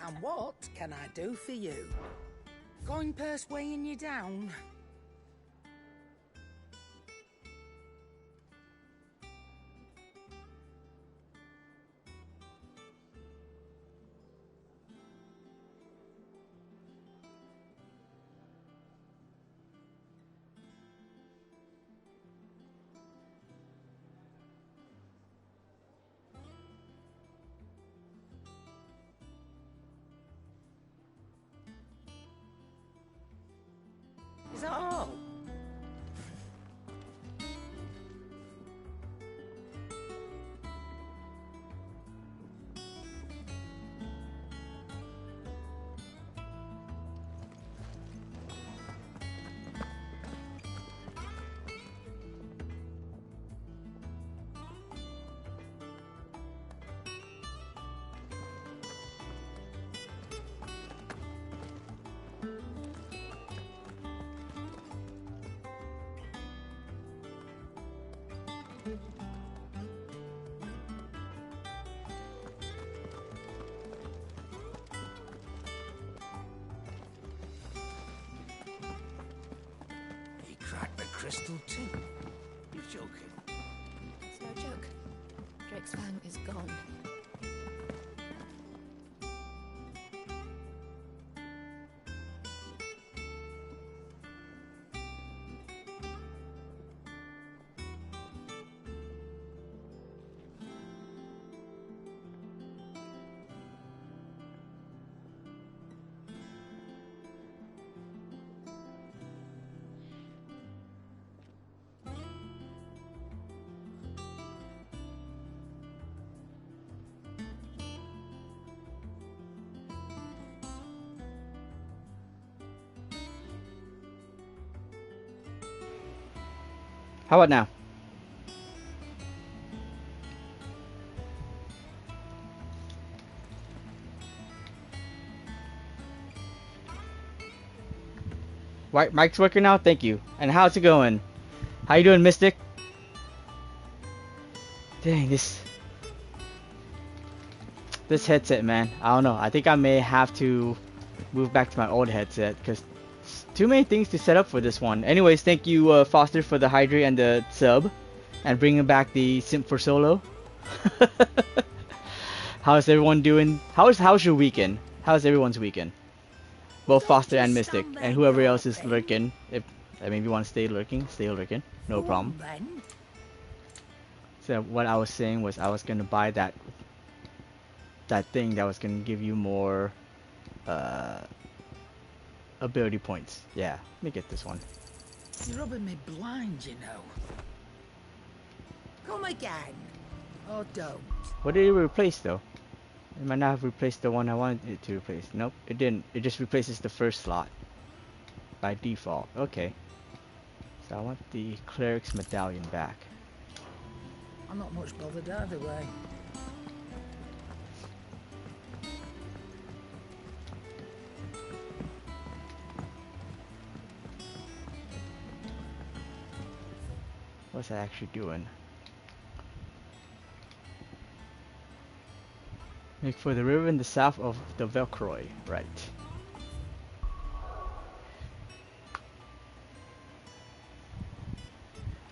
And what can I do for you? Coin purse weighing you down? Is that all? Crystal too? You're joking. It's no joke. Drake's fang is gone. How about now? Right, mic's working now? Thank you. And how's it going? How you doing, Mystic? Dang, this headset, man. I don't know. I think I may have to move back to my old headset because too many things to set up for this one. Anyways, thank you, Foster, for the hydrate and the sub, and bringing back the simp for solo. How's everyone doing? How's your weekend? How's everyone's weekend? Both Foster and Mystic, and whoever else is lurking. If you want to stay lurking, no problem. So what I was saying was I was gonna buy that thing that was gonna give you more ability points. Yeah, let me get this one. You're rubbing me blind, you know. Come again. Or don't. What did it replace though? It might not have replaced the one I wanted it to replace. Nope, it didn't. It just replaces the first slot by default. Okay. So I want the cleric's medallion back. I'm not much bothered either way. What's that actually doing? Make for the river in the south of the Velcroy, right.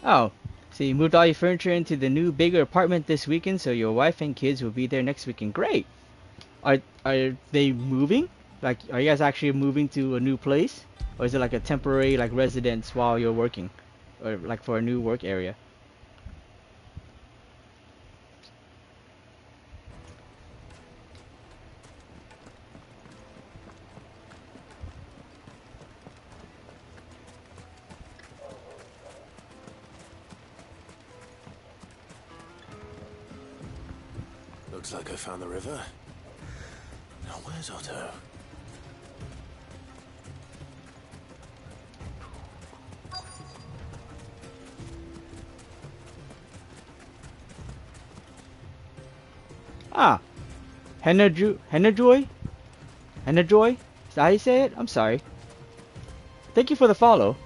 Oh, so you moved all your furniture into the new bigger apartment this weekend, so your wife and kids will be there next weekend. Great! Are they moving? Like, are you guys actually moving to a new place? Or is it like a temporary like residence while you're working? Or like for a new work area? Looks like I found the river. Now where's Otto? Ah, Hennajoy? Hennajoy? Is that how you say it? I'm sorry. Thank you for the follow.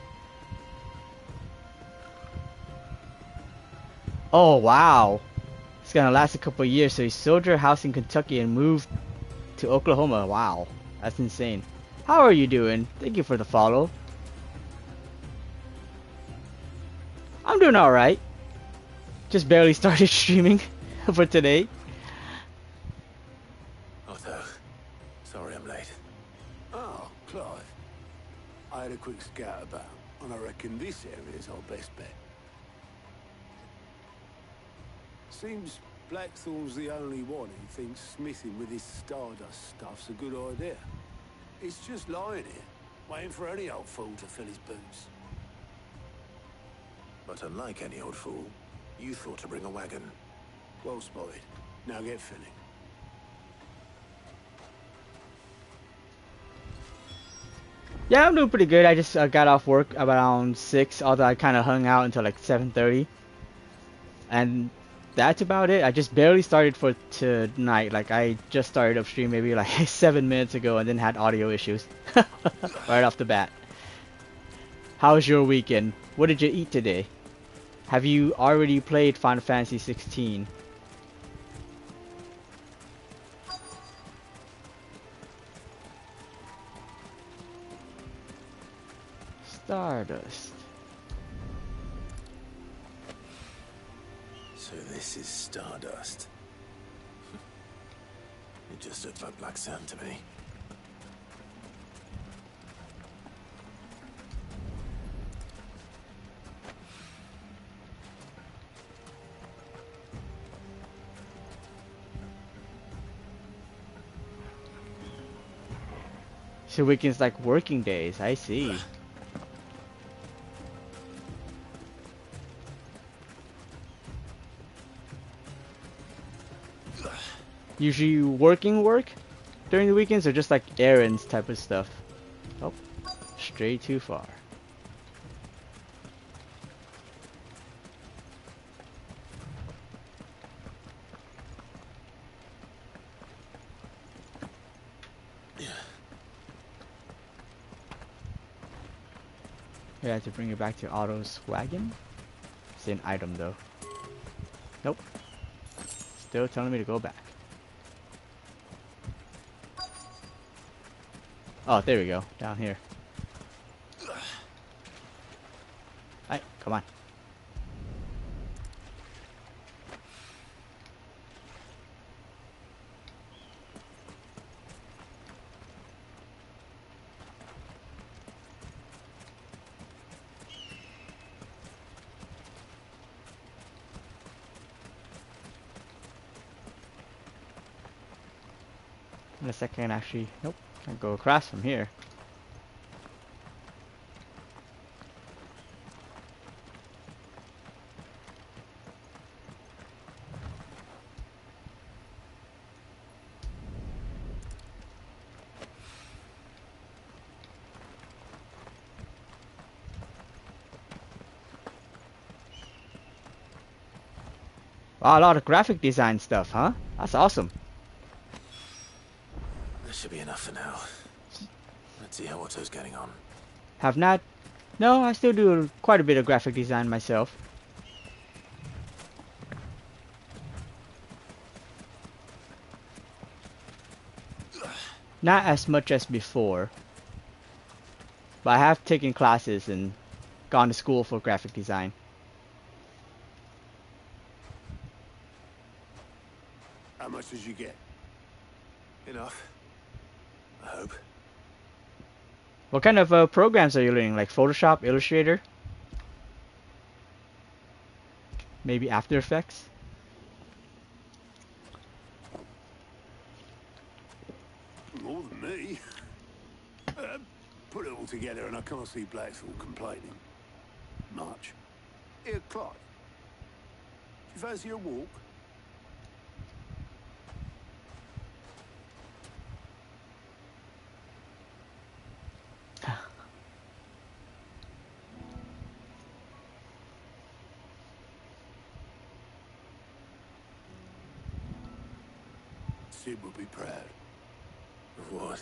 Oh wow, it's gonna last a couple of years. So he sold your house in Kentucky and moved to Oklahoma. Wow, that's insane. How are you doing? Thank you for the follow. I'm doing alright. Just barely started streaming for today. Otho, sorry I'm late. Oh, Clive. I had a quick scout about, and I reckon this area's our best bet. Seems Blackthorn's the only one who thinks smithing with this Stardust stuff's a good idea. It's just lying here, waiting for any old fool to fill his boots. But unlike any old fool, you thought to bring a wagon. Well spotted. Now get filling. Yeah, I'm doing pretty good. I just got off work around 6, although I kind of hung out until like 7:30. And that's about it. I just barely started for tonight. Like, I just started up stream maybe like 7 minutes ago and then had audio issues right off the bat. How was your weekend? What did you eat today? Have you already played Final Fantasy 16? Stardust. So this is Stardust. It just looks like black sand to me. So weekends like working days, I see. Usually you work during the weekends or just like errands type of stuff? Oh, straight too far. I have to bring it back to Otto's wagon. It's an item though. Nope. Still telling me to go back. Oh, there we go. Down here. Alright, come on. Unless I can actually, nope, can't go across from here. Wow, a lot of graphic design stuff, huh? That's awesome. That should be enough for now. Let's see how Otto's getting on. Have not? No, I still do quite a bit of graphic design myself. Not as much as before. But I have taken classes and gone to school for graphic design. How much did you get? Enough. I hope. What kind of programs are you learning? Like Photoshop, Illustrator? Maybe After Effects? More than me. Put it all together and I can't see Blackthorn complaining. Much. Here, Clive. Do you fancy a walk? Sid would be proud. Of what?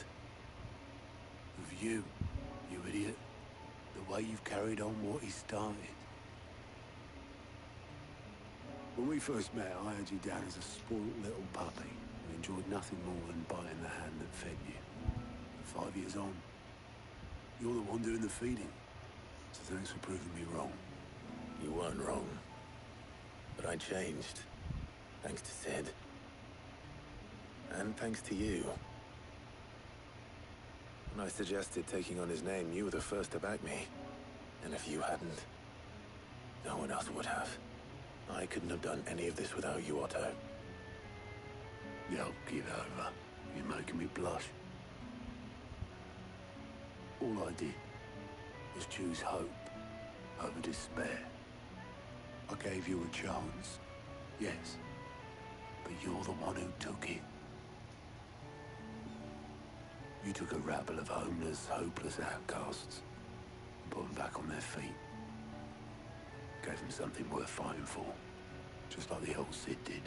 Of you, you idiot. The way you've carried on what he started. When we first met, I had you down as a spoiled little puppy. enjoyed nothing more than biting the hand that fed you. 5 years on, you're the one doing the feeding. So thanks for proving me wrong. You weren't wrong. But I changed. Thanks to Sid. And thanks to you. When I suggested taking on his name, you were the first to back me. And if you hadn't, no one else would have. I couldn't have done any of this without you, Otto. Yo, give over. You're making me blush. All I did was choose hope over despair. I gave you a chance, yes, but you're the one who took it. You took a rabble of homeless, hopeless outcasts and put them back on their feet. Gave them something worth fighting for, just like the old Sid did.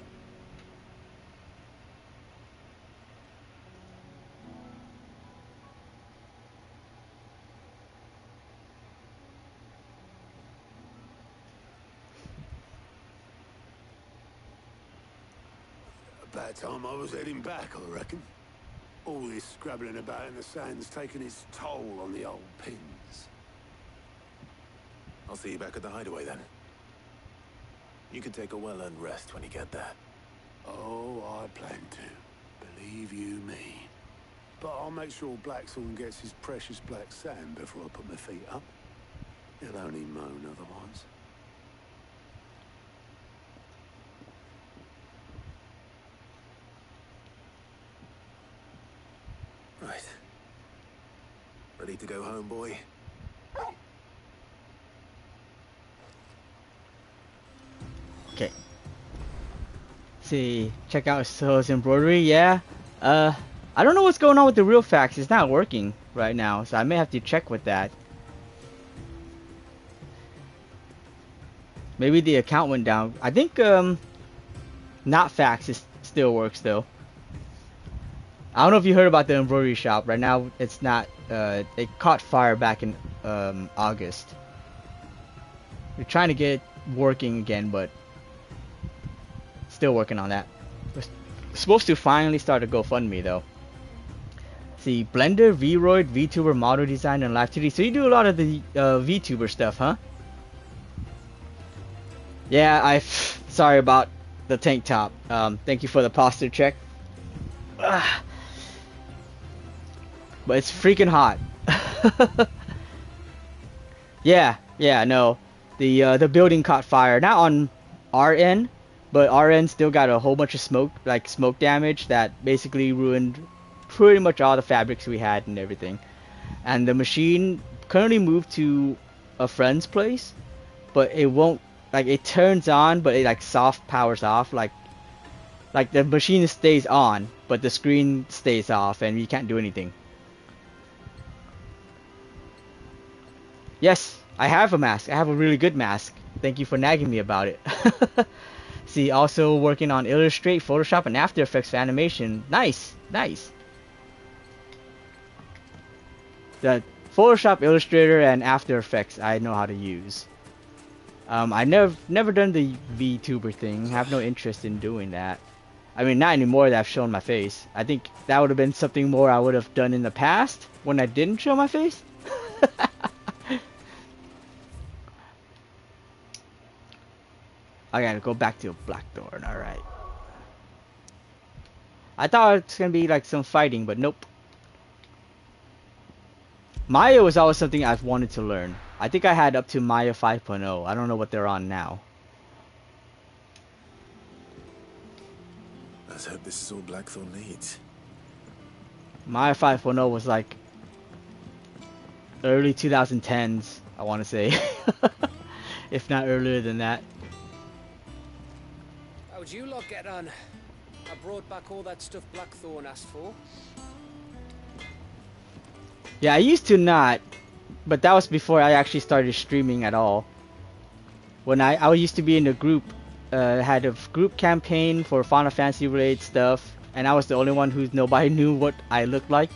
About time I was heading back, I reckon. All this scrabbling about in the sand's taken its toll on the old pins. I'll see you back at the hideaway then. You can take a well-earned rest when you get there. Oh, I plan to. Believe you me. But I'll make sure Blackthorn gets his precious black sand before I put my feet up. He'll only moan otherwise. Right. Ready to go home, boy? Okay. See, check out his embroidery. Yeah. I don't know what's going on with the real fax. It's not working right now, so I may have to check with that. Maybe the account went down. I think not fax still works though. I don't know if you heard about the embroidery shop. Right now, it's not. It caught fire back in August. We're trying to get it working again, but still working on that. We're supposed to finally start a GoFundMe though. See, Blender, Vroid, VTuber, model design, and live 2D. So you do a lot of the VTuber stuff, huh? Yeah, sorry about the tank top. Thank you for the posture check. But it's freaking hot. yeah, no. The building caught fire. Not on our end, but our end still got a whole bunch of smoke damage that basically ruined pretty much all the fabrics we had and everything. And the machine currently moved to a friend's place, but it won't, it turns on, but it soft powers off, like the machine stays on, but the screen stays off and you can't do anything. Yes, I have a mask. I have a really good mask. Thank you for nagging me about it. See, also working on Illustrate, Photoshop, and After Effects for animation. Nice. The Photoshop, Illustrator, and After Effects I know how to use. I never done the VTuber thing. Have no interest in doing that. I mean, not anymore that I've shown my face. I think that would have been something more I would have done in the past when I didn't show my face. I gotta go back to Blackthorn, alright. I thought it's gonna be some fighting, but nope. Maya was always something I've wanted to learn. I think I had up to Maya 5.0. I don't know what they're on now. Let's hope this is all Blackthorn needs. Maya 5.0 was early 2010s, I want to say. If not earlier than that. How'd you lot get on? I brought back all that stuff Blackthorn asked for. Yeah, I used to not, but that was before I actually started streaming at all. When I used to be in a group, had a group campaign for Final Fantasy related stuff, and I was the only one who nobody knew what I looked like.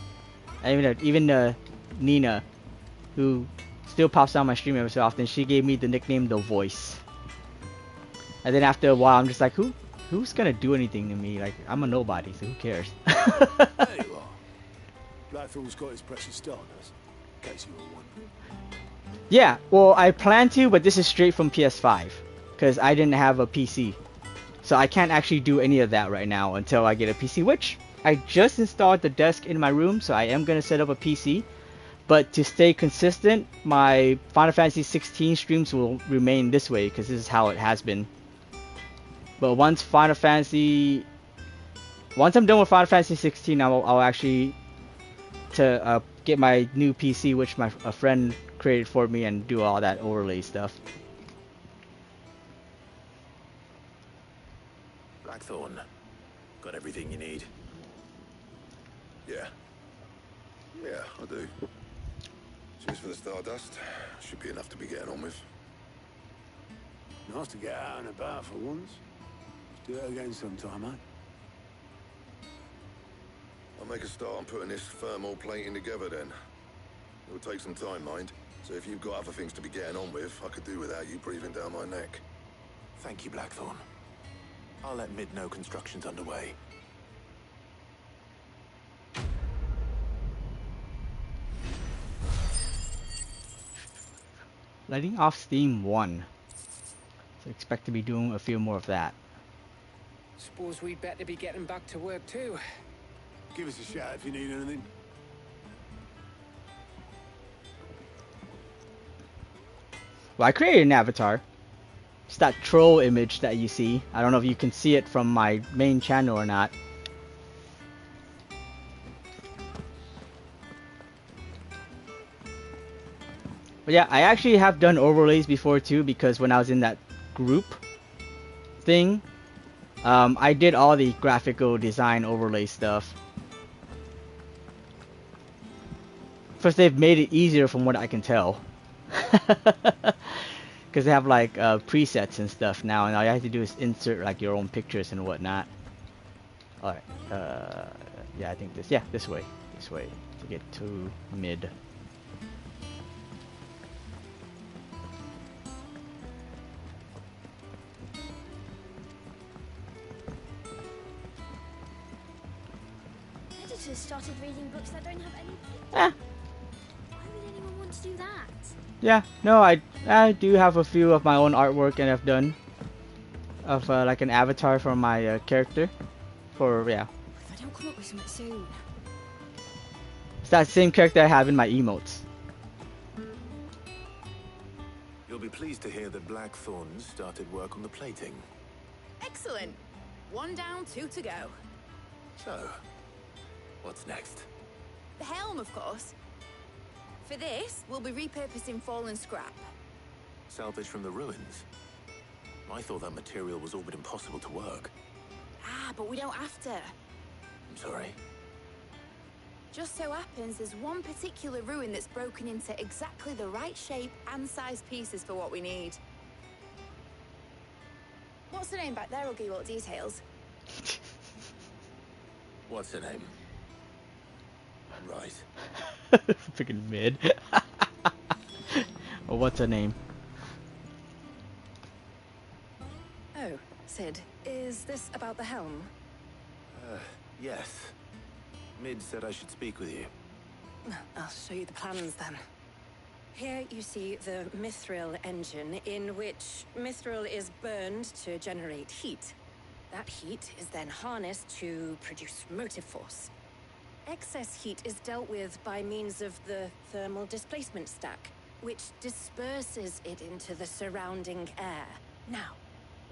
Even Nina, who still pops on my stream every so often, she gave me the nickname The Voice. And then after a while, I'm just like, who who's gonna do anything to me? Like, I'm a nobody, so who cares? There you are. Blackthorn's got his precious stardust, in case you were wondering. Yeah, well, I plan to, but this is straight from PS5, because I didn't have a PC. So I can't actually do any of that right now until I get a PC, which I just installed the desk in my room, so I am going to set up a PC. But to stay consistent, my Final Fantasy 16 streams will remain this way, because this is how it has been. But once I'm done with Final Fantasy 16, I'll actually get my new PC, which a friend created for me, and do all that overlay stuff. Blackthorn, got everything you need? Yeah. Yeah, I do. Cheers for the stardust. Should be enough to be getting on with. Nice to get out and about for once. Let's do it again sometime, eh? I'll make a start on putting this thermal plating together then. It will take some time, mind. So if you've got other things to be getting on with, I could do without you breathing down my neck. Thank you, Blackthorn. I'll let Mid know construction's underway. Letting off steam 1. So expect to be doing a few more of that. Suppose we'd better be getting back to work too. Give us a shout if you need anything. Well, I created an avatar. It's that troll image that you see. I don't know if you can see it from my main channel or not. But yeah, I actually have done overlays before too, because when I was in that group thing, I did all the graphical design overlay stuff. First, they've made it easier from what I can tell. Because they have like presets and stuff now, and all you have to do is insert like your own pictures and whatnot. Alright, yeah, I think this way to get to Mid. Editors started reading books that don't have any. Eh. Why would anyone want to do that? Yeah, no, I do have a few of my own artwork and I've done of like an avatar for my character. Yeah. If I don't come up with something soon. It's that same character I have in my emotes. You'll be pleased to hear that Blackthorn started work on the plating. Excellent. 1 down, 2 to go. So, what's next? The helm, of course. For this, we'll be repurposing fallen scrap. Salvage from the ruins? I thought that material was all but impossible to work. Ah, but we don't have to. I'm sorry. Just so happens there's one particular ruin that's broken into exactly the right shape and size pieces for what we need. What's the name back there? I'll give you all the details. What's her name? Right. Freaking Mid. Well, what's her name? Oh, Sid, is this about the helm? Yes. Mid said I should speak with you. I'll show you the plans then. Here you see the mithril engine, in which mithril is burned to generate heat. That heat is then harnessed to produce motive force. Excess heat is dealt with by means of the thermal displacement stack, which disperses it into the surrounding air. Now,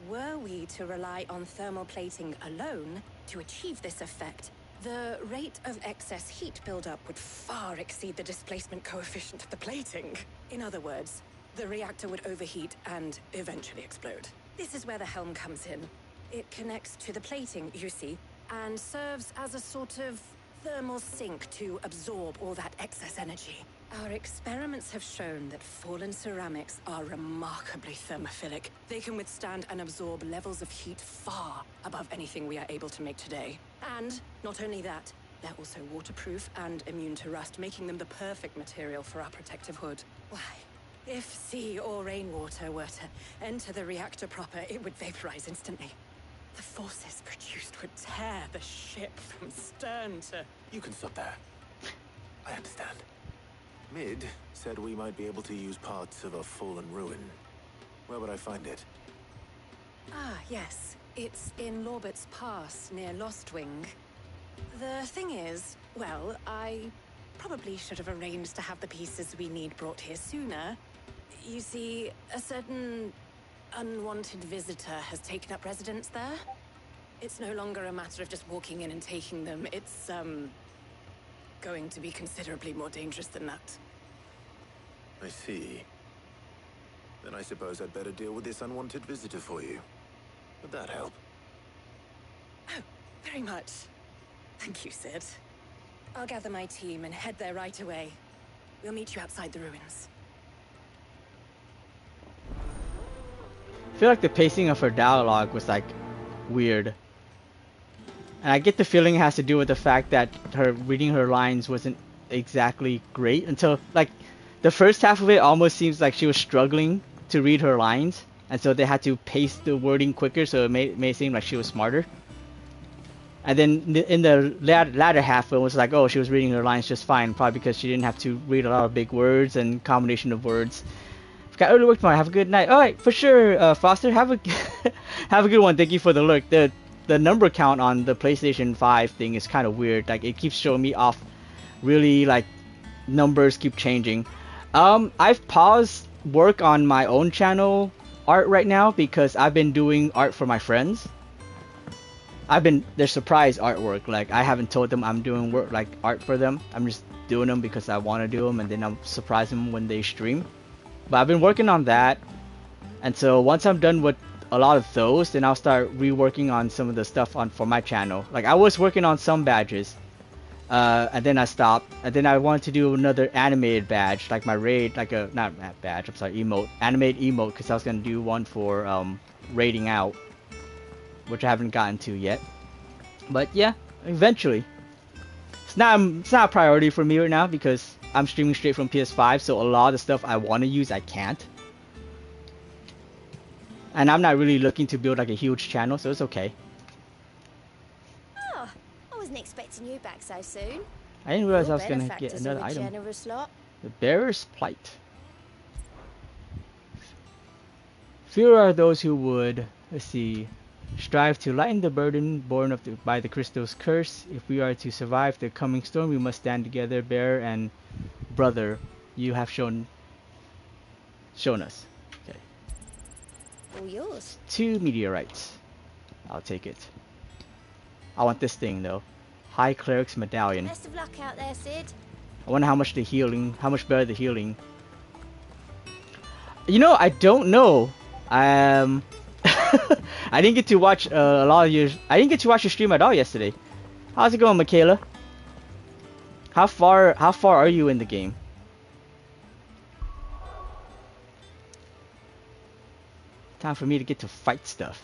were we to rely on thermal plating alone to achieve this effect, the rate of excess heat buildup would far exceed the displacement coefficient of the plating. In other words, the reactor would overheat and eventually explode. This is where the helm comes in. It connects to the plating, you see, and serves as a sort of thermal sink to absorb all that excess energy. Our experiments have shown that fallen ceramics are remarkably thermophilic. They can withstand and absorb levels of heat far above anything we are able to make today. And not only that, they're also waterproof and immune to rust, making them the perfect material for our protective hood. Why, if sea or rainwater were to enter the reactor proper, it would vaporize instantly. The forces produced would tear the ship from stern to... You can stop there. I understand. Mid said we might be able to use parts of a fallen ruin. Where would I find it? Ah, yes. It's in Lorbert's Pass, near Lostwing. The thing is, well, I probably should have arranged to have the pieces we need brought here sooner. You see, a certain unwanted visitor has taken up residence there. It's no longer a matter of just walking in and taking them. It's, going to be considerably more dangerous than that. I see. Then I suppose I'd better deal with this unwanted visitor for you. Would that help? Oh, very much. Thank you, Sid. I'll gather my team and head there right away. We'll meet you outside the ruins. I feel like the pacing of her dialogue was like weird. And I get the feeling it has to do with the fact that her reading her lines wasn't exactly great until like the first half of it almost seems like she was struggling to read her lines, and so they had to pace the wording quicker so it made it seem like she was smarter. And then in the latter half it was like, oh, she was reading her lines just fine, probably because she didn't have to read a lot of big words and combination of words. Got early work tomorrow. Have a good night. All right, for sure, Foster. Have a have a good one. Thank you for the lurk. The number count on the PlayStation 5 thing is kind of weird. Like it keeps showing me off. Really, like numbers keep changing. I've paused work on my own channel art right now because I've been doing art for my friends. Their surprise artwork. Like I haven't told them I'm doing work like art for them. I'm just doing them because I want to do them, and then I'll surprise them when they stream. But I've been working on that, and so once I'm done with a lot of those, then I'll start reworking on some of the stuff for my channel. Like I was working on some badges, and then I stopped, and then I wanted to do another animated badge, like my raid, like a not badge, I'm sorry, emote, animated emote, because I was gonna do one for raiding out, which I haven't gotten to yet. But yeah, eventually. It's not a priority for me right now because I'm streaming straight from PS5, so a lot of the stuff I want to use I can't. And I'm not really looking to build like a huge channel, so it's okay. Oh, I wasn't expecting you back so soon. I didn't realize I Your was gonna get benefactors another are a item. generous lot. The Bearer's Plight. Few are those who would, let's see, strive to lighten the burden borne by the crystal's curse. If we are to survive the coming storm, we must stand together, bearer and brother. You have shown us. Okay. All yours. 2 meteorites. I'll take it. I want this thing though. High Cleric's Medallion. Best of luck out there, Sid. I wonder how much better the healing. You know, I don't know. I didn't get to watch I didn't get to watch your stream at all yesterday. How's it going, Michaela? How far are you in the game? Time for me to get to fight stuff.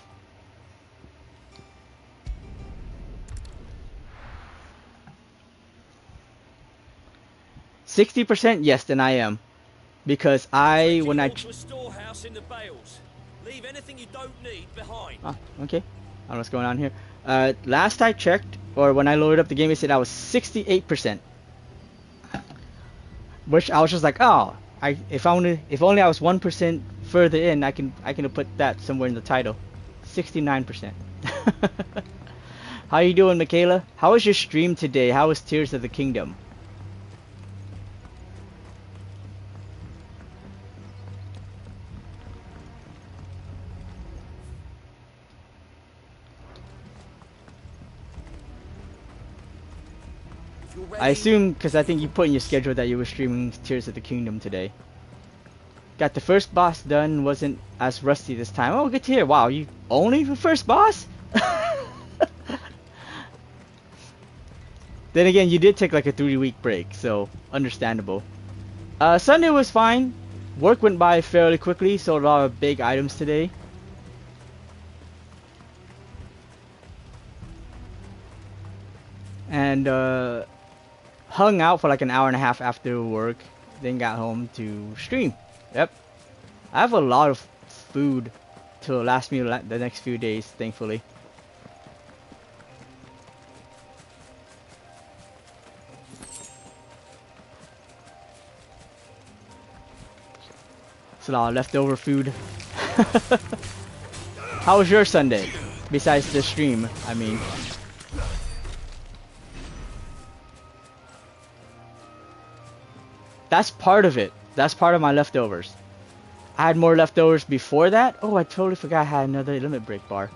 %, yes, then I am. Because when I storehouse in the bales. Leave anything you don't need behind. Oh, okay. I don't know what's going on here. Last I checked, or when I loaded up the game, it said I was 68%. Which I was just like, oh, if only I was 1% further in, I can put that somewhere in the title. 69%. How you doing, Michaela? How was your stream today? How was Tears of the Kingdom? I assume, because I think you put in your schedule that you were streaming Tears of the Kingdom today. Got the first boss done, wasn't as rusty this time. Oh, good to hear. Wow, you only the first boss? Then again, you did take like a 3-week break, so understandable. Sunday was fine. Work went by fairly quickly, so a lot of big items today. And hung out for like an hour and a half after work, then got home to stream. Yep. I have a lot of food to last me the next few days, thankfully. It's a lot of leftover food. How was your Sunday? Besides the stream, I mean. That's part of it. That's part of my leftovers. I had more leftovers before that. Oh, I totally forgot I had another limit break bar.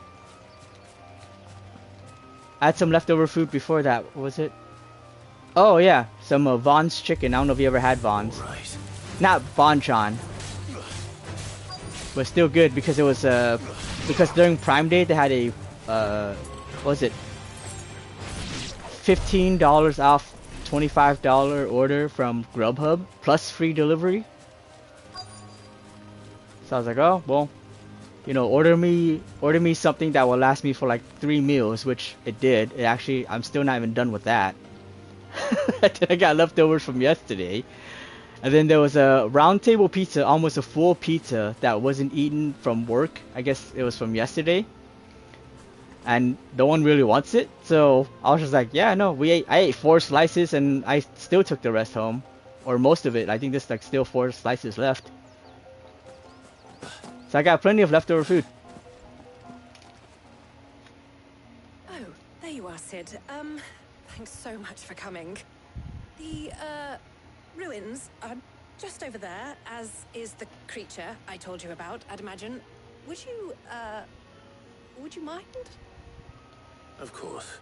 I had some leftover food before that. What was it? Oh yeah, some Vaughn's chicken. I don't know if you ever had Vaughn's. Right. Not Bonchon. But still good because it was because during Prime Day they had a what was it? $15 off $25 order from Grubhub plus free delivery. So I was like, oh well, you know, order me something that will last me for like 3 meals, which it did. It actually, I'm still not even done with that. I got leftovers from yesterday. And then there was a round table pizza, almost a full pizza that wasn't eaten from work. I guess it was from yesterday. And no one really wants it. So I was just like, yeah, no, I ate 4 slices and I still took the rest home. Or most of it. I think there's like still 4 slices left. So I got plenty of leftover food. Oh, there you are, Sid. Thanks so much for coming. The, ruins are just over there, as is the creature I told you about, I'd imagine. Would you mind? Of course.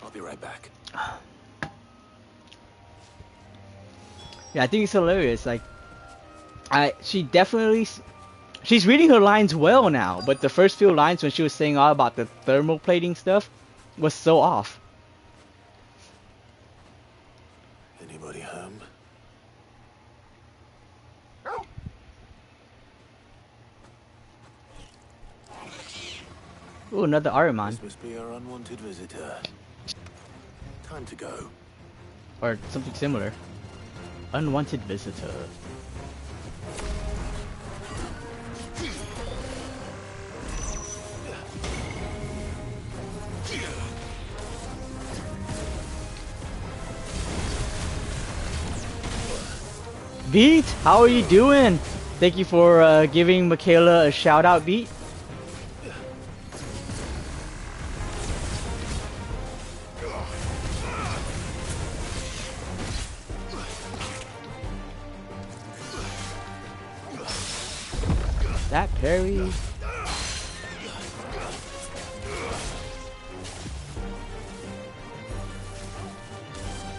I'll be right back. Yeah, I think it's hilarious. Like, she's reading her lines well now, but the first few lines when she was saying all about the thermal plating stuff was so off. Anybody home? Ooh, another Ahriman. This must be our unwanted visitor. Time to go. Or something similar. Unwanted visitor. Beat, how are you doing? Thank you for giving Michaela a shout out, Beat. That parry.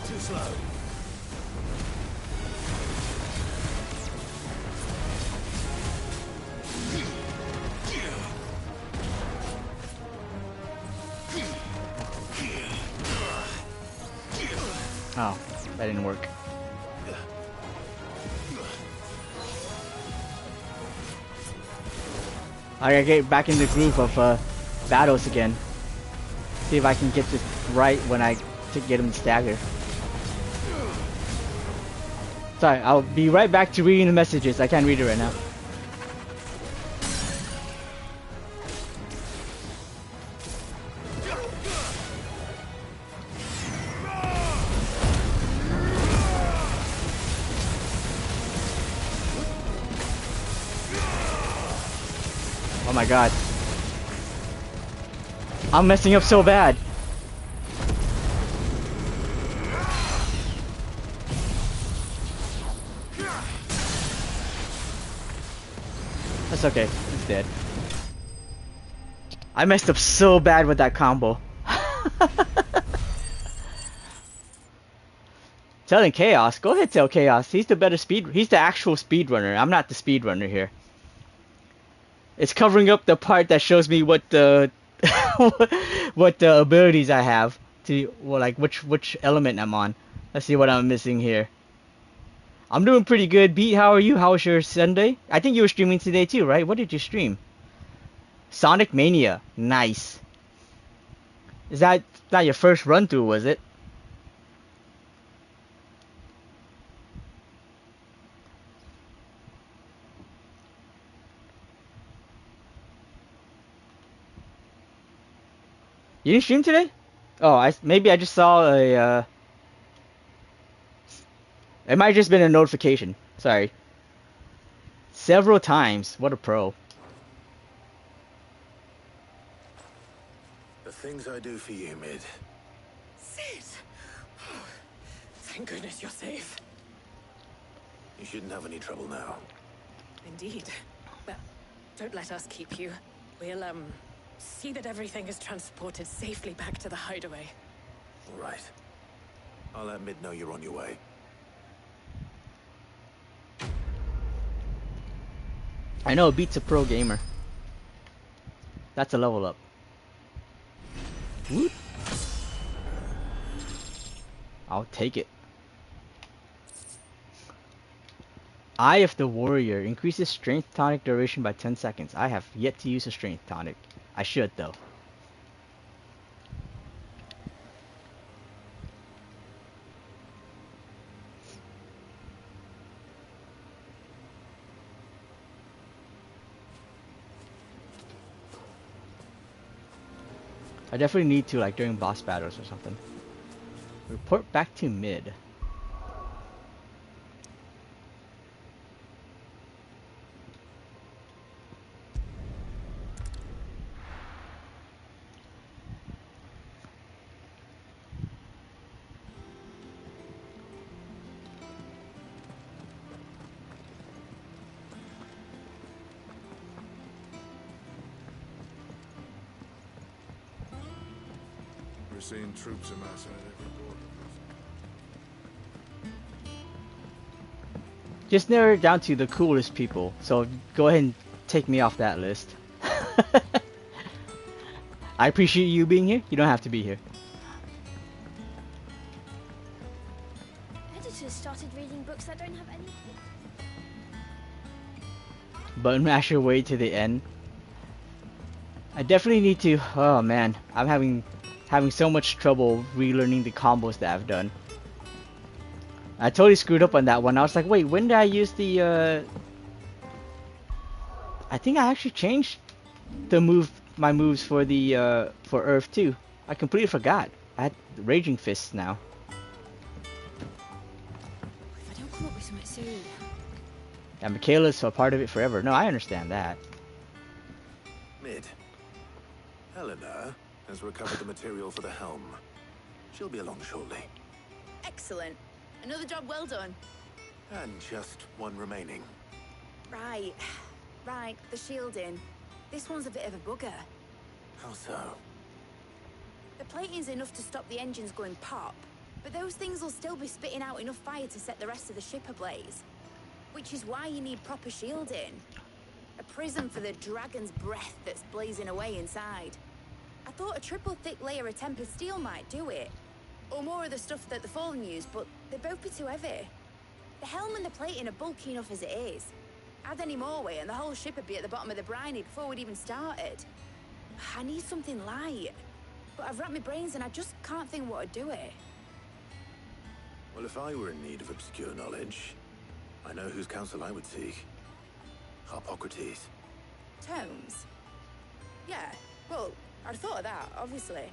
Too slow. Oh, that didn't work. I gotta get back in the groove of battles again. See if I can get this right when I get him to stagger. Sorry, I'll be right back to reading the messages. I can't read it right now. Oh my god. I'm messing up so bad. That's okay. It's dead. I messed up so bad with that combo. Telling Chaos. Go ahead, tell Chaos. He's the actual speedrunner. I'm not the speedrunner here. It's covering up the part that shows me what the what the abilities I have to, well, like which element I'm on. Let's see what I'm missing here. I'm doing pretty good. Beat, how are you? How was your Sunday? I think you were streaming today too, right? What did you stream? Sonic Mania. Nice. Is that not your first run through, was it? You didn't stream today? Oh, maybe I just saw a, it might have just been a notification. Sorry. several times. What a pro. The things I do for you, Mid. Sid! Oh, thank goodness you're safe. You shouldn't have any trouble now. Indeed. Well, don't let us keep you. We'll, see that everything is transported safely back to the hideaway. All right. I'll let Mid know you're on your way. I know it beats a pro gamer. That's a level up. Whoop. I'll take it. Eye of the Warrior increases strength tonic duration by 10 seconds. I have yet to use a strength tonic. I should though. I definitely need to, like, during boss battles or something. Report back to Mid. We're seeing troops amass at every border. Just narrow it down to the coolest people. So go ahead and take me off that list. I appreciate you being here. You don't have to be here. Editors started reading books that don't have any. Button mash your way to the end. I definitely need to. Oh man, I'm having so much trouble relearning the combos that I've done. I totally screwed up on that one. I was like, wait, when did I use the I think I actually changed my moves for the for Earth too. I completely forgot. I had Raging Fists now. If I don't come up with something soon. And Michaela's a part of it forever. No, I understand that. Mid. Helena has recovered the material for the helm. She'll be along shortly. Excellent. Another job well done. And just one remaining. Right. Right, the shielding. This one's a bit of a bugger. How so? The plating's enough to stop the engines going pop, but those things will still be spitting out enough fire to set the rest of the ship ablaze. Which is why you need proper shielding. A prism for the dragon's breath that's blazing away inside. I thought a triple thick layer of tempered steel might do it. Or more of the stuff that the Fallen use, but they'd both be too heavy. The helm and the plating are bulky enough as it is. Add any more weight and the whole ship would be at the bottom of the briny before we'd even started. I need something light. But I've racked my brains and I just can't think what would do it. Well, if I were in need of obscure knowledge, I know whose counsel I would seek. Harpocrates. Tomes? Yeah, well, I'd thought of that, obviously.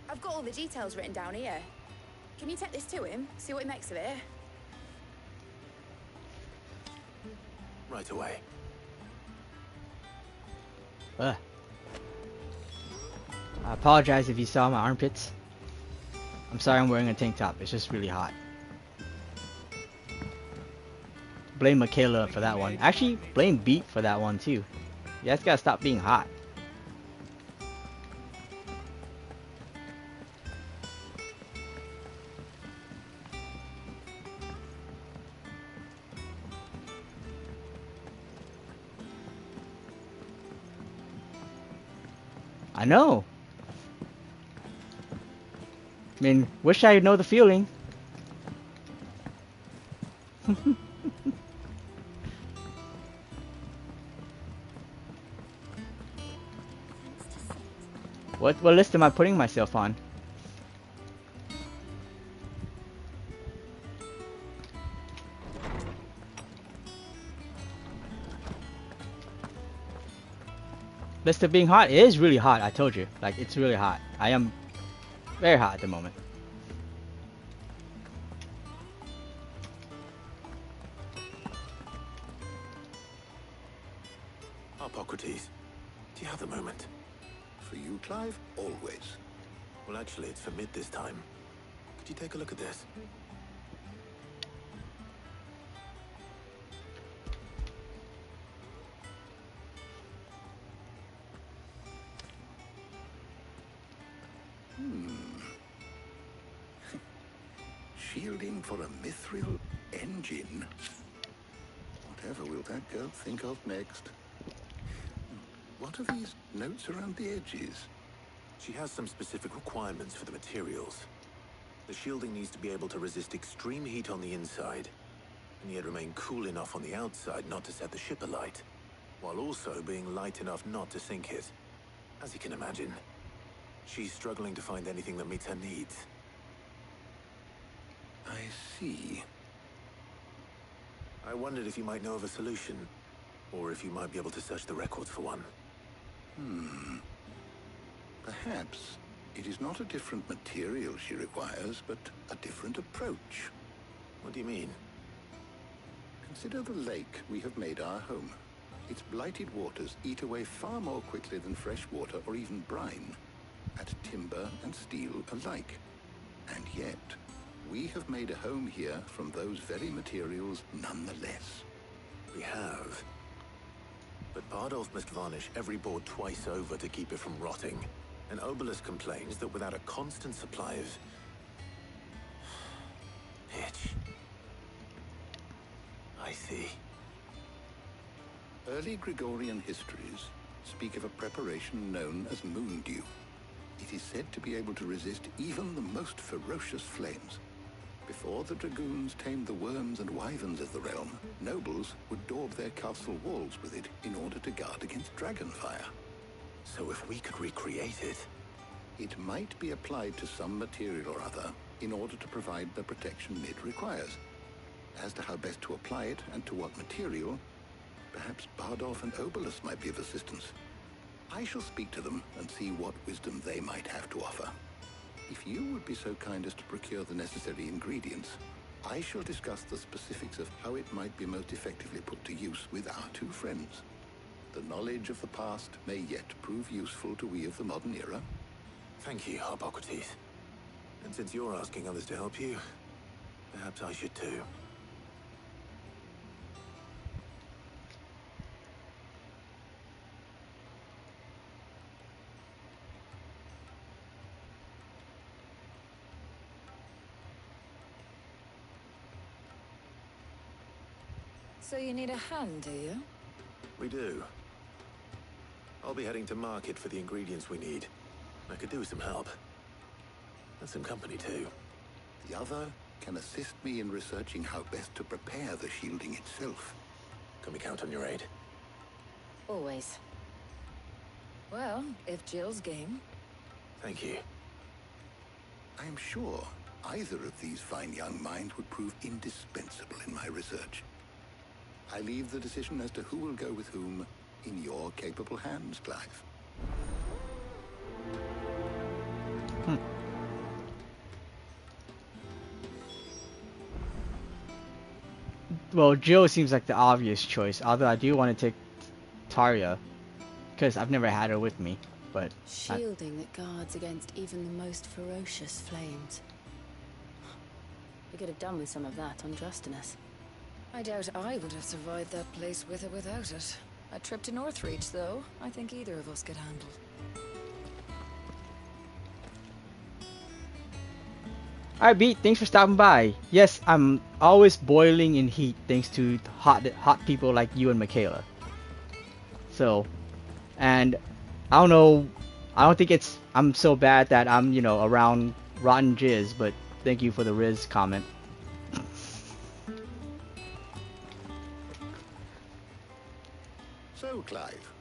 I've got all the details written down here. Can you take this to him, see what he makes of it? Right away. I apologize if you saw my armpits. I'm sorry I'm wearing a tank top. It's just really hot. Blame Michaela for that one. Actually, blame Beat for that one too. You guys gotta stop being hot. I know. I mean, wish I know the feeling. What list am I putting myself on? List of being hot? It is really hot, I told you. Like, it's really hot. I am very hot at the moment. Hippocrates, do you have a moment? For you, Clive, always. Well, actually, it's for mid this time. Could you take a look at this? Shielding for a mithril engine. Whatever will that girl think of next? What are these notes around the edges? She has some specific requirements for the materials. The shielding needs to be able to resist extreme heat on the inside, and yet remain cool enough on the outside not to set the ship alight, while also being light enough not to sink it. As you can imagine, she's struggling to find anything that meets her needs. I see. I wondered if you might know of a solution, or if you might be able to search the records for one. Perhaps it is not a different material she requires, but a different approach. What do you mean? Consider the lake we have made our home. Its blighted waters eat away far more quickly than fresh water or even brine, at timber and steel alike. And yet, we have made a home here from those very materials nonetheless. We have. But Bardolph must varnish every board twice over to keep it from rotting. And Obelus complains that without a constant supply of pitch. I see. Early Gregorian histories speak of a preparation known as moon dew. It is said to be able to resist even the most ferocious flames. Before the dragoons tamed the worms and wyverns of the realm, nobles would daub their castle walls with it in order to guard against dragon fire. So if we could recreate it... It might be applied to some material or other in order to provide the protection it requires. As to how best to apply it and to what material, perhaps Bardolph and Obelus might be of assistance. I shall speak to them and see what wisdom they might have to offer. If you would be so kind as to procure the necessary ingredients, I shall discuss the specifics of how it might be most effectively put to use with our two friends. The knowledge of the past may yet prove useful to we of the modern era. Thank you, Hippocrates. And since you're asking others to help you, perhaps I should too. So you need a hand, do you? We do. I'll be heading to market for the ingredients we need. I could do with some help. And some company too. The other can assist me in researching how best to prepare the shielding itself. Can we count on your aid? Always. Well, if Jill's game. Thank you. I am sure either of these fine young minds would prove indispensable in my research. I leave the decision as to who will go with whom in your capable hands, Clive. Well, Jill seems like the obvious choice, although I do want to take Tarja, because I've never had her with me, but... Shielding that guards against even the most ferocious flames. We could have done with some of that on Drustinus. I doubt I would have survived that place with or without it. A trip to Northreach, though, I think either of us could handle. Alright, Beat, thanks for stopping by. Yes, I'm always boiling in heat thanks to hot people like you and Michaela. So, and I don't know, I don't think I'm so bad that I'm, you know, around rotten jizz, but thank you for the Riz comment. So, Clive,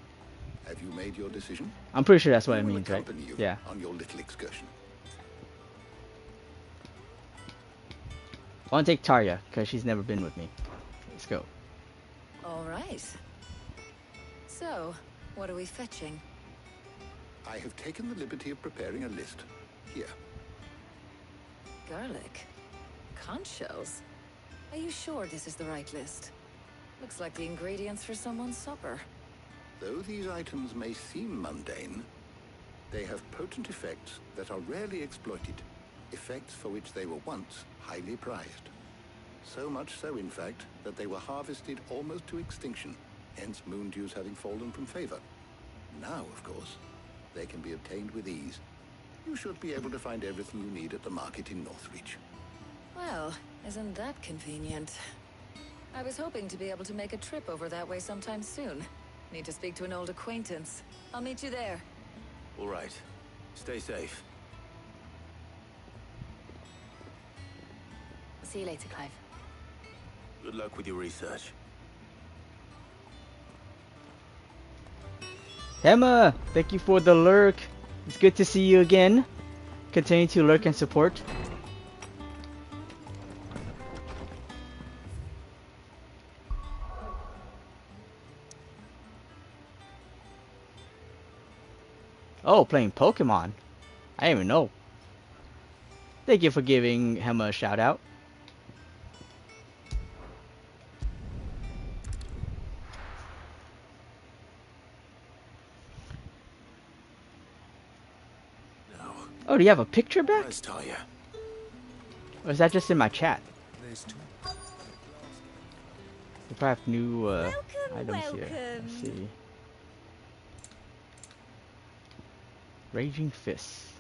have you made your decision? I'm pretty sure that's what it Who will means, right? accompany you Yeah. on your little excursion? I want to take Tarja, because she's never been with me. Let's go. All right. So, what are we fetching? I have taken the liberty of preparing a list. Here. Garlic. Conch shells. Are you sure this is the right list? Looks like the ingredients for someone's supper. Though these items may seem mundane, they have potent effects that are rarely exploited, effects for which they were once highly prized. So much so, in fact, that they were harvested almost to extinction, hence moon dews having fallen from favor. Now, of course, they can be obtained with ease. You should be able to find everything you need at the market in Northreach. Well, isn't that convenient? I was hoping to be able to make a trip over that way sometime soon. Need to speak to an old acquaintance. I'll meet you there. All right. Stay safe. See you later, Clive. Good luck with your research. Emma, thank you for the lurk. It's good to see you again. Continue to lurk and support. Oh, playing Pokemon. I didn't even know. Thank you for giving Emma a shout out. Oh, do you have a picture back? Where's Talia? Or is that just in my chat? There's two. We probably have new items here. Let's see. Raging Fists.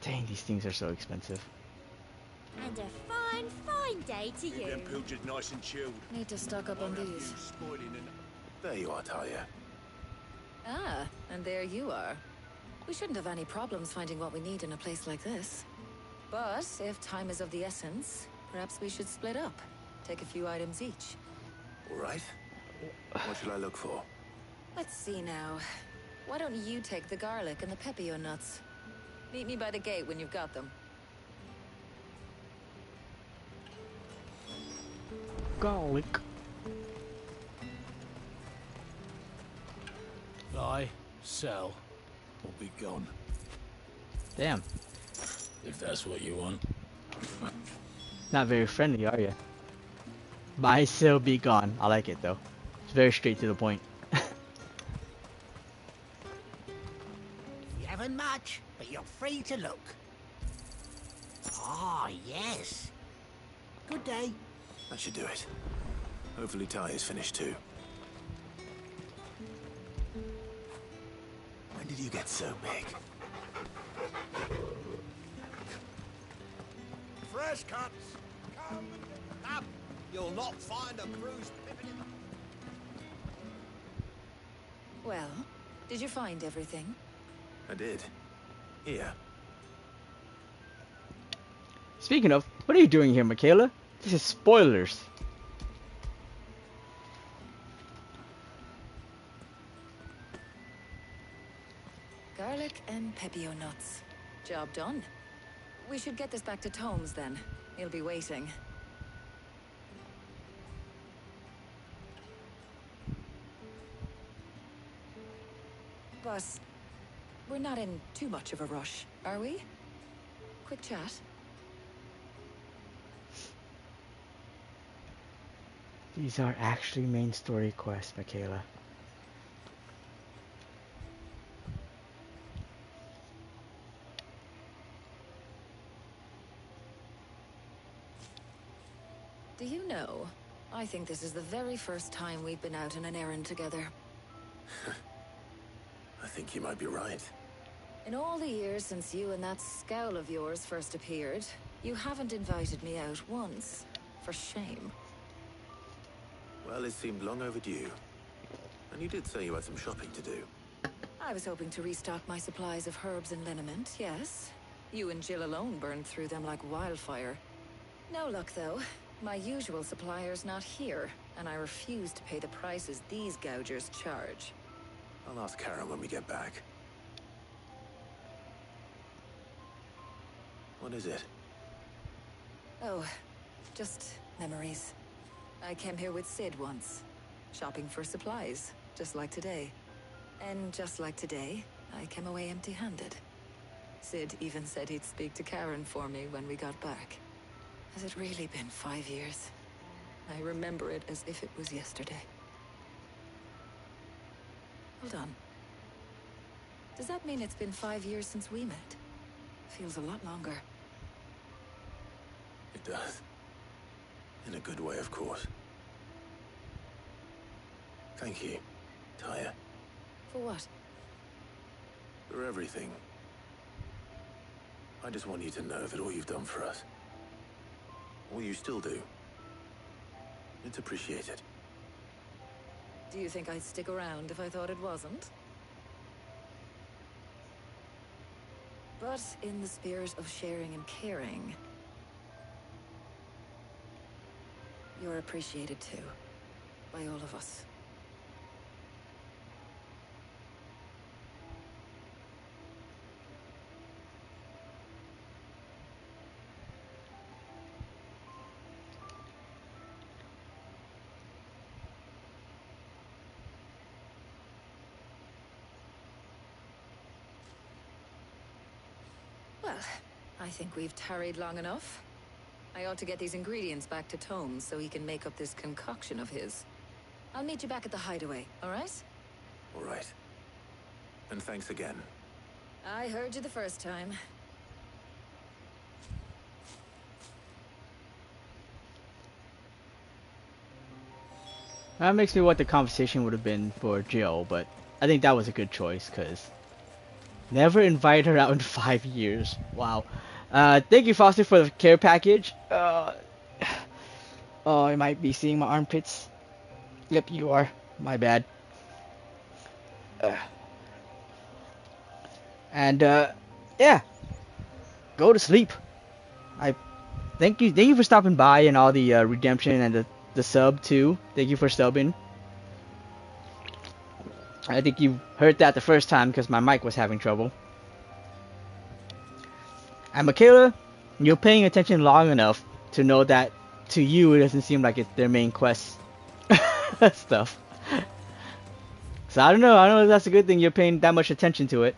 Dang, these things are so expensive. And a fine, fine day to you. Them pilchards nice and chilled. Need to stock up on these. Spoiling and... There you are, Talia. Ah, and there you are. We shouldn't have any problems finding what we need in a place like this. But if time is of the essence, perhaps we should split up. Take a few items each. All right. What should I look for? Let's see now. Why don't you take the garlic and the pepio nuts? Meet me by the gate when you've got them. Garlic. Buy, sell, or be gone. Damn. If that's what you want. Not very friendly, are you? Buy, sell, be gone. I like it though. It's very straight to the point. You haven't much, but you're free to look. Ah, yes. Good day. That should do it. Hopefully Talia's finished too. When did you get so big? Fresh cuts. Come up. You'll not find a bruised pippin. Well, did you find everything? I did. Here. Speaking of, what are you doing here, Michaela? This is spoilers. Garlic and pepio nuts. Job done. We should get this back to Tomes then. He'll be waiting. But we're not in too much of a rush, are we? Quick chat. These are actually main story quests, Michaela. Do you know, I think this is the very first time we've been out on an errand together. I think you might be right. In all the years since you and that scowl of yours first appeared, you haven't invited me out once. For shame. Well, it seemed long overdue. And you did say you had some shopping to do. I was hoping to restock my supplies of herbs and liniment, yes. You and Jill alone burned through them like wildfire. No luck, though. My usual supplier's not here, and I refuse to pay the prices these gougers charge. I'll ask Karen when we get back. What is it? Oh, just memories. I came here with Sid once, shopping for supplies, just like today. And just like today, I came away empty-handed. Sid even said he'd speak to Karen for me when we got back. Has it really been 5 years? I I remember it as if it was yesterday. Hold on. Does that mean it's been 5 years since we met? Feels a lot longer. It does. In a good way, of course. Thank you, Tyre. For what? For everything. I just want you to know that all you've done for us, all you still do, it's appreciated. Do you think I'd stick around if I thought it wasn't? But in the spirit of sharing and caring, you're appreciated too, by all of us. Well, I think we've tarried long enough. I ought to get these ingredients back to Tome so he can make up this concoction of his. I'll meet you back at the hideaway, all right? All right. And thanks again. I heard you the first time. That makes me what the conversation would have been for Jill, but I think that was a good choice, because never invite her out in 5 years. Wow. Thank you, Foster, for the care package. Oh, I might be seeing my armpits. Yep, you are. My bad. Yeah. Go to sleep. Thank you for stopping by and all the redemption and the sub too. Thank you for subbing. I think you heard that the first time because my mic was having trouble. And Michaela, you're paying attention long enough to know that to you it doesn't seem like it's their main quest stuff. So I don't know if that's a good thing you're paying that much attention to it.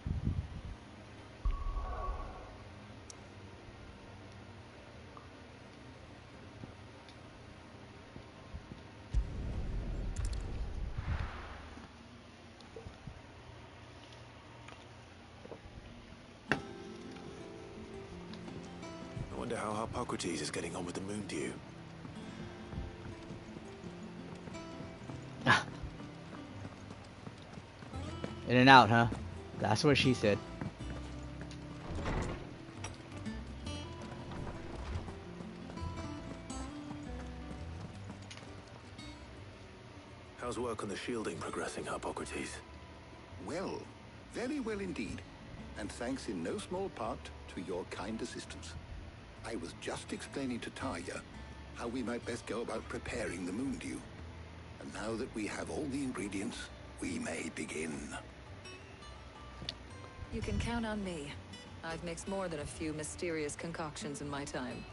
I wonder how Hippocrates is getting on with the moon dew. In and out, huh? That's what she said. How's work on the shielding progressing, Hippocrates? Well, very well indeed. And thanks in no small part to your kind assistance. I was just explaining to Tarja how we might best go about preparing the moon dew. And now that we have all the ingredients, we may begin. You can count on me. I've mixed more than a few mysterious concoctions in my time.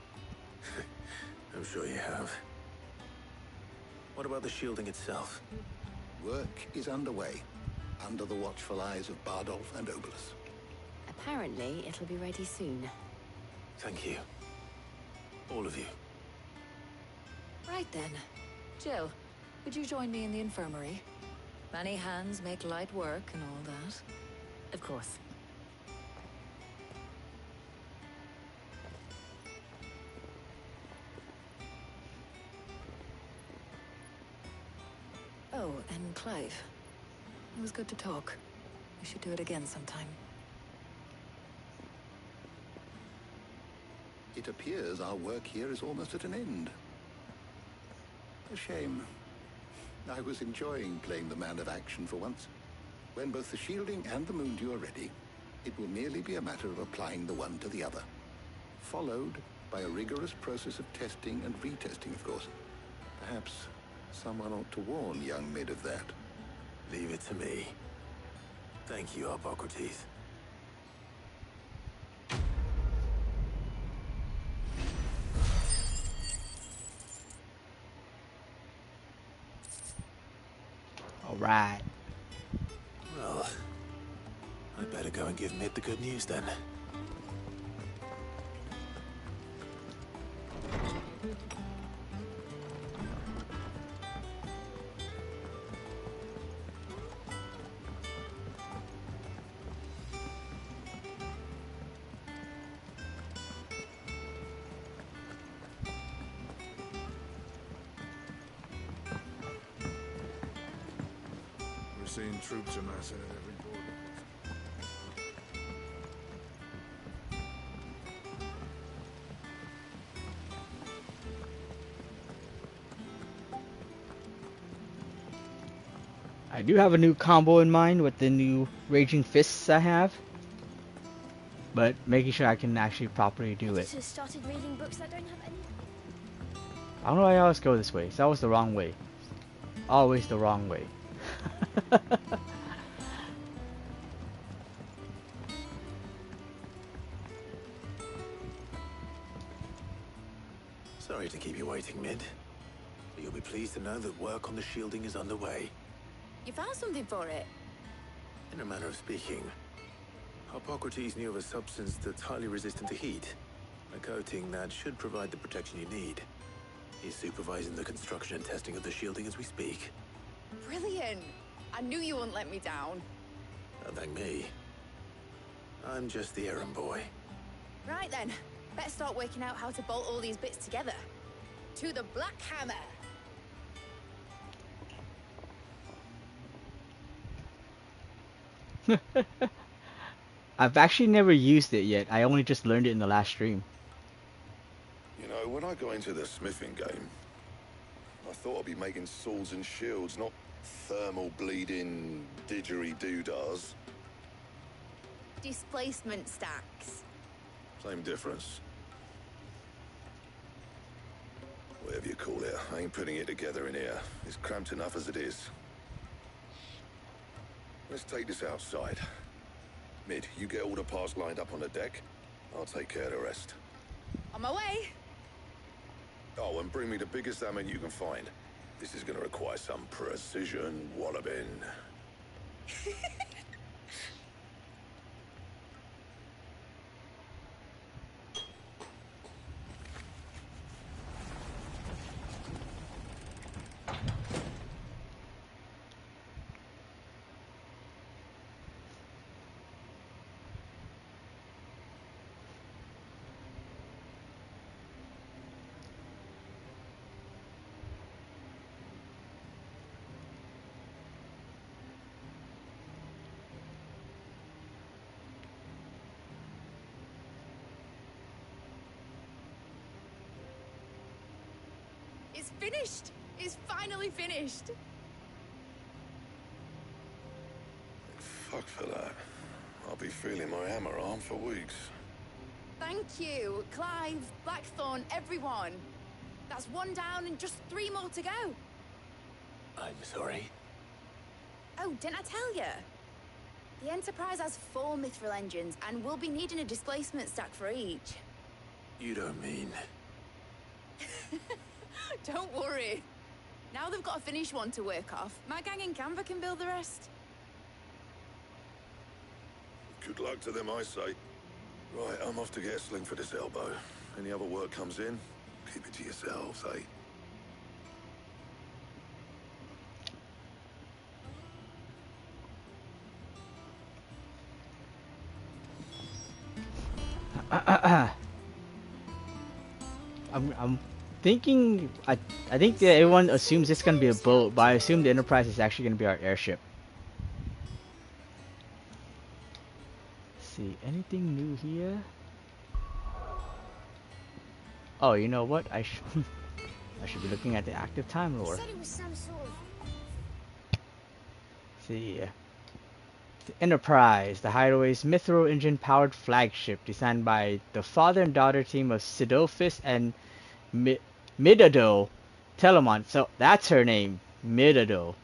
I'm sure you have. What about the shielding itself? Work is underway, under the watchful eyes of Bardolph and Obolus. Apparently, it'll be ready soon. Thank you. All of you. Right then. Jill, would you join me in the infirmary? Many hands make light work and all that. Of course. Oh, and Clive. It was good to talk. We should do it again sometime. It appears our work here is almost at an end. A shame. I was enjoying playing the man of action for once. When both the shielding and the moon dew are ready, it will merely be a matter of applying the one to the other. Followed by a rigorous process of testing and retesting, of course. Perhaps someone ought to warn young Mid of that. Leave it to me. Thank you, Hippocrates. All right. Well, I'd better go and give Mid the good news then. seen troops amassing at every border. I do have a new combo in mind with the new Raging Fists I have, but making sure I can actually properly do it. Just started reading books that don't have any. I don't know why I always go this way. It's always the wrong way. Always the wrong way. Sorry to keep you waiting, Mid. But you'll be pleased to know that work on the shielding is underway. You found something for it? In a manner of speaking, Hippocrates knew of a substance that's highly resistant to heat. A coating that should provide the protection you need. He's supervising the construction and testing of the shielding as we speak. Brilliant! I knew you wouldn't let me down. Don't thank me. I'm just the errand boy. Right then, better start working out how to bolt all these bits together. To the Black Hammer! I've actually never used it yet. I only just learned it in the last stream. You know, when I got into the smithing game, I thought I'd be making swords and shields, not thermal bleeding didgeridoo-dahs. Displacement stacks. Same difference. Whatever you call it, I ain't putting it together in here. It's cramped enough as it is. Let's take this outside. Mid, you get all the parts lined up on the deck. I'll take care of the rest. On my way! Oh, and bring me the biggest salmon you can find. This is gonna require some precision walloping. It's finished! It's finally finished! Fuck for that. I'll be feeling my hammer arm for weeks. Thank you, Clive, Blackthorn, everyone. That's one down and just 3 more to go. I'm sorry. Oh, didn't I tell you? The Enterprise has 4 mithril engines, and we'll be needing a displacement stack for each. You don't mean... Don't worry. Now they've got a finished one to work off. My gang in Canva can build the rest. Good luck to them, I say. Right, I'm off to get a sling for this elbow. Any other work comes in, keep it to yourselves, eh? I'm thinking, I think that everyone assumes it's gonna be a boat, but I assume the Enterprise is actually gonna be our airship. Let's see, anything new here? Oh, you know what? I should be looking at the active time lore. Said it was some sort of... See, the Enterprise, the Hideaway's mithril engine-powered flagship, designed by the father and daughter team of Sidophis and Midado Telemon. So that's her name, Midado.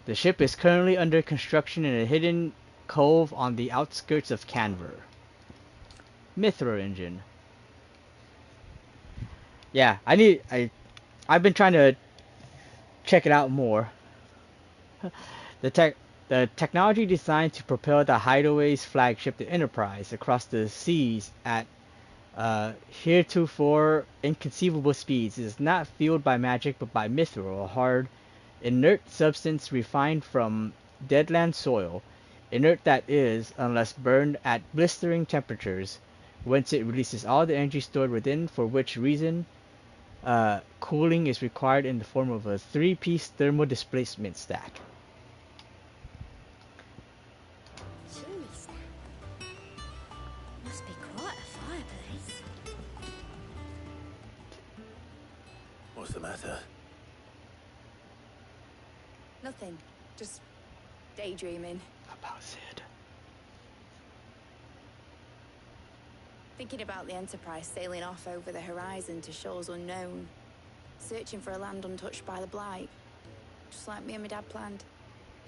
The ship is currently under construction in a hidden cove on the outskirts of Canver. Mithril engine. Yeah, I've been trying to check it out more. The technology designed to propel the Hideaway's flagship, the Enterprise, across the seas at heretofore inconceivable speeds is not fueled by magic but by mithril, a hard, inert substance refined from deadland soil, inert that is, unless burned at blistering temperatures, whence it releases all the energy stored within, for which reason cooling is required in the form of a 3-piece thermal displacement stack. matter? Nothing. Just daydreaming. About Sid. Thinking about the Enterprise sailing off over the horizon to shores unknown. Searching for a land untouched by the Blight. Just like me and my dad planned.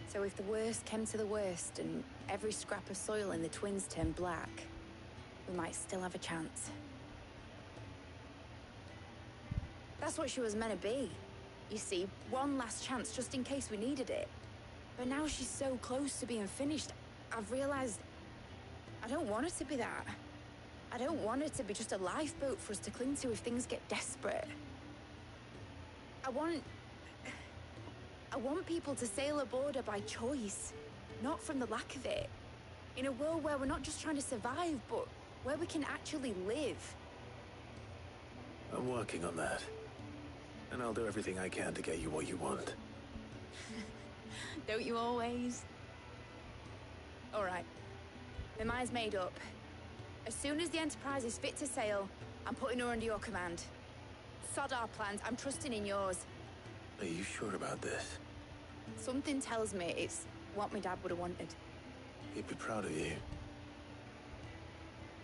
So if the worst came to the worst and every scrap of soil in the Twins turned black, we might still have a chance. That's what she was meant to be. You see, one last chance just in case we needed it. But now she's so close to being finished, I've realized I don't want her to be that. I don't want her to be just a lifeboat for us to cling to if things get desperate. I want people to sail aboard her by choice, not from the lack of it. In a world where we're not just trying to survive, but where we can actually live. I'm working on that. And I'll do everything I can to get you what you want. Don't you always? All right. My mind's made up. As soon as the Enterprise is fit to sail, I'm putting her under your command. Sod our plans, I'm trusting in yours. Are you sure about this? Something tells me it's what my dad would have wanted. He'd be proud of you.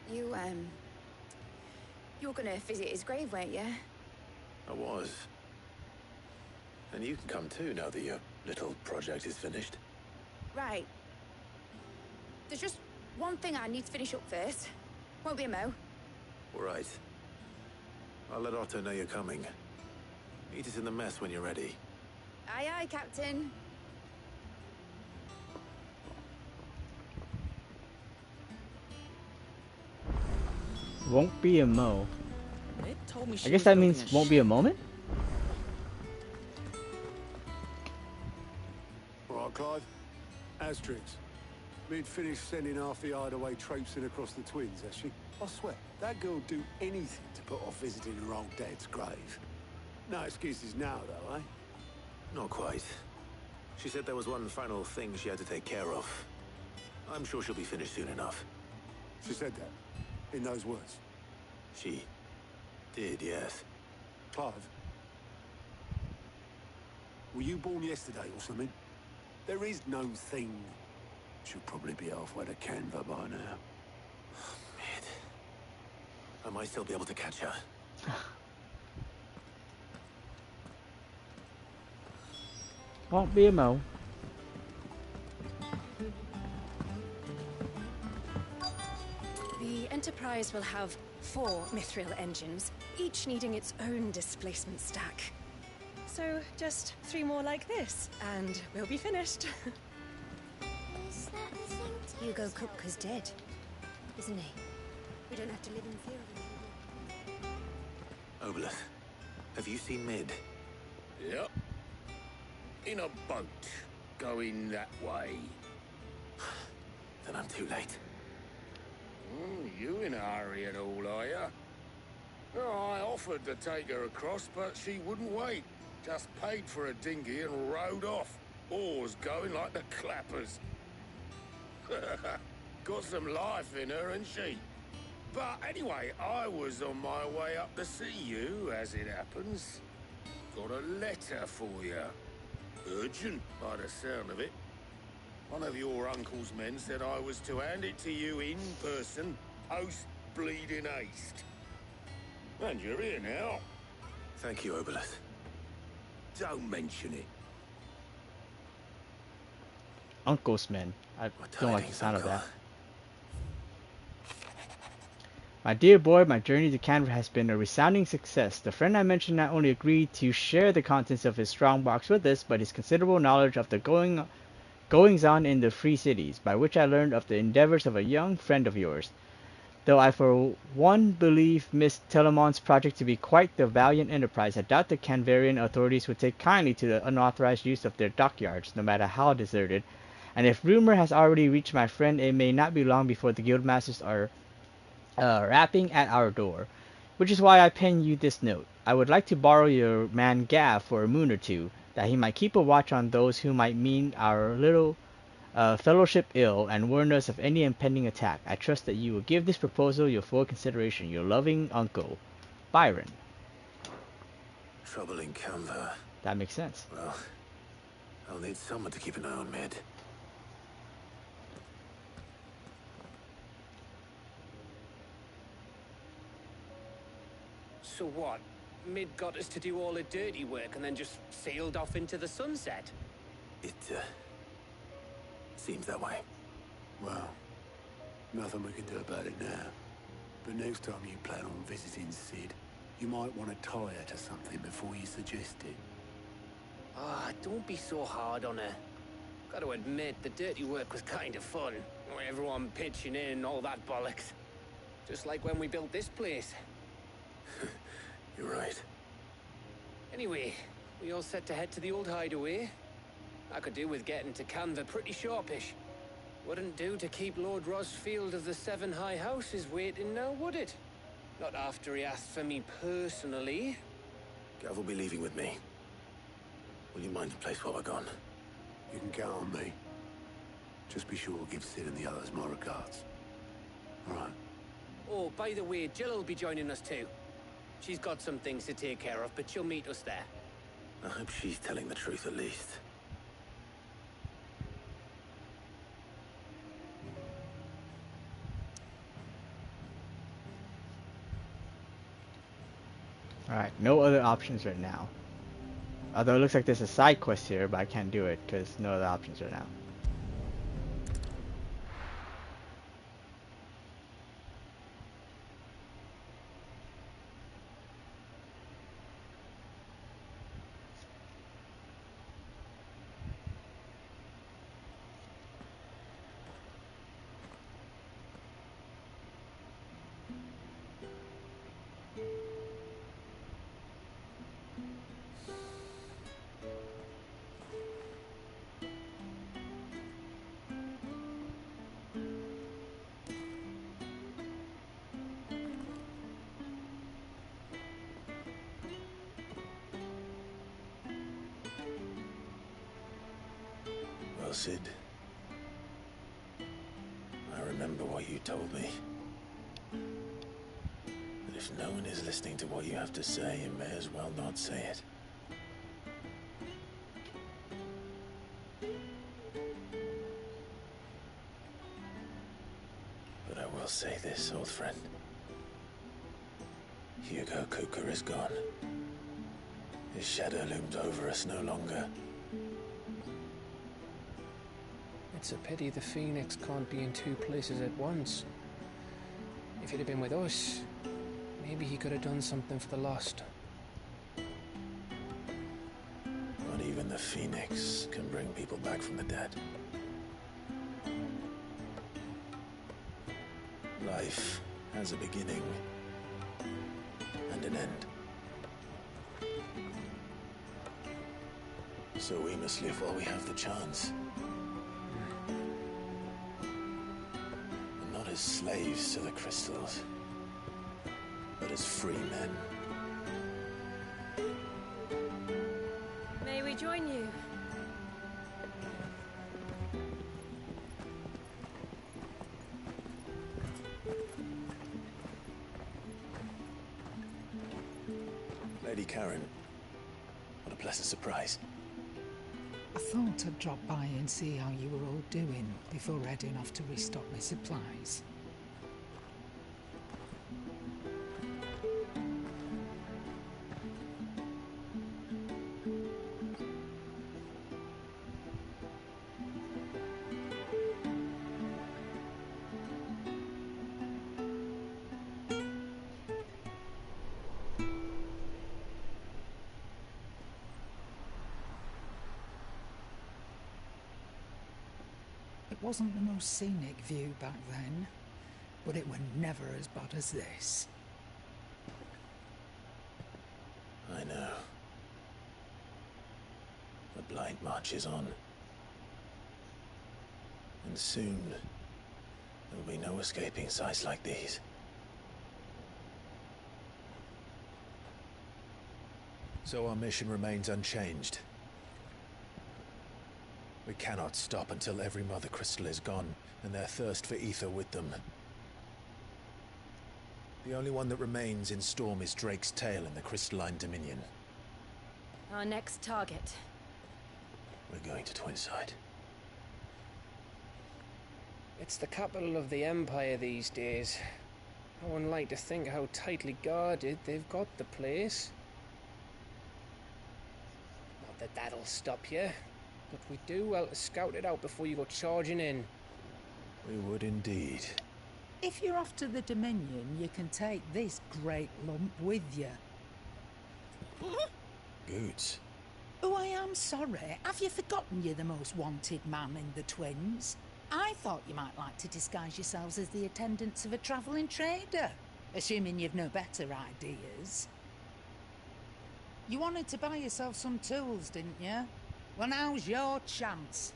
You were gonna visit his grave, weren't you? I was. And you can come too now that your little project is finished. Right. There's just one thing I need to finish up first. Won't be a mo. All right. I'll let Otto know you're coming. Meet us in the mess when you're ready. Aye, aye, Captain. Won't be a mo. It told me I she guess was that building means a won't be a moment? All right, Clive. Asterix. Mid finished sending half the hideaway traipsing across the Twins, has she? I swear, that girl'd do anything to put off visiting her old dad's grave. No excuses now, though, eh? Not quite. She said there was one final thing she had to take care of. I'm sure she'll be finished soon enough. She said that, in those words. She did, yes. Clive, were you born yesterday or something? There is no thing. She'll probably be halfway to Canva by now. Mid. I might still be able to catch her. Won't be a mo. The Enterprise will have 4 mithril engines, each needing its own displacement stack. So just 3 more like this, and we'll be finished. Is that the thing? Hugo Kupka's dead, isn't he? We don't have to live in fear of him. Obolus, have you seen Mid? Yep. In a boat, going that way. Then I'm too late. You in a hurry at all, are ya? Oh, I offered to take her across, but she wouldn't wait. Just paid for a dinghy and rowed off. Oars going like the clappers. Got some life in her, ain't she? But anyway, I was on my way up to see you, as it happens. Got a letter for you. Urgent, by the sound of it. One of your uncle's men said I was to hand it to you in person, post-bleeding haste. And you're here now. Thank you, Obolus. Don't mention it. Uncle's men. I don't like the sound of that. My dear boy, my journey to Canva has been a resounding success. The friend I mentioned not only agreed to share the contents of his strongbox with us, but his considerable knowledge of the goings-on in the Free Cities, by which I learned of the endeavors of a young friend of yours. Though I for one believe Miss Telemon's project to be quite the valiant enterprise, I doubt the Canvarian authorities would take kindly to the unauthorized use of their dockyards, no matter how deserted. And if rumor has already reached my friend, it may not be long before the guildmasters are rapping at our door. Which is why I pen you this note. I would like to borrow your man Gav for a moon or two, that he might keep a watch on those who might mean our little fellowship ill, and warn us of any impending attack. I trust that you will give this proposal your full consideration. Your loving uncle, Byron. Trouble in Canva. That makes sense. Well, I'll need someone to keep an eye on Mid. So what? Mid got us to do all the dirty work and then just sailed off into the sunset? It, seems that way. Well, nothing we can do about it now. But next time you plan on visiting Sid, you might want to tie her to something before you suggest it. Ah, don't be so hard on her. Gotta admit, the dirty work was kind of fun. Everyone pitching in and all that bollocks. Just like when we built this place. You're right. Anyway, we all set to head to the old hideaway. I could do with getting to Canva pretty sharpish. Wouldn't do to keep Lord Rosfield of the Seven High Houses waiting now, would it? Not after he asked for me personally. Gav will be leaving with me. Will you mind the place while we're gone? You can count on me. Just be sure to give Sid and the others my regards. All right. Oh, by the way, Jill will be joining us too. She's got some things to take care of, but she'll meet us there. I hope she's telling the truth at least. Alright, no other options right now. Although it looks like there's a side quest here, but I can't do it because no other options right now. Well, Sid, I remember what you told me. That if no one is listening to what you have to say, you may as well not say it. But I will say this, old friend. Hugo Cooker is gone. His shadow looms over us no longer. It's a pity the Phoenix can't be in two places at once. If he'd have been with us, maybe he could have done something for the lost. Not even the Phoenix can bring people back from the dead. Life has a beginning and an end. So we must live while we have the chance. Not as slaves to the crystals, but as free men. May we join you? Lady Karen, what a pleasant surprise. I thought I'd drop by and see how you were all doing before heading off to restock my supplies. It wasn't the most scenic view back then, but it were never as bad as this. I know. The blight marches on. And soon, there'll be no escaping sights like these. So our mission remains unchanged. We cannot stop until every Mother Crystal is gone, and their thirst for ether with them. The only one that remains in Storm is Drake's tail in the Crystalline Dominion. Our next target. We're going to Twinside. It's the capital of the Empire these days. I wouldn't like to think how tightly guarded they've got the place. Not that that'll stop you, but we do well to scout it out before you go charging in. We would indeed. If you're off to the Dominion, you can take this great lump with you. Goods. Oh, I am sorry. Have you forgotten you're the most wanted man in the Twins? I thought you might like to disguise yourselves as the attendants of a travelling trader, assuming you've no better ideas. You wanted to buy yourself some tools, didn't you? Well, now's your chance.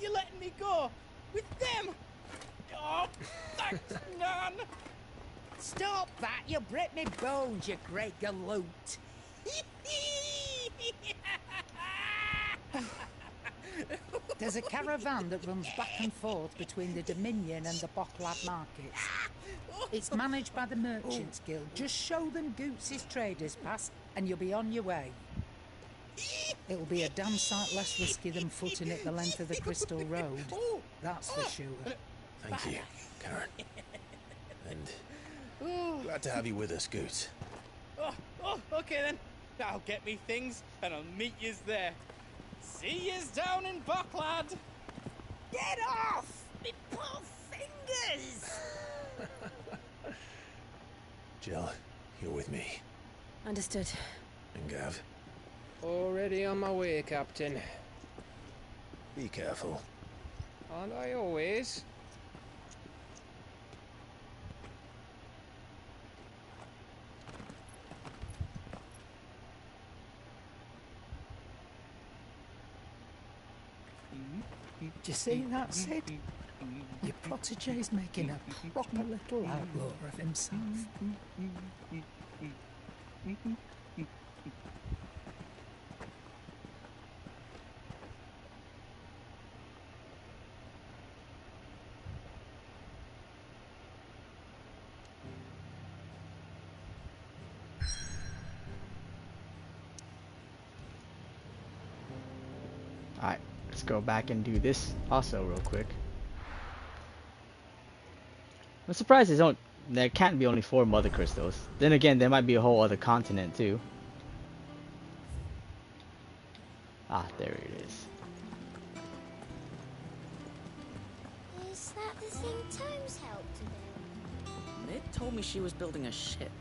You're letting me go? With them? Oh, thanks, Nan! Stop that! You'll break me bones, you great galoot! There's a caravan that runs back and forth between the Dominion and the Bocklad markets. It's managed by the Merchants Guild. Just show them Goots' traders pass and you'll be on your way. It'll be a damn sight less risky than footing it the length of the Crystal Road. That's for sure. Thank you, Karen. And glad to have you with us, Goots. Oh, okay then. I'll get me things and I'll meet yous there. See yous down in Bocklad. Get off! Me poor fingers! Jill, you're with me. Understood. And Gav. Already on my way, Captain. Be careful. Aren't I always? Do you see that, Sid? Your protege's making a proper little outlaw of himself. Alright, let's go back and do this also real quick. I'm surprised there can't be only 4 mother crystals. Then again, there might be a whole other continent too. Ah, there it is. Is that the thing Tomes helped to build? Mid told me she was building a ship.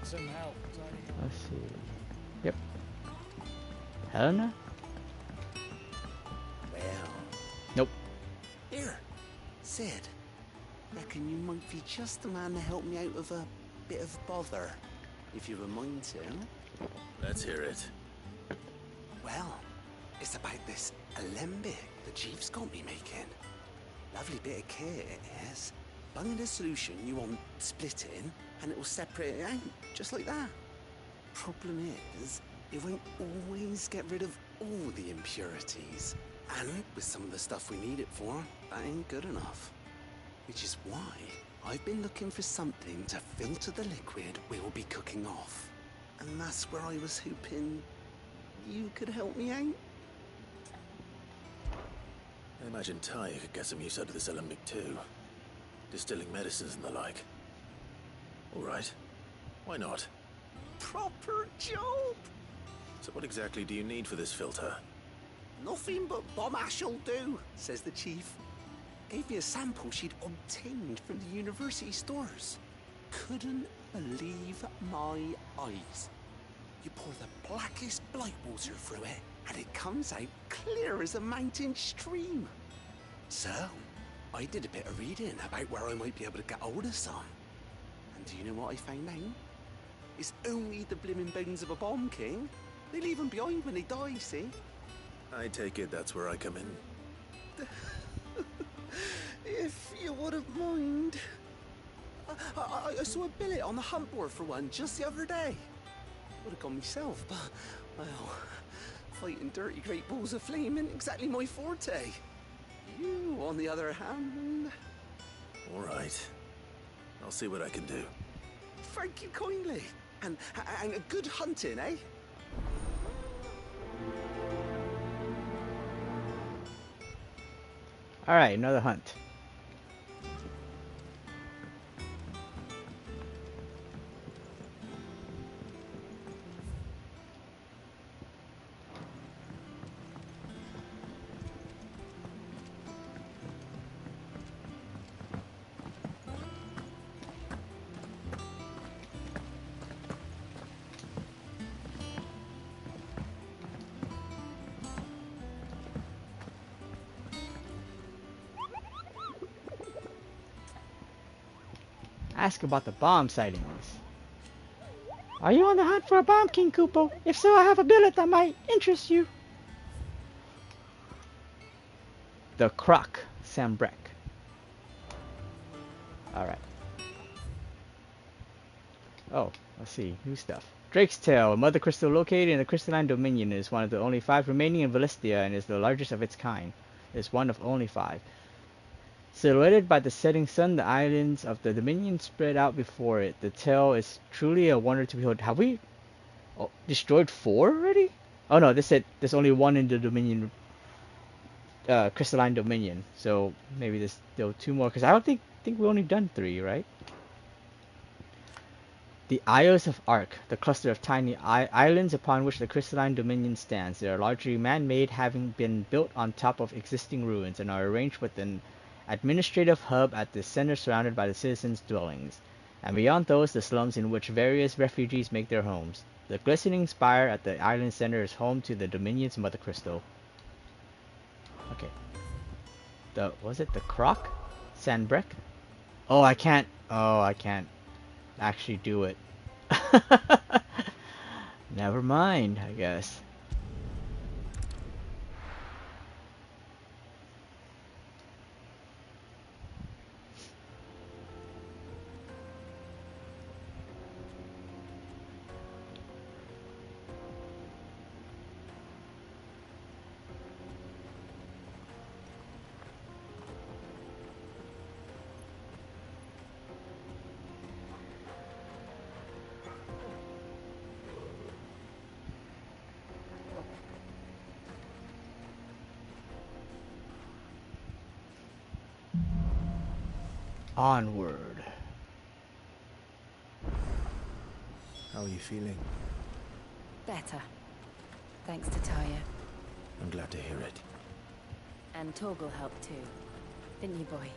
Some help. Let's see. Yep. Helena? Well. Nope. Here, Sid. Reckon you might be just the man to help me out of a bit of bother, if you were mind to. Let's hear it. Well, it's about this alembic the chief's got me making. Lovely bit of kit it is. Bung the solution you want splitting, and it will separate it out, just like that. Problem is, it won't always get rid of all the impurities. And with some of the stuff we need it for, that ain't good enough. Which is why I've been looking for something to filter the liquid we'll be cooking off. And that's where I was hoping you could help me out. I imagine Ty could get some use out of this alembic too. Distilling medicines and the like. Alright. Why not? Proper job! So what exactly do you need for this filter? Nothing but bomb ash'll do, says the chief. Gave me a sample she'd obtained from the university stores. Couldn't believe my eyes. You pour the blackest blight water through it, and it comes out clear as a mountain stream. So, I did a bit of reading about where I might be able to get hold of some. And do you know what I found out? It's only the blimmin' bones of a bomb king. They leave them behind when they die, see? I take it that's where I come in. If you wouldn't mind. I saw a billet on the hunt board for one just the other day. Would have gone myself, but, well, fighting dirty great balls of flame ain't exactly my forte. You, on the other hand... All right. I'll see what I can do. Thank you kindly. And a good hunting, eh? Alright, another hunt. Ask about the bomb sightings. Are you on the hunt for a bomb, King Kupo? If so, I have a billet that might interest you. The Croc, Sambrek. Alright. Oh, let's see. New stuff. Drake's Tail, a mother crystal located in the Crystalline Dominion, is one of the only 5 remaining in Valistia and is the largest of its kind. It is one of only 5. Silhouetted by the setting sun, the islands of the Dominion spread out before it. The tail is truly a wonder to behold. Have we destroyed 4 already? Oh no, this said there's only 1 in the Dominion, Crystalline Dominion. So maybe there's still 2 more, because I don't think we've only done 3, right? The Isles of Ark, the cluster of tiny islands upon which the Crystalline Dominion stands. They are largely man-made, having been built on top of existing ruins, and are arranged with an administrative hub at the center surrounded by the citizens' dwellings, and beyond those the slums in which various refugees make their homes. The glistening spire at the island center is home to the Dominion's mother crystal. Okay. Was it the Croc? Sandbrek? Oh, I can't actually do it. Never mind, I guess. Onward. How are you feeling? Better. Thanks to Taya. I'm glad to hear it. And Torgal helped too. Didn't you, boy?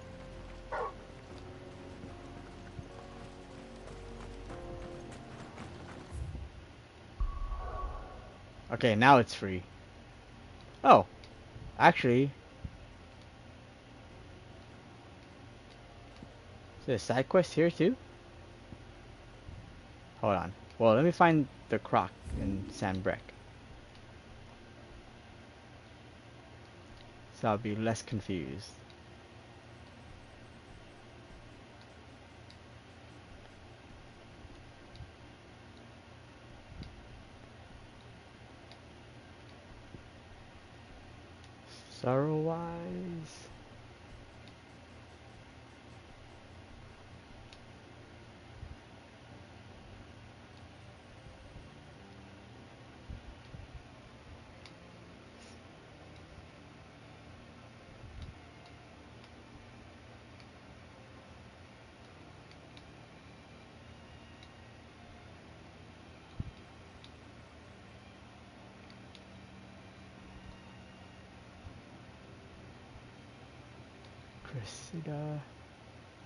Okay, now it's free. Oh, actually, is there a side quest here too? Hold on. Well, let me find the Croc in Sandbrek, so I'll be less confused. Sorrow-wise.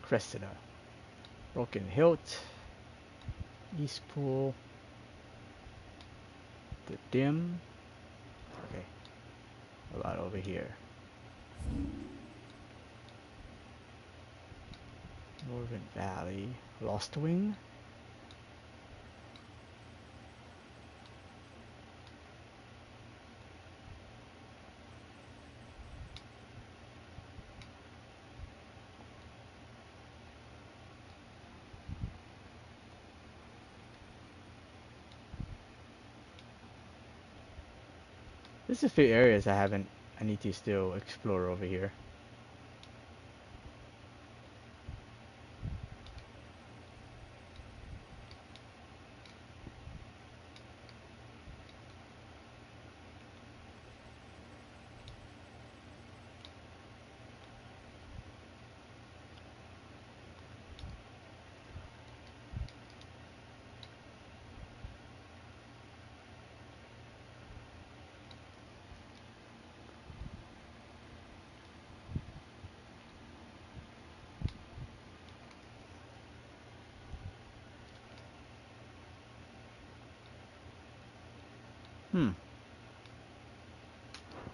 Cressida, Broken Hilt, East Pool, the Dim. Okay, a lot over here. Northern Valley, Lost Wing. There's a few areas I need to still explore over here.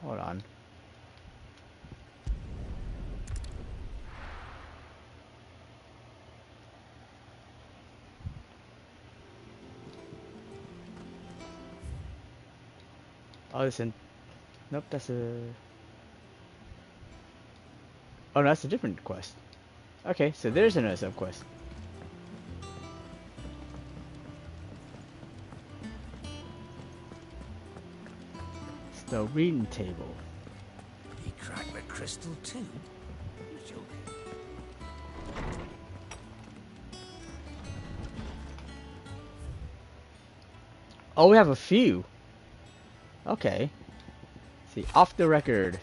Hold on. Oh, listen. Nope, that's a... Oh, no, that's a different quest. Okay, so there's another sub-quest. It's the reading table. He cracked the crystal too? You're joking. Oh, we have a few. Okay. See, off the record.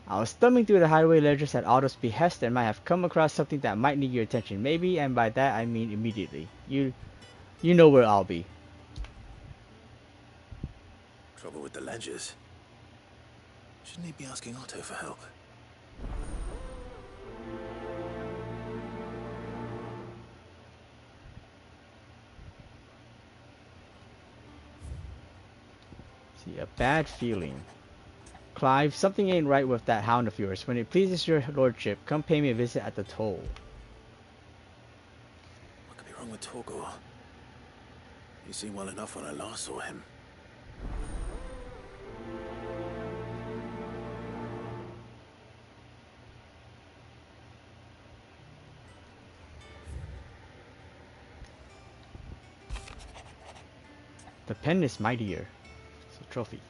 I was thumbing through the hideaway ledgers at Otto's behest and might have come across something that might need your attention. Maybe, and by that I mean immediately. You know where I'll be. Trouble with the ledgers. Shouldn't he be asking Otto for help? See, a bad feeling. Clive, something ain't right with that hound of yours. When it pleases your lordship, come pay me a visit at the toll. What could be wrong with Torgor? He seemed well enough when I last saw him. The pen is mightier. It's a trophy.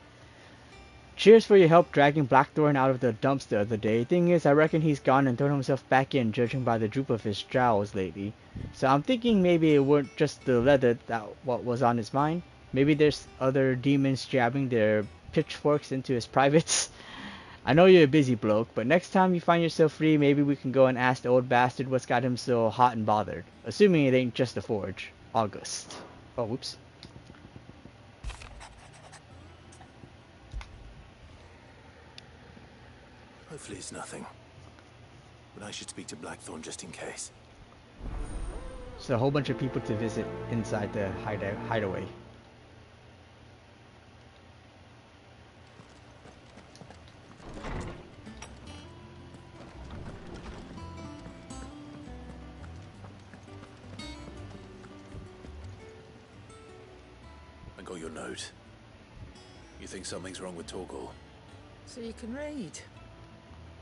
Cheers for your help dragging Blackthorn out of the dumps the other day. Thing is, I reckon he's gone and thrown himself back in, judging by the droop of his jowls lately. So I'm thinking maybe it weren't just the leather that what was on his mind. Maybe there's other demons jabbing their pitchforks into his privates. I know you're a busy bloke, but next time you find yourself free, maybe we can go and ask the old bastard what's got him so hot and bothered. Assuming it ain't just the forge. August. Oh, whoops. Hopefully it's nothing. But I should speak to Blackthorn just in case. So a whole bunch of people to visit inside the hideaway. I got your note. You think something's wrong with Torgor? So you can read.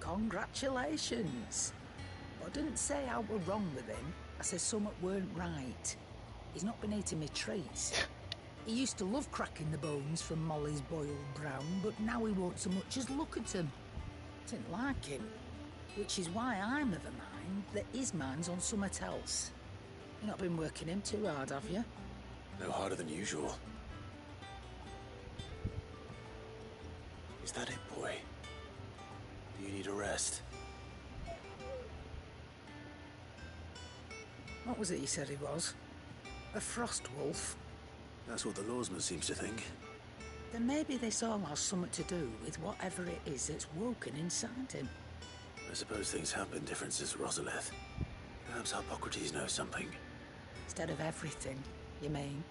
Congratulations. I didn't say I were wrong with him. I said something weren't right. He's not been eating me treats. He used to love cracking the bones from Molly's boiled brown, but now he won't so much as look at him. Didn't like him. Which is why I'm of a mind that his mind's on something else. You've not been working him too hard, have you? No harder than usual. Is that it, boy? Do you need a rest? What was it he said he was? A frost wolf? That's what the lawsman seems to think. Then maybe this all has something to do with whatever it is that's woken inside him. I suppose things have been different since Rosalith. Perhaps Hippocrates knows something. Instead of everything, you mean?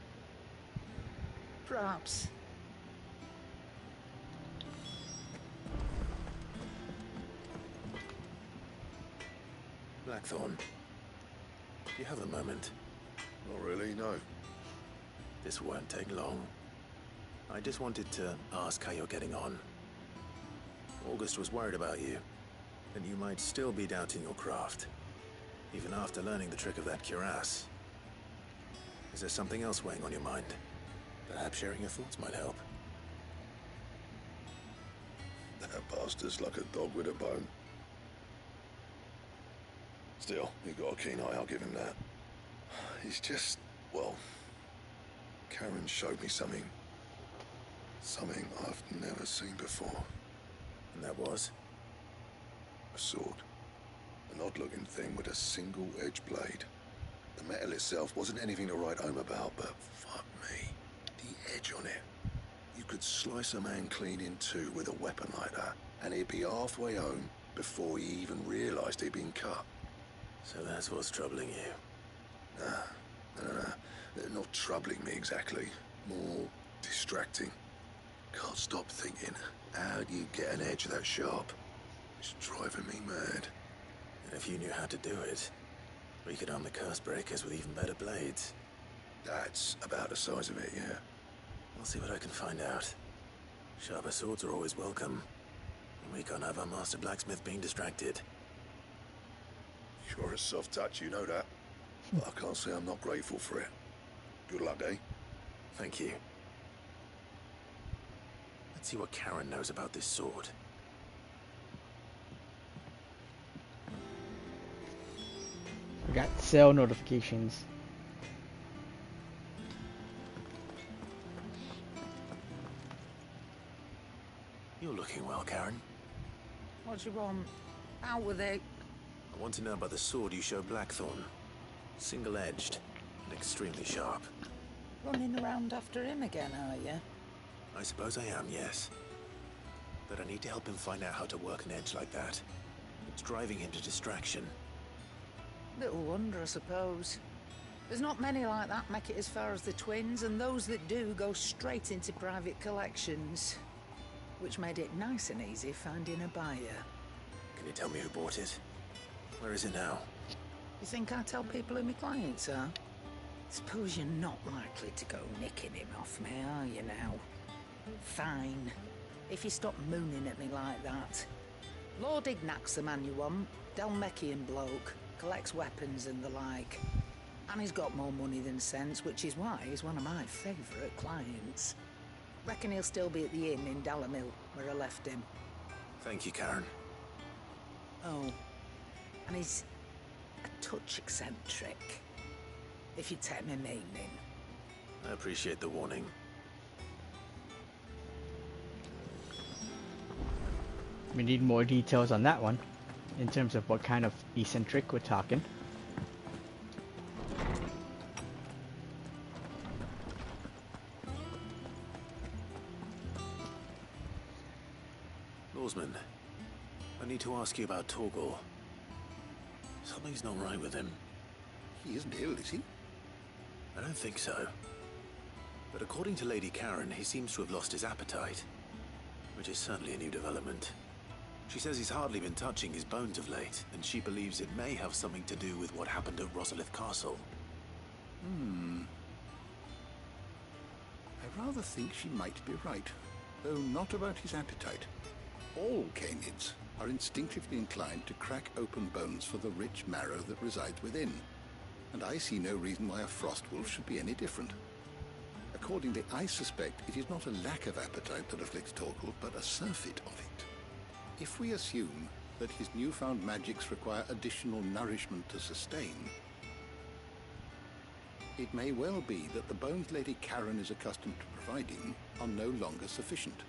Perhaps. Blackthorn, do you have a moment? Not really, no. This won't take long. I just wanted to ask how you're getting on. August was worried about you, and you might still be doubting your craft, even after learning the trick of that cuirass. Is there something else weighing on your mind? Perhaps sharing your thoughts might help. That bastard's like a dog with a bone. Still, he got a keen eye, I'll give him that. He's just, well, Karen showed me something I've never seen before. And that was? A sword. An odd-looking thing with a single-edged blade. The metal itself wasn't anything to write home about, but fuck me, the edge on it. You could slice a man clean in two with a weapon like that, and he'd be halfway home before he even realised he'd been cut. So that's what's troubling you? Nah. They're not troubling me exactly. More distracting. Can't stop thinking, how do you get an edge that sharp? It's driving me mad. And if you knew how to do it, we could arm the curse breakers with even better blades. That's about the size of it, yeah. I'll see what I can find out. Sharper swords are always welcome. And we can't have our master blacksmith being distracted. You're a soft touch, you know that. But I can't say I'm not grateful for it. Good luck, eh? Thank you. Let's see what Karen knows about this sword. We got sale notifications. You're looking well, Karen. What do you want? Out with it. I want to know about the sword you showed Blackthorn. Single-edged and extremely sharp. Running around after him again, are you? I suppose I am, yes. But I need to help him find out how to work an edge like that. It's driving him to distraction. Little wonder, I suppose. There's not many like that make it as far as the twins, and those that do go straight into private collections. Which made it nice and easy finding a buyer. Can you tell me who bought it? Where is it now? You think I tell people who my clients are? Suppose you're not likely to go nicking him off me, are you now? Fine. If you stop mooning at me like that. Lord Ignac's the man you want. Dalmekian bloke. Collects weapons and the like. And he's got more money than sense, which is why he's one of my favourite clients. Reckon he'll still be at the inn in Dalamil, where I left him. Thank you, Karen. Oh, and he's a touch eccentric, if you take me meaning. I appreciate the warning. We need more details on that one, in terms of what kind of eccentric we're talking. Lawsman, I need to ask you about Torgal. Something's not right with him. He isn't ill, is he? I don't think so. But according to Lady Karen, he seems to have lost his appetite. Which is certainly a new development. She says he's hardly been touching his bones of late, and she believes it may have something to do with what happened at Rosalith Castle. I rather think she might be right, though not about his appetite. All canids are instinctively inclined to crack open bones for the rich marrow that resides within, and I see no reason why a frostwolf should be any different. Accordingly, I suspect it is not a lack of appetite that afflicts Torgal, but a surfeit of it. If we assume that his newfound magics require additional nourishment to sustain, it may well be that the bones Lady Karen is accustomed to providing are no longer sufficient.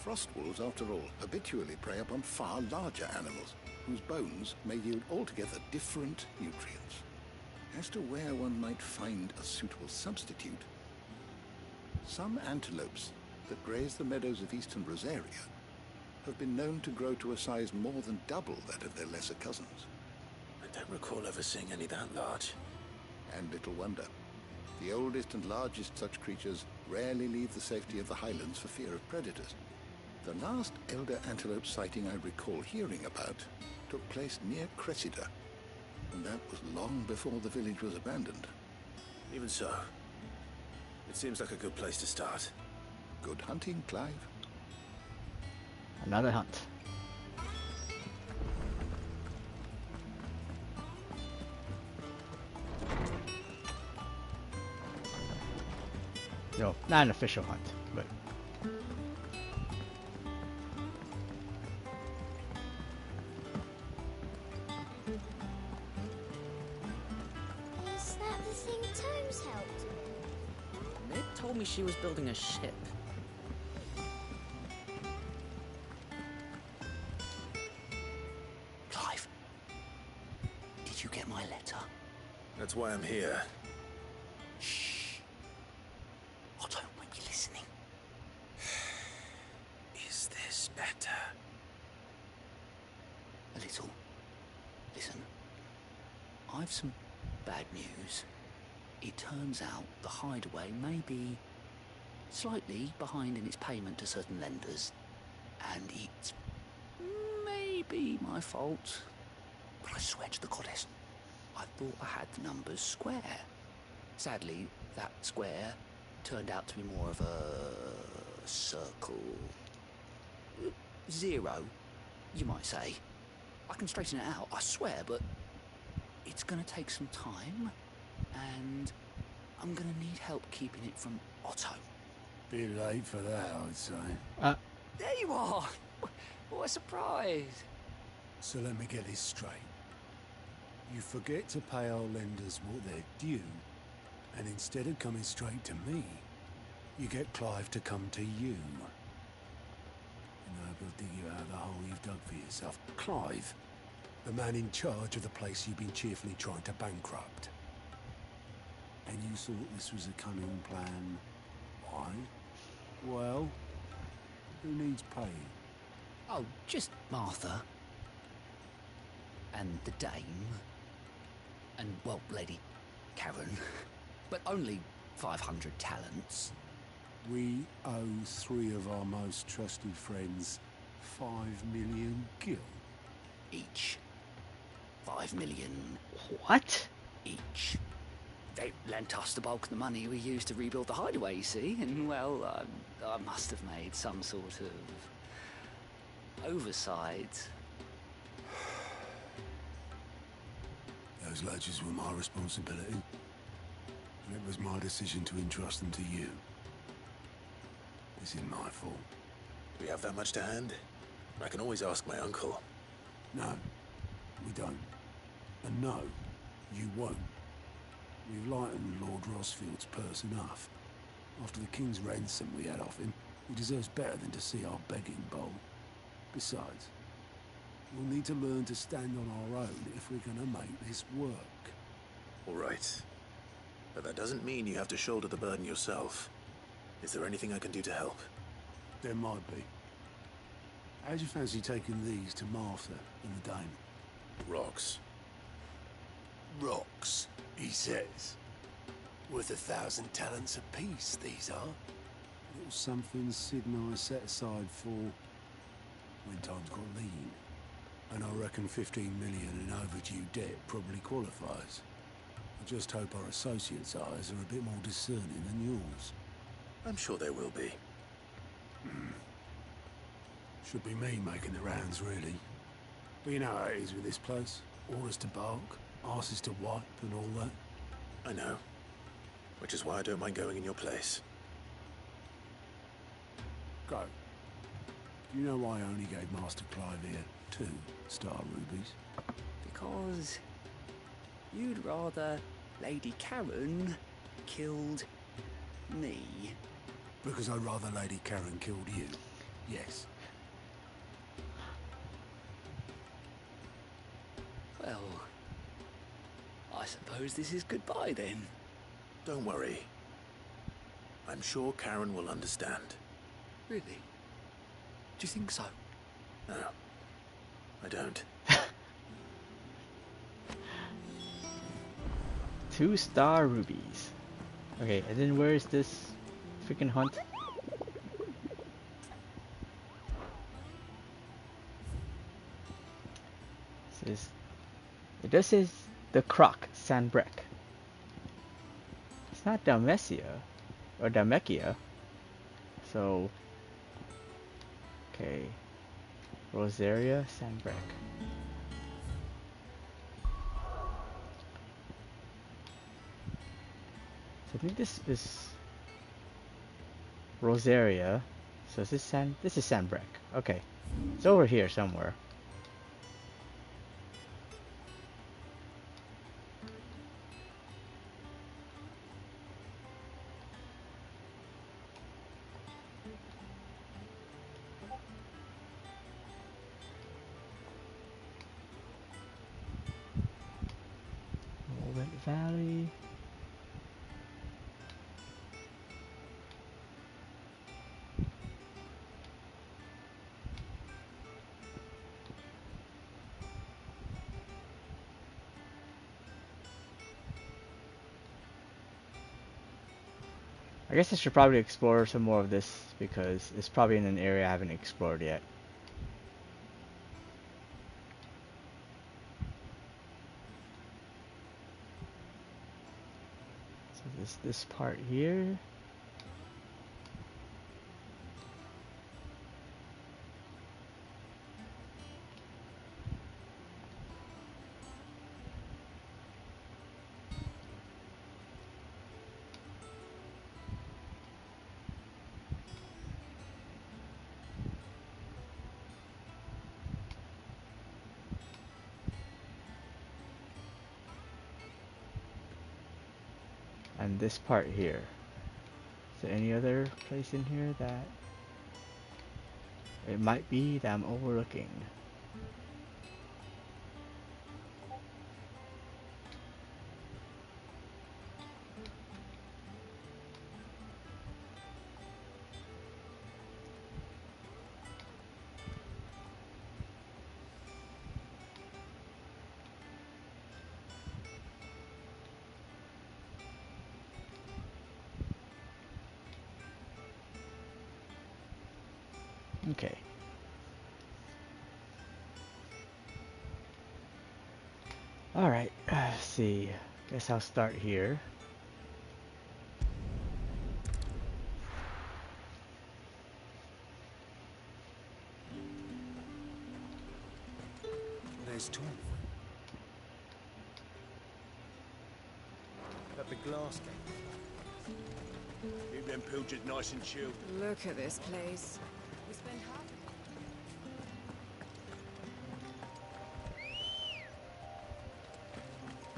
Frostwolves, after all, habitually prey upon far larger animals, whose bones may yield altogether different nutrients. As to where one might find a suitable substitute, some antelopes that graze the meadows of eastern Rosaria have been known to grow to a size more than double that of their lesser cousins. I don't recall ever seeing any that large. And little wonder. The oldest and largest such creatures rarely leave the safety of the highlands for fear of predators. The last elder antelope sighting I recall hearing about took place near Cressida, and that was long before the village was abandoned. Even so, it seems like a good place to start. Good hunting, Clive. Another hunt. No, not an official hunt, but the thing Tomes helped with? Ned told me she was building a ship. Clive, did you get my letter? That's why I'm here. Shh. Otto might be listening. Is this better? A little. Listen, I've some bad news. It turns out the hideaway may be slightly behind in its payment to certain lenders, and it's maybe my fault. But I swear to the goddess, I thought I had the numbers square. Sadly, that square turned out to be more of a circle. 0, you might say. I can straighten it out, I swear, but it's gonna take some time, and I'm gonna need help keeping it from Otto. Bit late for that, I'd say. There you are! What a surprise! So let me get this straight. You forget to pay our lenders what they're due, and instead of coming straight to me, you get Clive to come to you. And he'll dig you out of the hole you've dug for yourself. Clive, the man in charge of the place you've been cheerfully trying to bankrupt. And you thought this was a cunning plan. Why? Well, who needs paying? Oh, just Martha. And the Dame. And, well, Lady Karen. But only 500 talents. We owe 3 of our most trusted friends 5 million gil. Each. 5 million. What? Each. They lent us the bulk of the money we used to rebuild the hideaway, you see, and, well, I must have made some sort of oversight. Those ledgers were my responsibility, and it was my decision to entrust them to you. This is my fault. We have that much to hand? I can always ask my uncle. No, we don't. And no, you won't. We've lightened Lord Rosfield's purse enough. After the king's ransom we had off him, he deserves better than to see our begging bowl. Besides, we'll need to learn to stand on our own if we're gonna make this work. All right. But that doesn't mean you have to shoulder the burden yourself. Is there anything I can do to help? There might be. How'd you fancy taking these to Martha and the Dame? Rocks. Rocks, he says. Worth 1,000 talents apiece, these are. Little something Sid and I set aside for when times got lean. And I reckon 15 million in overdue debt probably qualifies. I just hope our associates' eyes are a bit more discerning than yours. I'm sure they will be. Should be me making the rounds, really. But you know how it is with this place. Orders to bark, arses to wipe, and all that. I know. Which is why I don't mind going in your place. Go. Do you know why I only gave Master Clive here 2 star rubies? Because you'd rather Lady Karen killed me. Because I'd rather Lady Karen killed you. Yes. Well, I suppose this is goodbye then. Don't worry. I'm sure Karen will understand. Really? Do you think so? No, I don't. 2-star rubies. Okay, and then where is this freaking hunt? It does say the Croc Sandbreck. It's not Dalmecia or Dalmecia. So okay. Rosaria Sandbreck. So I think this is Rosaria. So is this this is Sandbreck. Okay. It's over here somewhere. Wet Valley. I guess I should probably explore some more of this because it's probably in an area I haven't explored yet. So this part here. And this part here. Is there any other place in here that it might be that I'm overlooking? Okay. Alright, let's see. Guess I'll start here. There's Tom. At the glass gate. Keep them pilgers nice and chilled. Look at this place. We spent half.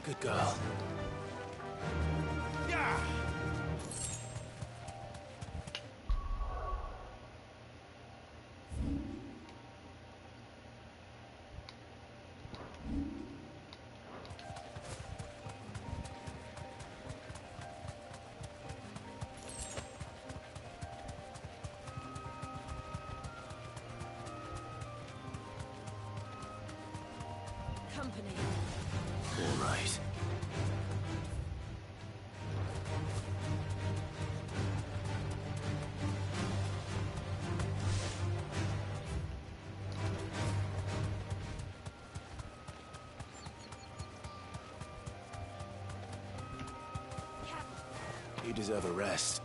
Good girl. Yeah! Company. All right. You deserve a rest.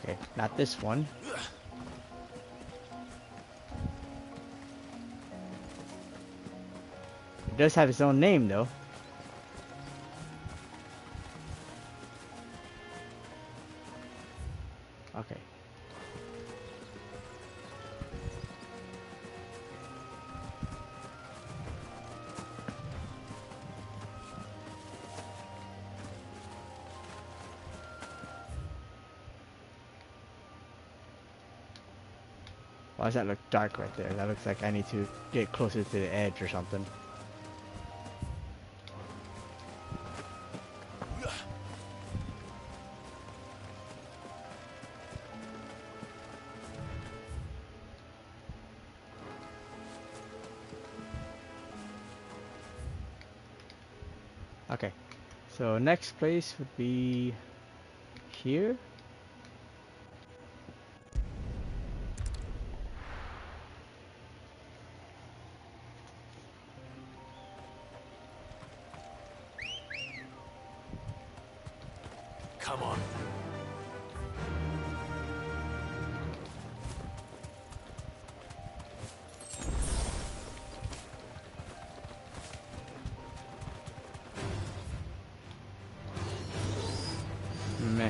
Okay, not this one. It does have its own name though. Okay. Why does that look dark right there? That looks like I need to get closer to the edge or something. Okay, so next place would be here. Come on. Meh.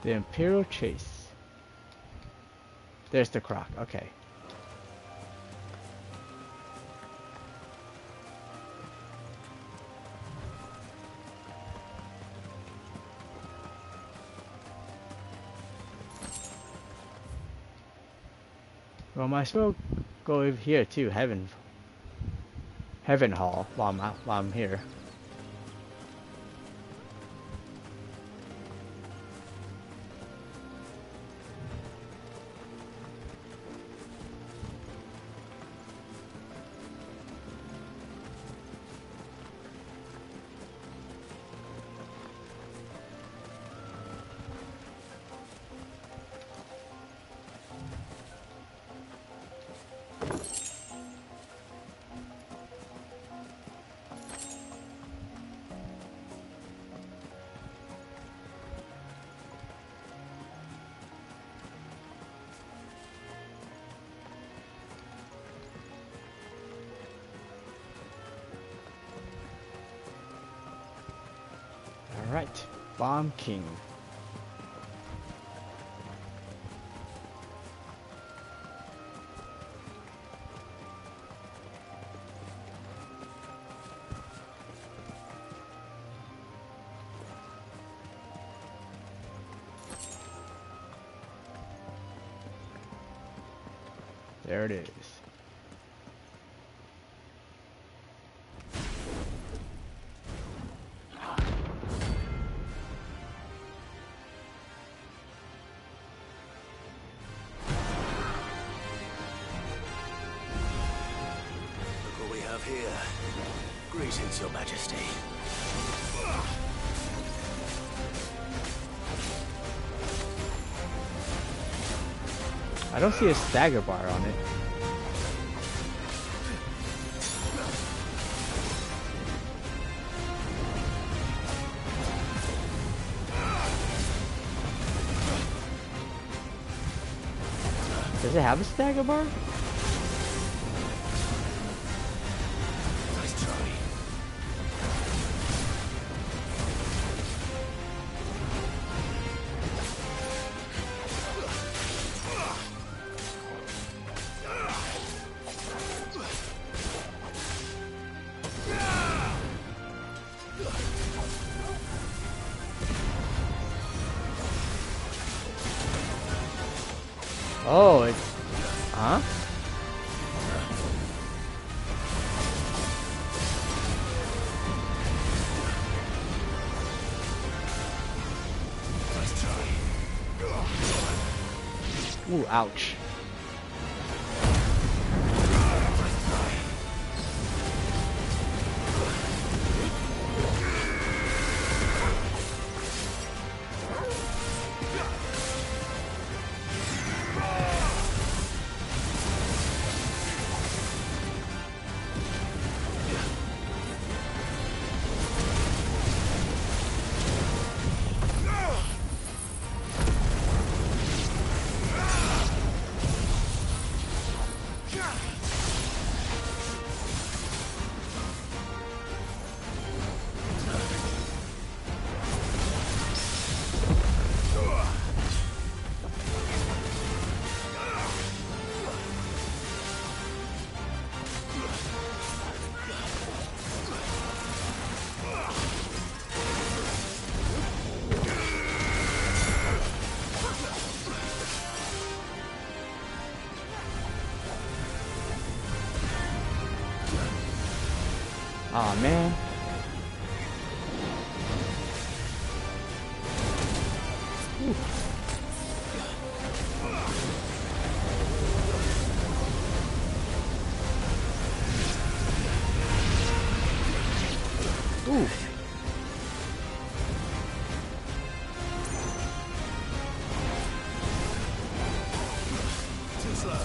The Imperial Chase. There's the croc. Okay. Well, might as well go over here too. Heaven Hall while I'm here. Alright, Bomb King. There it is. Here. Greetings, Your Majesty. I don't see a stagger bar on it. Does it have a stagger bar? Oh, it's... Huh? Ooh, ouch. Aw, man. Ooh. Too slow.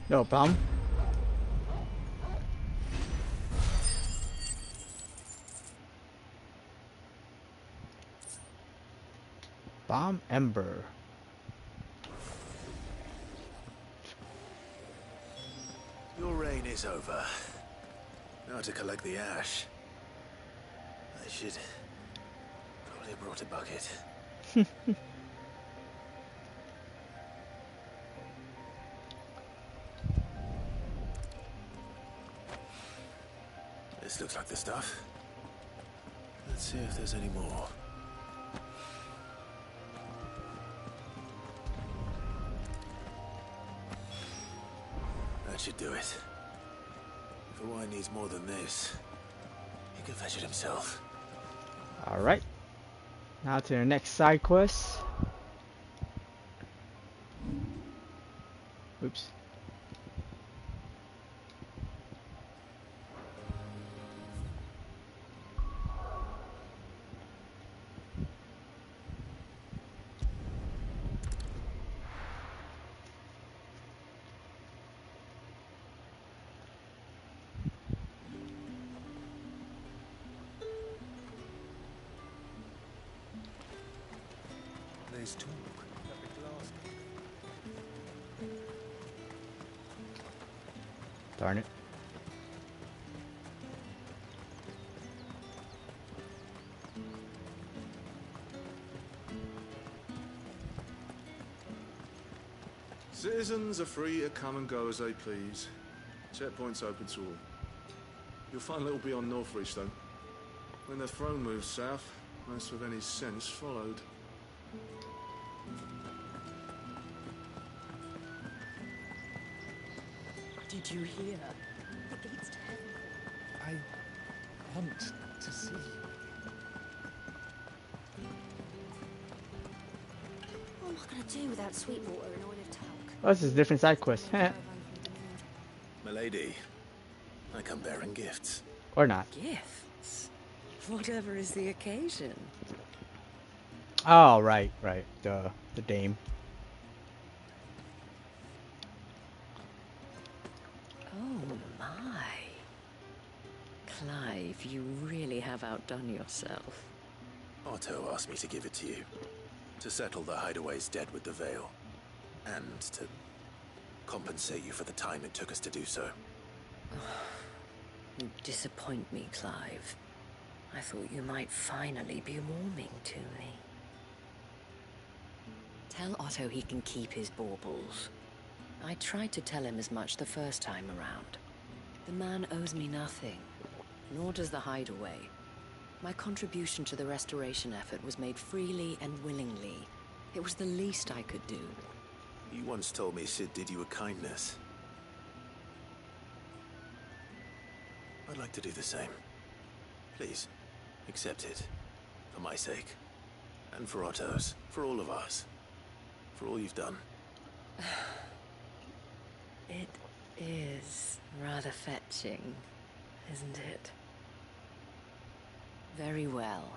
No problem. Bomb Ember. Your reign is over. Now to collect the ash. I should probably have brought a bucket. This looks like the stuff. Let's see if there's any more. That should do it. If the wine needs more than this, he can fetch it himself. Alright. Now to the next side quest. Oops. There's talk. Darn it. Citizens are free to come and go as they please. Checkpoints open to all. You'll find a little beyond Northreach, though. When the throne moves south, most with any sense followed. Did you hear? The gates to heaven. I want to see you. What am I going to do without Sweetwater and Oil of Talc? Oh, this is a different side quest. Milady, I come bearing gifts. Or not. Gifts? Whatever is the occasion. Oh, right. The dame. Oh my. Clive, you really have outdone yourself. Otto asked me to give it to you. To settle the hideaway's debt with the Veil. And to compensate you for the time it took us to do so. You disappoint me, Clive. I thought you might finally be warming to me. Tell Otto he can keep his baubles. I tried to tell him as much the first time around. The man owes me nothing, nor does the hideaway. My contribution to the restoration effort was made freely and willingly. It was the least I could do. You once told me Sid did you a kindness. I'd like to do the same. Please, accept it. For my sake. And for Otto's. For all of us. For all you've done. It is rather fetching, isn't it? Very well.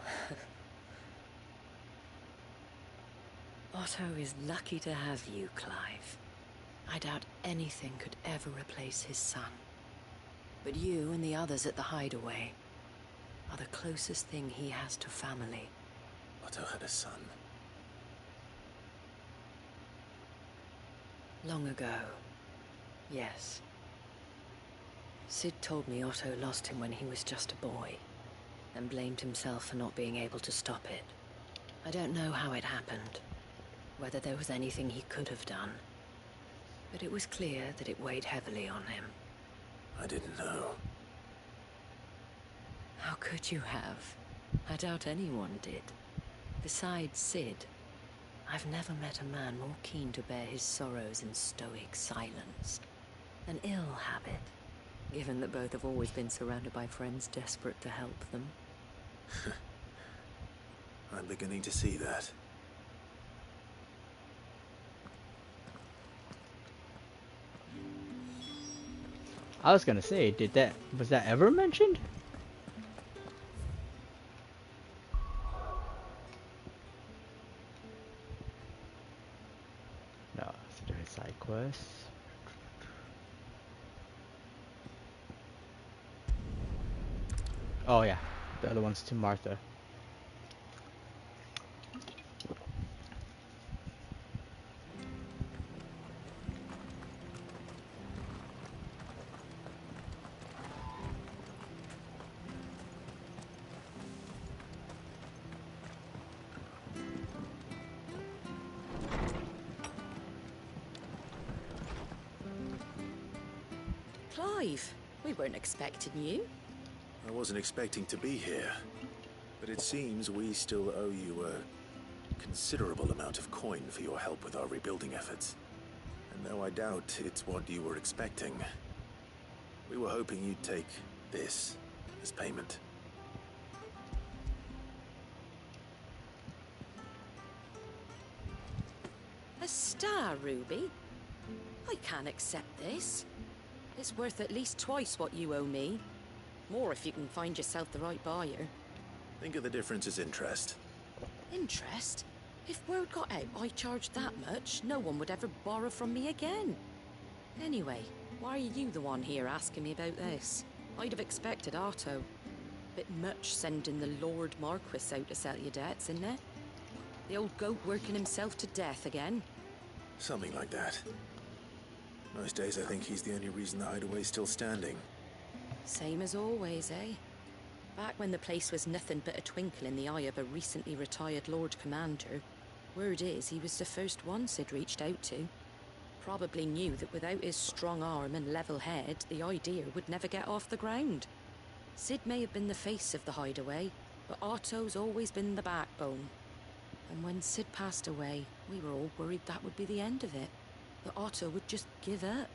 Otto is lucky to have you, Clive. I doubt anything could ever replace his son. But you and the others at the Hideaway are the closest thing he has to family. Otto had a son. Long ago, yes. Sid told me Otto lost him when he was just a boy, and blamed himself for not being able to stop it. I don't know how it happened, whether there was anything he could have done, but it was clear that it weighed heavily on him. I didn't know. How could you have? I doubt anyone did. Besides Sid, I've never met a man more keen to bear his sorrows in stoic silence. An ill habit, given that both have always been surrounded by friends desperate to help them. I'm beginning to see that. I was gonna say, was that ever mentioned? No, it's a different side quest. Oh yeah, the other one's to Martha. Clive, we weren't expecting you. I wasn't expecting to be here, but it seems we still owe you a considerable amount of coin for your help with our rebuilding efforts. And though I doubt it's what you were expecting, we were hoping you'd take this as payment. A star, Ruby? I can't accept this. It's worth at least twice what you owe me. More if you can find yourself the right buyer. Think of the difference as interest. Interest? If word got out I charged that much, no one would ever borrow from me again. Anyway, why are you the one here asking me about this? I'd have expected Otto. Bit much sending the Lord Marquis out to settle your debts, isn't it? The old goat working himself to death again. Something like that. Most days I think he's the only reason the Hideaway's still standing. Same as always, eh? Back when the place was nothing but a twinkle in the eye of a recently retired Lord Commander, word is he was the first one Sid reached out to. Probably knew that without his strong arm and level head, the idea would never get off the ground. Sid may have been the face of the Hideaway, but Otto's always been the backbone. And when Sid passed away, we were all worried that would be the end of it. That Otto would just give up.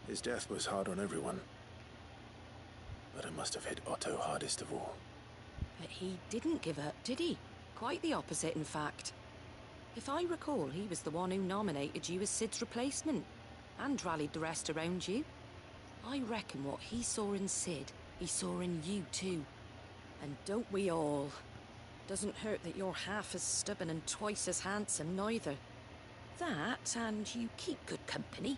His death was hard on everyone. But it must have hit Otto hardest of all. But he didn't give up, did he? Quite the opposite, in fact. If I recall, he was the one who nominated you as Sid's replacement, and rallied the rest around you. I reckon what he saw in Sid, he saw in you too. And don't we all? Doesn't hurt that you're half as stubborn and twice as handsome, neither. That, and you keep good company.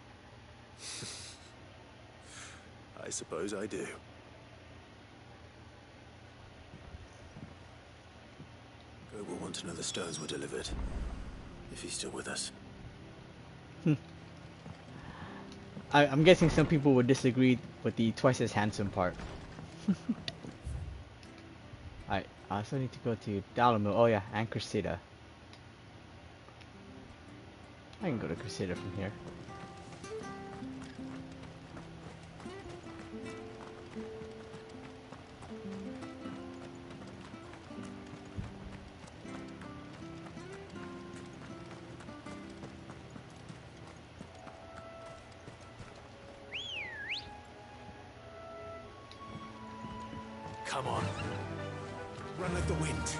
I suppose I do. Goat will want to know the stones were delivered. If he's still with us. I'm guessing some people would disagree with the twice as handsome part. I also need to go to Dalamil. Oh yeah, and Cressida. I can go to Cressida from here. Come on. Run like the wind.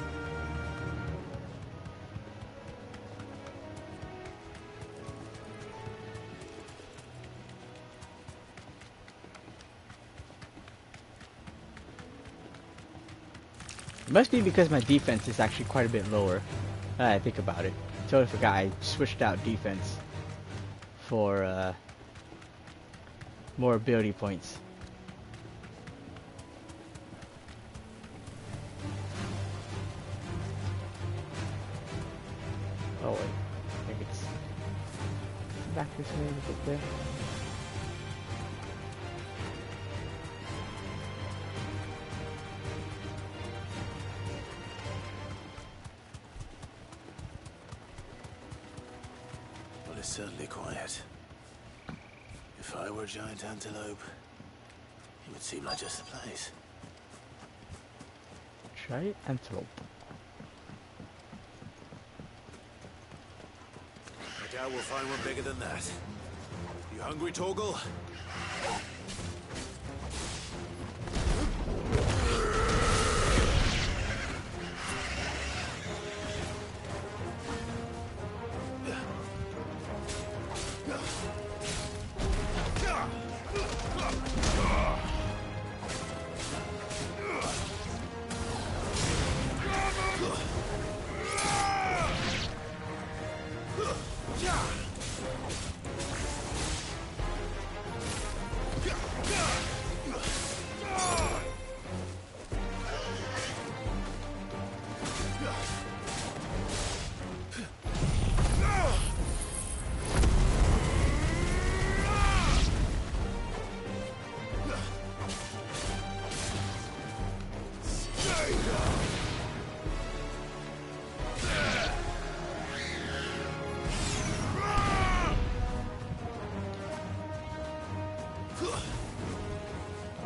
Must be because my defense is actually quite a bit lower. Now that I think about it. Totally forgot I switched out defense for more ability points. Oh wait, I think it's back this way a bit there. Well, it's certainly quiet. If I were a giant antelope, it would seem like just the place. Giant antelope. I doubt we'll find one bigger than that. You hungry, Torgal?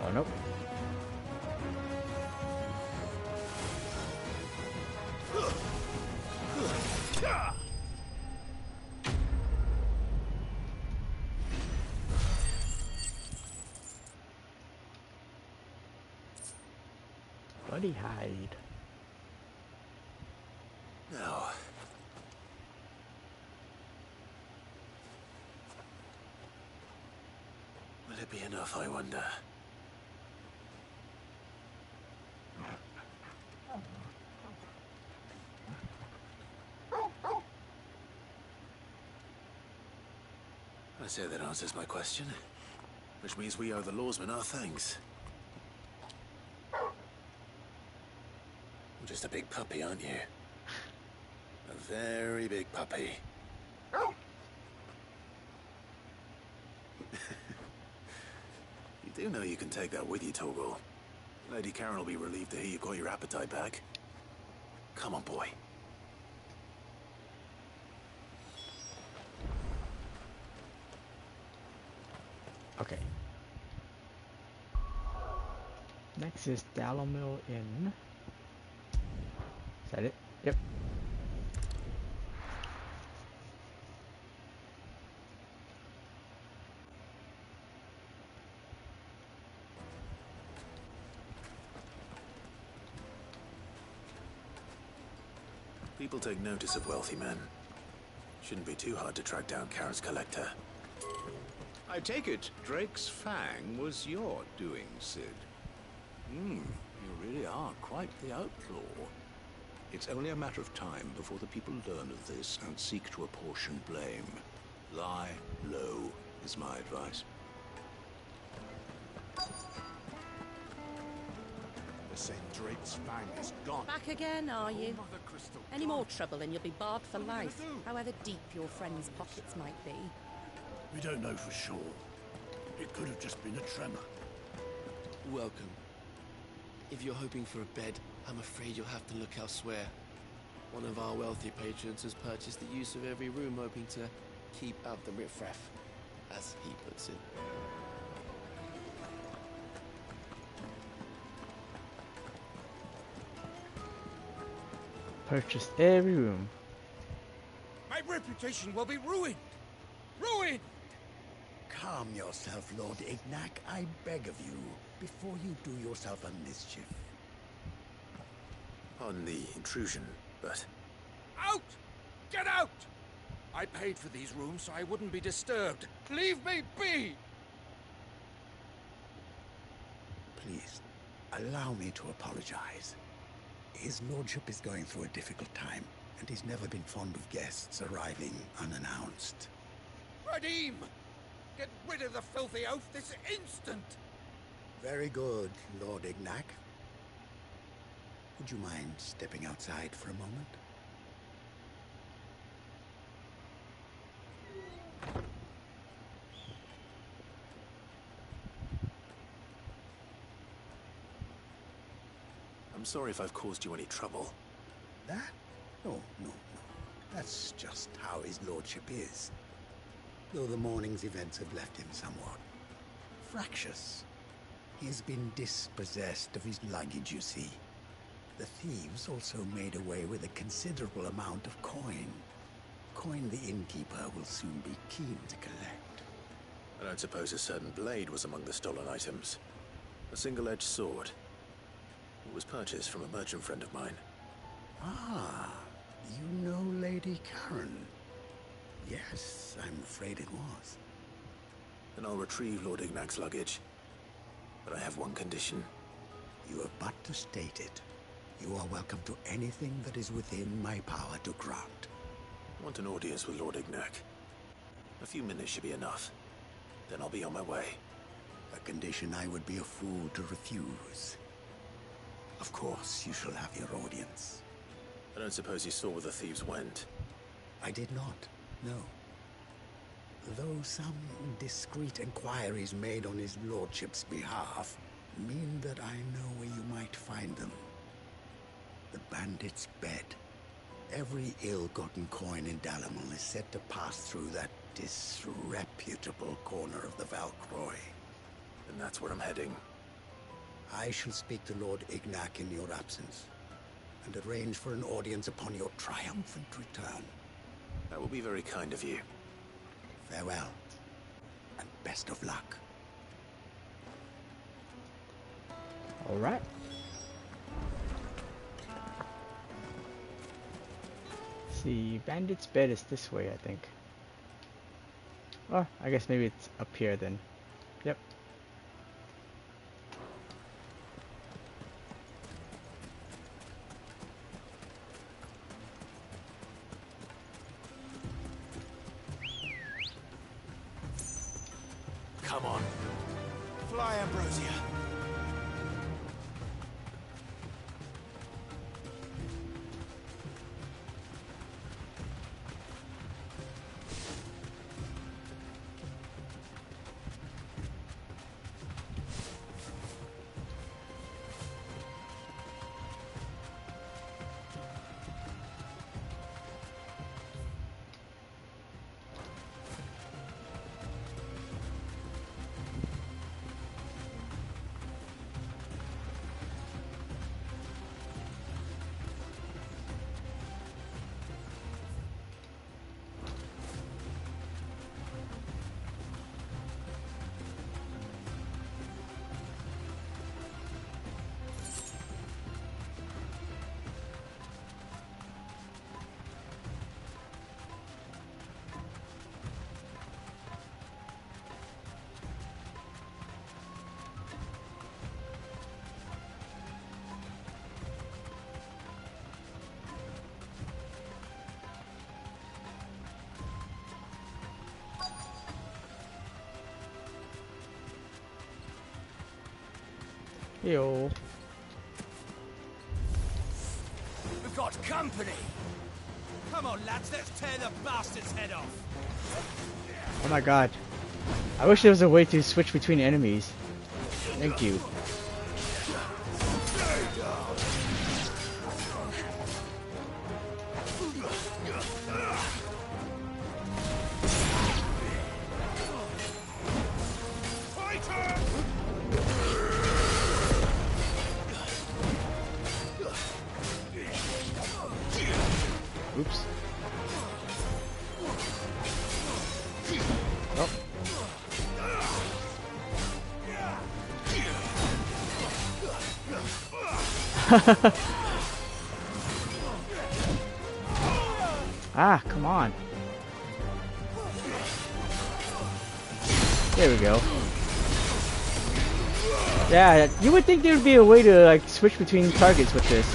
Oh, nope. Bloody hide. No. Will it be enough, I wonder? I say that answers my question. Which means we owe the lawsman our thanks. You're just a big puppy, aren't you? A very big puppy. You do know you can take that with you, Torgal. Lady Karen will be relieved to hear you got your appetite back. Come on, boy. Okay. Next is Dalomil Inn. Is that it? Yep. People take notice of wealthy men. Shouldn't be too hard to track down Karen's collector. I take it Drake's Fang was your doing, Sid. You really are quite the outlaw. It's only a matter of time before the people learn of this and seek to apportion blame. Lie low is my advice. They're saying Drake's Fang is gone. Back again, are you? Oh, Mother Crystal, Any God. more trouble and you'll be barred for What are we life, gonna do? however deep your friend's pockets might be. We don't know for sure. It could have just been a tremor. Welcome. If you're hoping for a bed, I'm afraid you'll have to look elsewhere. One of our wealthy patrons has purchased the use of every room, hoping to keep out the riffraff, as he puts it. Purchased every room. My reputation will be ruined! Ruined! Calm yourself, Lord Ignac, I beg of you, before you do yourself a mischief. On the intrusion, but... Out! Get out! I paid for these rooms so I wouldn't be disturbed. Leave me be! Please, allow me to apologize. His lordship is going through a difficult time, and he's never been fond of guests arriving unannounced. Radim! Get rid of the filthy oaf this instant! Very good, Lord Ignac. Would you mind stepping outside for a moment? I'm sorry if I've caused you any trouble. That? No. That's just how his lordship is. Though the morning's events have left him somewhat fractious. He's been dispossessed of his luggage, you see. The thieves also made away with a considerable amount of coin. Coin the innkeeper will soon be keen to collect. I don't suppose a certain blade was among the stolen items. A single-edged sword. It was purchased from a merchant friend of mine. Ah, you know Lady Karen. Yes, I'm afraid it was. Then I'll retrieve Lord Ignac's luggage. But I have one condition. You have but to state it. You are welcome to anything that is within my power to grant. I want an audience with Lord Ignac. A few minutes should be enough. Then I'll be on my way. A condition I would be a fool to refuse. Of course, you shall have your audience. I don't suppose you saw where the thieves went? I did not, no. Though some discreet inquiries made on his lordship's behalf mean that I know where you might find them. The bandit's bed. Every ill-gotten coin in Dalamon is said to pass through that disreputable corner of the Valcroy. And that's where I'm heading. I shall speak to Lord Ignac in your absence, and arrange for an audience upon your triumphant return. That will be very kind of you. Farewell, and best of luck. Alright. See, Bandit's bed is this way, I think. Oh, I guess maybe it's up here then. Yep. Come on. Fly, Ambrosia. Yo. We've got company. Come on, lads, let's tear the bastard's head off. Oh my god. I wish there was a way to switch between enemies. Thank you. Oops. Oh. Ah, come on. There we go. Yeah, you would think there would be a way to like switch between targets with this.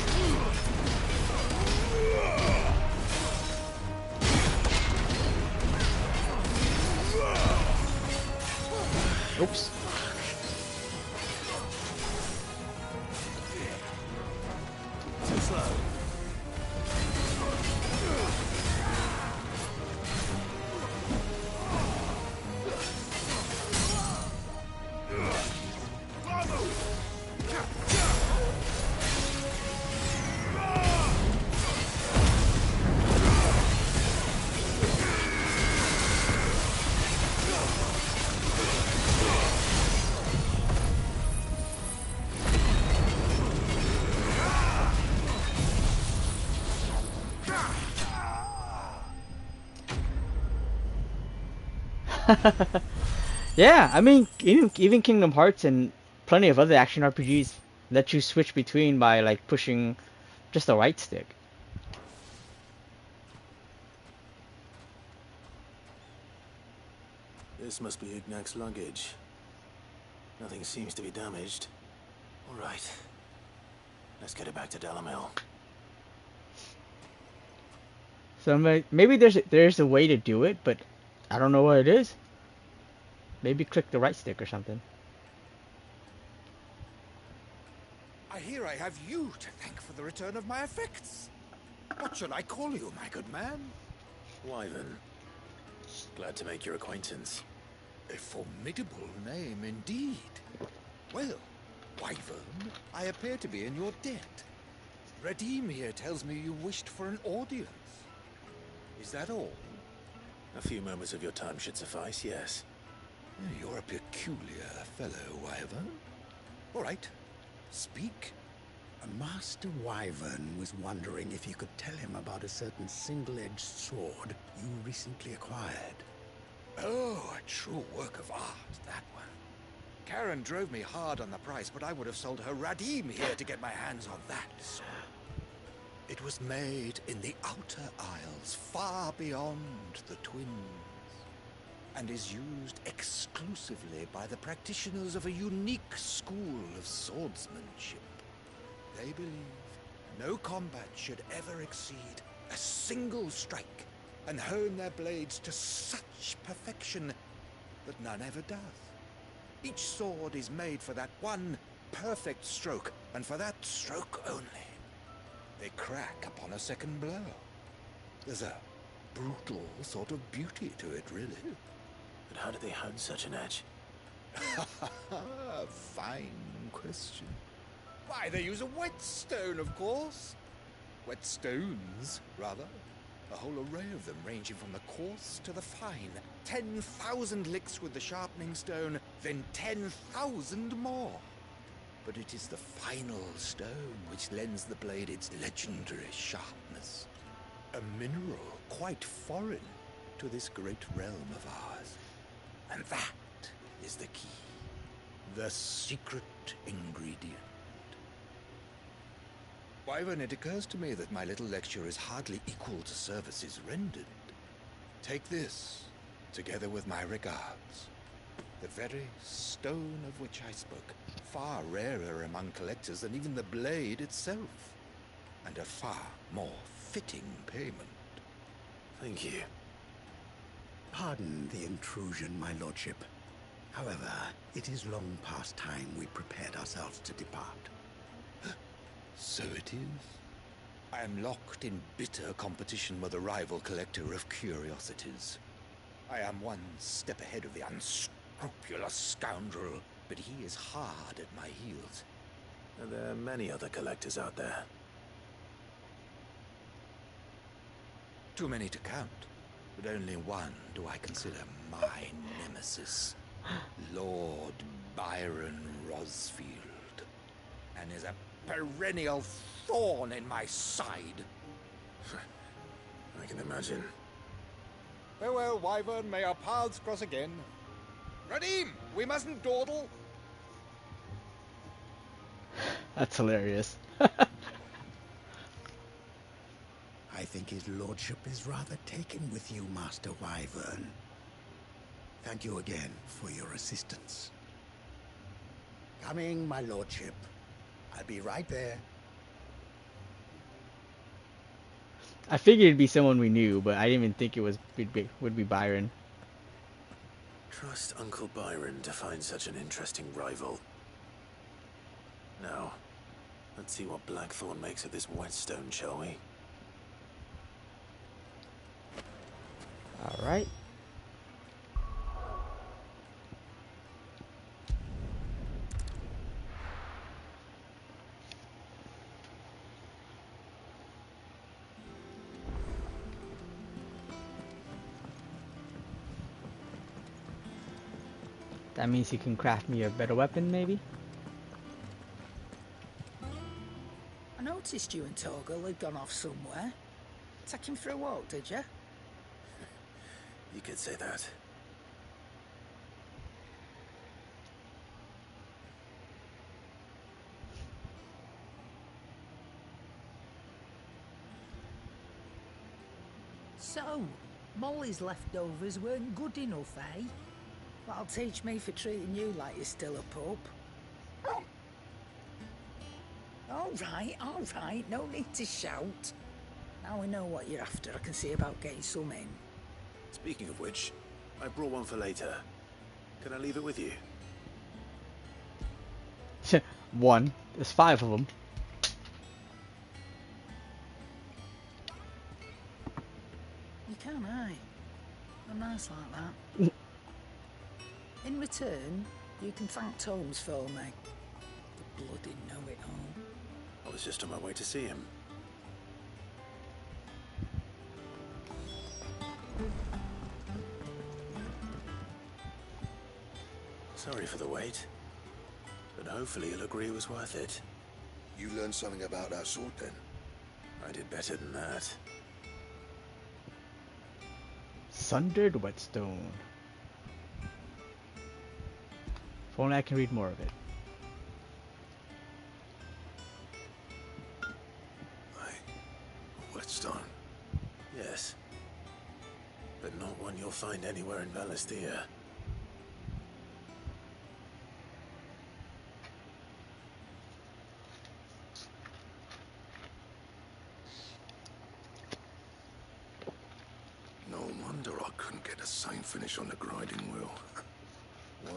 Yeah, I mean, even Kingdom Hearts and plenty of other action RPGs let you switch between by like pushing just the right stick. This must be Ignac's luggage. Nothing seems to be damaged. All right. Let's get it back to Delamil. So maybe there's a way to do it, but I don't know what it is. Maybe click the right stick or something. I hear I have you to thank for the return of my effects. What should I call you, my good man? Wyvern. Glad to make your acquaintance. A formidable name indeed. Well, Wyvern, I appear to be in your debt. Radim here tells me you wished for an audience. Is that all? A few moments of your time should suffice, yes. You're a peculiar fellow, Wyvern. All right, speak. Master Wyvern was wondering if you could tell him about a certain single-edged sword you recently acquired. Oh, a true work of art, that one. Karen drove me hard on the price, but I would have sold her Radim here to get my hands on that sword. It was made in the Outer Isles, far beyond the Twins, and is used exclusively by the practitioners of a unique school of swordsmanship. They believe no combat should ever exceed a single strike, and hone their blades to such perfection that none ever does. Each sword is made for that one perfect stroke, and for that stroke only. They crack upon a second blow. There's a brutal sort of beauty to it, really. But how do they hone such an edge? Fine question. Why, they use a whetstone, of course. Whetstones, rather. A whole array of them, ranging from the coarse to the fine. 10,000 licks with the sharpening stone, then 10,000 more. But it is the final stone which lends the blade its legendary sharpness. A mineral quite foreign to this great realm of ours. And that is the key. The secret ingredient. Wyvern, it occurs to me that my little lecture is hardly equal to services rendered. Take this, together with my regards. The very stone of which I spoke, far rarer among collectors than even the blade itself, and a far more fitting payment. Thank you. Pardon the intrusion, my lordship. However, it is long past time we prepared ourselves to depart. So it is. I am locked in bitter competition with a rival collector of curiosities. I am one step ahead of the unscrupulous scoundrel, but he is hard at my heels. Are there many other collectors out there? Too many to count, but only one do I consider my nemesis. Lord Byron Rosfield. And is a perennial thorn in my side. I can imagine. Farewell, Wyvern. May our paths cross again. Radim, we mustn't dawdle. That's hilarious. I think his lordship is rather taken with you, Master Wyvern. Thank you again for your assistance. Coming, my lordship. I'll be right there. I figured it'd be someone we knew, but I didn't even think it would be Byron. Trust Uncle Byron to find such an interesting rival. Now, let's see what Blackthorn makes of this whetstone, shall we? Alright. That means you can craft me a better weapon, maybe? I noticed you and Torgal had gone off somewhere. Take him for a walk, did you? You could say that. So, Molly's leftovers weren't good enough, eh? That'll teach me for treating you like you're still a pup. All right, no need to shout. Now we know what you're after, I can see about getting some in. Speaking of which, I brought one for later. Can I leave it with you? One. There's 5 of them. You can, eh? I'm nice like that. In return, you can thank Tomes for me. The bloody know-it-all. I was just on my way to see him. Sorry for the wait, but hopefully you'll agree it was worth it. You learned something about that sword then? I did better than that. Sundered Whetstone. If only I can read more of it. Whetstone? Yes. But not one you'll find anywhere in Valisthea. No wonder I couldn't get the same finish on the grinding wheel.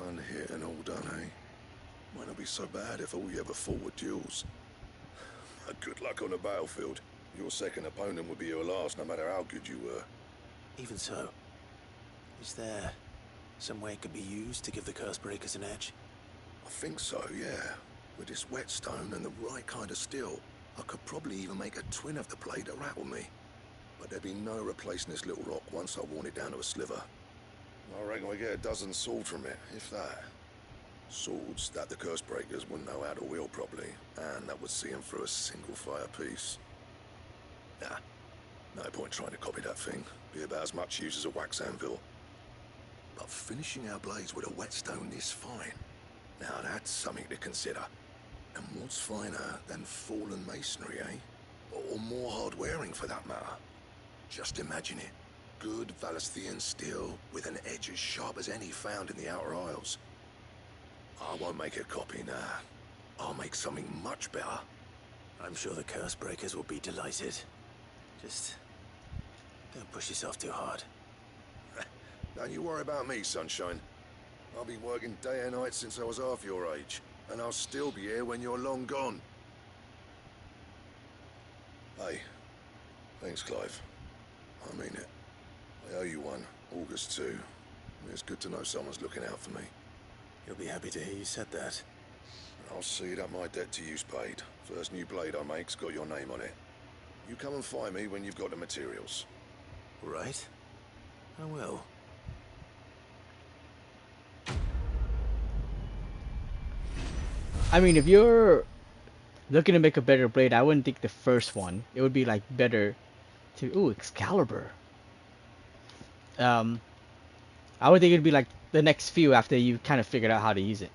One hit and all done, eh? Might not be so bad if all you ever fought were duels. Good luck on the battlefield. Your second opponent would be your last, no matter how good you were. Even so, is there some way it could be used to give the curse breakers an edge? I think so, yeah. With this whetstone and the right kind of steel, I could probably even make a twin of the blade to rattle me. But there'd be no replacing this little rock once I worn it down to a sliver. I reckon we get a dozen swords from it, if that. Swords that the curse breakers wouldn't know how to wield properly, and that would see them through a single fire piece. Nah, no point trying to copy that thing. Be about as much use as a wax anvil. But finishing our blades with a whetstone this fine, now that's something to consider. And what's finer than fallen masonry, eh? Or more hard-wearing for that matter. Just imagine it. Good Valisthean steel with an edge as sharp as any found in the Outer Isles. I won't make a copy now. I'll make something much better. I'm sure the curse breakers will be delighted. Just don't push yourself too hard. Don't you worry about me, sunshine. I'll be working day and night since I was half your age, and I'll still be here when you're long gone. Hey, thanks, Clive. I mean it. I owe you one. August too. It's good to know someone's looking out for me. You'll be happy to hear you said that. I'll see that my debt to you's paid. First new blade I make's got your name on it. You come and find me when you've got the materials. Right. I will. I mean, if you're looking to make a better blade, I wouldn't think the first one. It would be like better to... Ooh, Excalibur. I would think it'd be like the next few after you kind of figured out how to use it.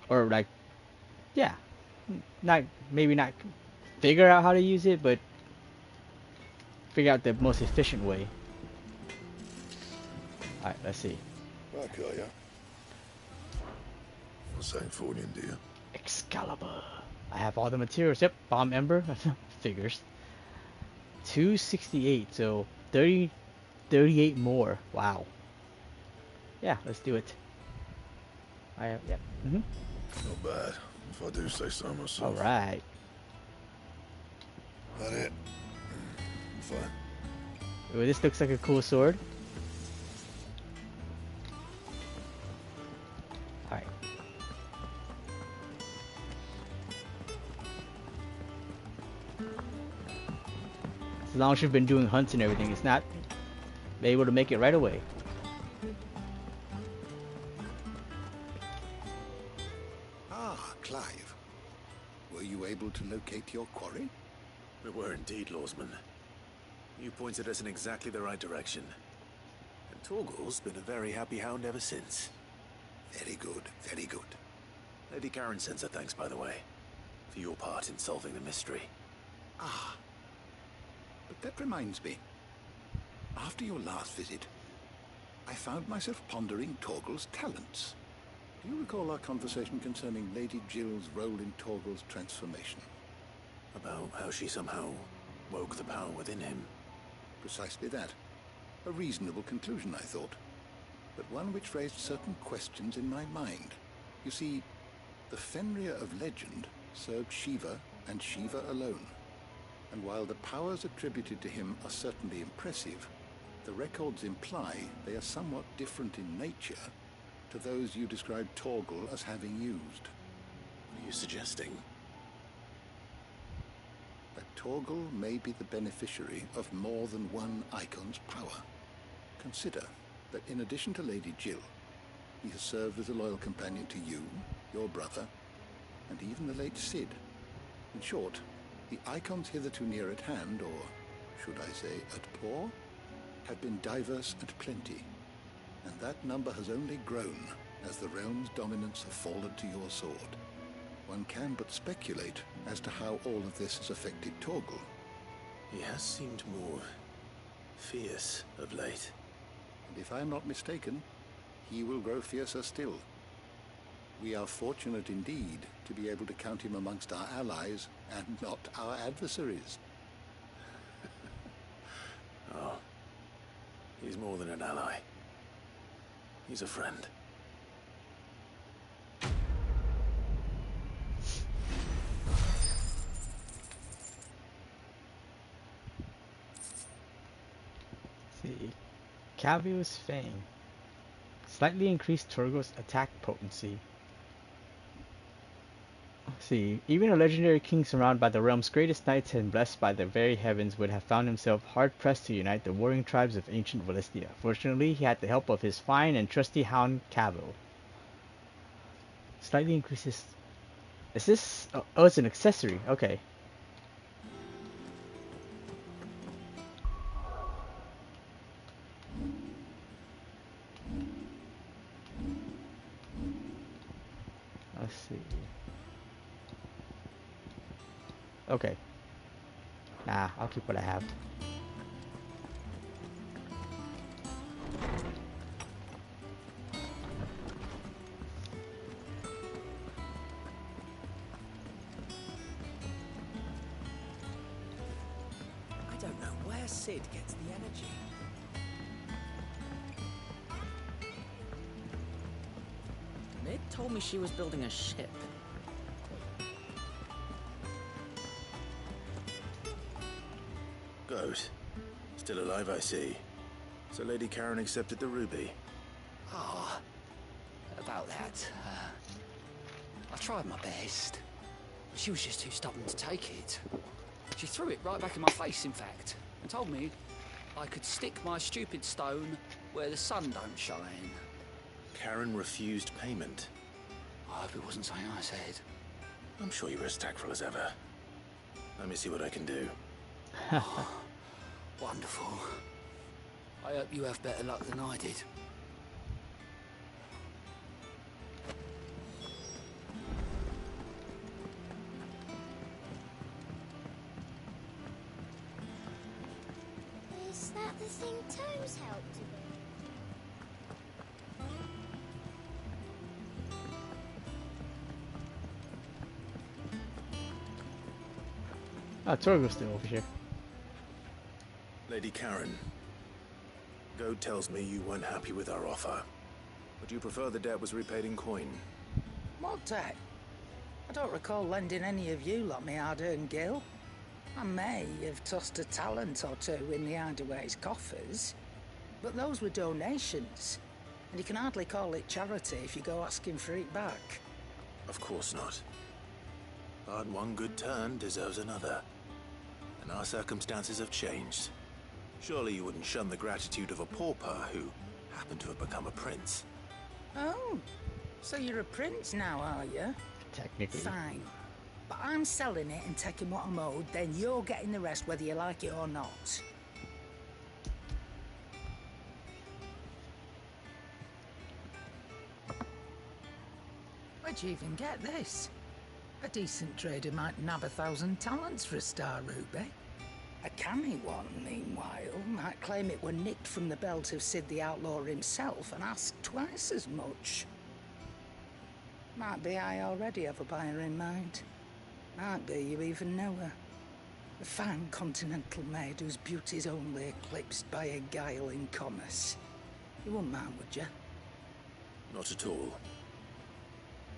Or like, yeah, maybe not figure out how to use it, but figure out the most efficient way. Alright, let's see. Okay, yeah. What's that for you, dear? Excalibur. I have all the materials. Yep, Bomb Ember. Figures. 268, so 38 more. Wow. Yeah, let's do it. I have, yeah. Not bad, if I do say so myself. Alright. That it? Fine. Ooh, this looks like a cool sword. Alright. As long as you've been doing hunts and everything, it's not able to make it right away. Ah, Clive. Were you able to locate your quarry? We were indeed, Lawsman. You pointed us in exactly the right direction. And Torgal's been a very happy hound ever since. Very good, very good. Lady Karen sends her thanks, by the way, for your part in solving the mystery. Ah. But that reminds me. After your last visit, I found myself pondering Torgal's talents. Do you recall our conversation concerning Lady Jill's role in Torgal's transformation? About how she somehow woke the power within him. Precisely that. A reasonable conclusion, I thought. But one which raised certain questions in my mind. You see, the Fenrir of legend served Shiva and Shiva alone. And while the powers attributed to him are certainly impressive, the records imply they are somewhat different in nature to those you described Torgal as having used. What are you suggesting? That Torgal may be the beneficiary of more than one Eikon's power. Consider that in addition to Lady Jill, he has served as a loyal companion to you, your brother, and even the late Cid. In short, the Eikons hitherto near at hand, or should I say at paw, have been diverse and plenty, and that number has only grown as the realm's dominance have fallen to your sword. One can but speculate as to how all of this has affected Torgal. He has seemed more fierce of late. And if I am not mistaken, he will grow fiercer still. We are fortunate indeed to be able to count him amongst our allies and not our adversaries. Oh, he's more than an ally. He's a friend. See, Cavio's Fang. Slightly increased Torgal's attack potency. See, even a legendary king surrounded by the realm's greatest knights and blessed by the very heavens would have found himself hard-pressed to unite the warring tribes of ancient Valistia. Fortunately, he had the help of his fine and trusty hound, Cavil. Slightly increases... Is this... Oh, it's an accessory. Okay. Let's see. Okay. Nah, I'll keep what I have. I don't know where Cid gets the energy. Mid told me she was building a ship. Goat. Still alive, I see. So Lady Karen accepted the ruby. Ah, about that. I tried my best. She was just too stubborn to take it. She threw it right back in my face, in fact, and told me I could stick my stupid stone where the sun don't shine. Karen refused payment. I hope it wasn't something I said. I'm sure you were as tactful as ever. Let me see what I can do. Wonderful. I hope you have better luck than I did. Is that the thing Tomes helped to do? Ah, Torgal's still over here. Lady Karen, Goat tells me you weren't happy with our offer. Would you prefer the debt was repaid in coin? What debt? I don't recall lending any of you lot me hard-earned gil. I may have tossed a talent or two in the Hideaway's coffers, but those were donations, and you can hardly call it charity if you go asking for it back. Of course not. But one good turn deserves another. And our circumstances have changed. Surely you wouldn't shun the gratitude of a pauper who happened to have become a prince. Oh, so you're a prince now, are you? Technically. Fine. But I'm selling it and taking what I'm owed, then you're getting the rest whether you like it or not. Where'd you even get this? A decent trader might nab 1,000 talents for a star ruby. A canny one, meanwhile, might claim it were nicked from the belt of Sid the Outlaw himself and ask twice as much. Might be I already have a buyer in mind. Might be you even know her. A fine continental maid whose beauty's only eclipsed by a guile in commerce. You wouldn't mind, would you? Not at all.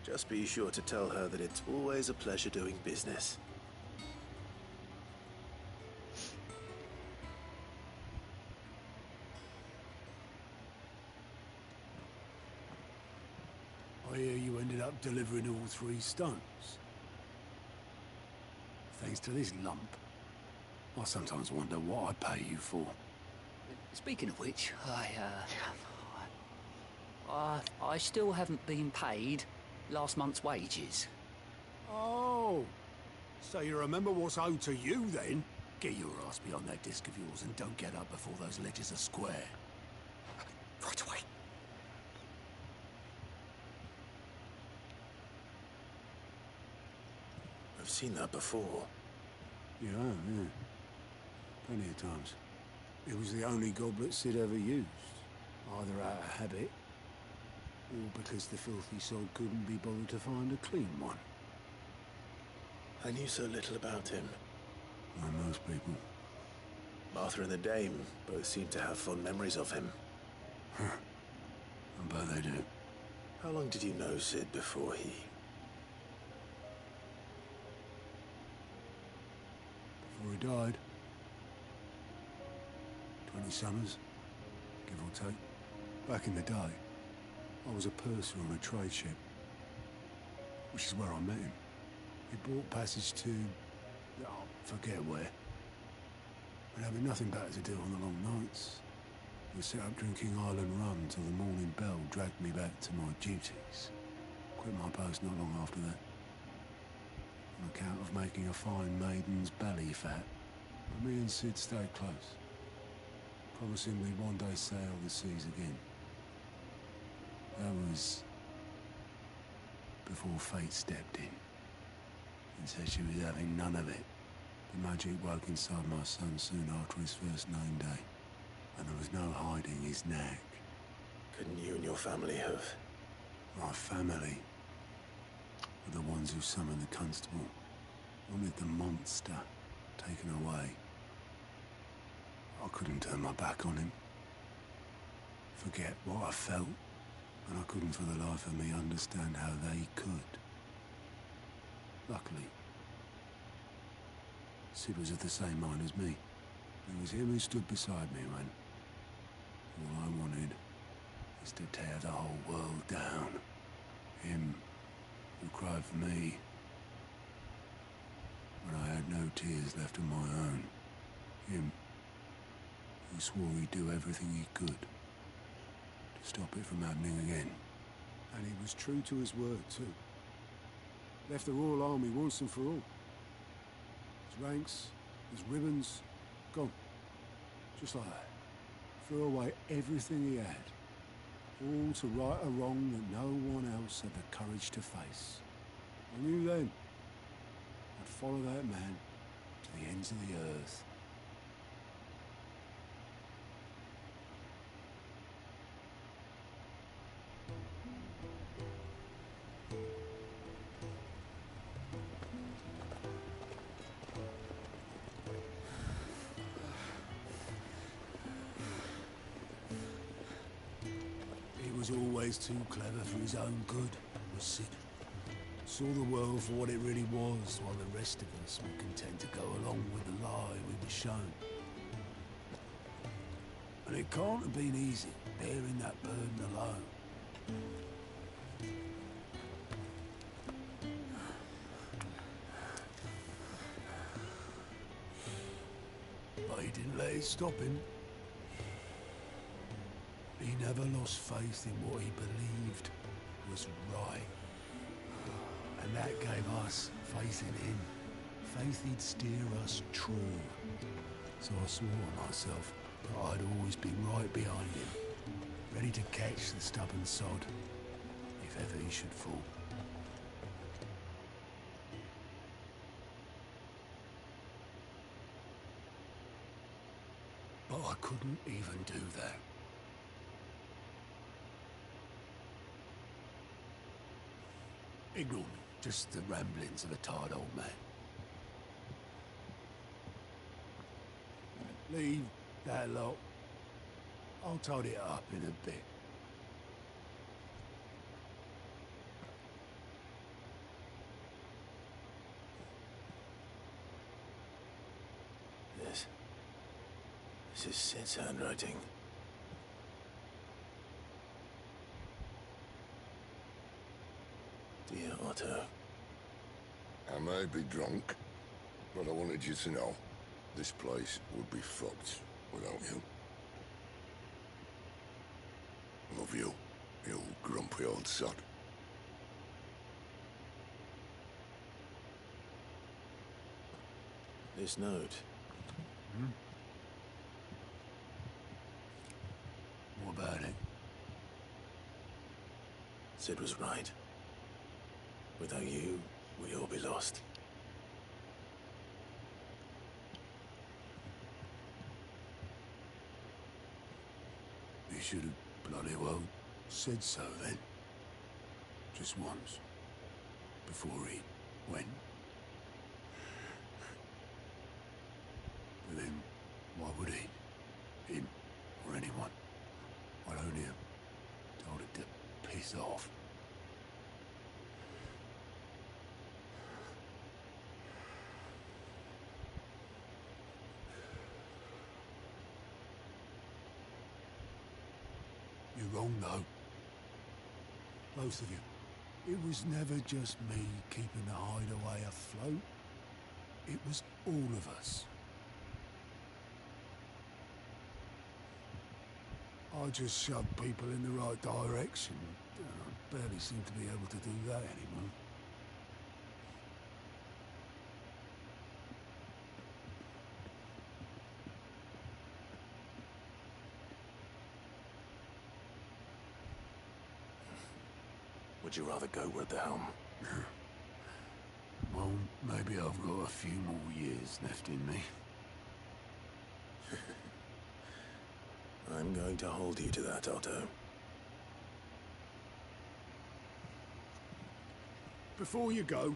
Just be sure to tell her that it's always a pleasure doing business. I hear you ended up delivering all 3 stones. Thanks to this lump. I sometimes wonder what I'd pay you for. Speaking of which, I still haven't been paid last month's wages. Oh, so you remember what's owed to you then? Get your ass behind that disc of yours and don't get up before those ledgers are square. Right away. I've seen that before. Yeah, plenty of times. It was the only goblet Sid ever used, either out of habit, or because the filthy soul couldn't be bothered to find a clean one. I knew so little about him. Like most people. Martha and the Dame both seem to have fond memories of him. I bet they do. How long did you know Sid before he... Before he died. 20 summers, give or take. Back in the day, I was a purser on a trade ship, which is where I met him. He bought passage to... forget where. But having nothing better to do on the long nights, we set up drinking island rum till the morning bell dragged me back to my duties. Quit my post not long after that. On account of making a fine maiden's belly fat. But me and Sid stayed close, promising we'd one day sail the seas again. That was before fate stepped in and said she was having none of it. The magic woke inside my son soon after his first name day, and there was no hiding his knack. Couldn't you and your family have... My family were the ones who summoned the constable, wanted the monster taken away. I couldn't turn my back on him, forget what I felt, and I couldn't for the life of me understand how they could. Luckily, Sid was of the same mind as me. It was him who stood beside me when all I wanted is to tear the whole world down. Him who cried for me when I had no tears left of my own. Him who swore he'd do everything he could to stop it from happening again. And he was true to his word, too. Left the Royal Army once and for all. His ranks, his ribbons, gone. Just like that. Threw away everything he had. All to right a wrong that no one else had the courage to face. I knew then I'd follow that man to the ends of the earth. He was always too clever for his own good, was Sid. Saw the world for what it really was, while the rest of us were content to go along with the lie we were shown. And it can't have been easy, bearing that burden alone. But he didn't let it stop him. He never lost faith in what he believed was right. And And that gave us faith in him. Faith he'd steer us true. So I swore on myself that I'd always be right behind him, ready to catch the stubborn sod, if ever he should fall. But I couldn't even do that. Ignore me, just the ramblings of a tired old man. Leave that lot. I'll tidy it up in a bit. This is Sid's handwriting. Dear Otto. I may be drunk, but I wanted you to know this place would be fucked without you. Love you, you grumpy old sod. This note. What about it? Sid was right. Without you, we'd all be lost. He should have bloody well said so then. Just once. Before he went. But then, why would he? Him or anyone? I'd only have told it to piss off. You're wrong, though. Both of you. It was never just me keeping the hideaway afloat. It was all of us. I just shoved people in the right direction. I barely seem to be able to do that anymore. Would you rather go with the helm? Well, maybe I've got a few more years left in me. I'm going to hold you to that, Otto. Before you go,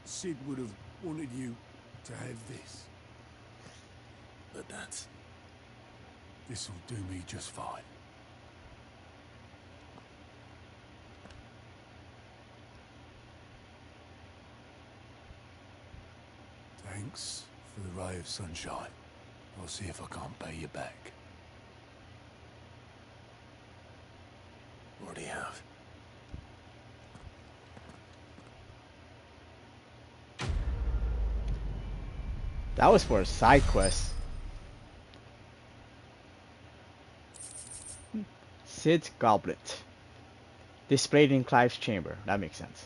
Sid would have wanted you to have this. But this'll do me just fine. Thanks for the ray of sunshine. I'll see if I can't pay you back. Already have. That was for a side quest. Sid's goblet. Displayed in Clive's chamber. That makes sense.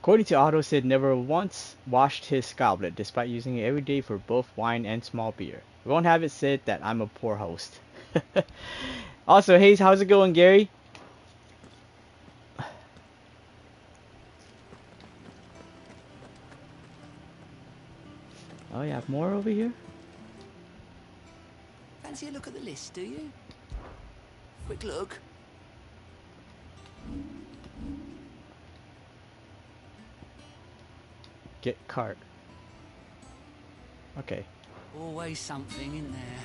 According to Otto, Sid never once washed his goblet, despite using it every day for both wine and small beer. We won't have it said that I'm a poor host. Also, hey, how's it going, Gary? Oh, you have more over here? Fancy a look at the list, do you? Quick look. Get cart. Okay. Always something in there.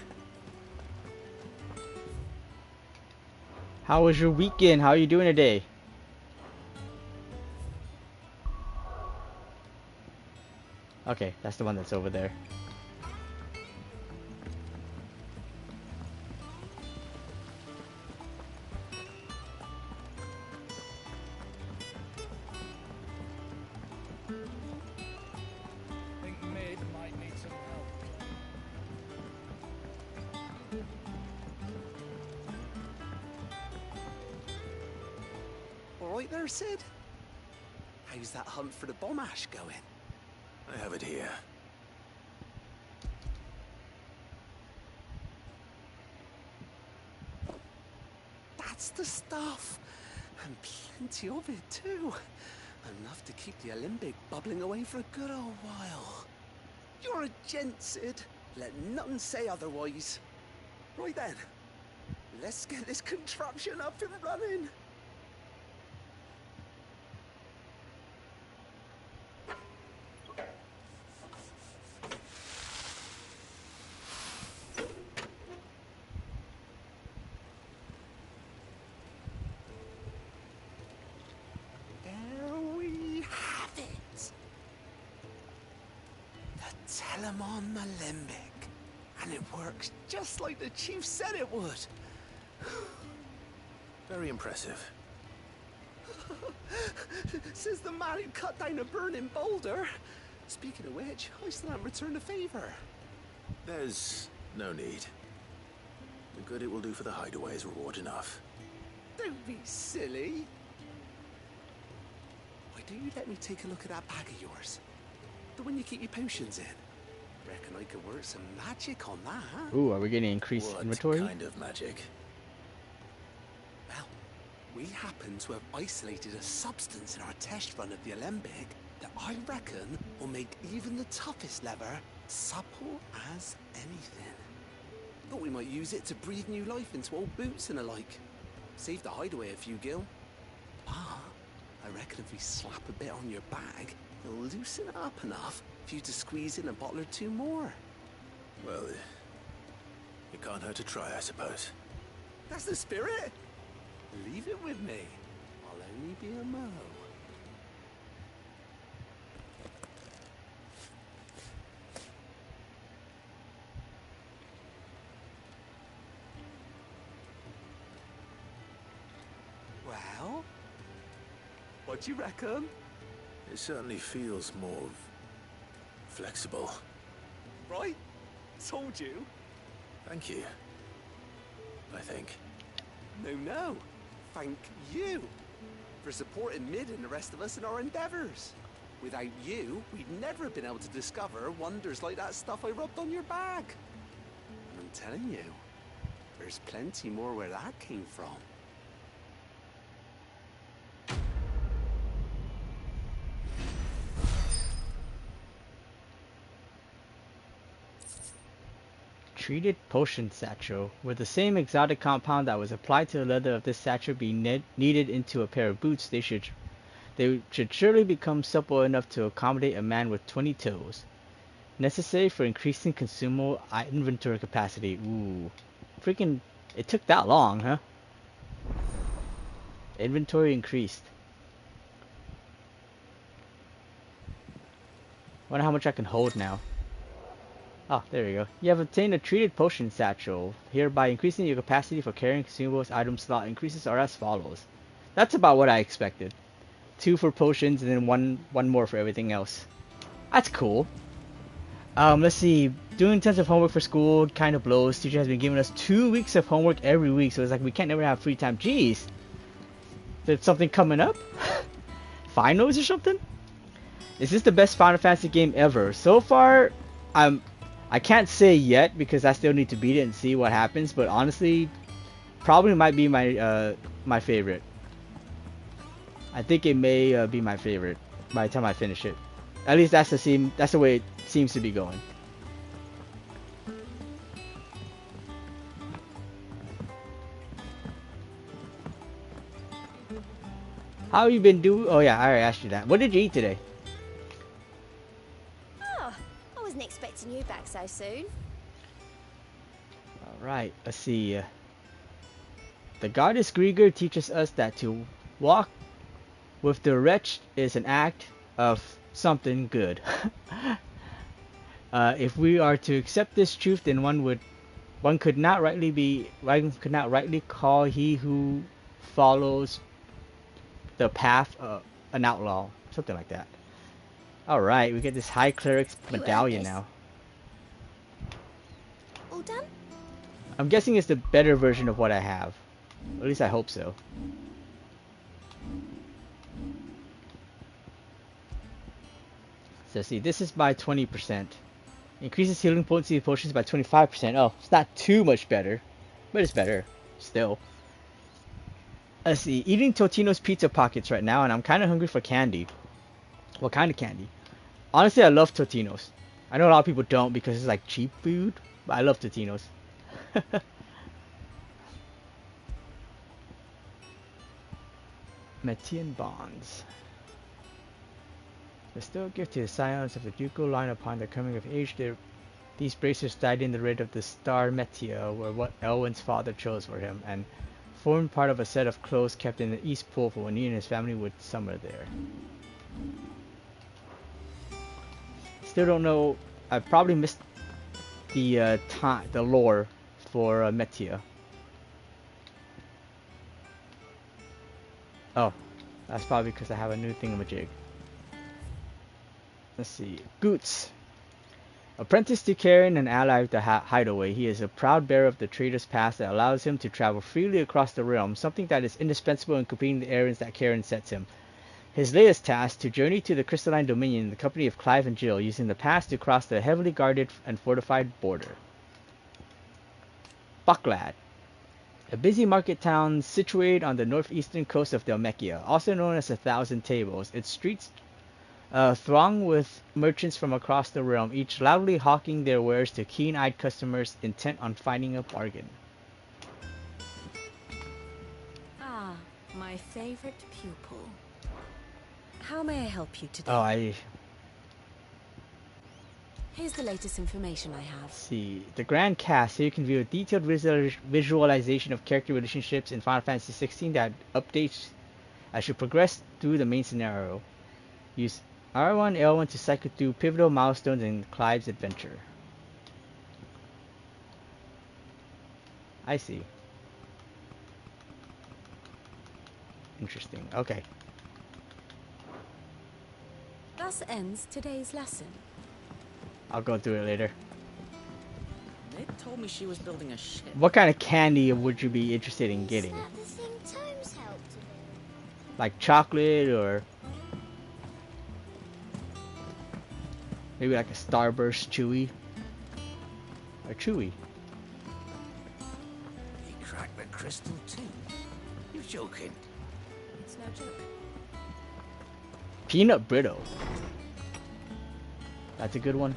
How was your weekend? How are you doing today? Okay, that's the one that's over there. right there, Sid? How's that hunt for the bomb ash going? I have it here. That's the stuff. And plenty of it, too. Enough to keep the alembic bubbling away for a good old while. You're a gent, Sid. Let nothing say otherwise. Right then, let's get this contraption up and running. Telemon Alembic. And it works just like the chief said it would. Very impressive. Says the man who cut down a burning boulder. Speaking of which, I still haven't returned the favor. There's no need. The good it will do for the hideaway is reward enough. Don't be silly. Why don't you let me take a look at that bag of yours? The one you keep your potions in. Reckon I could work some magic on that. Ooh, are we getting increased inventory? What kind of magic? Well, we happen to have isolated a substance in our test run of the alembic that I reckon will make even the toughest leather supple as anything. Thought we might use it to breathe new life into old boots and the like. Save the hideaway a few gil. But I reckon if we slap a bit on your bag, it'll loosen it up enough for you to squeeze in a bottle or two more. Well, it can't hurt to try, I suppose. That's the spirit. Leave it with me. I'll only be a mo. Well, what do you reckon? It certainly feels more flexible. Right? Told you. Thank you. I think. No. Thank you for supporting Mid and the rest of us in our endeavors. Without you, we'd never have been able to discover wonders like that stuff I rubbed on your bag. And I'm telling you, there's plenty more where that came from. Treated potion satchel. With the same exotic compound that was applied to the leather of this satchel being kneaded into a pair of boots, they should surely become supple enough to accommodate a man with 20 toes. Necessary for increasing consumable inventory capacity. Ooh. Freaking, it took that long, huh? Inventory increased. Wonder how much I can hold now. Oh, there we go. You have obtained a treated potion satchel. Hereby increasing your capacity for carrying consumables. Item slot increases are as follows. That's about what I expected. 2 for potions and then one more for everything else. That's cool. Let's see. Doing tons of homework for school kind of blows. Teacher has been giving us 2 weeks of homework every week, so it's like we can't never have free time. Jeez. There's something coming up? Finals or something? Is this the best Final Fantasy game ever? So far, I can't say yet because I still need to beat it and see what happens, but honestly, probably might be my my favorite. I think it may be my favorite by the time I finish it. At least that's the way it seems to be going. How you been doing? Oh yeah, I already asked you that. What did you eat today? Oh, I wasn't expecting you back so soon. Alright, let's see. The goddess Grieger teaches us that to walk with the wretched is an act of something good. If we are to accept this truth, then one could not rightly call he who follows the path an outlaw, something like that. All right, we get this High Cleric's medallion now. All done? I'm guessing it's the better version of what I have. At least I hope so. So see, this is by 20%. Increases healing potency of potions by 25%. Oh, it's not too much better, but it's better still. Let's see, eating Totino's pizza pockets right now, and I'm kind of hungry for candy. What kind of candy? Honestly, I love Totino's. I know a lot of people don't because it's like cheap food, but I love Totino's. Metian bonds. Bestow a gift to the scions of the ducal line upon their coming of age. These bracers died in the raid of the Star Metia, were what Elwin's father chose for him, and formed part of a set of clothes kept in the East Pool for when he and his family would summer there. Still don't know. I probably missed the the lore for Metia. Oh, that's probably because I have a new thingamajig. Let's see. Goots. Apprenticed to Karen and ally of the Hideaway, he is a proud bearer of the trader's pass that allows him to travel freely across the realm, something that is indispensable in completing the errands that Karen sets him. His latest task, to journey to the Crystalline Dominion in the company of Clive and Jill, using the pass to cross the heavily guarded and fortified border. Bucklad. A busy market town situated on the northeastern coast of Dhalmekia, also known as 1,000 Tables. Its streets throng with merchants from across the realm, each loudly hawking their wares to keen-eyed customers intent on finding a bargain. Ah, my favorite pupil. How may I help you today? Oh, Here's the latest information I have. see. The Grand Cast. Here you can view a detailed visualization of character relationships in Final Fantasy XVI that updates as you progress through the main scenario. Use R1, L1 to cycle through pivotal milestones in Clive's adventure. I see. Interesting. Okay. Thus ends today's lesson. I'll go through it later. They told me she was building a ship. What kind of candy would you be interested in getting? Is that the thing Tomes helped to build? Like chocolate or maybe like a Starburst Chewy? Or Chewy? He cracked the crystal too. You're joking. It's no joke. Peanut Brittle. That's a good one.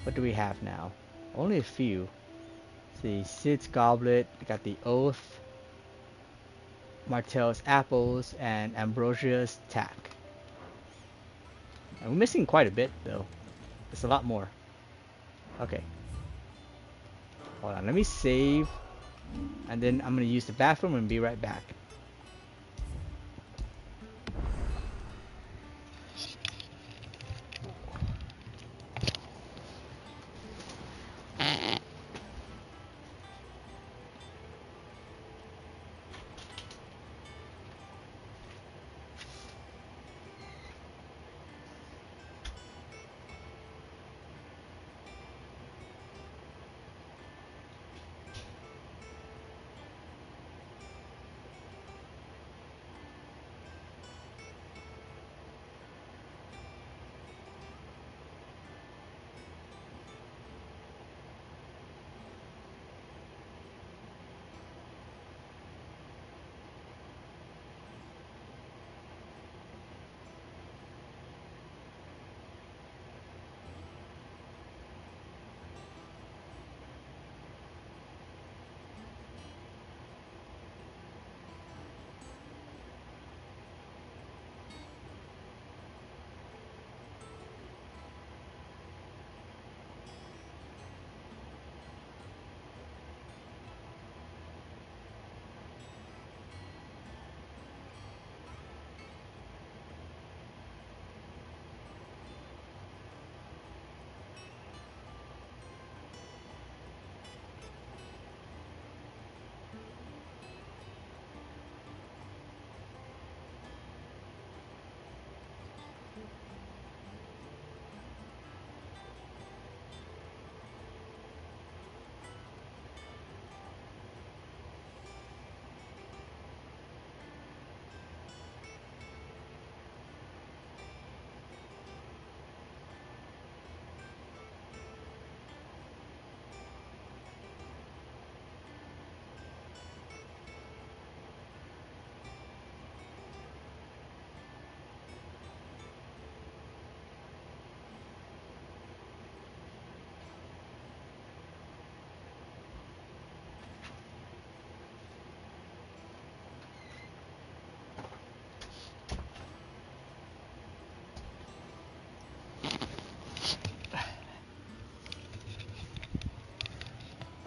What do we have now? Only a few. Let's see, Sid's Goblet. We got the Oath, Martell's Apples, and Ambrosia's Tack. And we're missing quite a bit though. There's a lot more. Okay. Hold on, let me save. And then I'm gonna use the bathroom and be right back.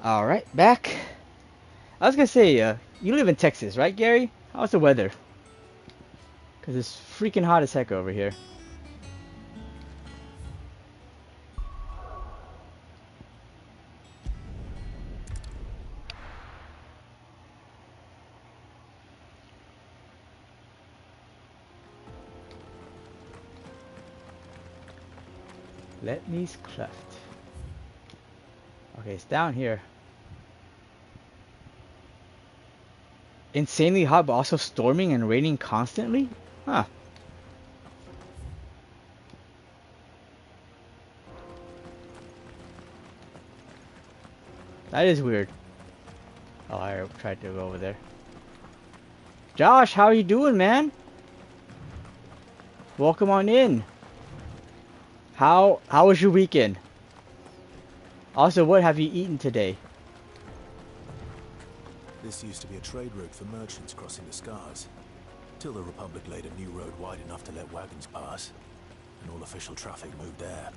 Alright, back. I was gonna say, you live in Texas, right, Gary? How's the weather? Because it's freaking hot as heck over here. Let me's cleft. Okay, it's down here. Insanely hot, but also storming and raining constantly? Huh. That is weird. Oh, I tried to go over there. Josh, how are you doing, man? Welcome on in. How was your weekend? Also, what have you eaten today? This used to be a trade route for merchants crossing the Scars, till the Republic laid a new road wide enough to let wagons pass, and all official traffic moved there.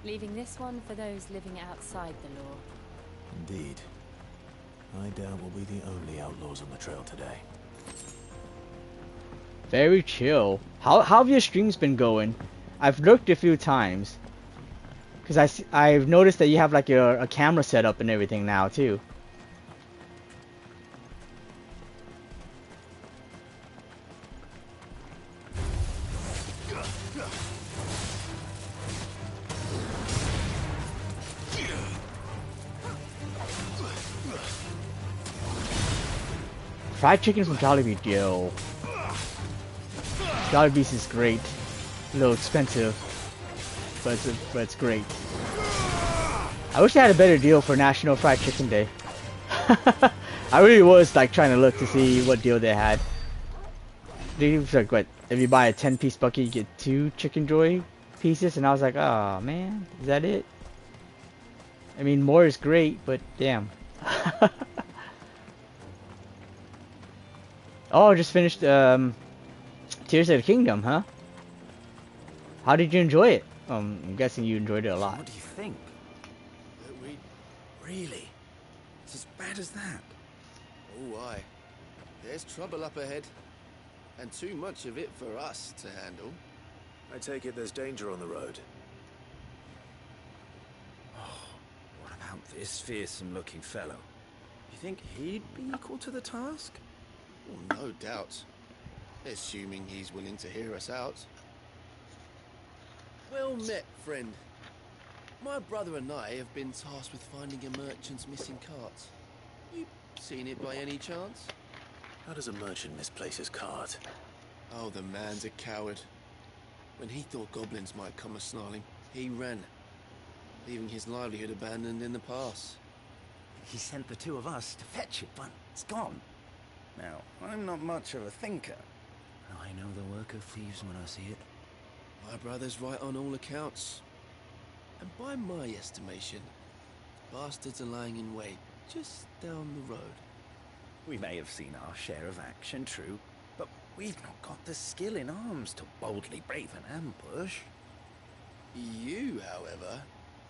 Leaving this one for those living outside the law. Indeed. I doubt we'll be the only outlaws on the trail today. Very chill. How have your streams been going? I've looked a few times. Because I've noticed that you have like a camera set up and everything now too. Fried chicken from Jollibee, yo. Jollibee's is great. A little expensive, but it's great. I wish they had a better deal for National Fried Chicken Day. I really was like trying to look to see what deal they had. It was like, what, if you buy a 10-piece bucket, you get 2 Chicken Joy pieces, and I was like, oh man, is that it? I mean, more is great, but damn. Oh, I just finished Tears of the Kingdom, huh? How did you enjoy it? I'm guessing you enjoyed it a lot. What do you think? Really? It's as bad as that? Oh, aye. There's trouble up ahead. And too much of it for us to handle. I take it there's danger on the road. What about this fearsome-looking fellow? You think he'd be equal to the task? Oh, no doubt. Assuming he's willing to hear us out. Well met, friend. My brother and I have been tasked with finding a merchant's missing cart. You seen it by any chance? How does a merchant misplace his cart? Oh, the man's a coward. When he thought goblins might come a-snarling, he ran, leaving his livelihood abandoned in the pass. He sent the 2 of us to fetch it, but it's gone. Now, I'm not much of a thinker. I know the work of thieves when I see it. My brother's right on all accounts. And by my estimation, the bastards are lying in wait just down the road. We may have seen our share of action, true, but we've not got the skill in arms to boldly brave an ambush. You, however,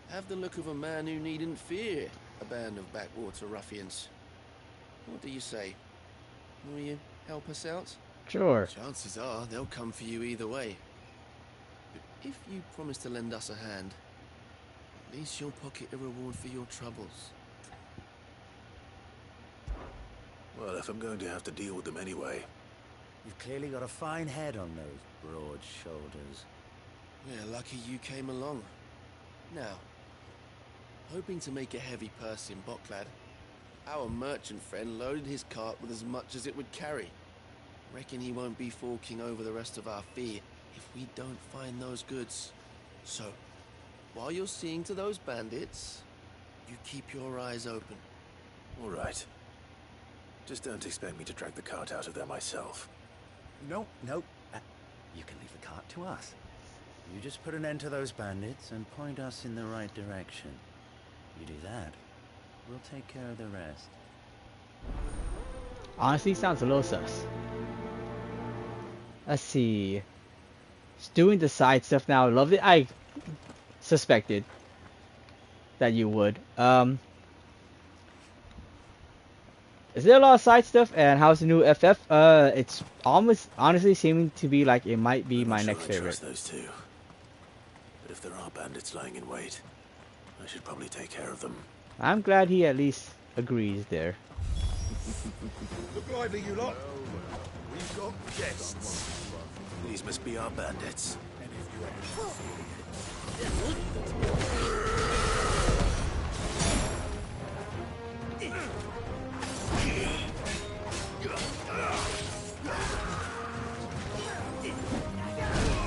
have the look of a man who needn't fear a band of backwater ruffians. What do you say? Will you help us out? Sure. Chances are they'll come for you either way. But if you promise to lend us a hand, at least you'll pocket a reward for your troubles. Well, if I'm going to have to deal with them anyway. You've clearly got a fine head on those broad shoulders. We're lucky you came along. Now, hoping to make a heavy purse in Bocklad, our merchant friend loaded his cart with as much as it would carry. Reckon he won't be forking over the rest of our fee if we don't find those goods. So, while you're seeing to those bandits, you keep your eyes open. All right. Just don't expect me to drag the cart out of there myself. No. You can leave the cart to us. You just put an end to those bandits and point us in the right direction. You do that, we'll take care of the rest. Honestly, sounds a little sus. Let's see. Just doing the side stuff now. I love it. I suspected that you would. Is there a lot of side stuff? And how's the new FF? It's almost honestly seeming to be like it might be my next favorite. Trust those two. But if there are bandits lying in wait, I should probably take care of them. I'm glad he at least agrees there. Look lively, you lot. We've got guests. These must be our bandits.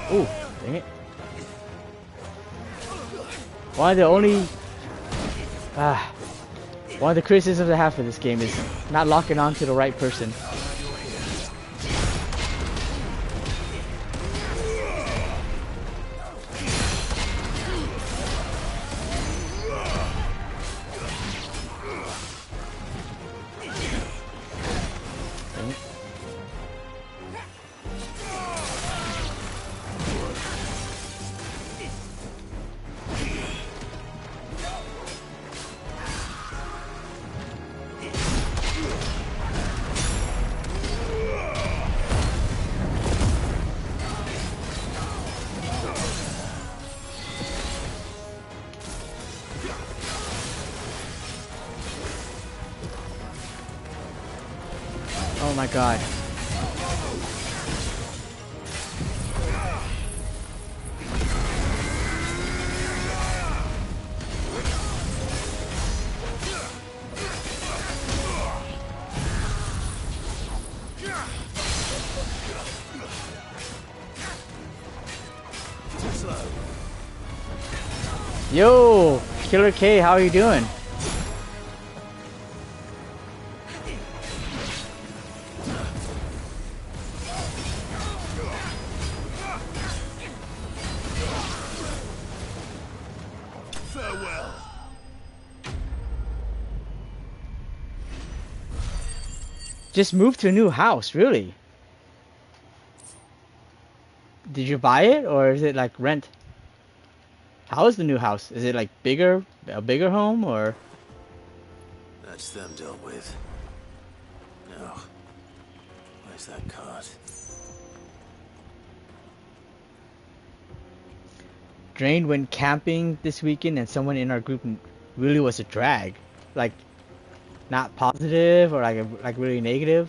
Oh, dang it. One of the criticisms I have for this game is not locking on to the right person. Oh my god. Yo, Killer K, how are you doing? Farewell. Just moved to a new house, really? Did you buy it or is it like rent? How is the new house? Is it like a bigger home or? That's them dealt with. Now, where's that cart? Drain went camping this weekend and someone in our group really was a drag. Like, not positive or like really negative.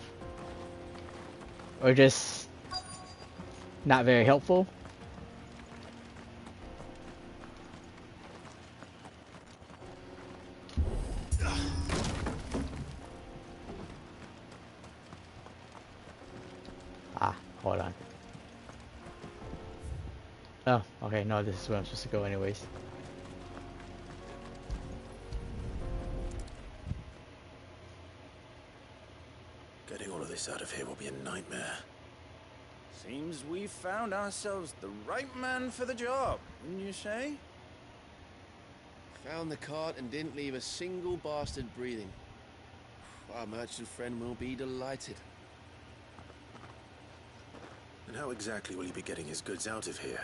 Or just not very helpful. Hold on. Oh, okay, no, this is where I'm supposed to go anyways. Getting all of this out of here will be a nightmare. Seems we've found ourselves the right man for the job, wouldn't you say? Found the cart and didn't leave a single bastard breathing. Our merchant friend will be delighted. And how exactly will he be getting his goods out of here?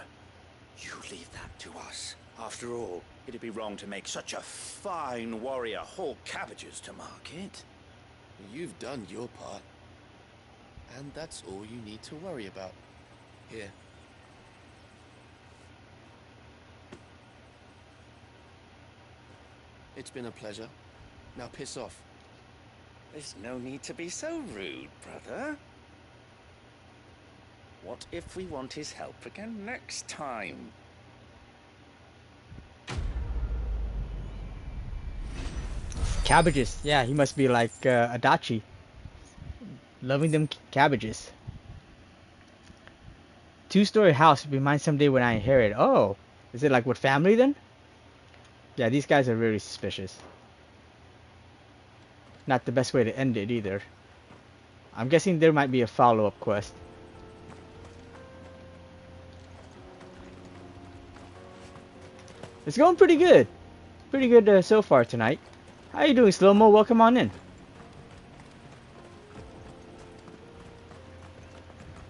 You leave that to us. After all, it'd be wrong to make such a fine warrior haul cabbages to market. You've done your part. And that's all you need to worry about. Here. It's been a pleasure. Now piss off. There's no need to be so rude, brother. What if we want his help again next time? Cabbages. Yeah, he must be like Adachi. Loving them cabbages. 2-story house would be mine someday when I inherit. Oh, is it like with family then? Yeah, these guys are really suspicious. Not the best way to end it either. I'm guessing there might be a follow-up quest. It's going pretty good. Pretty good so far tonight. How you doing, Slow-Mo? Welcome on in.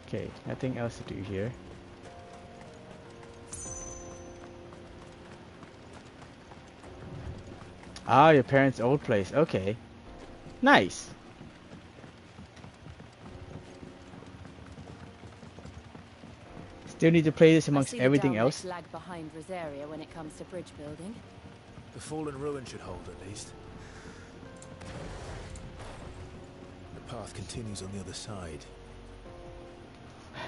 Okay, nothing else to do here. Ah, your parents' old place. Okay. Nice. still need to play this amongst I see everything the else. lag behind Rosaria when it comes to bridge building. The fallen ruin should hold, at least. The path continues on the other side.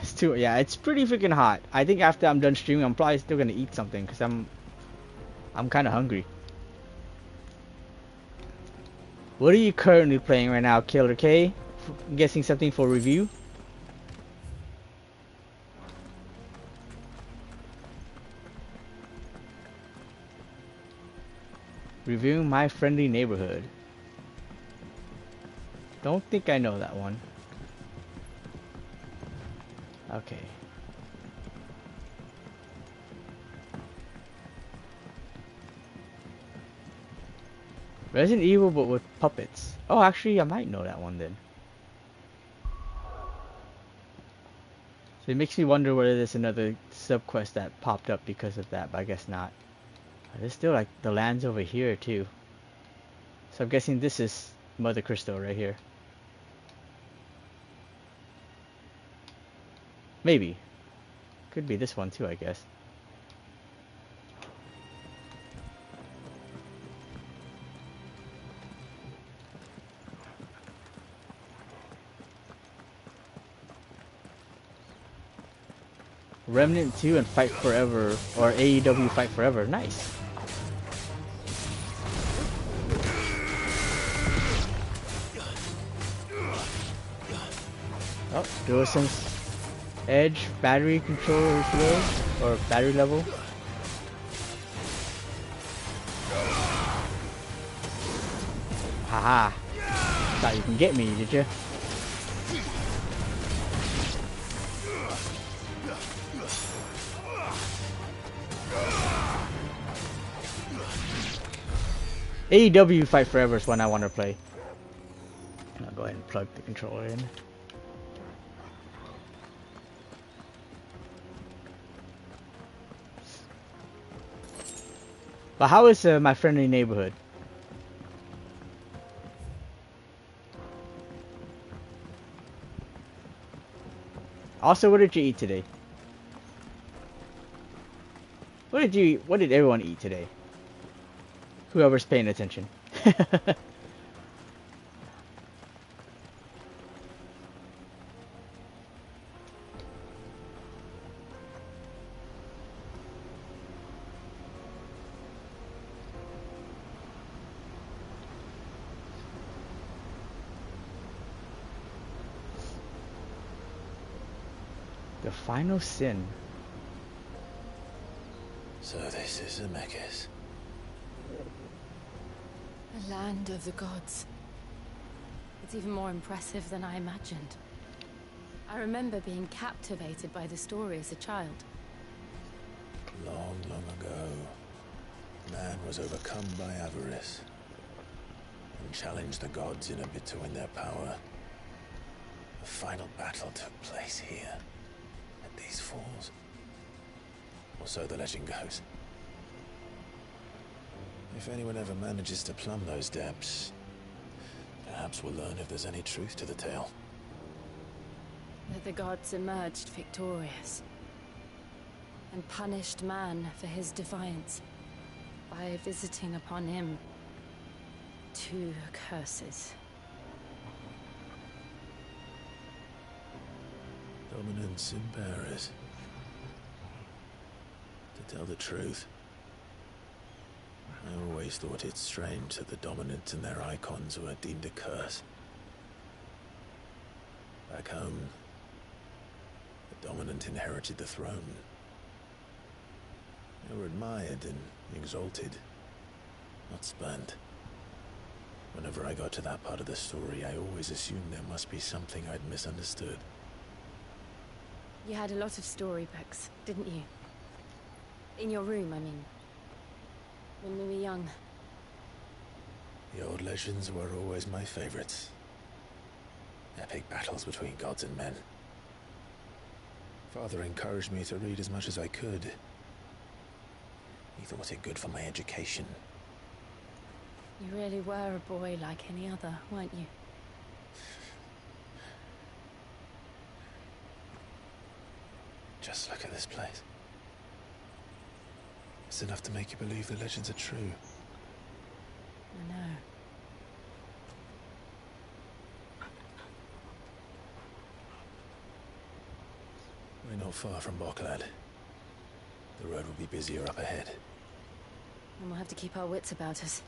It's too, yeah, it's pretty freaking hot. I think after I'm done streaming, I'm probably still gonna eat something because I'm kind of hungry. What are you currently playing right now, Killer K? I'm guessing something for review. Reviewing My Friendly Neighborhood. Don't think I know that one. Okay. Resident Evil, but with puppets. Oh, actually, I might know that one then. So it makes me wonder whether there's another subquest that popped up because of that, but I guess not. There's still like the lands over here too. So I'm guessing this is Mother Crystal right here. Maybe. Could be this one too, I guess. Remnant 2 and Fight Forever, or AEW Fight Forever. Nice. Oh, DualSense Edge battery controller flow, or battery level. Haha. Thought you can get me, did you? AEW Fight Forever is one I want to play. I'll go ahead and plug the controller in. But how is My Friendly Neighborhood? Also, what did you eat today? What did everyone eat today? Whoever's paying attention. The final sin. So this is Zemeckis. The land of the gods. It's even more impressive than I imagined. I remember being captivated by the story as a child. Long, long ago, man was overcome by avarice and challenged the gods in a bid to win their power. The final battle took place here, at these falls. Or so the legend goes. If anyone ever manages to plumb those depths, perhaps we'll learn if there's any truth to the tale. That the gods emerged victorious and punished man for his defiance by visiting upon him 2 curses. Dominance in Paris. To tell the truth, I always thought it strange that the dominants and their icons were deemed a curse. Back home, the dominant inherited the throne. They were admired and exalted, not spurned. Whenever I got to that part of the story, I always assumed there must be something I'd misunderstood. You had a lot of storybooks, didn't you? In your room, I mean. When we were young. The old legends were always my favorites. Epic battles between gods and men. Father encouraged me to read as much as I could. He thought it good for my education. You really were a boy like any other, weren't you? Just look at this place. It's enough to make you believe the legends are true. I know. We're not far from Boklad. The road will be busier up ahead. And we'll have to keep our wits about us.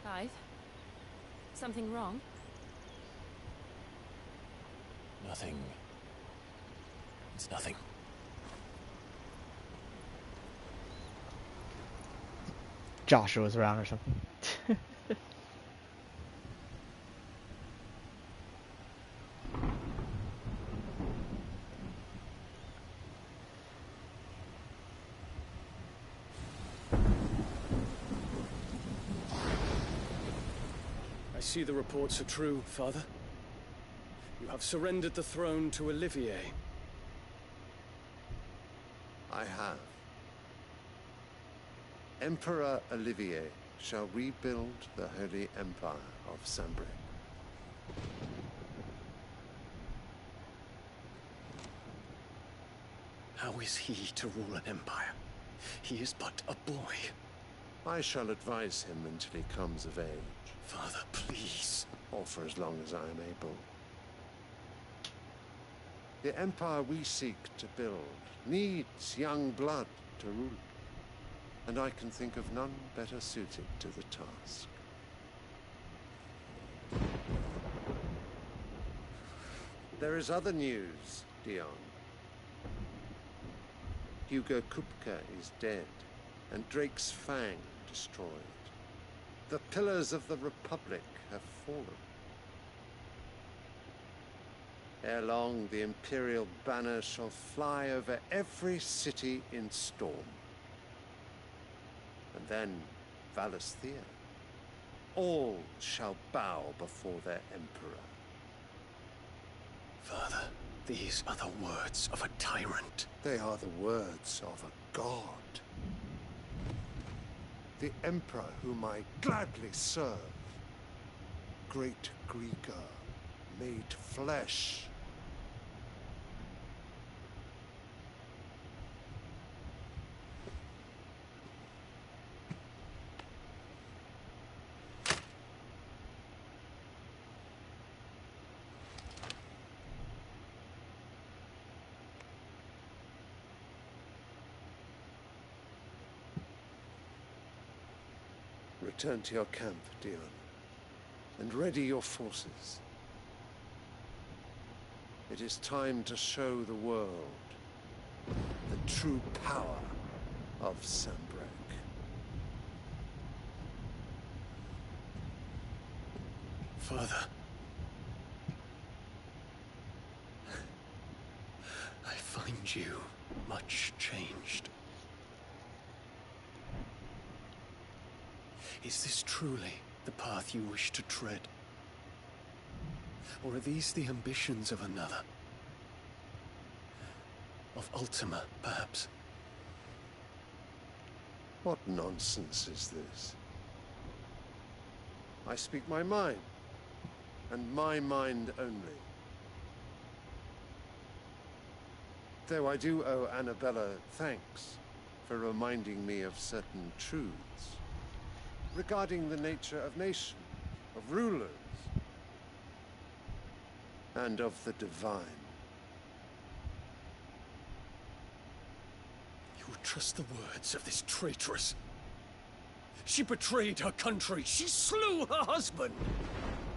Clive? Something wrong? Nothing. It's nothing. Joshua's around or something. I see the reports are true, Father. You have surrendered the throne to Olivier. I have. Emperor Olivier shall rebuild the Holy Empire of Sanbreque. How is he to rule an empire? He is but a boy. I shall advise him until he comes of age. Father, please. Or for as long as I am able. The empire we seek to build needs young blood to rule it. And I can think of none better suited to the task. There is other news, Dion. Hugo Kupka is dead, and Drake's Fang destroyed. The pillars of the Republic have fallen. Ere long, the Imperial banner shall fly over every city in Storm. And then, Valisthea. All shall bow before their Emperor. Father, these are the words of a tyrant. They are the words of a god. The Emperor whom I gladly serve. Great Grieger, made flesh. Return to your camp, Dion, and ready your forces. It is time to show the world the true power of Sanbreque. Father. I find you much changed. Is this truly the path you wish to tread? Or are these the ambitions of another? Of Ultima, perhaps? What nonsense is this? I speak my mind, and my mind only. Though I do owe Annabella thanks for reminding me of certain truths regarding the nature of nations, of rulers, and of the divine. You would trust the words of this traitress? She betrayed her country. She slew her husband.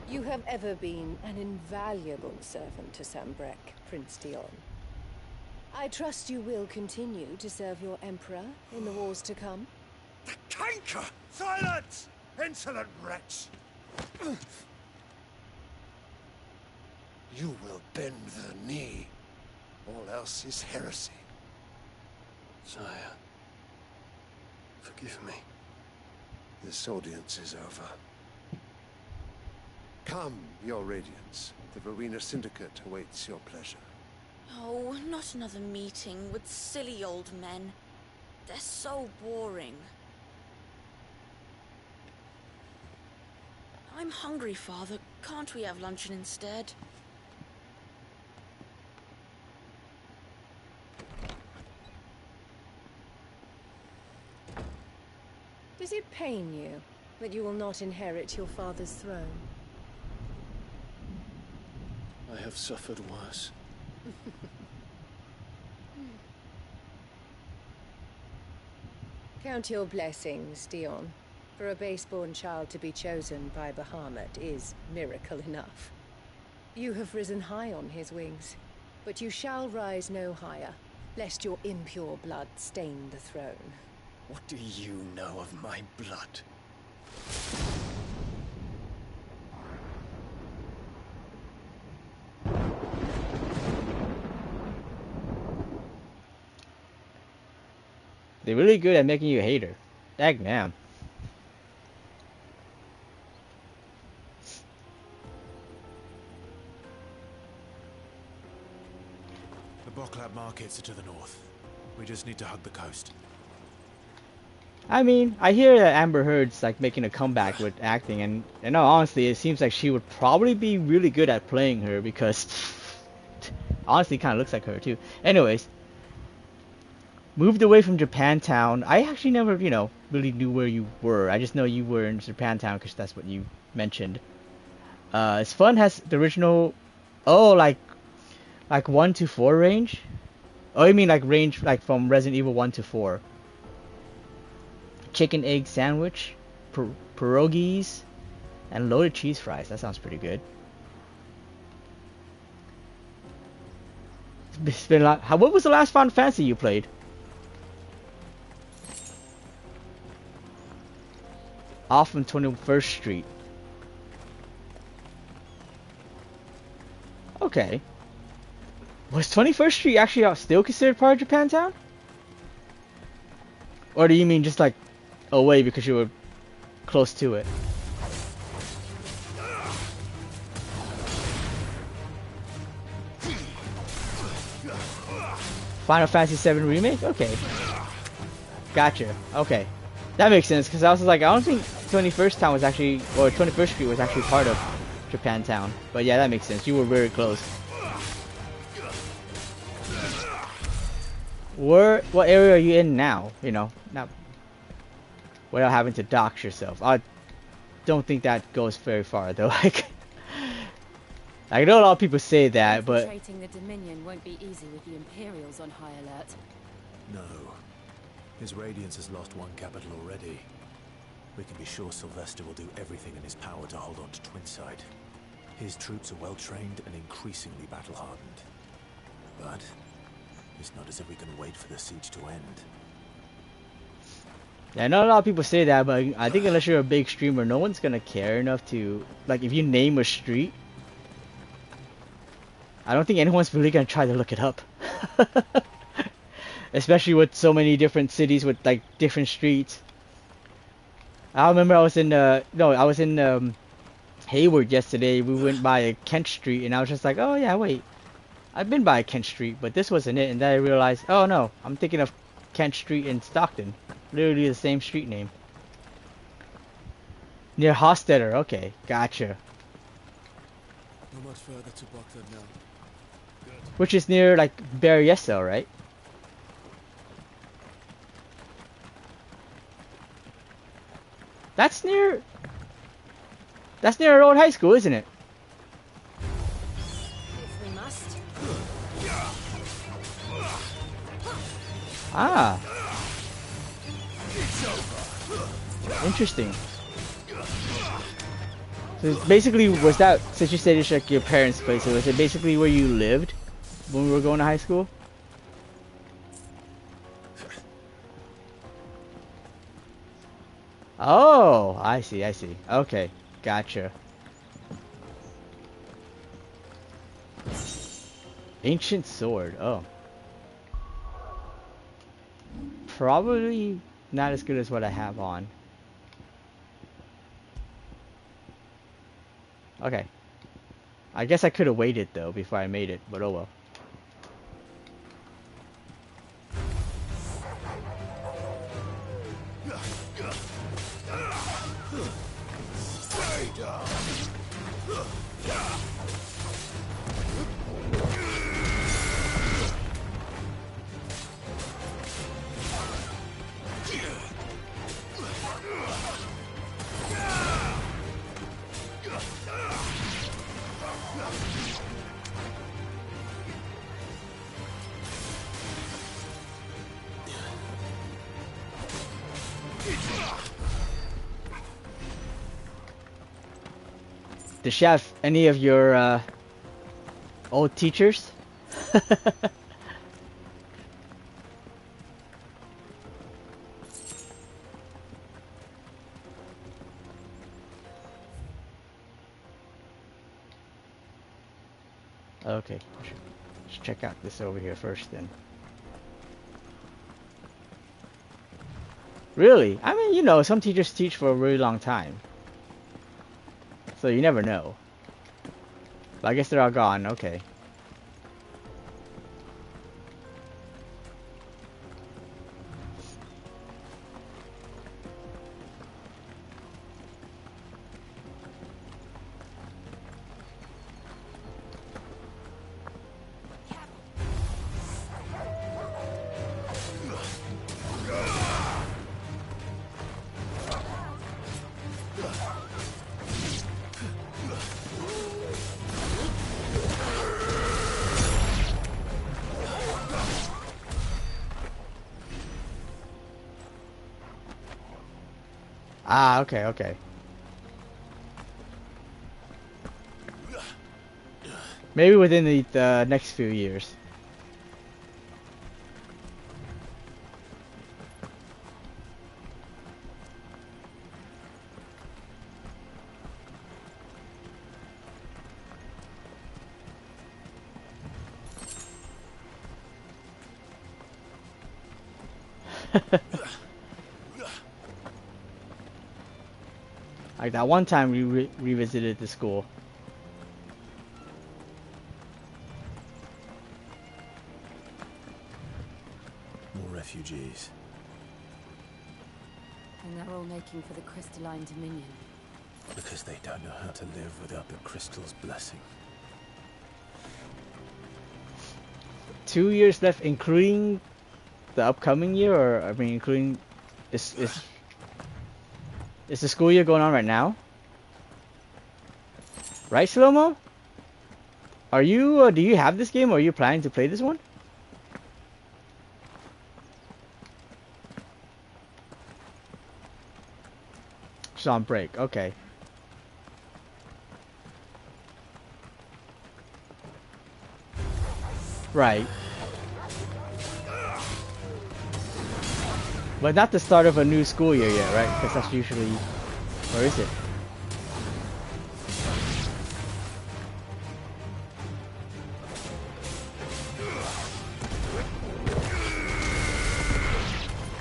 You have ever been an invaluable servant to Sanbreque, Prince Dion. I trust you will continue to serve your Emperor in the wars to come. The canker! Silence! Insolent wretch! You will bend the knee. All else is heresy. Sire, forgive me. This audience is over. Come, your Radiance. The Rowena Syndicate awaits your pleasure. Oh, not another meeting with silly old men. They're so boring. I'm hungry, Father. Can't we have luncheon instead? Does it pain you that you will not inherit your father's throne? I have suffered worse. Count your blessings, Dion. For a base-born child to be chosen by Bahamut is miracle enough. You have risen high on his wings, but you shall rise no higher, lest your impure blood stain the throne. What do you know of my blood? They're really good at making you hate her. Dag man. The Bocklap markets are to the north. We just need to hug the coast. I mean, I hear that Amber Heard's like making a comeback with acting, and no, honestly, it seems like she would probably be really good at playing her because honestly, kind of looks like her too. Anyways, moved away from Japantown. I actually never, really knew where you were. I just know you were in Japantown because that's what you mentioned. It's fun. Has the original, like 1 to 4 range. Oh, you mean like range like from Resident Evil 1 to 4. Chicken egg sandwich, pierogies, and loaded cheese fries. That sounds pretty good. It's been a lot. What was the last Final Fantasy you played? Off on 21st Street. Okay. Was 21st Street actually still considered part of Japantown? Or do you mean just like away because you were close to it? Final Fantasy VII Remake? Okay. Gotcha. Okay. That makes sense, because I was like, I don't think 21st Town was actually, or 21st Street was actually part of Japantown. But yeah, that makes sense. You were very close. What area are you in now? Not without having to dox yourself. I don't think that goes very far, though. Like, I know a lot of people say that, but infiltrating the Dominion won't be easy with the Imperials on high alert. No. His Radiance has lost one capital already. We can be sure Sylvester will do everything in his power to hold on to Twinside. His troops are well trained and increasingly battle-hardened. But it's not as if we can wait for the siege to end. yeah, I know a lot of people say that, but I think unless you're a big streamer, no one's gonna care enough to, like, if you name a street, I don't think anyone's really gonna try to look it up. Especially with so many different cities with like different streets. I remember I was in Hayward yesterday. We went by a Kent Street, and I was just like, oh yeah, wait, I've been by Kent Street, but this wasn't it. And then I realized, oh no, I'm thinking of Kent Street in Stockton. Literally the same street name. Near Hostetter. Okay, gotcha. Not much further to Baghdad now. Which is near like Berryessa, right? That's near our old high school, isn't it? If we must. Ah. Interesting. So basically, was that, since you said it's like your parents' place, so was it basically where you lived when we were going to high school? Oh, I see. Okay, gotcha. Ancient sword, oh. Probably not as good as what I have on. Okay. I guess I could have waited though before I made it, but oh well. Stay down. Does she have any of your old teachers? Okay, let's check out this over here first then. Really? I mean, you know, some teachers teach for a really long time. So you never know. But I guess they're all gone, okay. Ah, okay, okay. Maybe within the next few years. Like that one time we revisited the school. More refugees. And they're all making for the crystalline dominion. Because they don't know how to live without the crystal's blessing. 2 years left, including the upcoming year, or I mean, including is the school year going on right now? Right, Slow-Mo? Are you? Do you have this game, or are you planning to play this one? It's on break. Okay. Right. But not the start of a new school year yet, right? Because that's usually... Or is it?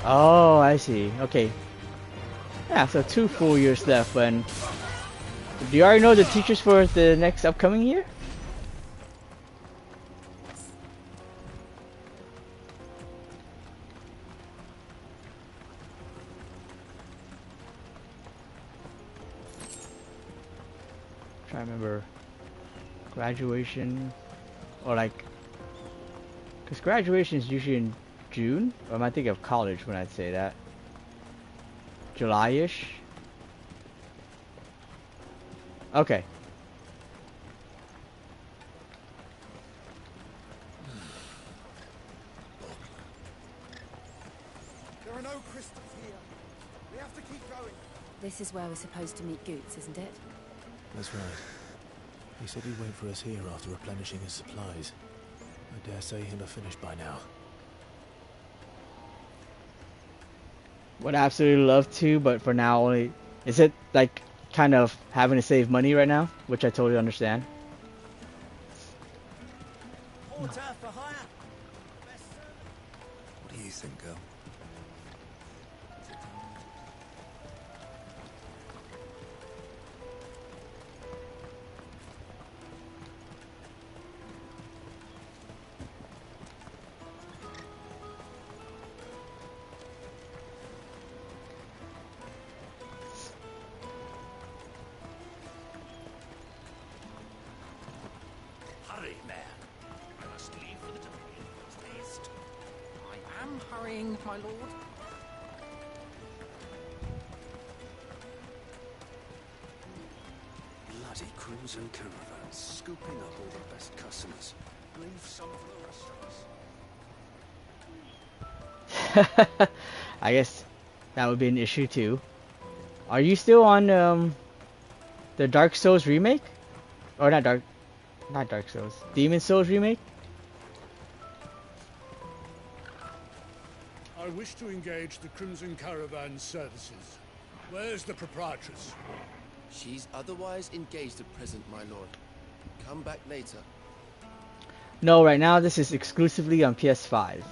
Oh, I see. Okay. Yeah, so 2 full years left. When do you already know the teachers for the next upcoming year? Trying to remember graduation, or like, because graduation is usually in June, or am I thinking of college when I say that? July-ish? Okay. There are no crystals here. We have to keep going. This is where we're supposed to meet Goots, isn't it? That's right. He said he'd wait for us here after replenishing his supplies. I dare say he'll have finished by now. Would absolutely love to, but for now only... Is it like kind of having to save money right now? Which I totally understand. Order for hire. What do you think, girl? Hurry, man. I must leave for the dominion post-haste. I am hurrying, my lord. Bloody crimson caravans, scooping up all the best customers. Leave some for the rest of us. I guess that would be an issue too. Are you still on the Dark Souls remake? Or not Dark Souls. Demon Souls remake? I wish to engage the Crimson Caravan services. Where's the proprietress? She's otherwise engaged at present, my lord. Come back later. No, right now this is exclusively on PS5.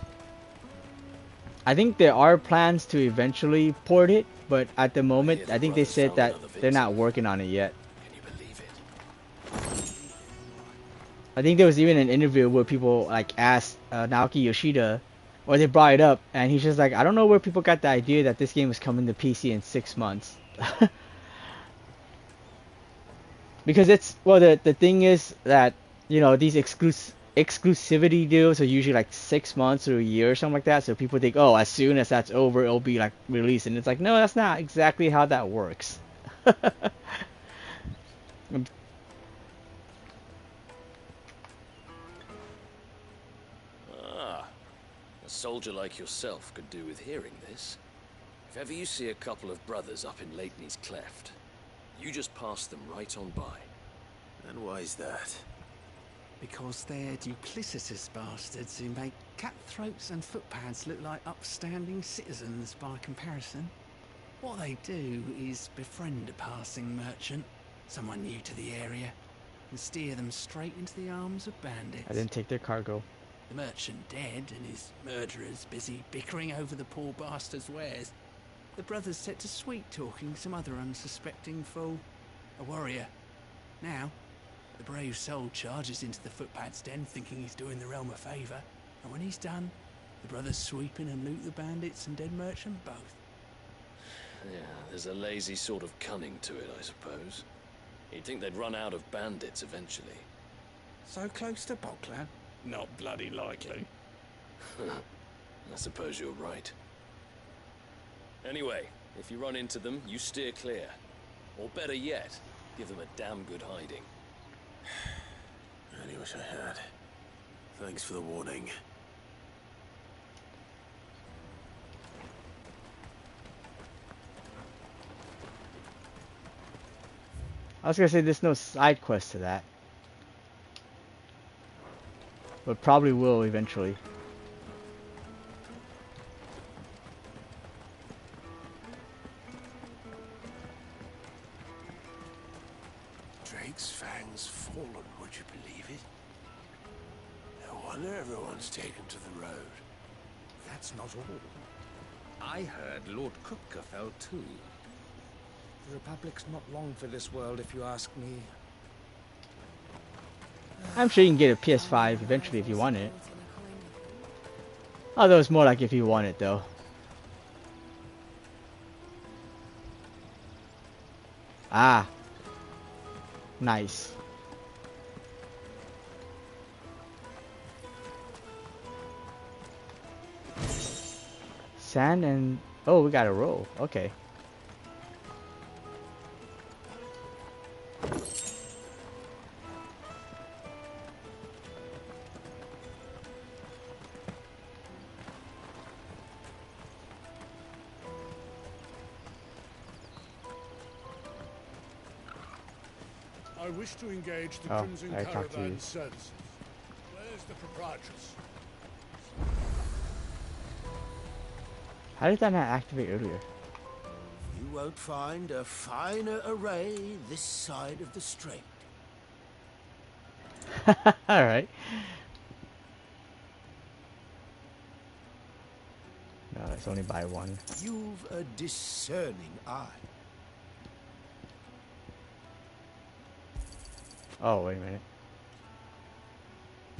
I think there are plans to eventually port it, but at the moment, I think they said that they're not working on it yet. I think there was even an interview where people like asked Naoki Yoshida, or they brought it up, and he's just like, I don't know where people got the idea that this game was coming to PC in 6 months. Because it's, well, the thing is that, you know, these exclusivity deals are usually like 6 months or a year or something like that, so people think, oh, as soon as that's over, it'll be like released, and it's like, no, that's not exactly how that works. A soldier like yourself could do with hearing this. If ever you see a couple of brothers up in Lateney's Cleft, you just pass them right on by. And why's that? Because they're duplicitous bastards who make cutthroats and footpads look like upstanding citizens by comparison. What they do is befriend a passing merchant, someone new to the area, and steer them straight into the arms of bandits. I didn't take their cargo. The merchant dead and his murderers busy bickering over the poor bastard's wares. The brothers set to sweet-talking some other unsuspecting fool, a warrior. Now, the brave soul charges into the footpad's den thinking he's doing the realm a favour, and when he's done, the brothers sweep in and loot the bandits and dead merchant both. Yeah, there's a lazy sort of cunning to it, I suppose. You'd think they'd run out of bandits eventually. So close to Bockland? Not bloody likely. I suppose you're right. Anyway, if you run into them, you steer clear. Or better yet, give them a damn good hiding. I only wish I had. Thanks for the warning. I was gonna say there's no side quest to that. But probably will eventually. Drake's Fang's fallen, would you believe it? No wonder everyone's taken to the road. That's not all. I heard Lord Kupka fell too. The Republic's not long for this world, if you ask me. I'm sure you can get a PS5 eventually if you want it. Although it's more like if you want it though. Ah. Nice. Sand and... oh, we got a roll. Okay. I wish to engage the Crimson Caravan services. Where's the proprietress? How did that not activate earlier? You won't find a finer array this side of the strait. Alright. No, it's only by one. You've a discerning eye. Oh, wait a minute.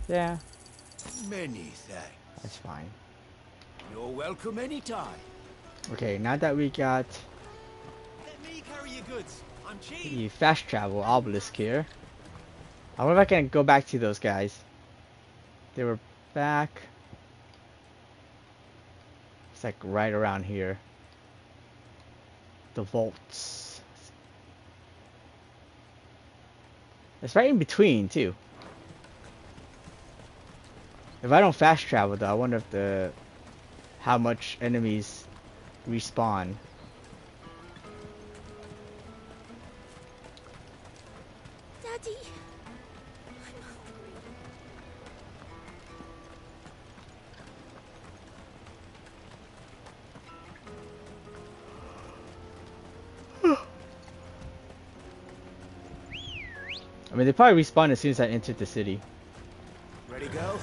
Yeah. Many thanks. That's fine. You're welcome anytime. Okay, now that we got Let me carry your goods. I'm cheap. the fast travel obelisk here, I wonder if I can go back to those guys. They were back. It's like right around here. The vaults. It's right in between too. If I don't fast travel though, I wonder if how much enemies respawn. Daddy, I mean, they probably respawn as soon as I entered the city. Ready, go?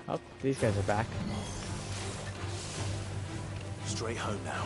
Oh, these guys are back. Straight home now.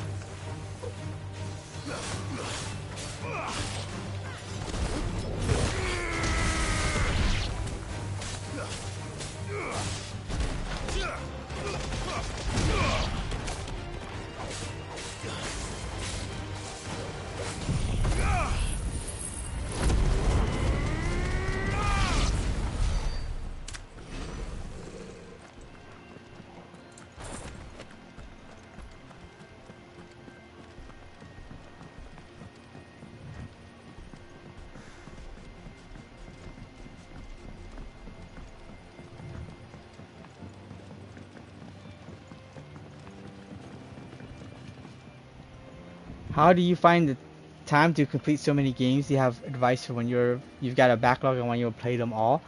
How do you find the time to complete so many games? Do you have advice for when you've got a backlog and when you'll play them all?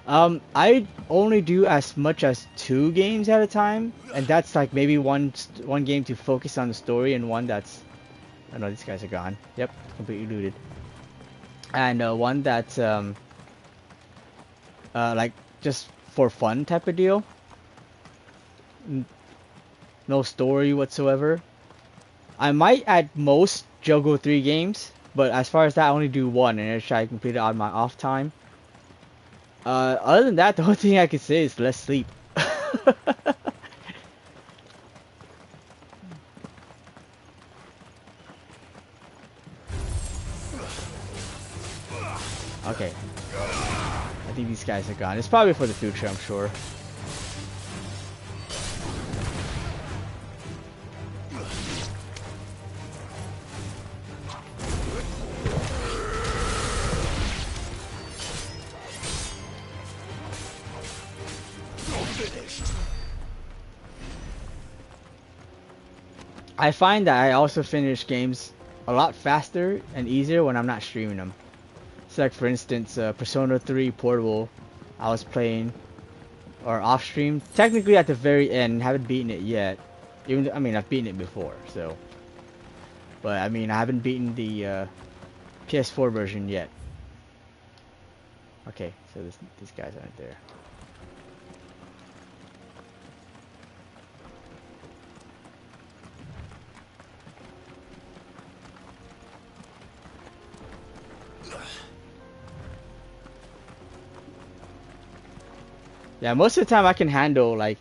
I only do as much as 2 games at a time, and that's like maybe one game to focus on the story, and one that's, oh no, these guys are gone. Yep, completely looted. And one that's like just for fun type of deal. No story whatsoever. I might at most juggle 3 games, but as far as that, I only do 1, and I try to complete it on my off time. Other than that, the only thing I can say is less sleep. Okay. I think these guys are gone. It's probably for the future, I'm sure. I find that I also finish games a lot faster and easier when I'm not streaming them. So like for instance, Persona 3 Portable, I was playing, or off stream, technically at the very end, haven't beaten it yet. Even though, I mean, I've beaten it before, so. But I mean, I haven't beaten the PS4 version yet. Okay, so these guys aren't there. Yeah, most of the time I can handle like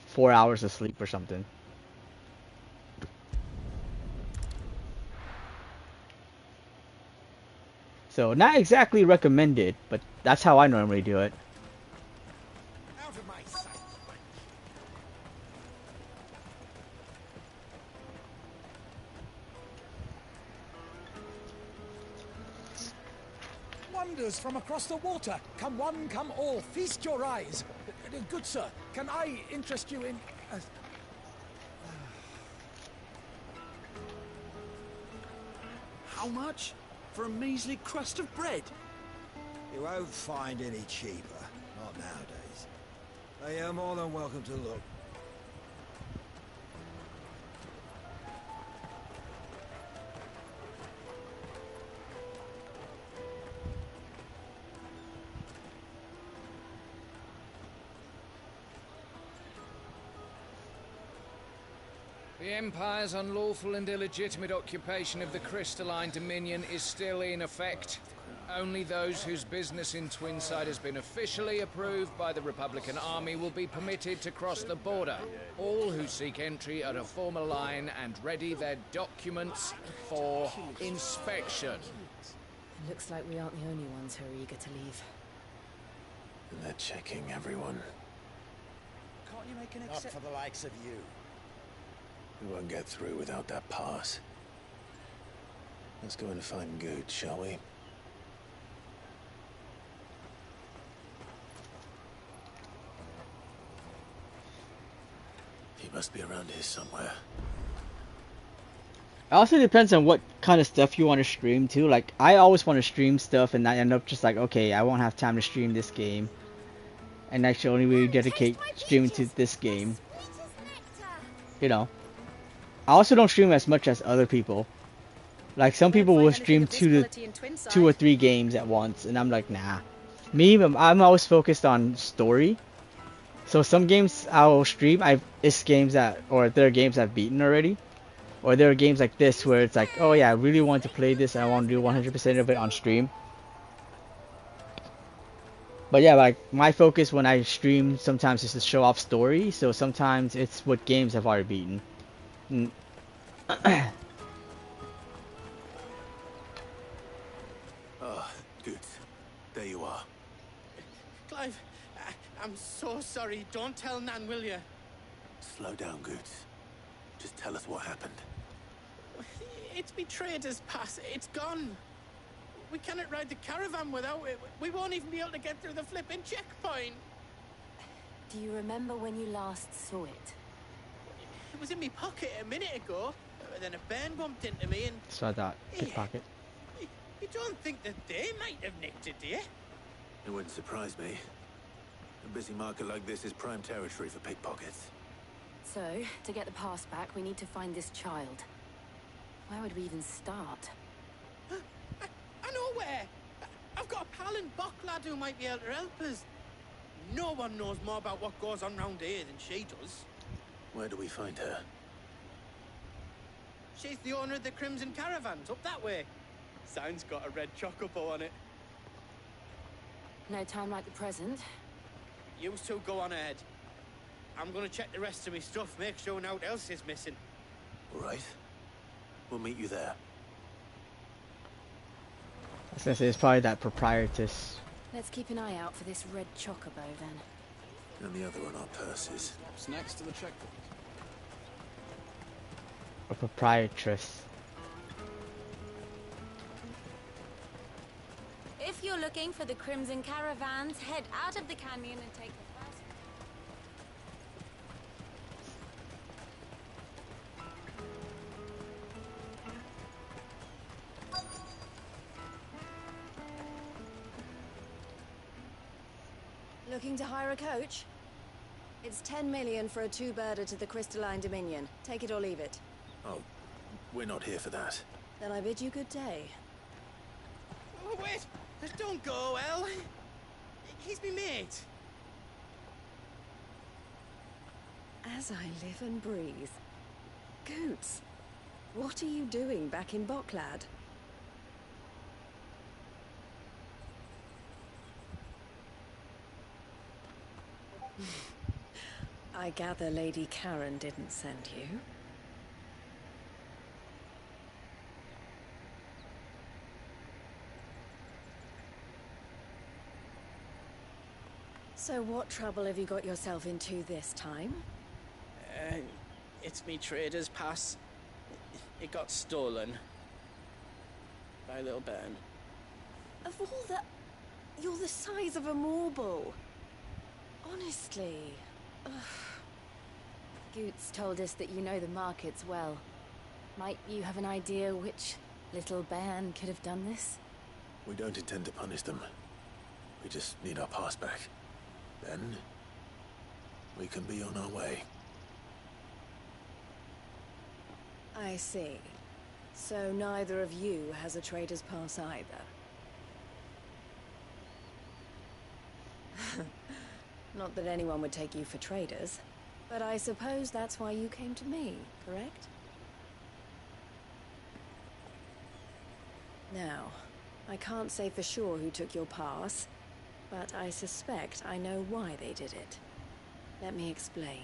4 hours of sleep or something. So not exactly recommended, but that's how I normally do it. Out of my sight. Wonders from across the water. Come one, come all. Feast your eyes. Good sir, can I interest you in... How much? For a measly crust of bread? You won't find any cheaper. Not nowadays. But you're more than welcome to look. The Empire's unlawful and illegitimate occupation of the Crystalline Dominion is still in effect. Only those whose business in Twinside has been officially approved by the Republican Army will be permitted to cross the border. All who seek entry are to form a line and ready their documents for inspection. Looks like we aren't the only ones who are eager to leave. And they're checking everyone. Can't you make an Not for the likes of you. We won't get through without that pass. Let's go and find Good, shall we? He must be around here somewhere. It also depends on what kind of stuff you want to stream too. Like, I always want to stream stuff and I end up just like, okay, I won't have time to stream this game. And actually only really dedicate streaming to this game. You know. I also don't stream as much as other people. Like, some people will stream two or three games at once, and I'm like, nah. Me, I'm always focused on story. So some games I'll stream, it's games that, or there are games I've beaten already. Or there are games like this where it's like, oh yeah, I really want to play this and I want to do 100% of it on stream. But yeah, like, my focus when I stream sometimes is to show off story, so sometimes it's what games I've already beaten. Oh, good. There you are. Clive, I'm so sorry. Don't tell Nan, will you? Slow down, Goods. Just tell us what happened. It's betrayed us, Pass. It's gone. We cannot ride the caravan without it. We won't even be able to get through the flipping checkpoint. Do you remember when you last saw it? It was in my pocket a minute ago. Then a bairn bumped into me and... So I thought, pickpocket. You don't think that they might have nicked it, do you? It wouldn't surprise me. A busy market like this is prime territory for pickpockets. So, to get the pass back, we need to find this child. Where would we even start? I know where! I've got a pal in Bocklad who might be able to help us. No one knows more about what goes on round here than she does. Where do we find her? She's the owner of the Crimson Caravans, up that way. Sign's got a red chocobo on it. No time like the present. You two go on ahead. I'm gonna check the rest of my stuff, make sure nothing else is missing. All right. We'll meet you there. I was gonna say it's probably that proprietress. Let's keep an eye out for this red chocobo then. And the other on our purses. It's next to the checkpoint. A proprietress. If you're looking for the Crimson Caravans, head out of the canyon and take the first. Looking to hire a coach? It's 10 million for a two-birder to the Crystalline Dominion. Take it or leave it. Oh, we're not here for that. Then I bid you good day. Oh, wait! Don't go, El! He's me mate. As I live and breathe. Goots, what are you doing back in Bocklad? I gather Lady Karen didn't send you. So what trouble have you got yourself into this time? It's me trader's pass. It got stolen. By a little bairn. Of all the... You're the size of a marble. Honestly. Ugh. Goots told us that you know the markets well. Might you have an idea which little bairn could have done this? We don't intend to punish them. We just need our pass back. Then, we can be on our way. I see. So neither of you has a trader's pass either. Not that anyone would take you for traders. But I suppose that's why you came to me, correct? Now, I can't say for sure who took your pass, but I suspect I know why they did it. Let me explain.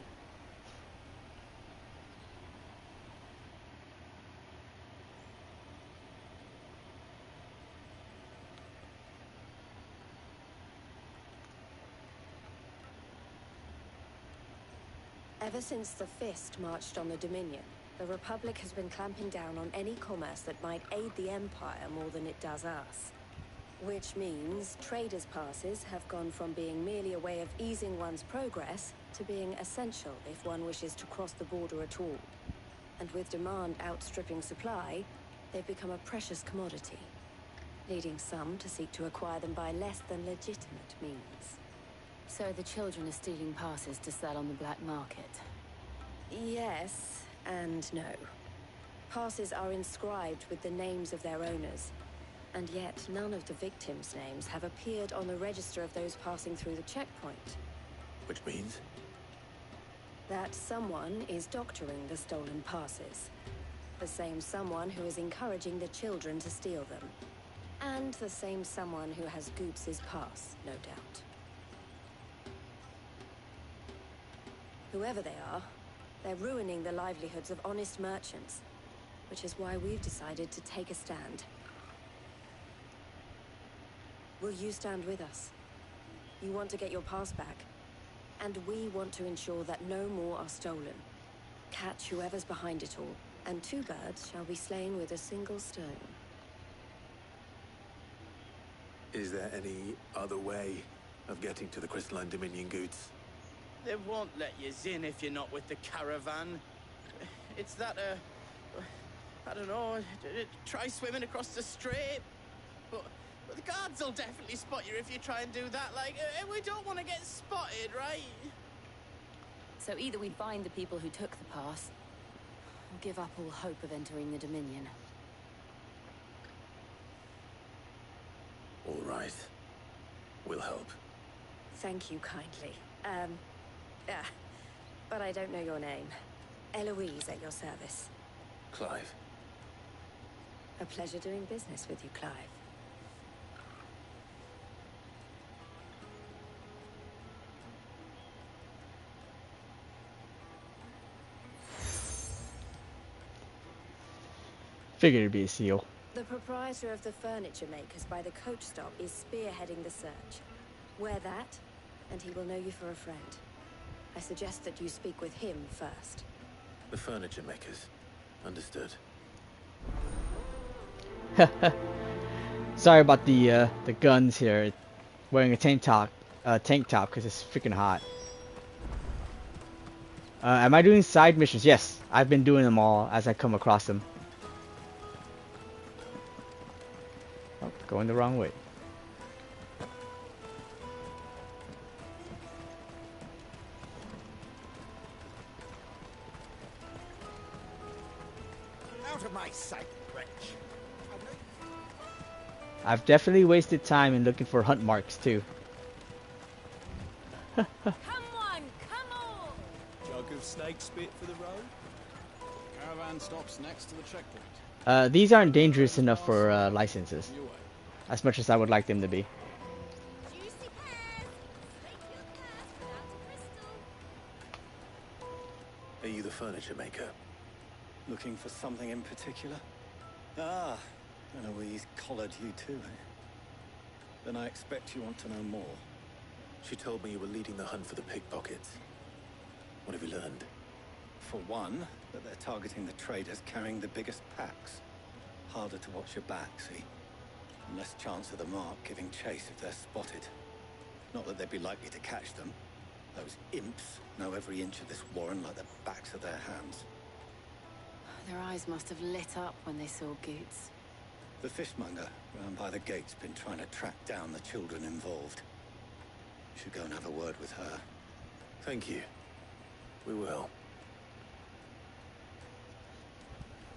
Ever since the Fist marched on the Dominion, the Republic has been clamping down on any commerce that might aid the Empire more than it does us. Which means traders' passes have gone from being merely a way of easing one's progress to being essential if one wishes to cross the border at all. And with demand outstripping supply, they've become a precious commodity, leading some to seek to acquire them by less than legitimate means. So the children are stealing passes to sell on the black market? Yes and no. Passes are inscribed with the names of their owners, and yet none of the victims' names have appeared on the register of those passing through the checkpoint. Which means? That someone is doctoring the stolen passes. The same someone who is encouraging the children to steal them. And the same someone who has Goots' pass, no doubt. Whoever they are, they're ruining the livelihoods of honest merchants, which is why we've decided to take a stand. Will you stand with us? You want to get your pass back, and we want to ensure that no more are stolen. Catch whoever's behind it all, and two birds shall be slain with a single stone. Is there any other way of getting to the Crystalline Dominion Goods? They won't let you in if you're not with the caravan. It's that, I don't know, try swimming across the strait. But the guards will definitely spot you if you try and do that. Like, we don't want to get spotted, right? So either we find the people who took the pass, or give up all hope of entering the Dominion. All right. We'll help. Thank you kindly. But I don't know your name. Eloise at your service. Clive. A pleasure doing business with you, Clive. Figured it'd be a seal. The proprietor of the furniture makers by the coach stop is spearheading the search. Wear that, and he will know you for a friend. I suggest that you speak with him first. The furniture makers. Understood. Sorry about the guns here. Wearing a tank top because it's freaking hot. Am I doing side missions? Yes, I've been doing them all as I come across them. Oh, going the wrong way. Out of my sight, wretch. I've definitely wasted time in looking for hunt marks too. Come on, come on! Jug of snake spit for the road. Caravan stops next to the checkpoint. These aren't dangerous enough for licenses, as much as I would like them to be. Are you the furniture maker? Looking for something in particular? Ah, Eloise collared you too, eh? Then I expect you want to know more. She told me you were leading the hunt for the pickpockets. What have you learned? For one, that they're targeting the traders carrying the biggest packs. Harder to watch your back, see? And less chance of the mark giving chase if they're spotted. Not that they'd be likely to catch them. Those imps know every inch of this warren like the backs of their hands. Their eyes must have lit up when they saw Goots. The fishmonger round by the gate's been trying to track down the children involved. Should go and have a word with her. Thank you. We will.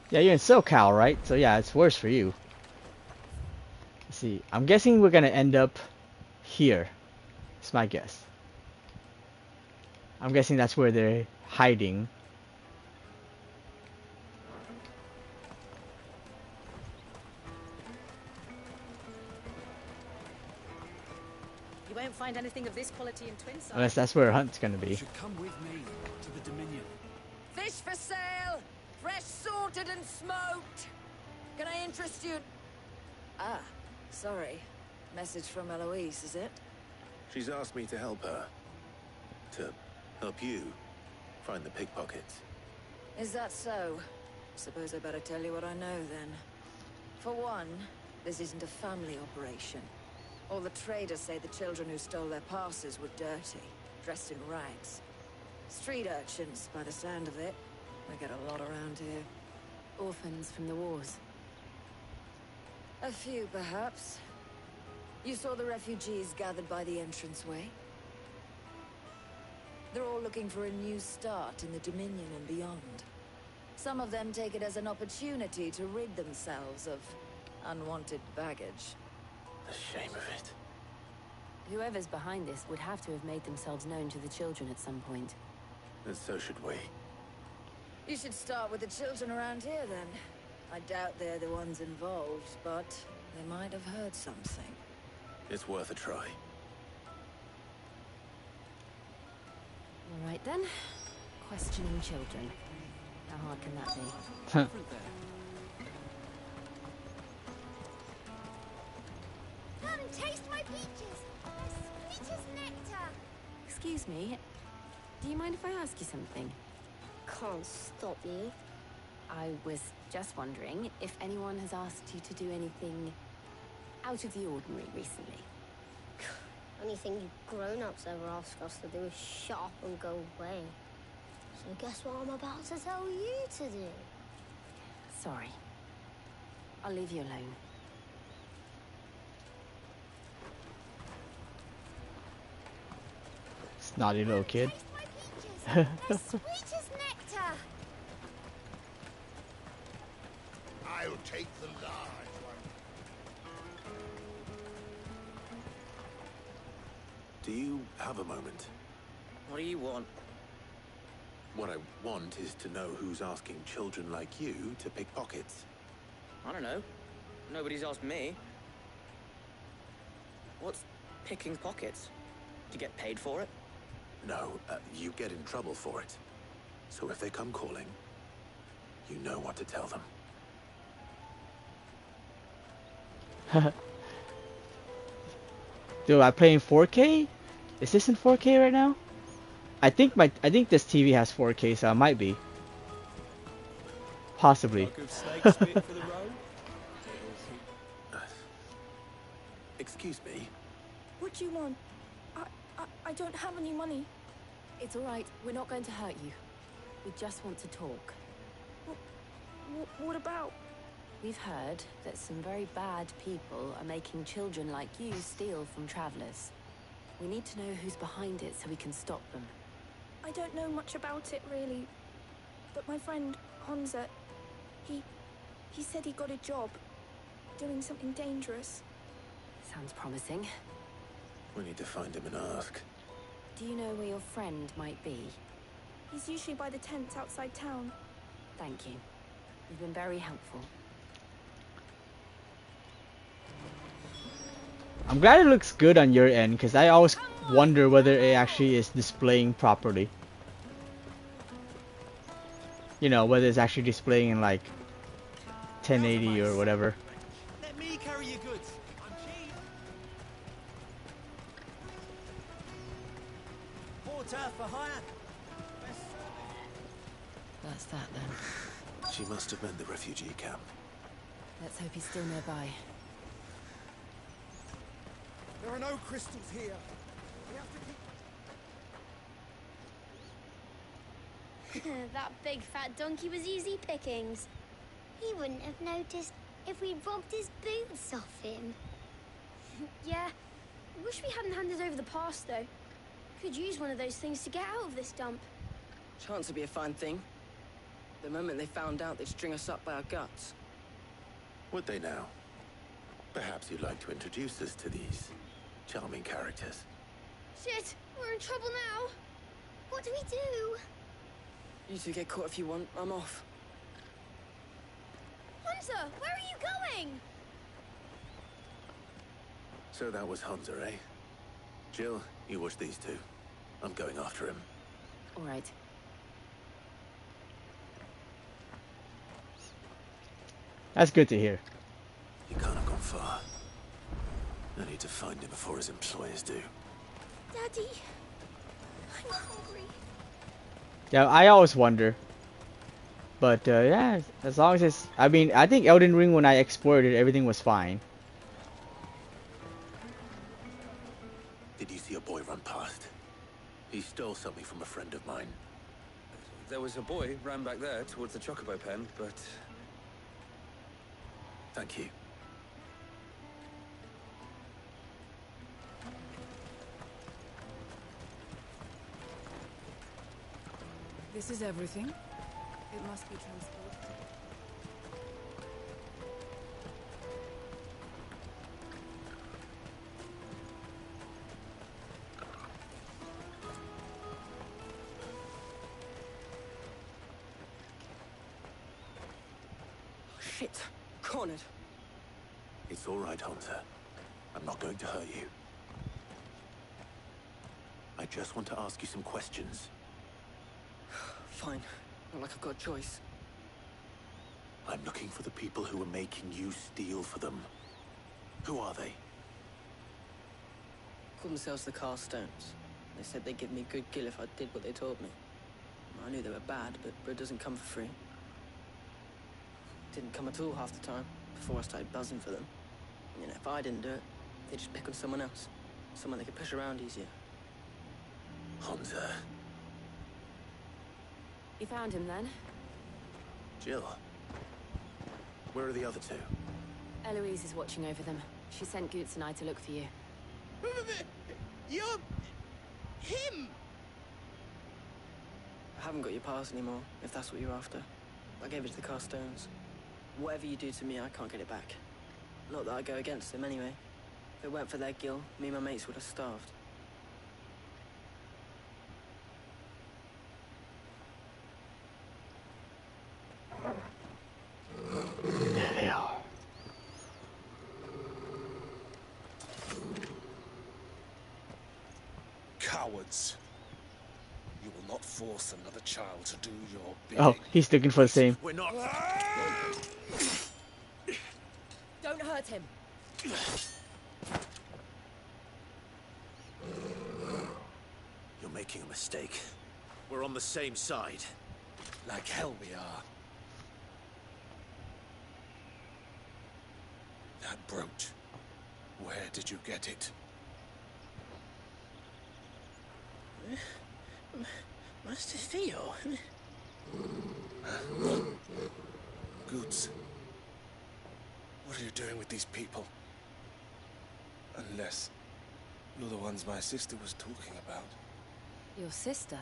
Yeah, you're in SoCal, right? So yeah, it's worse for you. Let's see. I'm guessing we're gonna end up here. It's my guess. I'm guessing that's where hiding. You won't find anything of this quality in Twinside. Unless that's where Hunt's gonna be. You should come with me to the Dominion. Fish for sale! Fresh sorted and smoked! Can I interest you? Ah, sorry. Message from Eloise, is it? She's asked me to help her. To help you find the pickpockets. Is that so? Suppose I better tell you what I know then. For one, this isn't a family operation. All the traders say the children who stole their passes were dirty, dressed in rags. Street urchins, by the sound of it. I get a lot around here. Orphans from the wars. A few, perhaps. You saw the refugees gathered by the entranceway? They're all looking for a new start in the Dominion and beyond. Some of them take it as an opportunity to rid themselves of unwanted baggage. The shame of it. Whoever's behind this would have to have made themselves known to the children at some point. And so should we. You should start with the children around here, then. I doubt they're the ones involved, but they might have heard something. It's worth a try. All right then. Questioning children. How hard can that be? Come and taste my peaches. They're sweet as nectar. Excuse me. Do you mind if I ask you something? Can't stop you. I was just wondering if anyone has asked you to do anything out of the ordinary recently. Anything you grown-ups ever ask us to do is shut up and go away. So guess what I'm about to tell you to do? Sorry. I'll leave you alone. Snotty little kid. They're sweet as nectar. I'll take the large one. Do you have a moment? What do you want? What I want is to know who's asking children like you to pick pockets. I don't know. Nobody's asked me. What's picking pockets? Do you get paid for it? No, you get in trouble for it. So if they come calling, you know what to tell them. Dude, I play in 4K? Is this in 4K right now? I think this TV has 4K, so it might be. Possibly. Excuse me. What do you want? I don't have any money. It's all right. We're not going to hurt you. We just want to talk. What about? We've heard that some very bad people are making children like you steal from travelers. We need to know who's behind it so we can stop them. I don't know much about it, really. But my friend, Honza, he said he got a job doing something dangerous. Sounds promising. We need to find him and ask. Do you know where your friend might be? He's usually by the tents outside town. Thank you. You've been very helpful. I'm glad it looks good on your end, because I always wonder whether it actually is displaying properly. You know, whether it's actually displaying in like 1080 or whatever. Let me carry your goods. I'm cheap. Porter for hire. That's that then. She must have meant the refugee camp. Let's hope he's still nearby. There are no crystals here. We have to keep... That big fat donkey was easy pickings. He wouldn't have noticed if we'd robbed his boots off him. Yeah, wish we hadn't handed over the pass though. Could use one of those things to get out of this dump. Chance would be a fine thing. The moment they found out, they'd string us up by our guts. Would they now? Perhaps you'd like to introduce us to these charming characters. Shit, we're in trouble now. What do we do? You two get caught if you want. I'm off. Hunter, where are you going? So that was Hunter, eh? Jill, you watch these two. I'm going after him. All right. That's good to hear. He can't have gone far. I need to find him before his employers do. Daddy, I'm hungry. Yeah, I always wonder. But yeah, as long as it's... I mean, I think Elden Ring, when I explored it, everything was fine. Did you see a boy run past? He stole something from a friend of mine. There was a boy ran back there towards the chocobo pen, but... Thank you. This is everything. It must be transported. Shit. Cornered. It's all right, Hunter. I'm not going to hurt you. I just want to ask you some questions. Fine. Not like I've got a choice. I'm looking for the people who are making you steal for them. Who are they? Called themselves the Carstones. They said they'd give me a good gill if I did what they told me. I knew they were bad, but bread doesn't come for free. Didn't come at all half the time, before I started buzzing for them. You know, if I didn't do it, they'd just pick on someone else. Someone they could push around easier. Hunter. You found him then? Jill. Where are the other two? Eloise is watching over them. She sent Goots and I to look for you. You're... him! I haven't got your pass anymore, if that's what you're after. I gave it to the Carstones. Whatever you do to me, I can't get it back. Not that I go against them anyway. If it weren't for their gill, me and my mates would have starved. There they are. Cowards. You will not force another child to do your bidding. Oh, he's looking for the same. We're not... Don't hurt him. You're making a mistake. We're on the same side. Like hell we are. That brooch. Where did you get it? Master Theo? Goots. What are you doing with these people? Unless you're the ones my sister was talking about. Your sister?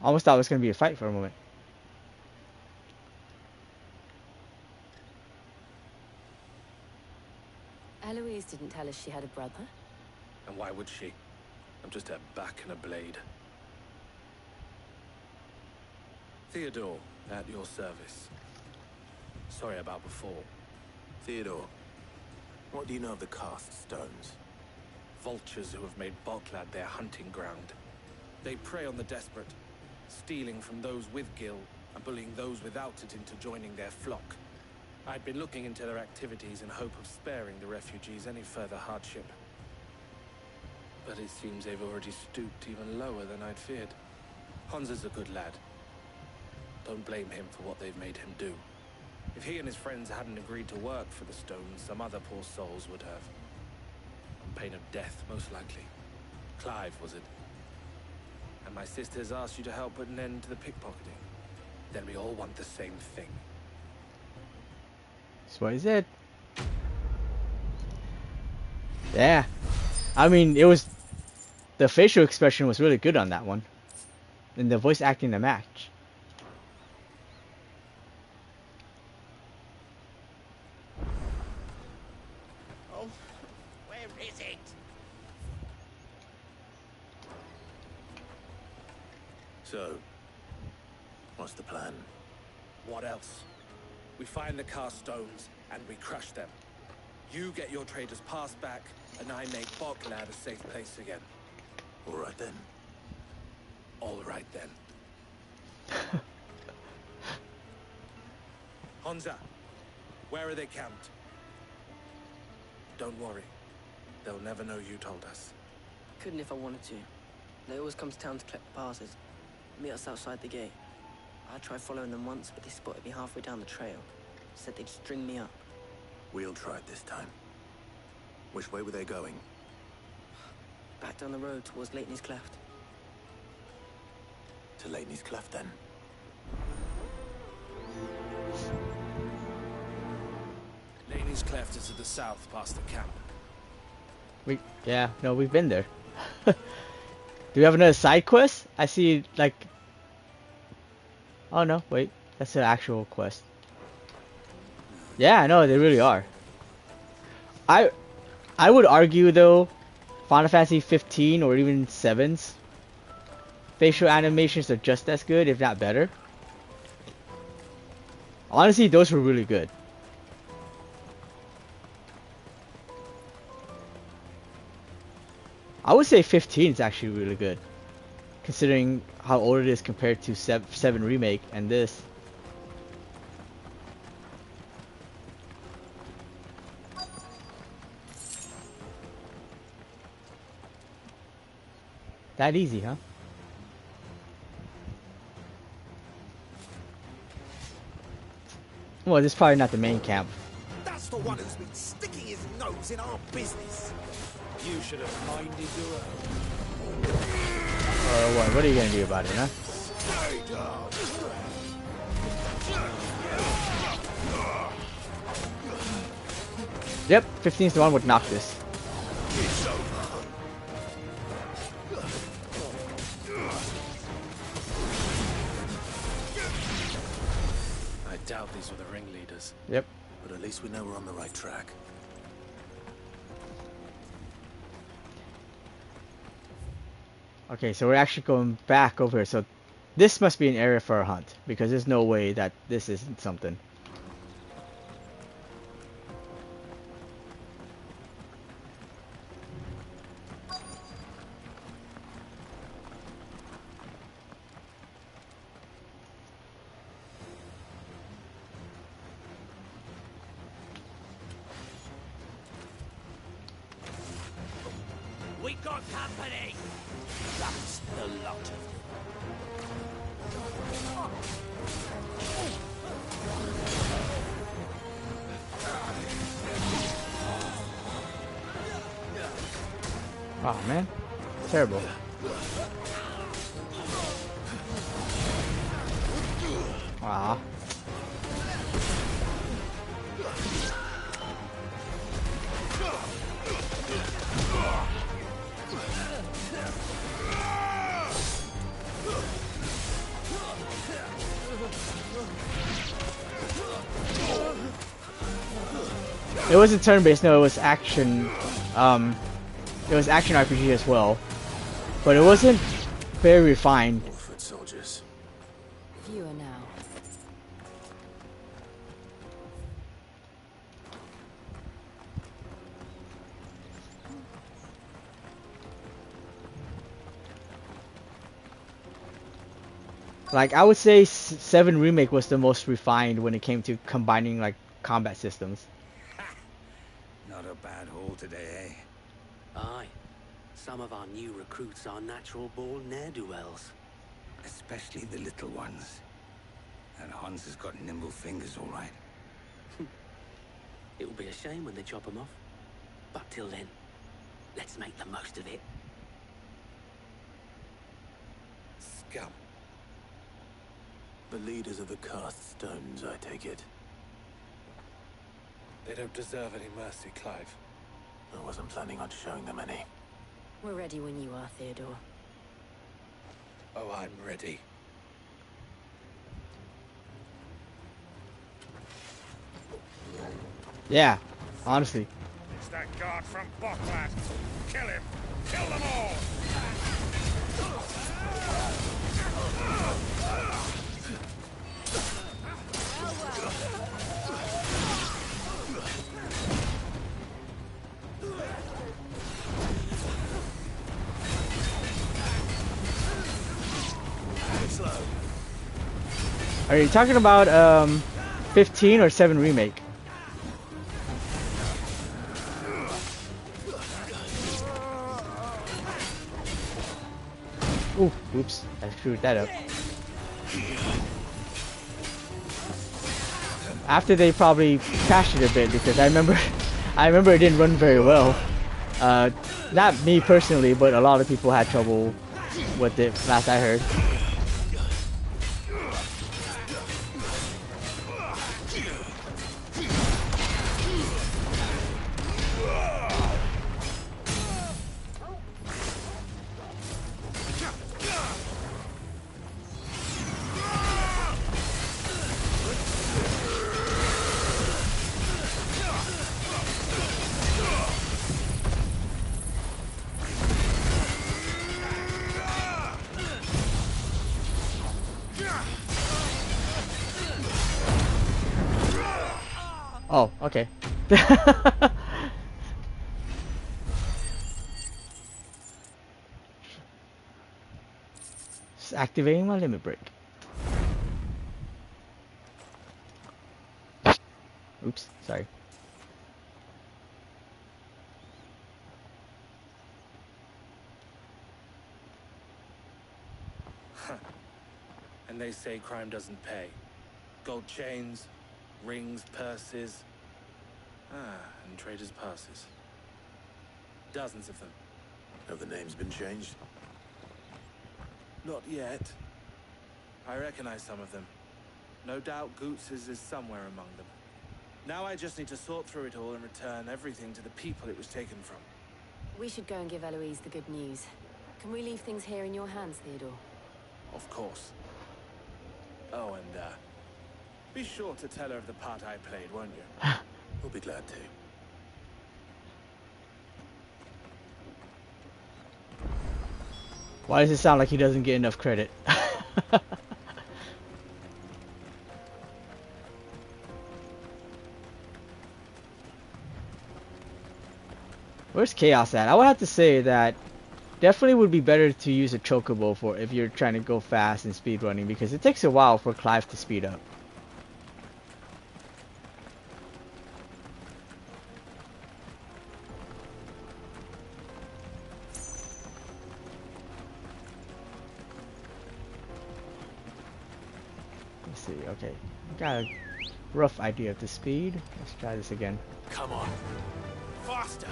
Almost thought it was going to be a fight for a moment. Eloise didn't tell us she had a brother. And why would she? I'm just her back and a blade. Theodore, at your service. Sorry about before. Theodore, what do you know of the cast stones? Vultures who have made Boklad their hunting ground. They prey on the desperate, stealing from those with gil and bullying those without it into joining their flock. I'd been looking into their activities in hope of sparing the refugees any further hardship. But it seems they've already stooped even lower than I'd feared. Hansa's a good lad. Don't blame him for what they've made him do. If he and his friends hadn't agreed to work for the stones, some other poor souls would have. On pain of death, most likely. Clive, was it? And my sisters asked you to help put an end to the pickpocketing. Then we all want the same thing. That's what he said. Yeah. I mean, it was... The facial expression was really good on that one. And the voice acting to match. Oh, where is it? So, what's the plan? What else? We find the cast stones and we crush them. You get your trader's pass back, and I make Boklad a safe place again. All right then. All right then. Honza, where are they camped? Don't worry. They'll never know you told us. Couldn't if I wanted to. They always come to town to collect the passes. Meet us outside the gate. I tried following them once, but they spotted me halfway down the trail. Said they'd string me up. We'll try it this time. Which way were they going? Back down the road towards Leighton's Cleft. To Leighton's Cleft, then. Leighton's Cleft is to the south, past the camp. We've been there. Do we have another side quest? I see, like... Oh no, wait. That's an actual quest. Yeah, no, they really are. I would argue, though, Final Fantasy 15 or even 7's facial animations are just as good, if not better. Honestly, those were really good. I would say 15 is actually really good, considering how old it is compared to 7 Remake and this. That easy, huh? Well, this is probably not the main camp. That's the one who's been sticking his nose in our business. You should have minded your own. What are you gonna do about it, huh? Yep, 15's the one with Noctis. I doubt these were the ringleaders. Yep. But at least we know we're on the right track. Okay, so we're actually going back over here. So this must be an area for a hunt, because there's no way that this isn't something. We got company! That's the lot of you. Oh man, terrible. Ah. It wasn't turn-based, no, it was action. It was action RPG as well, but it wasn't very refined. Foot soldiers. Fewer now. Like, I would say 7 Remake was the most refined when it came to combining, like, combat systems. Not a bad haul today, eh? Aye. Some of our new recruits are natural-born ne'er-do-wells. Especially the little ones. And Hans has got nimble fingers, all right. It will be a shame when they chop them off. But till then, let's make the most of it. Scum. The leaders of the cast stones, I take it. They don't deserve any mercy, Clive. I wasn't planning on showing them any. We're ready when you are, Theodore. Oh, I'm ready. Yeah, honestly. It's that guard from Boklad. Kill him! Kill them all! slow. Are you talking about 15 or 7 remake? Ooh, oops, I screwed that up. After they probably crashed it a bit because I remember it didn't run very well. Not me personally, but a lot of people had trouble with it last I heard. Oh, okay. Just activating my limit break. Oops, sorry. And they say crime doesn't pay. Gold chains, rings, purses. And traders' passes. Dozens of them. Have the names been changed? Not yet. I recognize some of them. No doubt Goots's is somewhere among them. Now I just need to sort through it all and return everything to the people it was taken from. We should go and give Eloise the good news. Can we leave things here in your hands, Theodore? Of course. Oh, and be sure to tell her of the part I played, won't you? We'll be glad to. Why does it sound like he doesn't get enough credit? Where's Chaos at? I would have to say that definitely would be better to use a chocobo for if you're trying to go fast and speed running, because it takes a while for Clive to speed up. Let's see, okay. Got a rough idea of the speed. Let's try this again. Come on. Faster.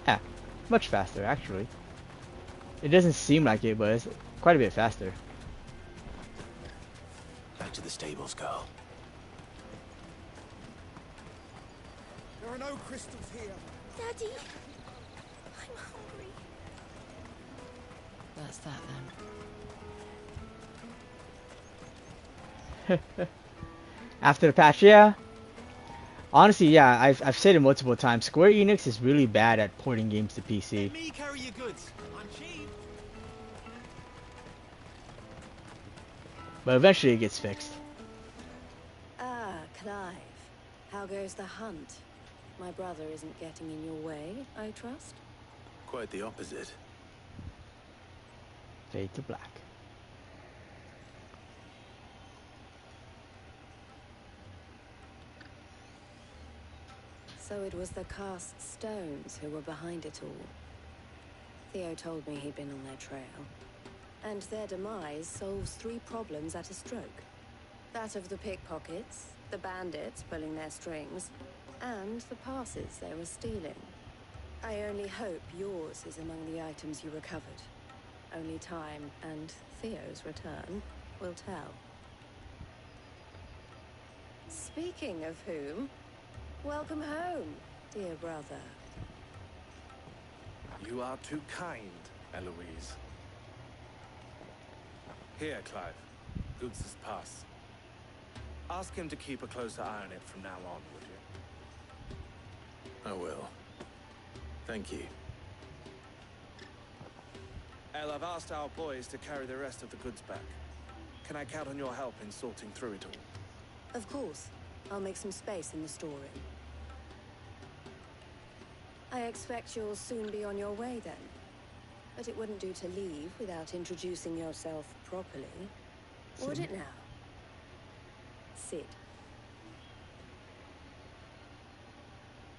Yeah, much faster actually. It doesn't seem like it, but it's quite a bit faster. Back to the stables, girl. There are no crystals here. Daddy, I'm hungry. That's that then. After the patch, yeah. Honestly, yeah, I've said it multiple times. Square Enix is really bad at porting games to PC. Let me carry your goods. I'm cheap. But eventually it gets fixed. Ah, Clive. How goes the hunt? My brother isn't getting in your way, I trust? Quite the opposite. Fade to black. So it was the cast stones who were behind it all. Theo told me he'd been on their trail. And their demise solves 3 problems at a stroke. That of the pickpockets, the bandits pulling their strings, and the passes they were stealing. I only hope yours is among the items you recovered. Only time and Theo's return will tell. Speaking of whom, welcome home, dear brother. You are too kind, Eloise. Here, Clive. Goots's pass. Ask him to keep a closer eye on it from now on, would you? I will. Thank you. El, I've asked our boys to carry the rest of the goods back. Can I count on your help in sorting through it all? Of course. I'll make some space in the storeroom. I expect you'll soon be on your way then. But it wouldn't do to leave without introducing yourself properly. Would it now? Sid.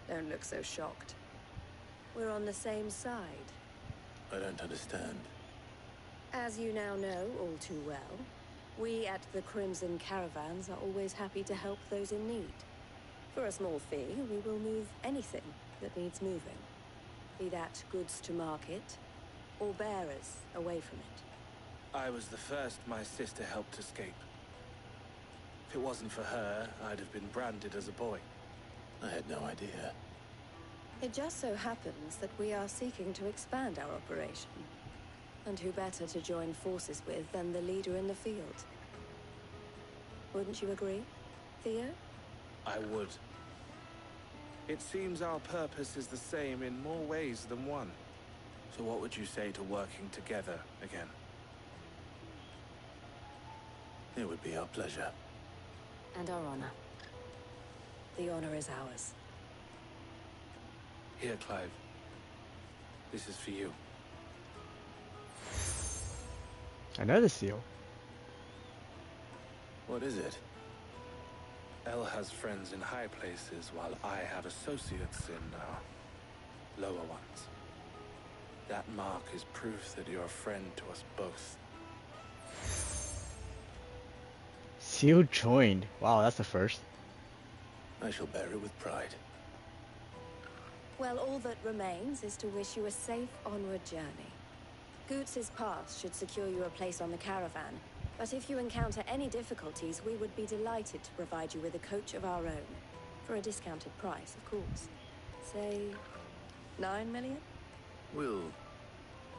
Don't look so shocked. We're on the same side. I don't understand. As you now know all too well, we at the Crimson Caravans are always happy to help those in need. For a small fee, we will move anything that needs moving. Be that goods to market, or bearers away from it. I was the first my sister helped escape. If it wasn't for her, I'd have been branded as a boy. I had no idea. It just so happens that we are seeking to expand our operation. And who better to join forces with than the leader in the field? Wouldn't you agree, Theo? I would. It seems our purpose is the same in more ways than one. So what would you say to working together again? It would be our pleasure. And our honor. The honor is ours. Here, Clive. This is for you. Another seal. What is it? Elle has friends in high places, while I have associates in, lower ones. That mark is proof that you're a friend to us both. Seal joined. Wow, that's the first. I shall bear it with pride. Well, all that remains is to wish you a safe onward journey. Goots's pass should secure you a place on the caravan, but if you encounter any difficulties, we would be delighted to provide you with a coach of our own. For a discounted price, of course. Say, 9 million? We'll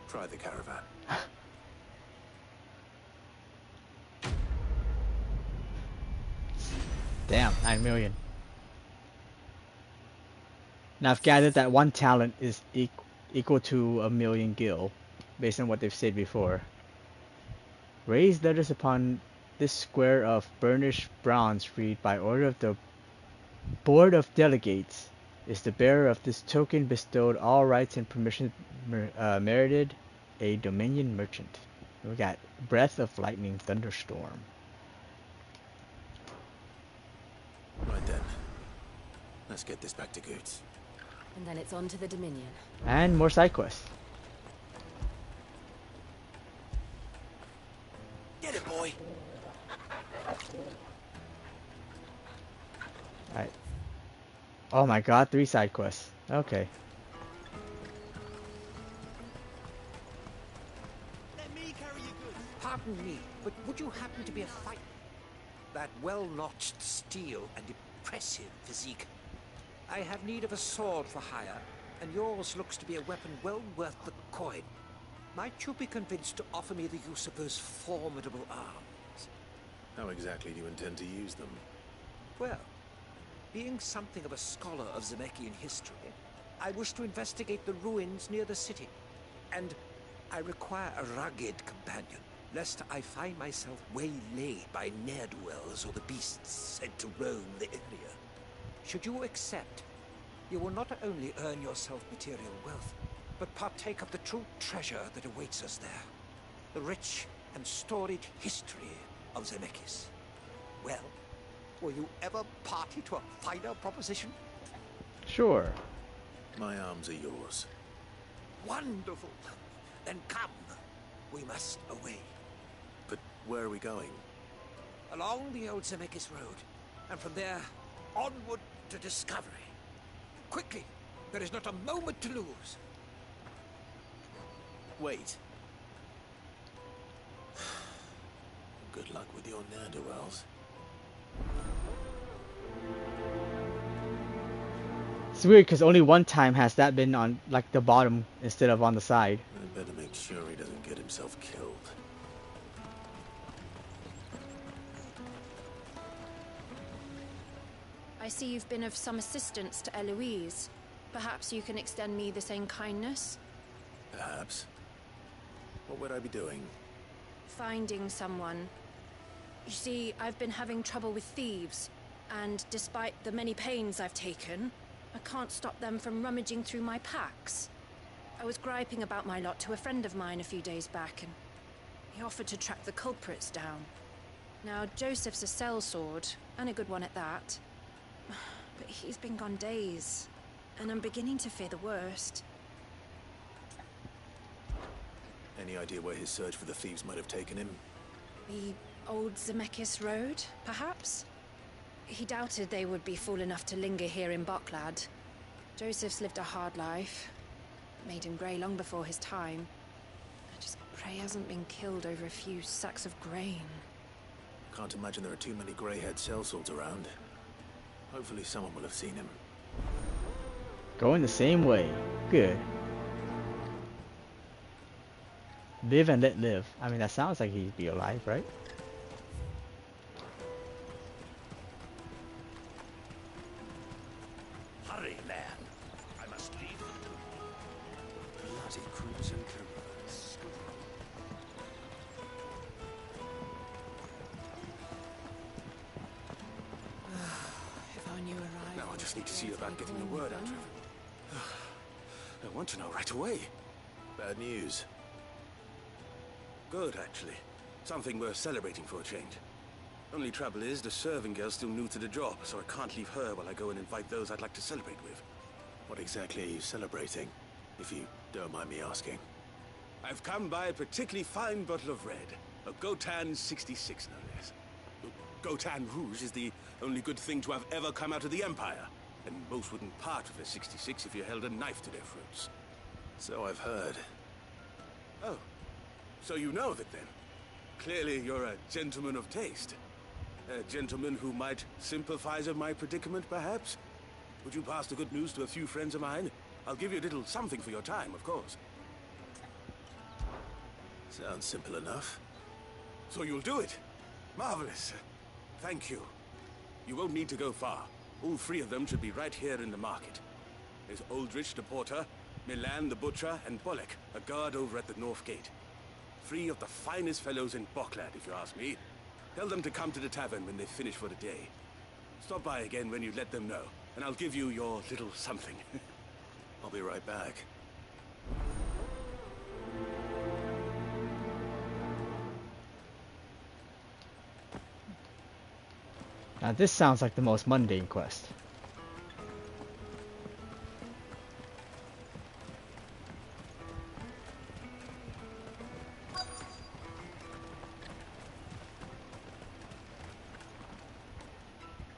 try the caravan. Damn, 9 million. Now I've gathered that one talent is equal to 1 million gil, based on what they've said before. Raise letters upon this square of burnished bronze read, by order of the Board of Delegates, is the bearer of this token bestowed all rights and permissions merited, a Dominion merchant. We got Breath of Lightning Thunderstorm. Right then. Let's get this back to Goots. And then it's on to the Dominion. And more side quests. Get it, boy. Alright. Oh my god, 3 side quests. Okay. Let me carry your goods. Pardon me, but would you happen to be a fighter? That well-notched steel and impressive physique. I have need of a sword for hire, and yours looks to be a weapon well worth the coin. Might you be convinced to offer me the use of those formidable arms? How exactly do you intend to use them? Well, being something of a scholar of Zemeckis history, I wish to investigate the ruins near the city, and I require a rugged companion, lest I find myself waylaid by ne'er-do-wells or the beasts sent to roam the area. Should you accept, you will not only earn yourself material wealth, but partake of the true treasure that awaits us there. The rich and storied history of Zemeckis. Well, will you ever party to a finer proposition? Sure. My arms are yours. Wonderful. Then come. We must away. But where are we going? Along the old Zemeckis road, and from there, onward to discovery. Quickly, there is not a moment to lose. Wait. Good luck with your ne'er-do-wells. It's weird because only one time has that been on like the bottom instead of on the side. I better make sure he doesn't get himself killed. I see you've been of some assistance to Eloise. Perhaps you can extend me the same kindness? Perhaps. What would I be doing? Finding someone. You see, I've been having trouble with thieves, and despite the many pains I've taken, I can't stop them from rummaging through my packs. I was griping about my lot to a friend of mine a few days back, and he offered to track the culprits down. Now, Joseph's a sellsword, and a good one at that. But he's been gone days, and I'm beginning to fear the worst. Any idea where his search for the thieves might have taken him? The old Zemeckis Road, perhaps? He doubted they would be fool enough to linger here in Boklad. Joseph's lived a hard life. Made him grey long before his time. I just pray he hasn't been killed over a few sacks of grain. Can't imagine there are too many grey-haired sellswords around. Hopefully someone will have seen him. Going the same way. Good. Live and let live. I mean, that sounds like he'd be alive, right? Hurry, lad. I must leave. Bloody crews and caravans. If I knew arrival. Now I just need to see about getting the word out of him. I want to know right away. Bad news. Good, actually. Something worth celebrating for a change. Only trouble is, the serving girl's still new to the job, so I can't leave her while I go and invite those I'd like to celebrate with. What exactly are you celebrating, if you don't mind me asking? I've come by a particularly fine bottle of red. A Gotan 66, no less. Gotan Rouge is the only good thing to have ever come out of the Empire. And most wouldn't part with a 66 if you held a knife to their throats. So I've heard. Oh. So you know of it, then? Clearly you're a gentleman of taste. A gentleman who might sympathize with my predicament, perhaps? Would you pass the good news to a few friends of mine? I'll give you a little something for your time, of course. Sounds simple enough. So you'll do it? Marvelous. Thank you. You won't need to go far. All three of them should be right here in the market. There's Aldrich the porter, Milan the butcher, and Bolek, a guard over at the north gate. Three of the finest fellows in Boklad, if you ask me. Tell them to come to the tavern when they finish for the day. Stop by again when you let them know, and I'll give you your little something. I'll be right back. Now this sounds like the most mundane quest.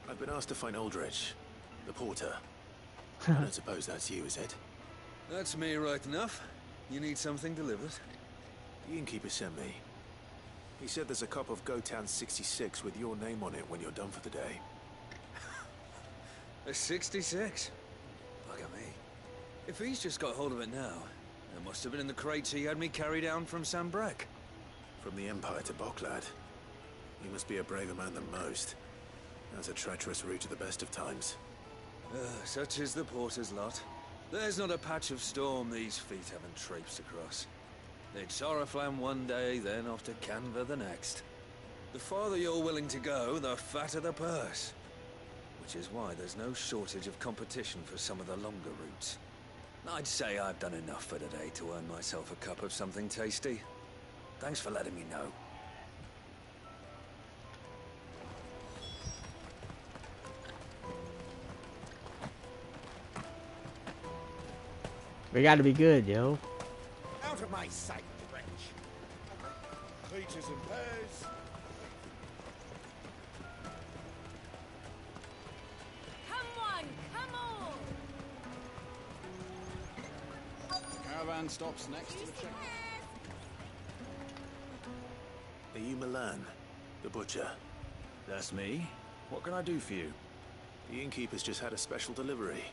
I've been asked to find Aldrich, the porter. I don't suppose that's you, is it? That's me right enough. You need something delivered? The innkeeper sent me. He said there's a cup of Gotan 66 with your name on it when you're done for the day. A 66? Bugger me. If he's just got hold of it now, it must have been in the crates he had me carry down from Sambrek. From the Empire to Boklad. You must be a braver man than most. That's a treacherous route at the best of times. Such is the porter's lot. There's not a patch of storm these feet haven't traipsed across. It's Oriflamme one day, then off to Canva the next. The farther you're willing to go, the fatter the purse. Which is why there's no shortage of competition for some of the longer routes. I'd say I've done enough for today to earn myself a cup of something tasty. Thanks for letting me know. We gotta be good, yo. Out of my sight, wretch. Peaches and pears. Come on, come on! The caravan stops next to the checkpoint. Are you Milan, the butcher? That's me. What can I do for you? The innkeeper's just had a special delivery.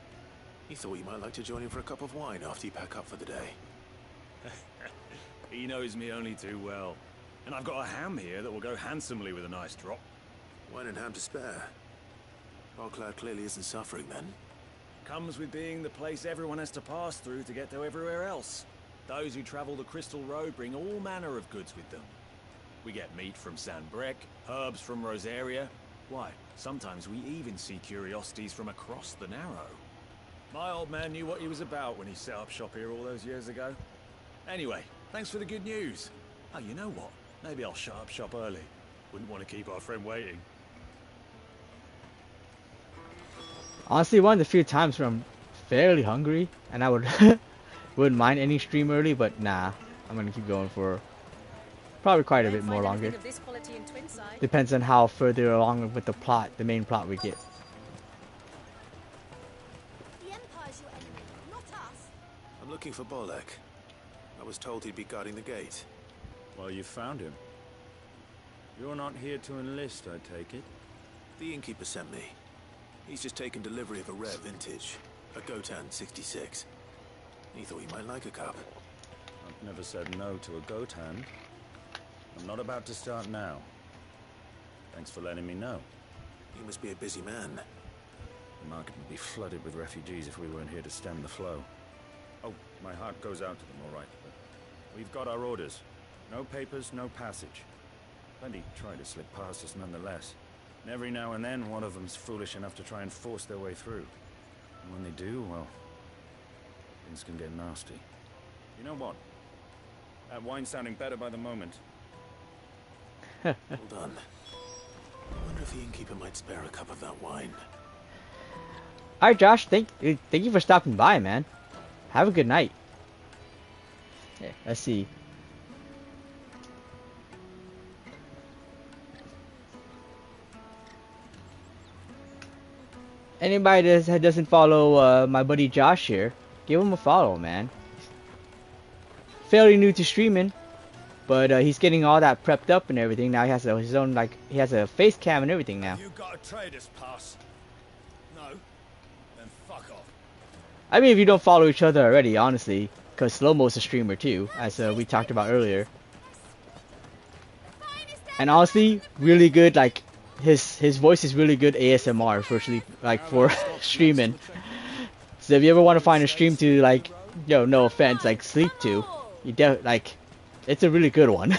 He thought you might like to join him for a cup of wine after you pack up for the day. He knows me only too well. And I've got a ham here that will go handsomely with a nice drop. Wine and ham to spare. Boklad clearly isn't suffering then. Comes with being the place everyone has to pass through to get to everywhere else. Those who travel the Crystal Road bring all manner of goods with them. We get meat from Sambrek, herbs from Rosaria. Why, sometimes we even see curiosities from across the Narrow. My old man knew what he was about when he set up shop here all those years ago. Anyway, thanks for the good news. Oh, you know what? Maybe I'll shut up shop early. Wouldn't want to keep our friend waiting. Honestly, one of the few times where I'm fairly hungry, and I would wouldn't mind ending stream early, but nah, I'm gonna keep going for probably quite a bit more longer. Depends on how further along with the plot, the main plot we get. The Empire's your enemy, not us. I'm looking for Bolek. I was told he'd be guarding the gate. Well, you found him. You're not here to enlist, I take it? The innkeeper sent me. He's just taken delivery of a rare vintage, a Gotan 66. He thought you might like a cup. I've never said no to a goat hand. I'm not about to start now. Thanks for letting me know. You must be a busy man. The market would be flooded with refugees if we weren't here to stem the flow. Oh, my heart goes out to them, all right, but we've got our orders. No papers, no passage. Plenty try to slip past us nonetheless. And every now and then, one of them's foolish enough to try and force their way through. And when they do, well, things can get nasty. You know what? That wine's sounding better by the moment. Hold on. I wonder if the innkeeper might spare a cup of that wine. Alright, Josh, thank you for stopping by, man. Have a good night. Okay, let's see. Anybody that doesn't follow my buddy Josh here, give him a follow, man. Fairly new to streaming, but he's getting all that prepped up and everything. Now he has his own, like, he has a face cam and everything now. You got a trader's pass? No? Then fuck off. I mean, if you don't follow each other already, honestly, because Slow-Mo's a streamer too, as we talked about earlier. And honestly, really good, like, his voice is really good ASMR for sleep, like, for streaming. So if you ever want to find a stream to, like, yo, no offense, like, sleep to, like, it's a really good one.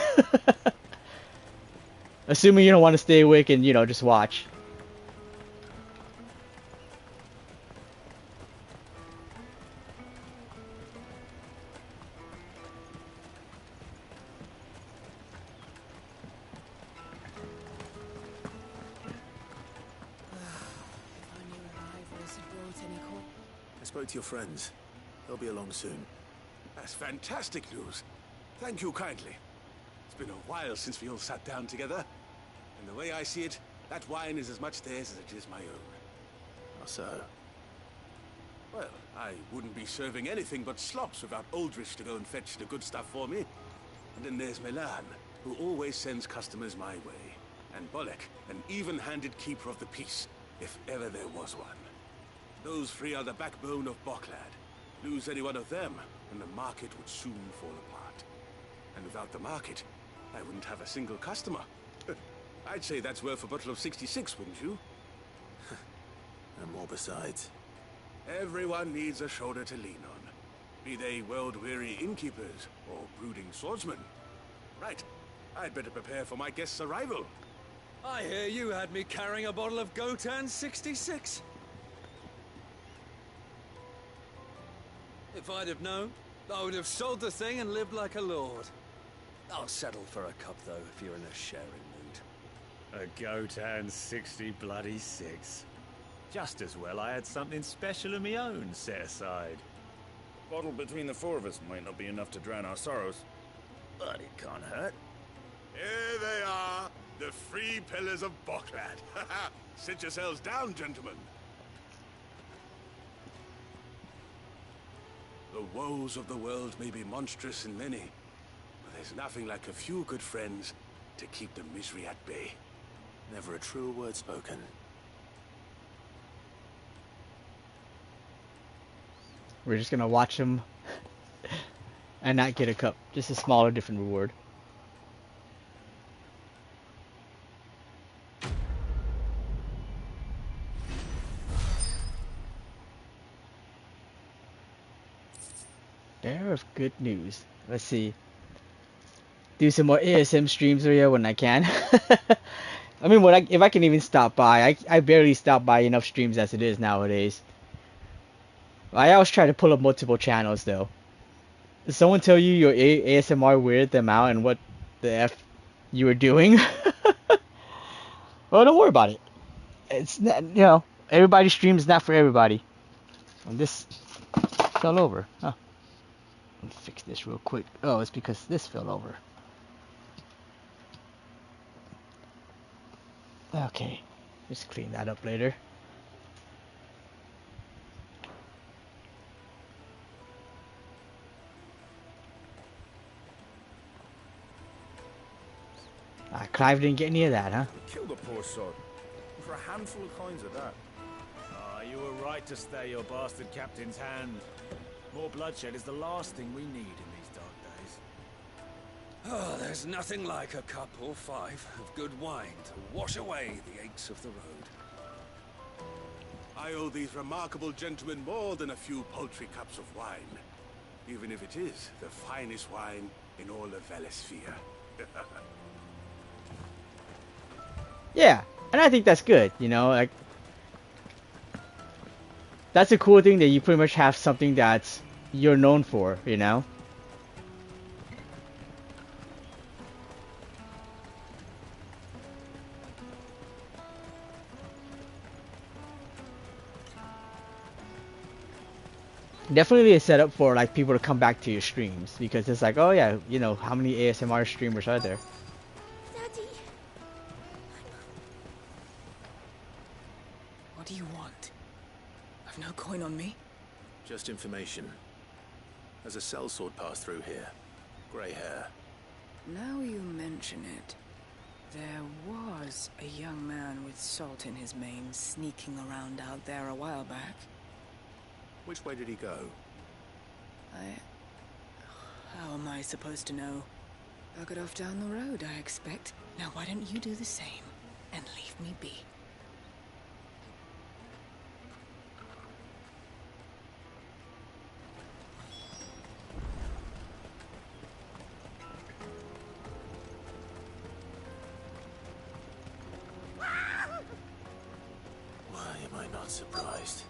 Assuming you don't want to stay awake and, you know, just watch. I spoke to your friends. They'll be along soon. That's fantastic news. Thank you kindly. It's been a while since we all sat down together. And the way I see it, that wine is as much theirs as it is my own. How so? Well, I wouldn't be serving anything but slops without Aldrich to go and fetch the good stuff for me. And then there's Milan, who always sends customers my way. And Bolek, an even-handed keeper of the peace, if ever there was one. Those three are the backbone of Boklad. Lose any one of them, and the market would soon fall apart. And without the market, I wouldn't have a single customer. I'd say that's worth a bottle of 66, wouldn't you? And more besides. Everyone needs a shoulder to lean on. Be they world-weary innkeepers or brooding swordsmen. Right, I'd better prepare for my guest's arrival. I hear you had me carrying a bottle of Gotan 66. If I'd have known, I would have sold the thing and lived like a lord. I'll settle for a cup, though, if you're in a sharing mood. A Gotan 60 bloody 6. Just as well I had something special of my own set aside. A bottle between the four of us might not be enough to drown our sorrows, but it can't hurt. Here they are, the three pillars of Boklad. Sit yourselves down, gentlemen. The woes of the world may be monstrous and many, but there's nothing like a few good friends to keep the misery at bay. Never a truer word spoken. We're just gonna watch him and not get a cup. Just a smaller, different reward. Bearer of good news. Let's see. Do some more ASM streams here when I can. I mean, if I can even stop by. I barely stop by enough streams as it is nowadays. I always try to pull up multiple channels though. Did someone tell you your ASMR weirded them out and what the F you were doing? Well, don't worry about it. It's not, you know, everybody's stream is not for everybody. And this fell over. Huh. Let me fix this real quick. Oh, it's because this fell over. Okay, just clean that up later. Clive didn't get any of that, huh? Kill the poor sod. For a handful of coins of that. Ah, you were right to stay your bastard captain's hand. More bloodshed is the last thing we need in these dark days. Oh, there's nothing like a cup or 5 of good wine to wash away the aches of the road. I owe these remarkable gentlemen more than a few paltry cups of wine. Even if it is the finest wine in all of Velasphere. Yeah, and I think that's good, you know, like that's a cool thing that you pretty much have something that's you're known for, you know. Definitely a setup for like people to come back to your streams because it's like, oh yeah, you know, how many ASMR streamers are there? Daddy. What do you want? I've no coin on me. Just information. There's a sellsword passed through here. Grey hair. Now you mention it, there was a young man with salt in his mane sneaking around out there a while back. Which way did he go? How am I supposed to know? Buggered off down the road, I expect. Now why don't you do the same and leave me be? Why am I not surprised?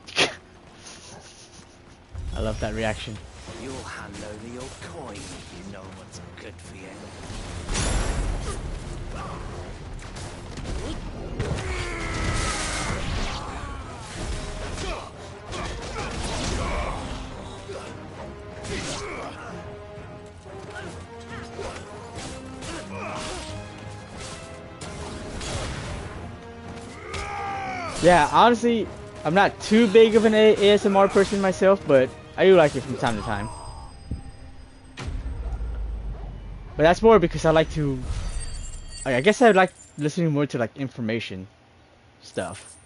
I love that reaction. You'll hand over your coin if you know what's good for you. Yeah, honestly, I'm not too big of an ASMR person myself, but I do like it from time to time. But that's more because I like to... I guess I like listening more to like information stuff.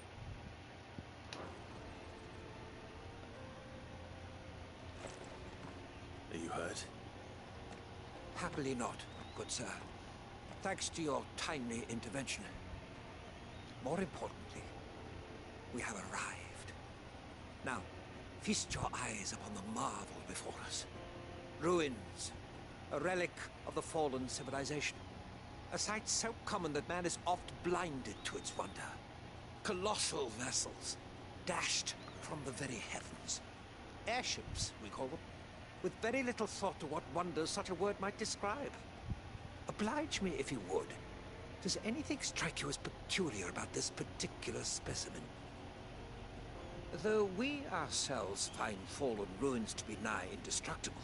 Are you hurt? Happily not, good sir. Thanks to your timely intervention. More importantly, we have arrived. Now, feast your eyes upon the marvel before us. Ruins, a relic of the fallen civilization. A sight so common that man is oft blinded to its wonder. Colossal vessels, dashed from the very heavens. Airships, we call them, with very little thought to what wonders such a word might describe. Oblige me if you would. Does anything strike you as peculiar about this particular specimen? Though we ourselves find fallen ruins to be nigh indestructible,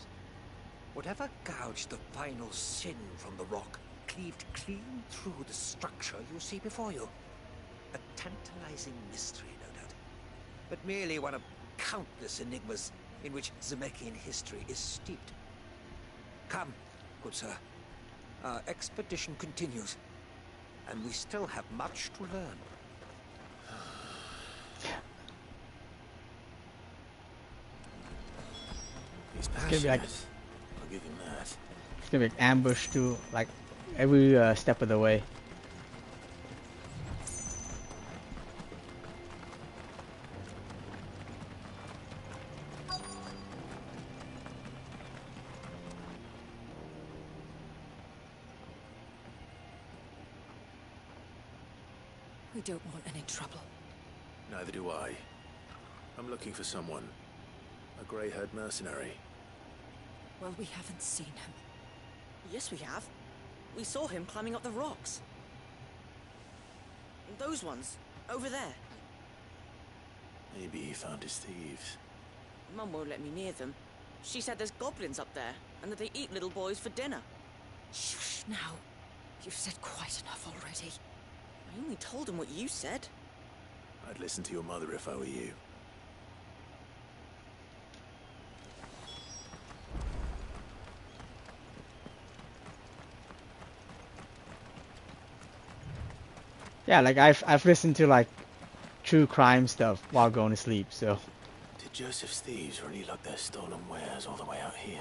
whatever gouged the final sin from the rock cleaved clean through the structure you see before you. A tantalizing mystery, no doubt, but merely one of countless enigmas in which Zemeckis history is steeped. Come, good sir. Our expedition continues, and we still have much to learn. He's It's gonna be like, passionate. I'll give him that. it's gonna be like ambush to like every step of the way. We don't want any trouble. Neither do I. I'm looking for someone. A grey-haired mercenary. Well, we haven't seen him. Yes, we have. We saw him climbing up the rocks. Those ones, over there. Maybe he found his thieves. Mum won't let me near them. She said there's goblins up there, and that they eat little boys for dinner. Shush now. You've said quite enough already. I only told him what you said. I'd listen to your mother if I were you. Yeah, like I've listened to like true crime stuff while going to sleep, so. Did Joseph's thieves really lug their stolen wares all the way out here?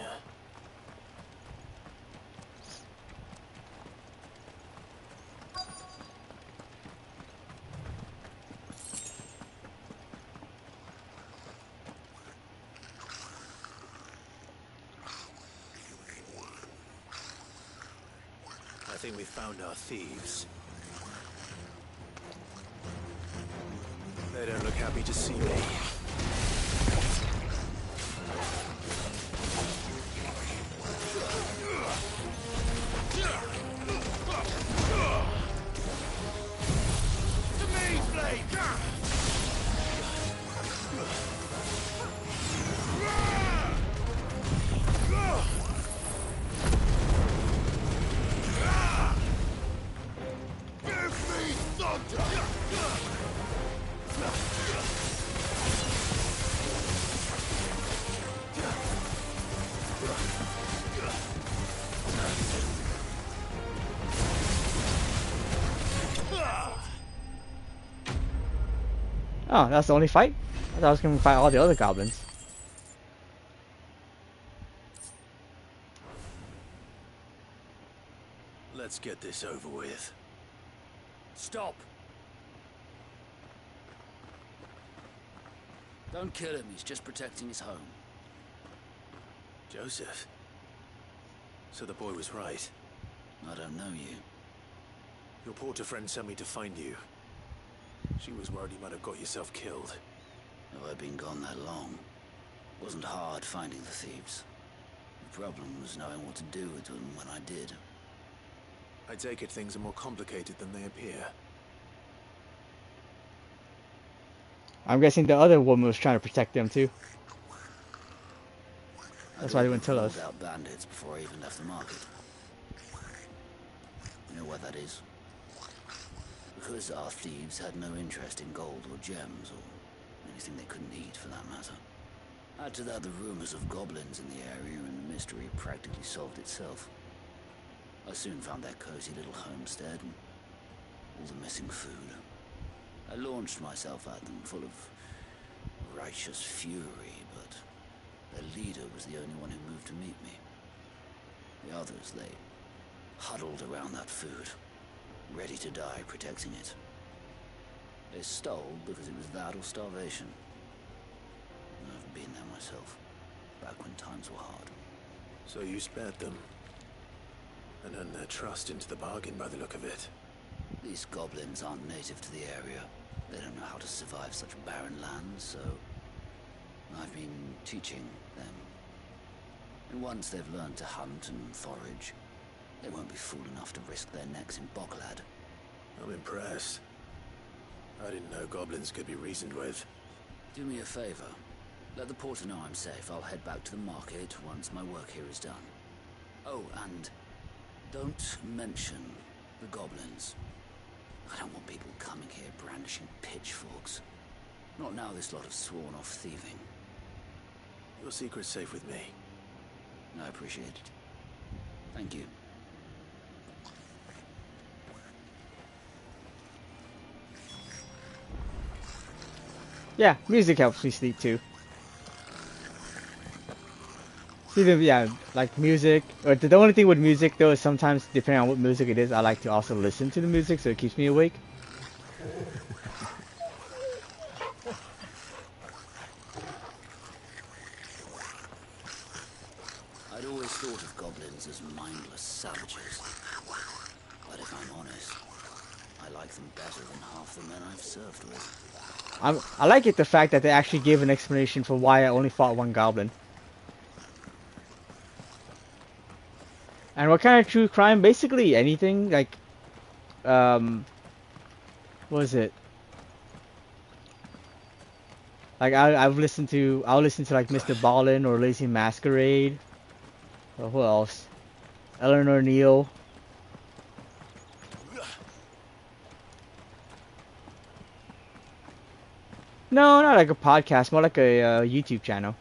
I think we found our thieves. They don't look happy to see me. Oh, that's the only fight? I thought I was gonna fight all the other goblins. Let's get this over with. Stop! Don't kill him, he's just protecting his home. Joseph? So the boy was right. I don't know you. Your porter friend sent me to find you. She was worried you might have got yourself killed. Have I been gone that long? Wasn't hard finding the thieves. The problem was knowing what to do with them when I did. I take it things are more complicated than they appear. I'm guessing the other woman was trying to protect them too. That's why they wouldn't tell us. Out bandits before I even left the market. You know what that is? Because our thieves had no interest in gold or gems or anything they couldn't eat for that matter. Add to that the rumors of goblins in the area and the mystery practically solved itself. I soon found their cozy little homestead and all the missing food. I launched myself at them full of righteous fury, but their leader was the only one who moved to meet me. The others, they huddled around that food, ready to die protecting it. They stole because it was that or starvation. I've been there myself, back when times were hard. So you spared them? And earned their trust into the bargain by the look of it. These goblins aren't native to the area. They don't know how to survive such barren lands, so I've been teaching them. And once they've learned to hunt and forage, they won't be fool enough to risk their necks in Boklad. I'm impressed. I didn't know goblins could be reasoned with. Do me a favor. Let the porter know I'm safe. I'll head back to the market once my work here is done. Oh, and don't mention the goblins. I don't want people coming here brandishing pitchforks. Not now this lot have sworn off thieving. Your secret's safe with me. I appreciate it. Thank you. Yeah, music helps me sleep too. Even, yeah, like music. Or the only thing with music though is sometimes, depending on what music it is, I like to also listen to the music so it keeps me awake. I'd always thought of goblins as mindless savages. But if I'm honest, I like them better than half the men I've served with. I like it the fact that they actually gave an explanation for why I only fought one goblin. And what kind of true crime? Basically anything, like, what was it? Like I'll listen to like Mr. Ballin or Lazy Masquerade. Or who else? Eleanor Neal. No, not like a podcast, more like a YouTube channel.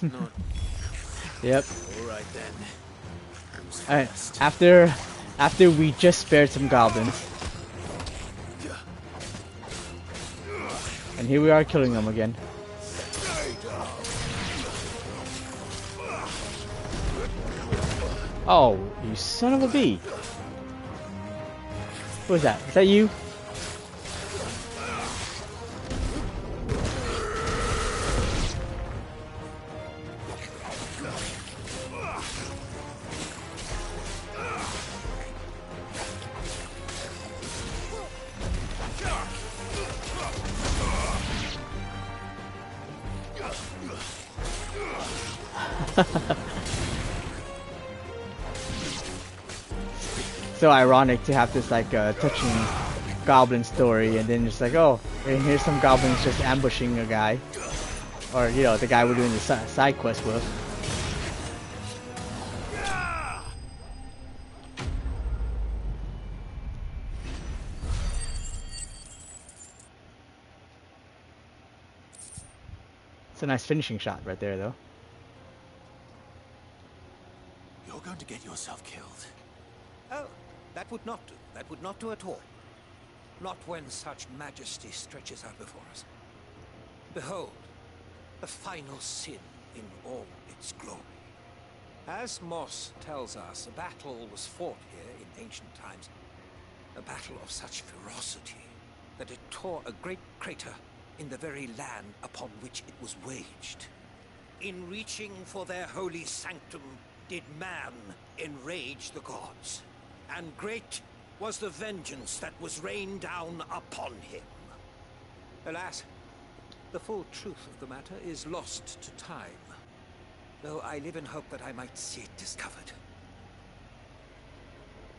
Not. Yep. All right then. Alright, after we just spared some goblins. And here we are killing them again. Oh, you son of a bee. Who was that? Is that you? So ironic to have this like touching goblin story, and then it's like, oh, and here's some goblins just ambushing a guy, or you know, the guy we're doing the side quest with. It's a nice finishing shot right there, though. You're going to get yourself killed. Oh, that would not do. That would not do at all. Not when such majesty stretches out before us. Behold, the final sin in all its glory. As Moss tells us, a battle was fought here in ancient times. A battle of such ferocity that it tore a great crater in the very land upon which it was waged. In reaching for their holy sanctum, did man enrage the gods, and great was the vengeance that was rained down upon him. Alas, the full truth of the matter is lost to time, though I live in hope that I might see it discovered.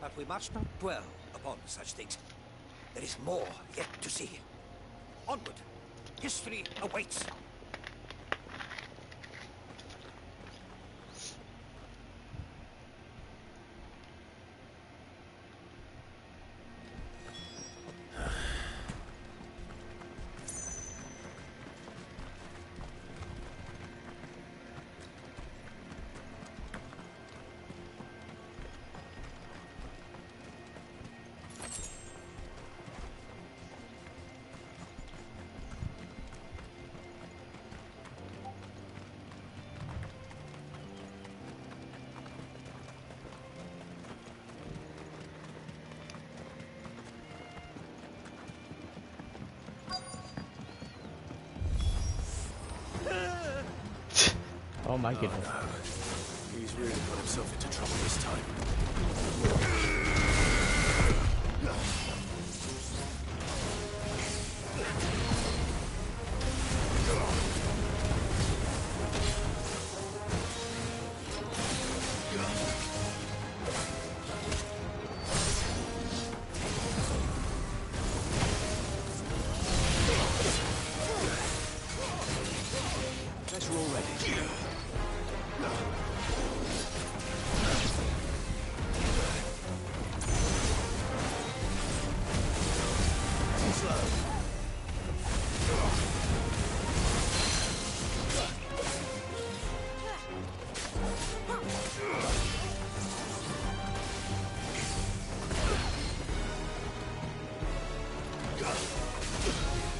But we must not dwell upon such things. There is more yet to see. Onward! History awaits. Oh my goodness. No. He's really got himself into trouble this time. Let's roll ready.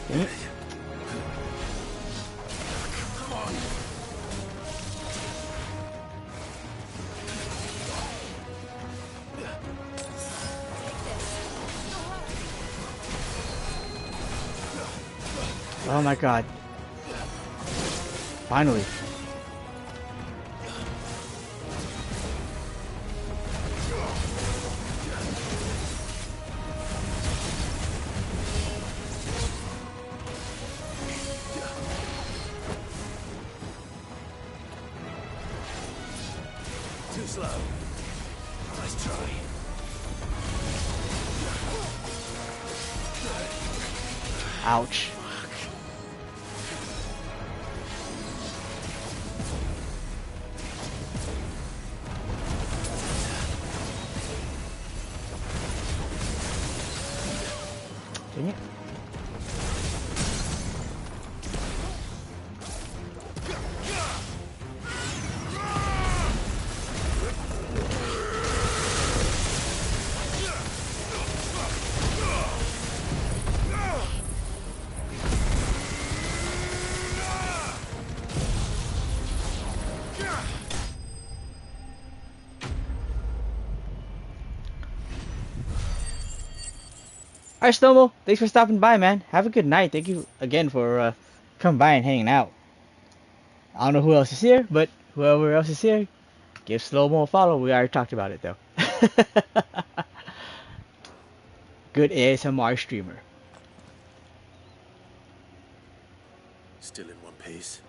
Dang it. Oh my god. Finally. Too slow. Nice try. Ouch. Dang it. Alright, Snowmo, thanks for stopping by, man. Have a good night. Thank you again for coming by and hanging out. I don't know who else is here, but whoever else is here, give Snowmo a follow. We already talked about it, though. Good ASMR streamer. Still in one piece.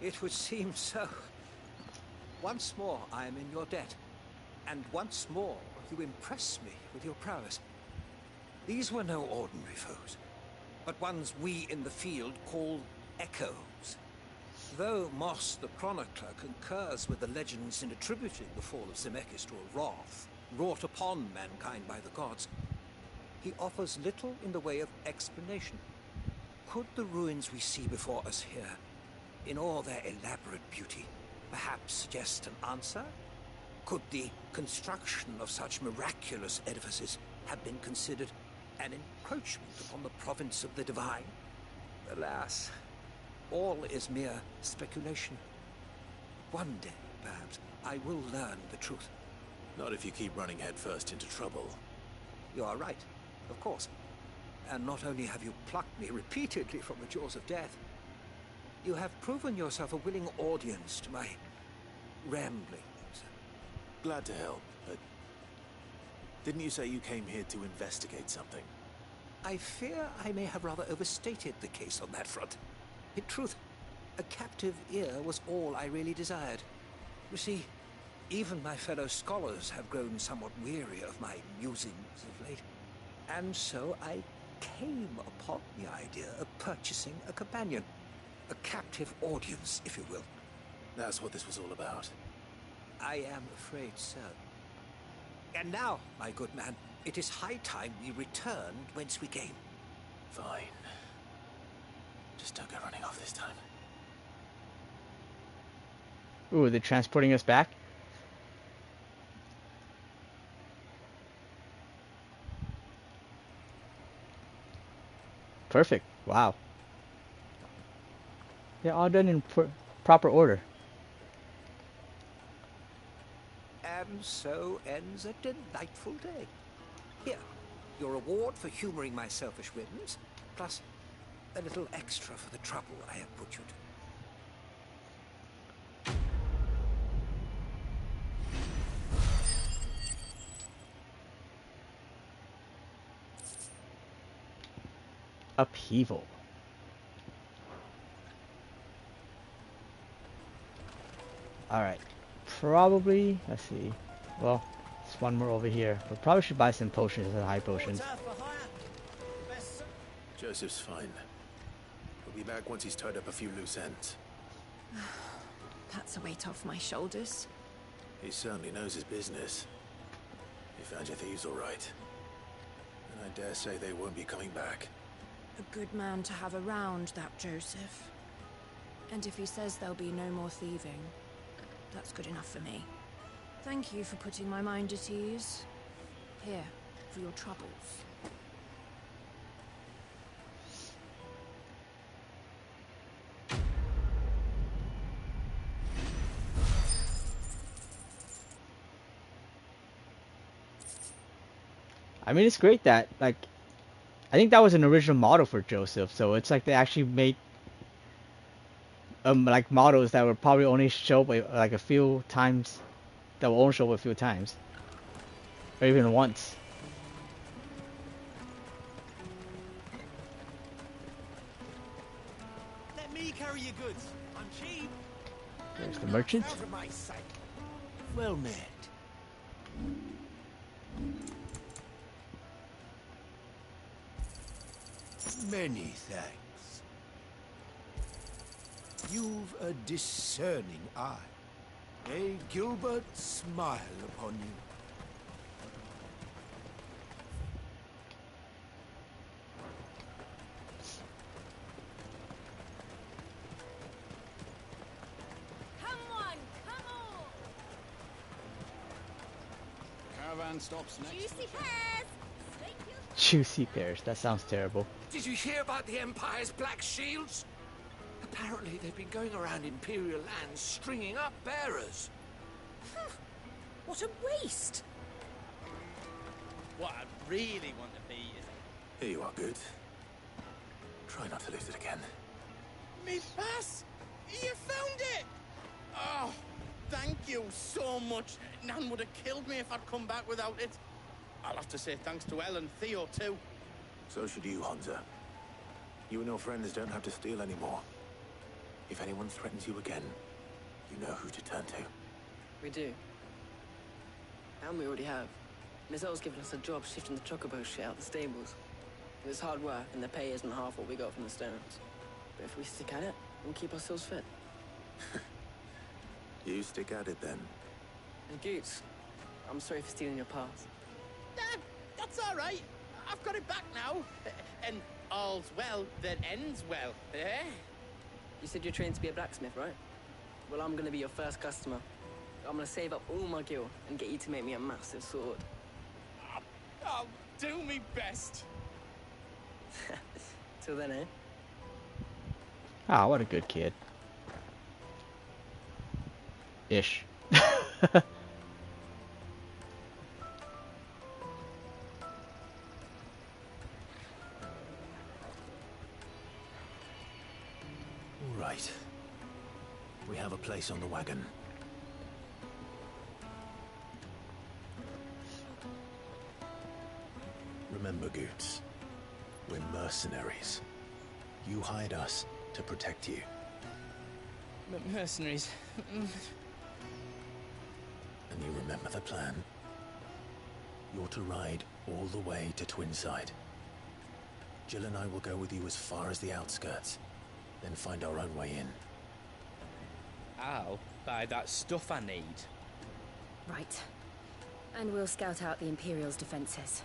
It would seem so. Once more I am in your debt, and once more you impress me with your prowess. These were no ordinary foes, but ones we in the field call echoes. Though Moss the Chronicler concurs with the legends in attributing the fall of Zemeckis to a wrath wrought upon mankind by the gods, he offers little in the way of explanation. Could the ruins we see before us here, in all their elaborate beauty, perhaps suggest an answer? Could the construction of such miraculous edifices have been considered an encroachment upon the province of the divine? Alas, all is mere speculation. One day, perhaps, I will learn the truth. Not if you keep running headfirst into trouble. You are right, of course. And not only have you plucked me repeatedly from the jaws of death, you have proven yourself a willing audience to my ramblings. Glad to help, but didn't you say you came here to investigate something? I fear I may have rather overstated the case on that front. In truth, a captive ear was all I really desired. You see, even my fellow scholars have grown somewhat weary of my musings of late. And so I came upon the idea of purchasing a companion. A captive audience, if you will. That's what this was all about. I am afraid so. And now, my good man, it is high time we returned whence we came. Fine. Just don't go running off this time. Ooh, they're transporting us back? Perfect. Wow. They're all done in proper order. And so ends a delightful day. Here, your reward for humoring my selfish whims, plus a little extra for the trouble I have put you to. Upheaval. Alright. Probably, let's see. Well, there's one more over here. We probably should buy some potions and high potions. Joseph's fine. He'll be back once he's tied up a few loose ends. That's a weight off my shoulders. He certainly knows his business. He found your thieves all right. And I dare say they won't be coming back. A good man to have around, that Joseph. And if he says there'll be no more thieving, that's good enough for me. Thank you for putting my mind at ease. Here, for your troubles. I mean, it's great that, like, I think that was an original model for Joseph, so it's like they actually made like models that would probably only show up like a few times, that will only show up a few times, or even once. Let me carry your goods. I'm cheap. There's the merchant. For my sake. Well met. Many thanks. You've a discerning eye. A Gilbert smile upon you. Come on, come on! Caravan stops next. Juicy pears! Juicy pears. That sounds terrible. Did you hear about the Empire's Black Shields? Apparently they've been going around Imperial lands stringing up bearers. What a waste! What I really want to be is... Here you are, good. Try not to lose it again. Me pass! You found it! Oh, thank you so much. Nan would have killed me if I'd come back without it. I'll have to say thanks to Elle and Theo, too. So should you, Hansa. You and your friends don't have to steal anymore. If anyone threatens you again, you know who to turn to. We do. And we already have. Mizelle's given us a job shifting the chocobo shit out the stables. It's hard work, and the pay isn't half what we got from the stones. But if we stick at it, we'll keep ourselves fit. You stick at it, then. And Goots, I'm sorry for stealing your pass. That's all right. I've got it back now. And all's well that ends well, eh? You said you're trained to be a blacksmith, right? Well, I'm gonna be your first customer. I'm gonna save up all my gil and get you to make me a massive sword. I'll do me best. Till then, eh? Ah, what a good kid. Ish. All right. We have a place on the wagon. Remember, Goots, we're mercenaries. You hired us to protect you. Mercenaries. And you remember the plan? You're to ride all the way to Twinside. Jill and I will go with you as far as the outskirts, then find our own way in. I'll buy that stuff I need. Right. And we'll scout out the Imperial's defenses.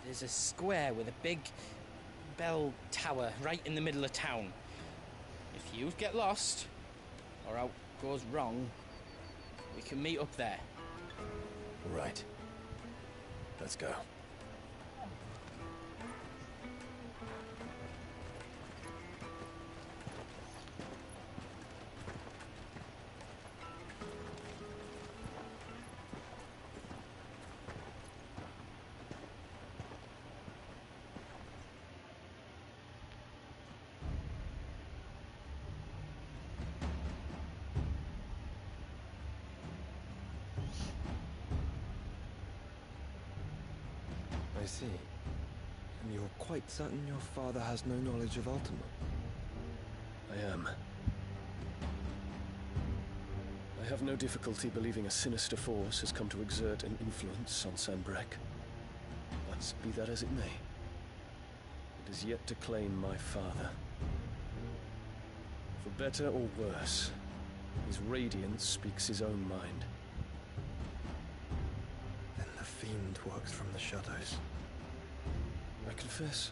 There's a square with a big bell tower right in the middle of town. If you get lost, or out goes wrong, we can meet up there. Right. Let's go. I see. And you're quite certain your father has no knowledge of Ultima? I am. I have no difficulty believing a sinister force has come to exert an influence on Sanbreque. But be that as it may, it is yet to claim my father. For better or worse, his radiance speaks his own mind. Then the fiend works from the shadows. I confess,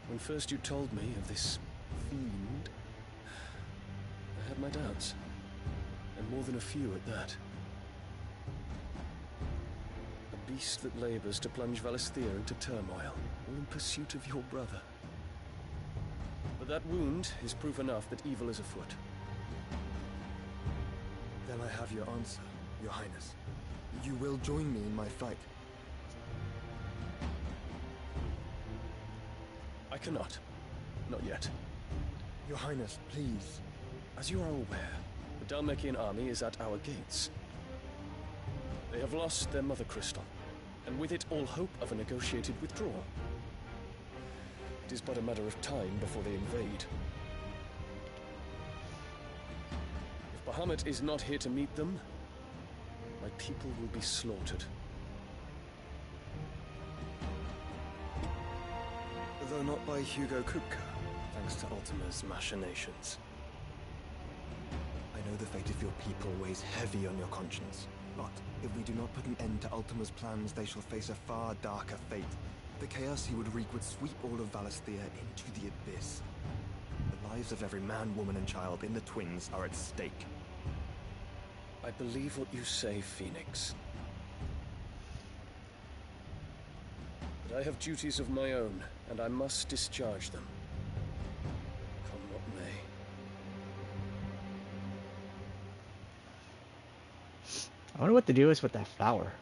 when first you told me of this fiend, I had my doubts, and more than a few at that. A beast that labors to plunge Valisthea into turmoil, all in pursuit of your brother. But that wound is proof enough that evil is afoot. Then I have your answer, Your Highness. You will join me in my fight. cannot. Not yet. Your Highness, please. As you are aware, the Dhalmekian army is at our gates. They have lost their mother crystal, and with it all hope of a negotiated withdrawal. It is but a matter of time before they invade. If Bahamut is not here to meet them, my people will be slaughtered. Though not by Hugo Kupka, thanks to Ultima's machinations. I know the fate of your people weighs heavy on your conscience, but if we do not put an end to Ultima's plans, they shall face a far darker fate. The chaos he would wreak would sweep all of Valisthea into the abyss. The lives of every man, woman, and child in the Twins are at stake. I believe what you say, Phoenix. But I have duties of my own, and I must discharge them. Come what may. I wonder what the deal is with that flower.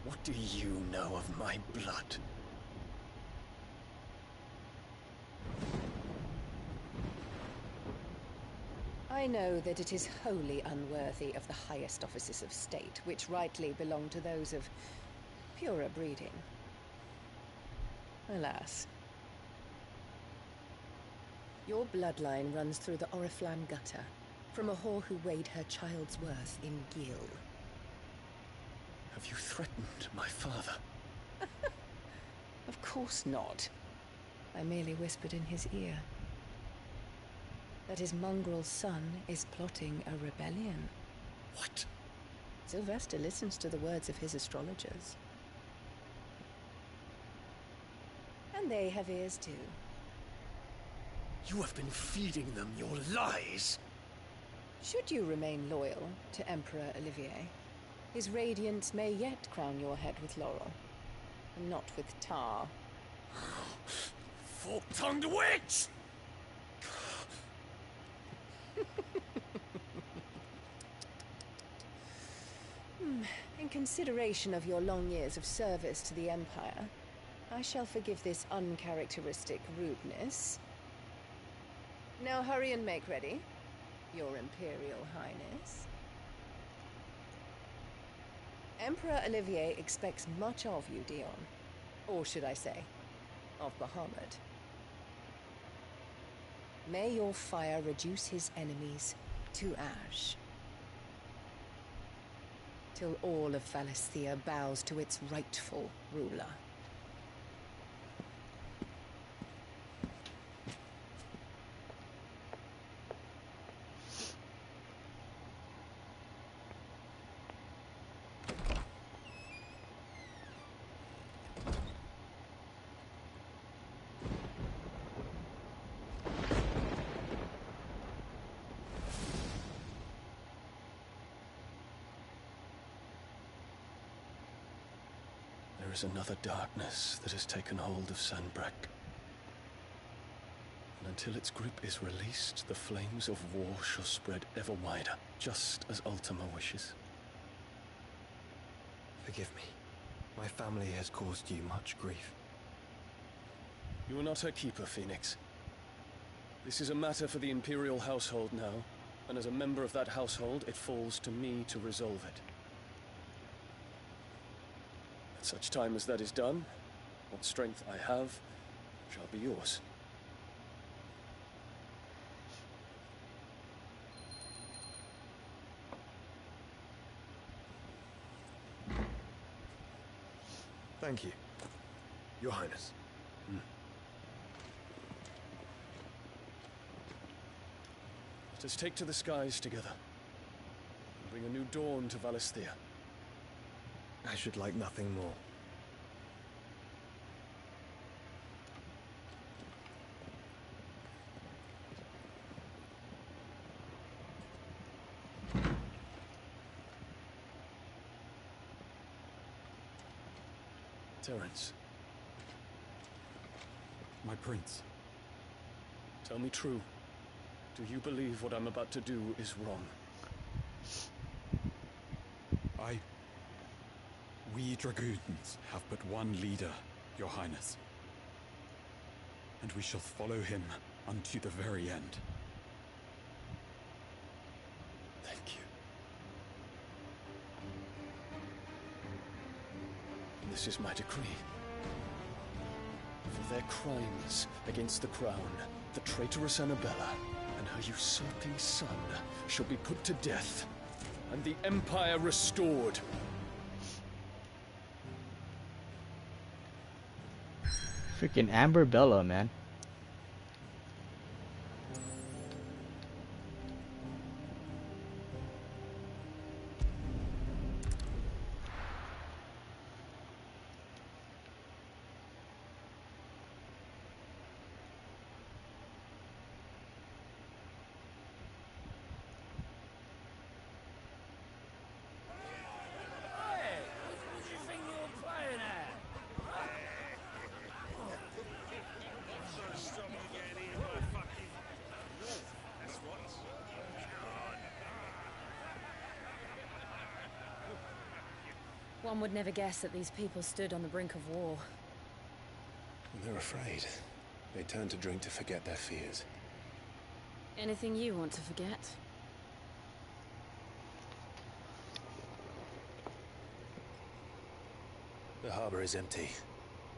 What do you know of my blood? I know that it is wholly unworthy of the highest offices of state, which rightly belong to those of purer breeding. Alas. Your bloodline runs through the Oriflamme gutter, from a whore who weighed her child's worth in gil. Have you threatened my father? Of course not. I merely whispered in his ear that his mongrel son is plotting a rebellion. What? Sylvester listens to the words of his astrologers. And they have ears too. You have been feeding them your lies! Should you remain loyal to Emperor Olivier, his radiance may yet crown your head with laurel, and not with tar. Fork-tongued witch! In consideration of your long years of service to the Empire, I shall forgive this uncharacteristic rudeness. Now hurry and make ready, Your Imperial Highness. Emperor Olivier expects much of you, Dion. Or should I say, of Bahamut. May your fire reduce his enemies to ash, till all of Valisthea bows to its rightful ruler. There is another darkness that has taken hold of Sanbreque. And until its grip is released, the flames of war shall spread ever wider, just as Ultima wishes. Forgive me. My family has caused you much grief. You are not her keeper, Phoenix. This is a matter for the Imperial household now, and as a member of that household, it falls to me to resolve it. At such time as that is done, what strength I have shall be yours. Thank you, Your Highness. Let us take to the skies together, and bring a new dawn to Valisthea. I should like nothing more. Terence. My prince. Tell me true. Do you believe what I'm about to do is wrong? We dragoons have but one leader, Your Highness. And we shall follow him unto the very end. Thank you. And this is my decree. For their crimes against the crown, the traitorous Annabella and her usurping son shall be put to death, and the Empire restored. Freaking Amber Bella, man. One would never guess that these people stood on the brink of war. They're afraid. They turn to drink to forget their fears. Anything you want to forget? The harbor is empty,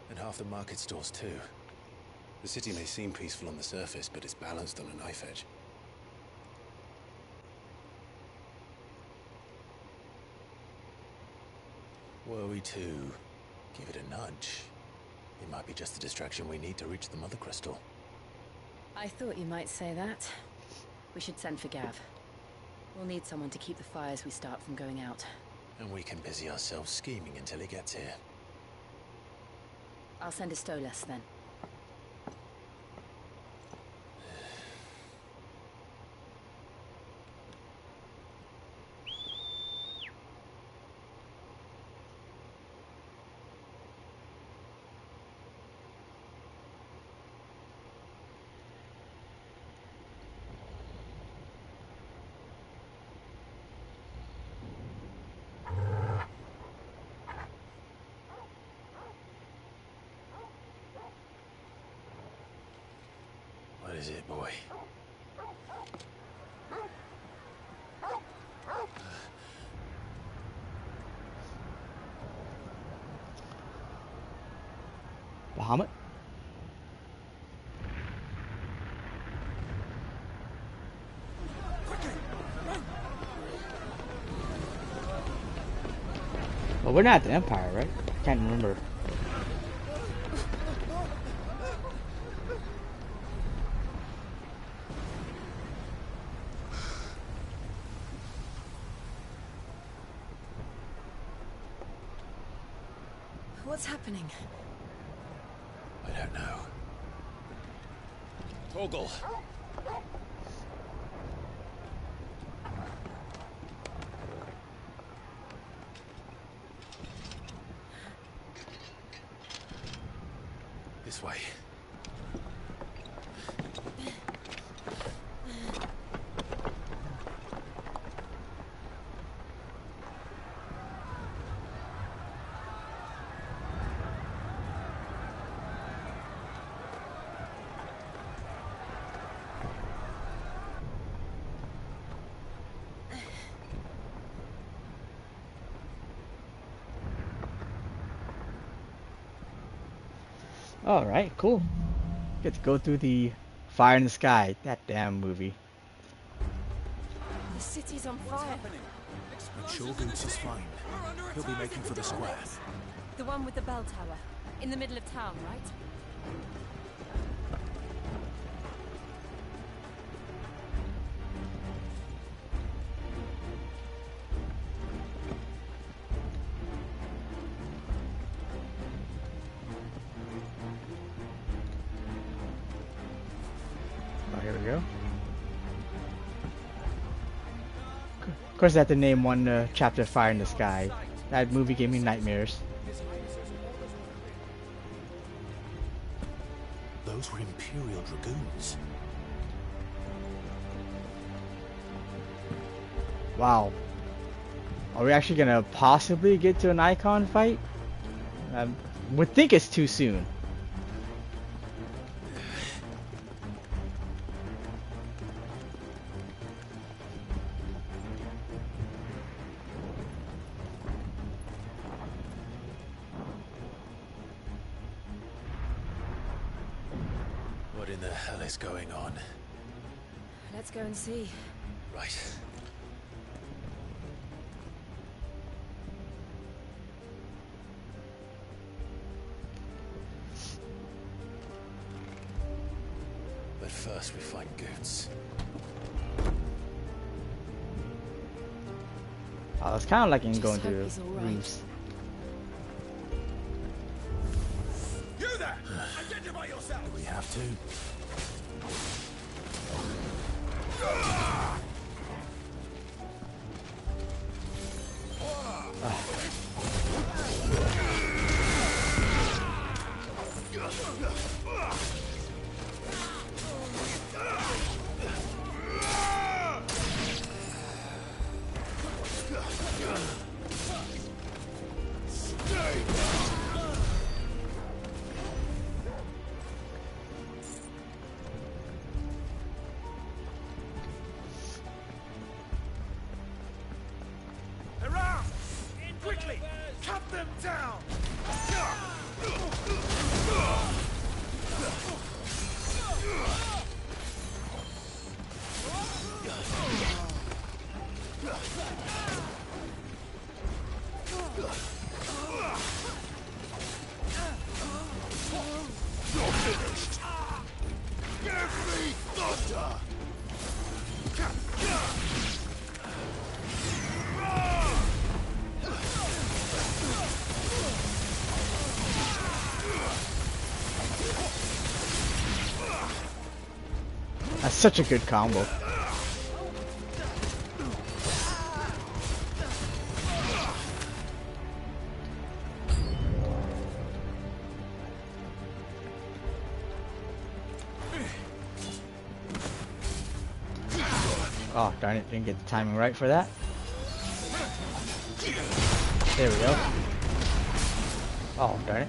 and half the market stalls too. The city may seem peaceful on the surface, but it's balanced on a knife edge. Were we to give it a nudge, it might be just the distraction we need to reach the Mother Crystal. I thought you might say that. We should send for Gav. We'll need someone to keep the fires we start from going out. And we can busy ourselves scheming until he gets here. I'll send a Stolas then. What is it, boy? Bahamut? Well, we're not at the Empire, right? I can't remember. What's happening? I don't know. Torgal! This way. Alright, cool. Get to go through the Fire in the Sky. That damn movie. The city's on fire. But Shogun's is fine. He'll be making for the square. The one with the bell tower. In the middle of town, right? Oh, here we go. Of course, I have to name one chapter Fire in the Sky. That movie gave me nightmares. Those were Imperial Dragoons. Wow. Are we actually gonna possibly get to an Eikon fight? Would think it's too soon. What in the hell is going on? Let's go and see. Right. But first we find Goots. Oh, it's kind of like in Just going hope through he's all right. rooms. You there! Identify yourself! Do we have to? Around! Quickly! Cut them down! You're finished. Give me thunder. That's such a good combo. Oh, darn it, didn't get the timing right for that. There we go. Oh, darn it.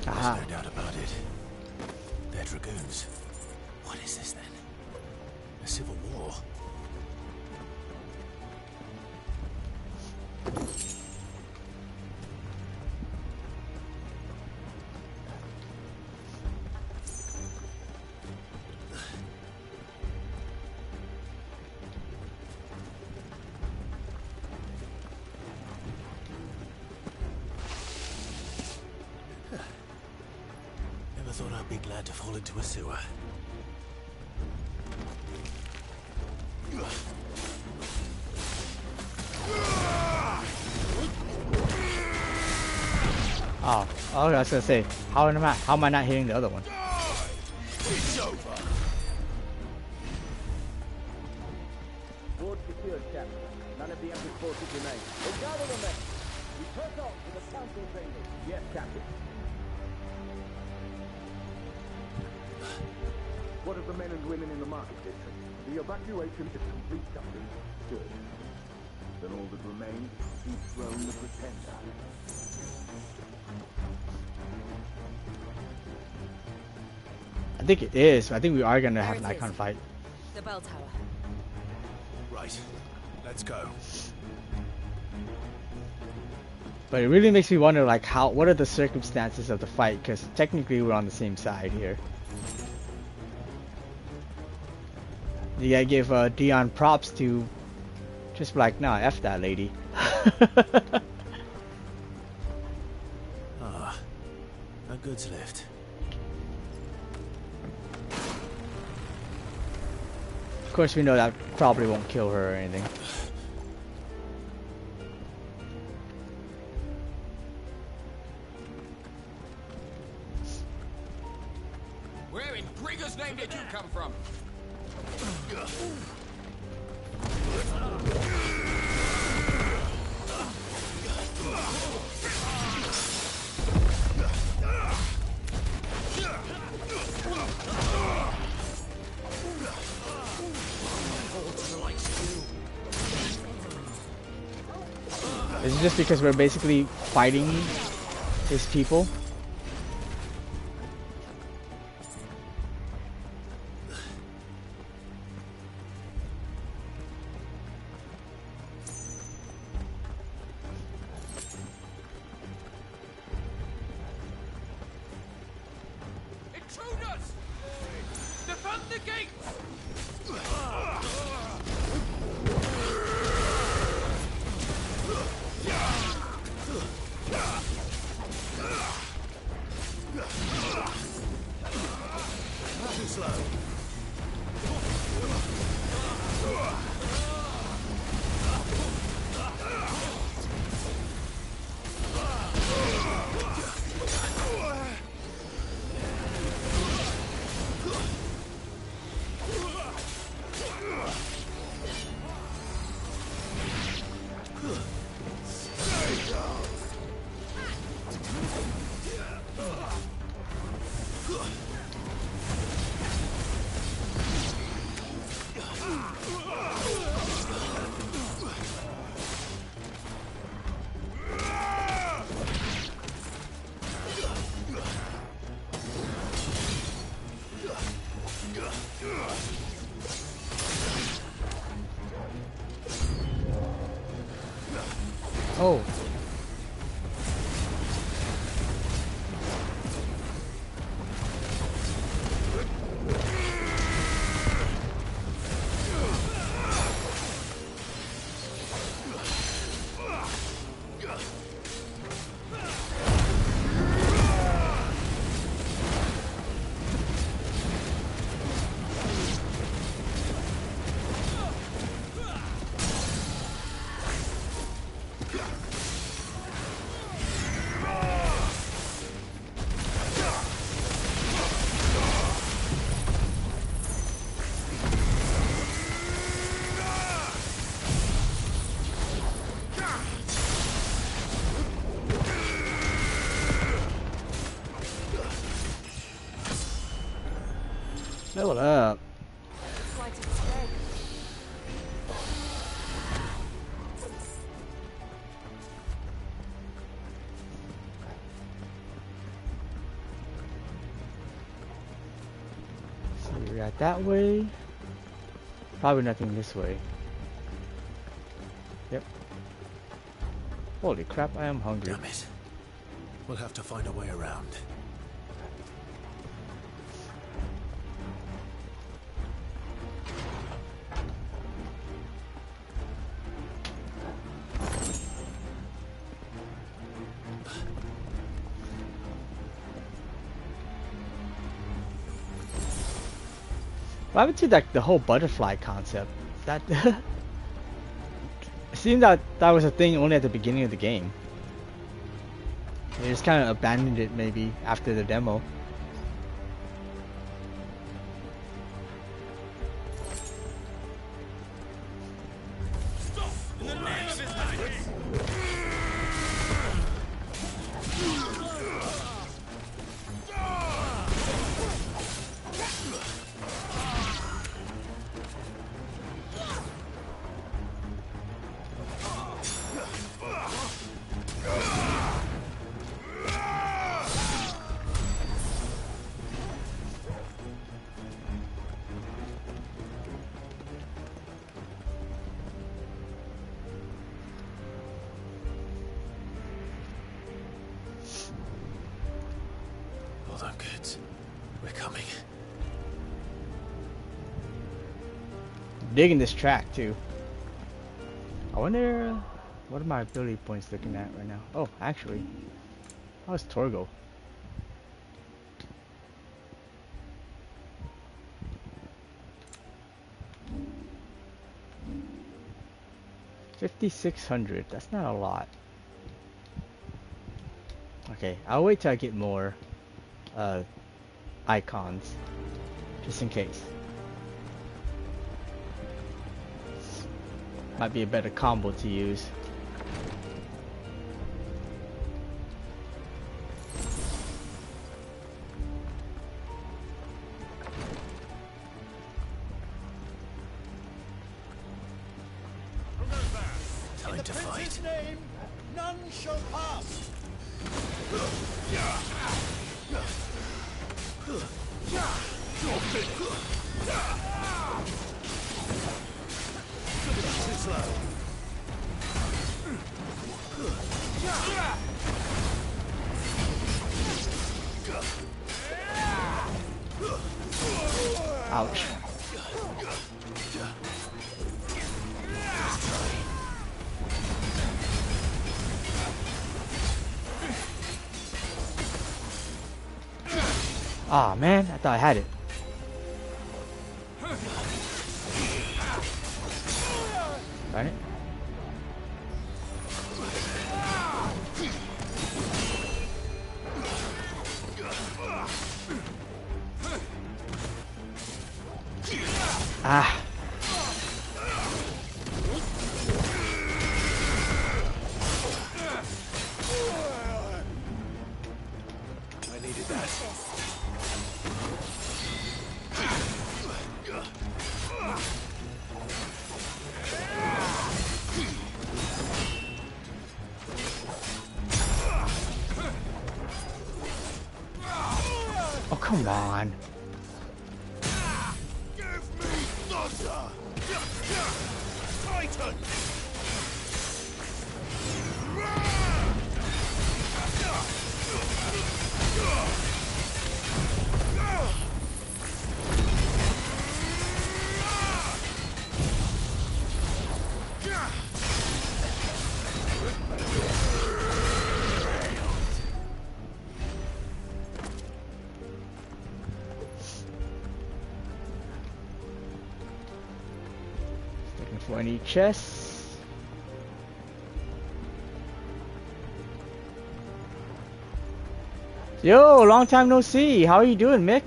There's no doubt about it. They're dragoons. What is this then? A civil war? Never thought I'd be glad to fall into a sewer. Oh, I was gonna say, how am I not hitting the other one? It's over. Board secured, Captain. None of the Emperor's forces remain. They gather the men. We press on to the council chambers. Yes, Captain. What of the men and women in the market district? The evacuation is complete, Captain. Good. Then all that remains is to dethrone the Pretender. think it is. I think we are gonna have an Eikon fight. The bell tower. Right. Let's go. But it really makes me wonder, like, what are the circumstances of the fight? Because technically we're on the same side here. You gotta give Dion props to just be like, nah, F that lady. Ah, a goods lift. Of course, we know that probably won't kill her or anything. Where in Grigger's name did you come from? Is it just because we're basically fighting his people? Intruders! Defend the gates! Too slow. Oh. Level up. So we got that way. Probably nothing this way. Yep. Holy crap, I am hungry. Damn it. We'll have to find a way around. What happened to like the whole butterfly concept? That it seemed that was a thing only at the beginning of the game. They just kind of abandoned it maybe after the demo. Good. We're coming. Digging this track too. I wonder what are my ability points looking at right now? Oh, actually, how's Torgo? $5,600. That's not a lot. Okay, I'll wait till I get more icons, just in case. Might be a better combo to use. Time to fight. Name, none shall pass. Too slow. Ouch. Ah, man, I thought I had it. Darn it. Ah. I needed that. Oh, come on. Titan! Looking for any chests. Yo, long time no see. How are you doing, Mick?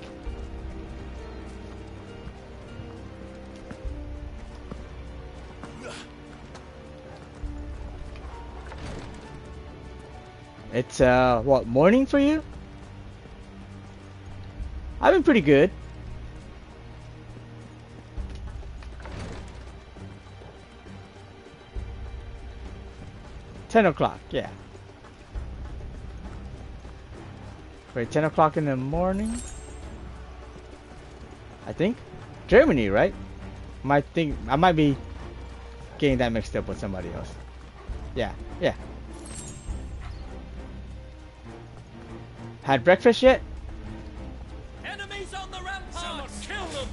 It's what, morning for you? I've been pretty good. $10 yeah. Wait, 10 o'clock in the morning? I think? Germany, right? I might be getting that mixed up with somebody else. Yeah, yeah. Had breakfast yet? Enemies on the ramparts! Kill them!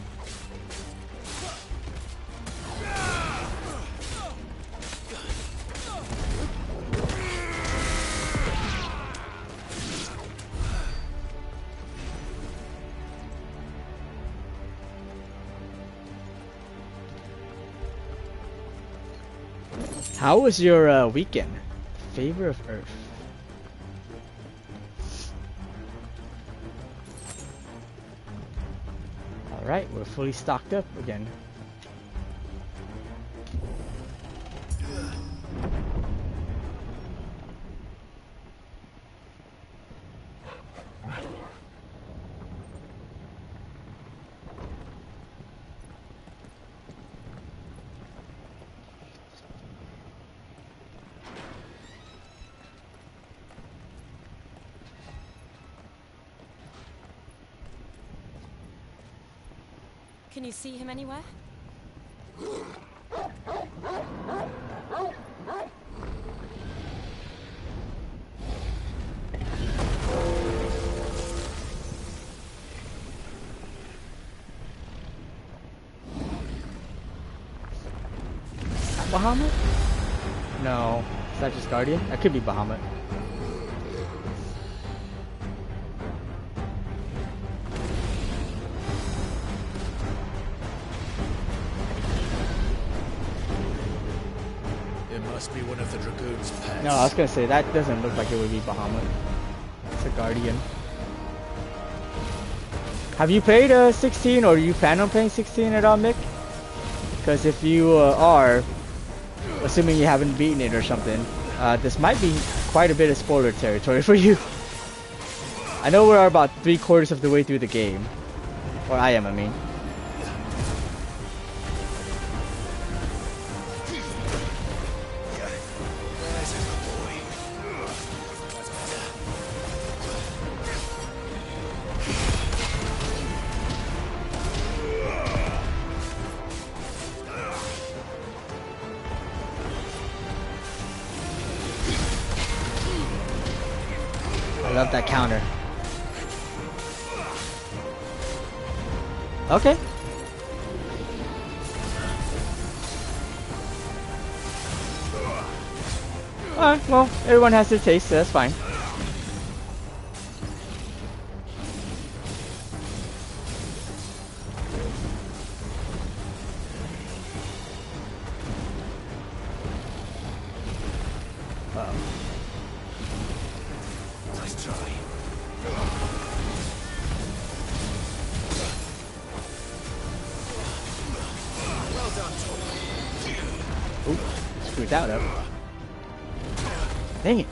How was your weekend? Favor of Earth. Alright, we're fully stocked up again. Can you see him anywhere? Bahamut? No. Is that just Guardian? That could be Bahamut. It must be one of the Dragoon's pets. No, I was gonna say, that doesn't look like it would be Bahamut. It's a Guardian. Have you played 16, or do you plan on playing 16 at all, Mick? Because if you are, assuming you haven't beaten it or something, this might be quite a bit of spoiler territory for you. I know we're about 3/4 of the way through the game. Or I mean. I love that counter. Okay. Alright, well, everyone has their taste, so that's fine. Nice try. Well done, Tom. Oop, screwed that up. Dang it.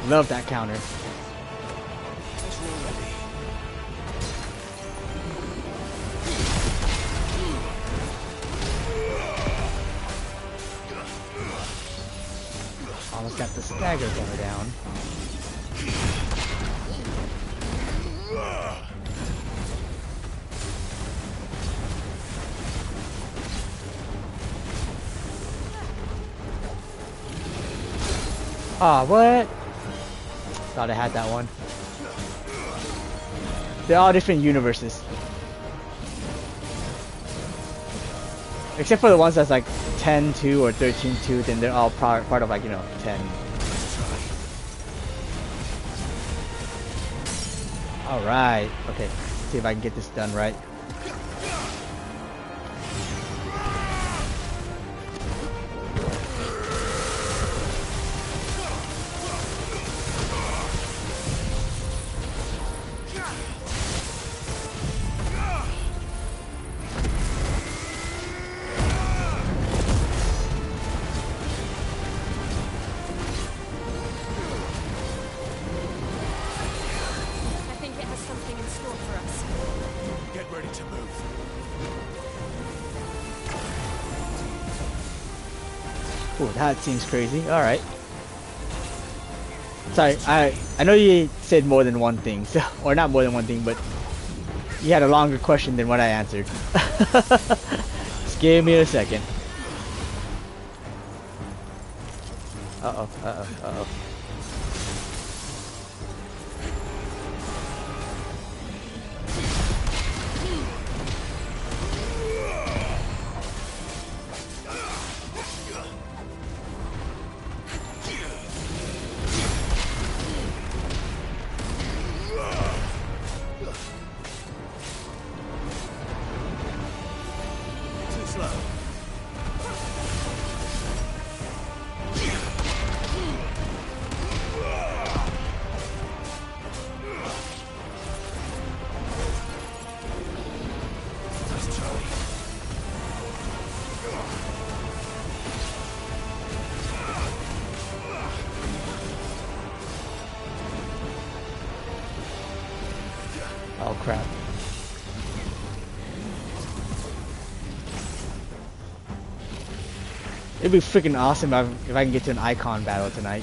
Love that counter. Almost got the stagger gunner down. Ah, what? Thought I had that one. They're all different universes. Except for the ones that's like 10-2 or 13-2, then they're all part of like, you know, 10. Alright. Okay. Let's see if I can get this done right. Ooh, that seems crazy. Alright. Sorry, I know you said more than one thing, so, or not more than one thing, but you had a longer question than what I answered. Just give me a second. Uh-oh, uh-oh, uh-oh. Oh crap. It'd be freaking awesome if I can get to an Eikon battle tonight.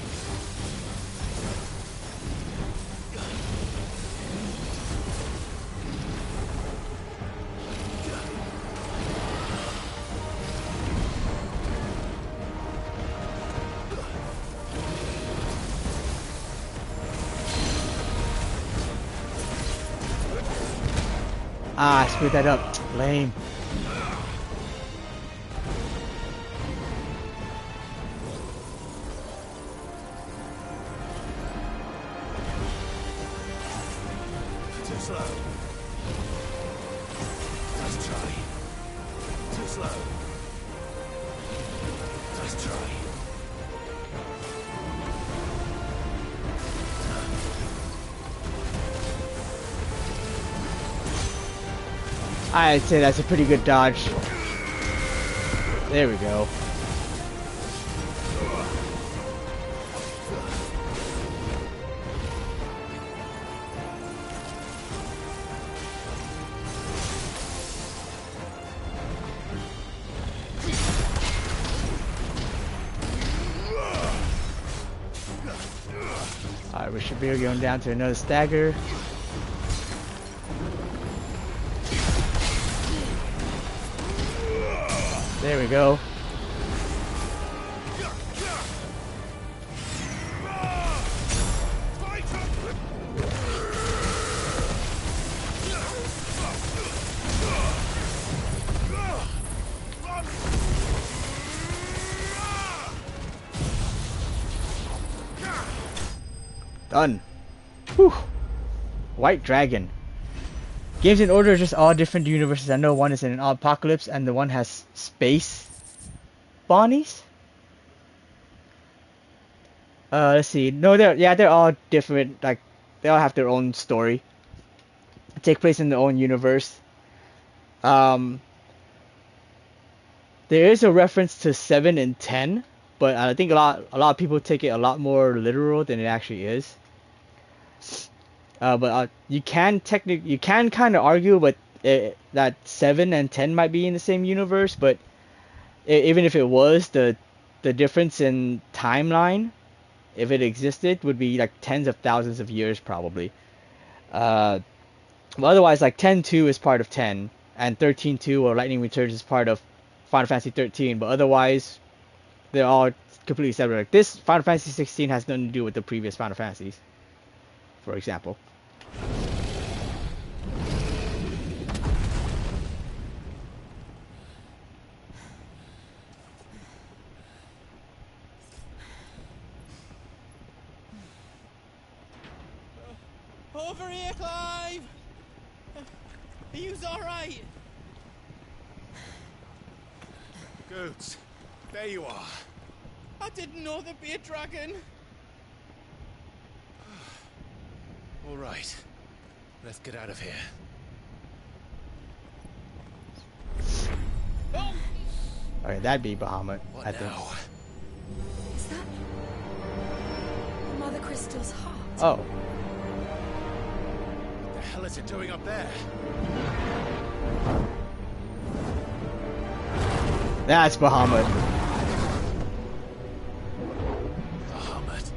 Ah, I screwed that up. Lame. Too slow. Let's try. Too slow. Let's try. I'd say that's a pretty good dodge. There we go. Alright, we should be going down to another stagger. There we go. Done. Whew. White Dragon. Games in order are just all different universes. I know one is in an apocalypse and the one has space Bonnies? Let's see. No, they're all different. Like, they all have their own story. Take place in their own universe. There is a reference to 7 and 10, but I think a lot of people take it a lot more literal than it actually is. But you can kind of argue, but that 7 and 10 might be in the same universe. But even if it was, the difference in timeline, if it existed, would be like tens of thousands of years probably. But otherwise, like 10-2 is part of 10, and 13-2 or Lightning Returns is part of Final Fantasy 13. But otherwise, they're all completely separate. Like this Final Fantasy 16 has nothing to do with the previous Final Fantasies, for example. Over here, Clive! Are you alright? Goods, there you are. I didn't know there'd be a dragon. All right, let's get out of here. Oh! Okay, that'd be Bahamut. What I think. now? Is that Mother Crystal's heart? Oh. What the hell is it doing up there? That's Bahamut. Bahamut.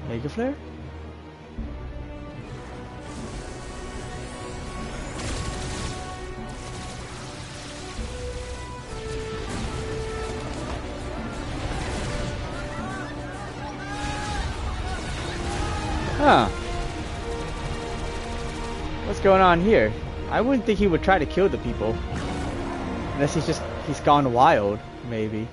Mega Flare? Huh. What's going on here? I wouldn't think he would try to kill the people. Unless he's gone wild, maybe.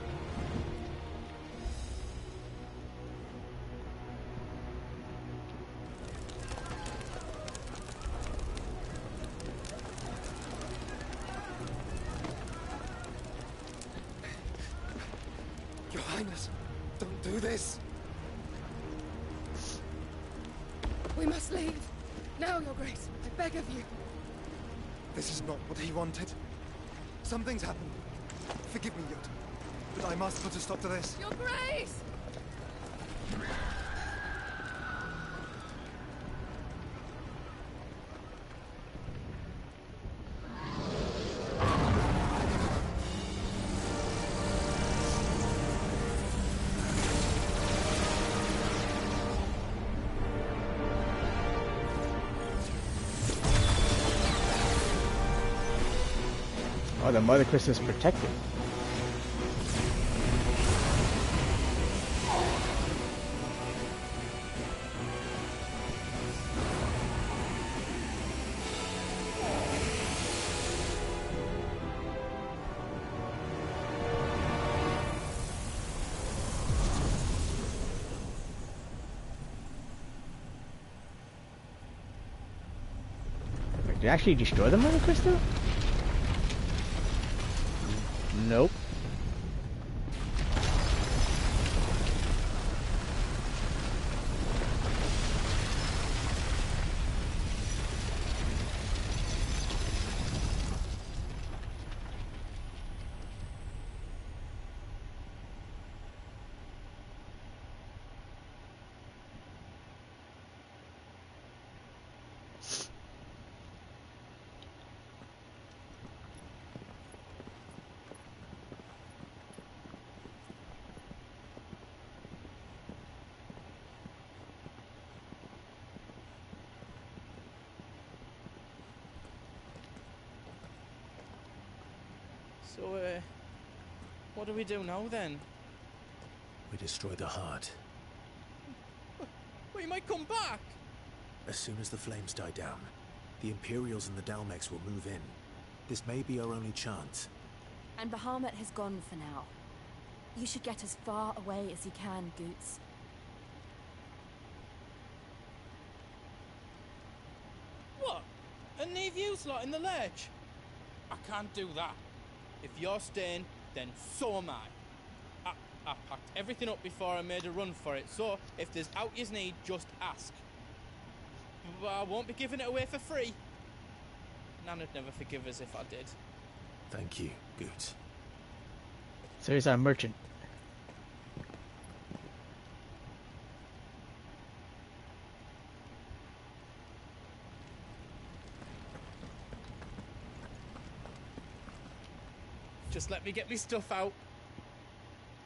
Your Highness, don't do this. We must leave. Now, Your Grace. I beg of you. This is not what he wanted. Something's happened. Forgive me, Yoda, but I must put a stop to this. Your Grace! Oh, the Mother Crystal is protected. Did it actually destroy the Mother Crystal? Nope. So, what do we do now then? We destroy the heart. We might come back! As soon as the flames die down, the Imperials and the Dalmex will move in. This may be our only chance. And Bahamut has gone for now. You should get as far away as you can, Goots. What? And leave you lot in the lurch? I can't do that. If you're staying, then so am I. I packed everything up before I made a run for it, so if there's out you need, just ask. But I won't be giving it away for free. Nana'd never forgive us if I did. Thank you, Goots. So he's our merchant. Just let me get me stuff out.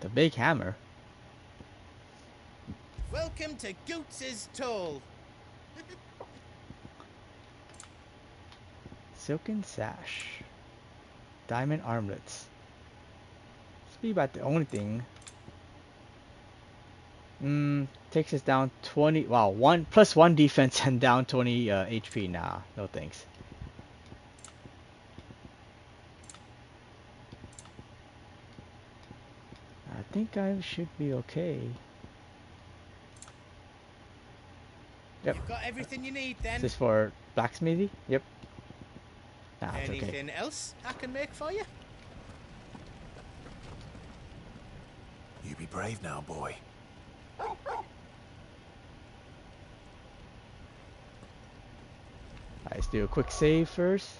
The big hammer. Welcome to Goots's Toll. Silken sash. Diamond armlets. This be about the only thing. Takes us down 20. Wow, +1 defense and down 20 HP. Nah, no thanks. I think I should be okay. Yep. You've got everything you need then. Is this for blacksmithy? Yep. Nah, it's okay. Anything else I can make for you? You be brave now, boy. Let's do a quick save first.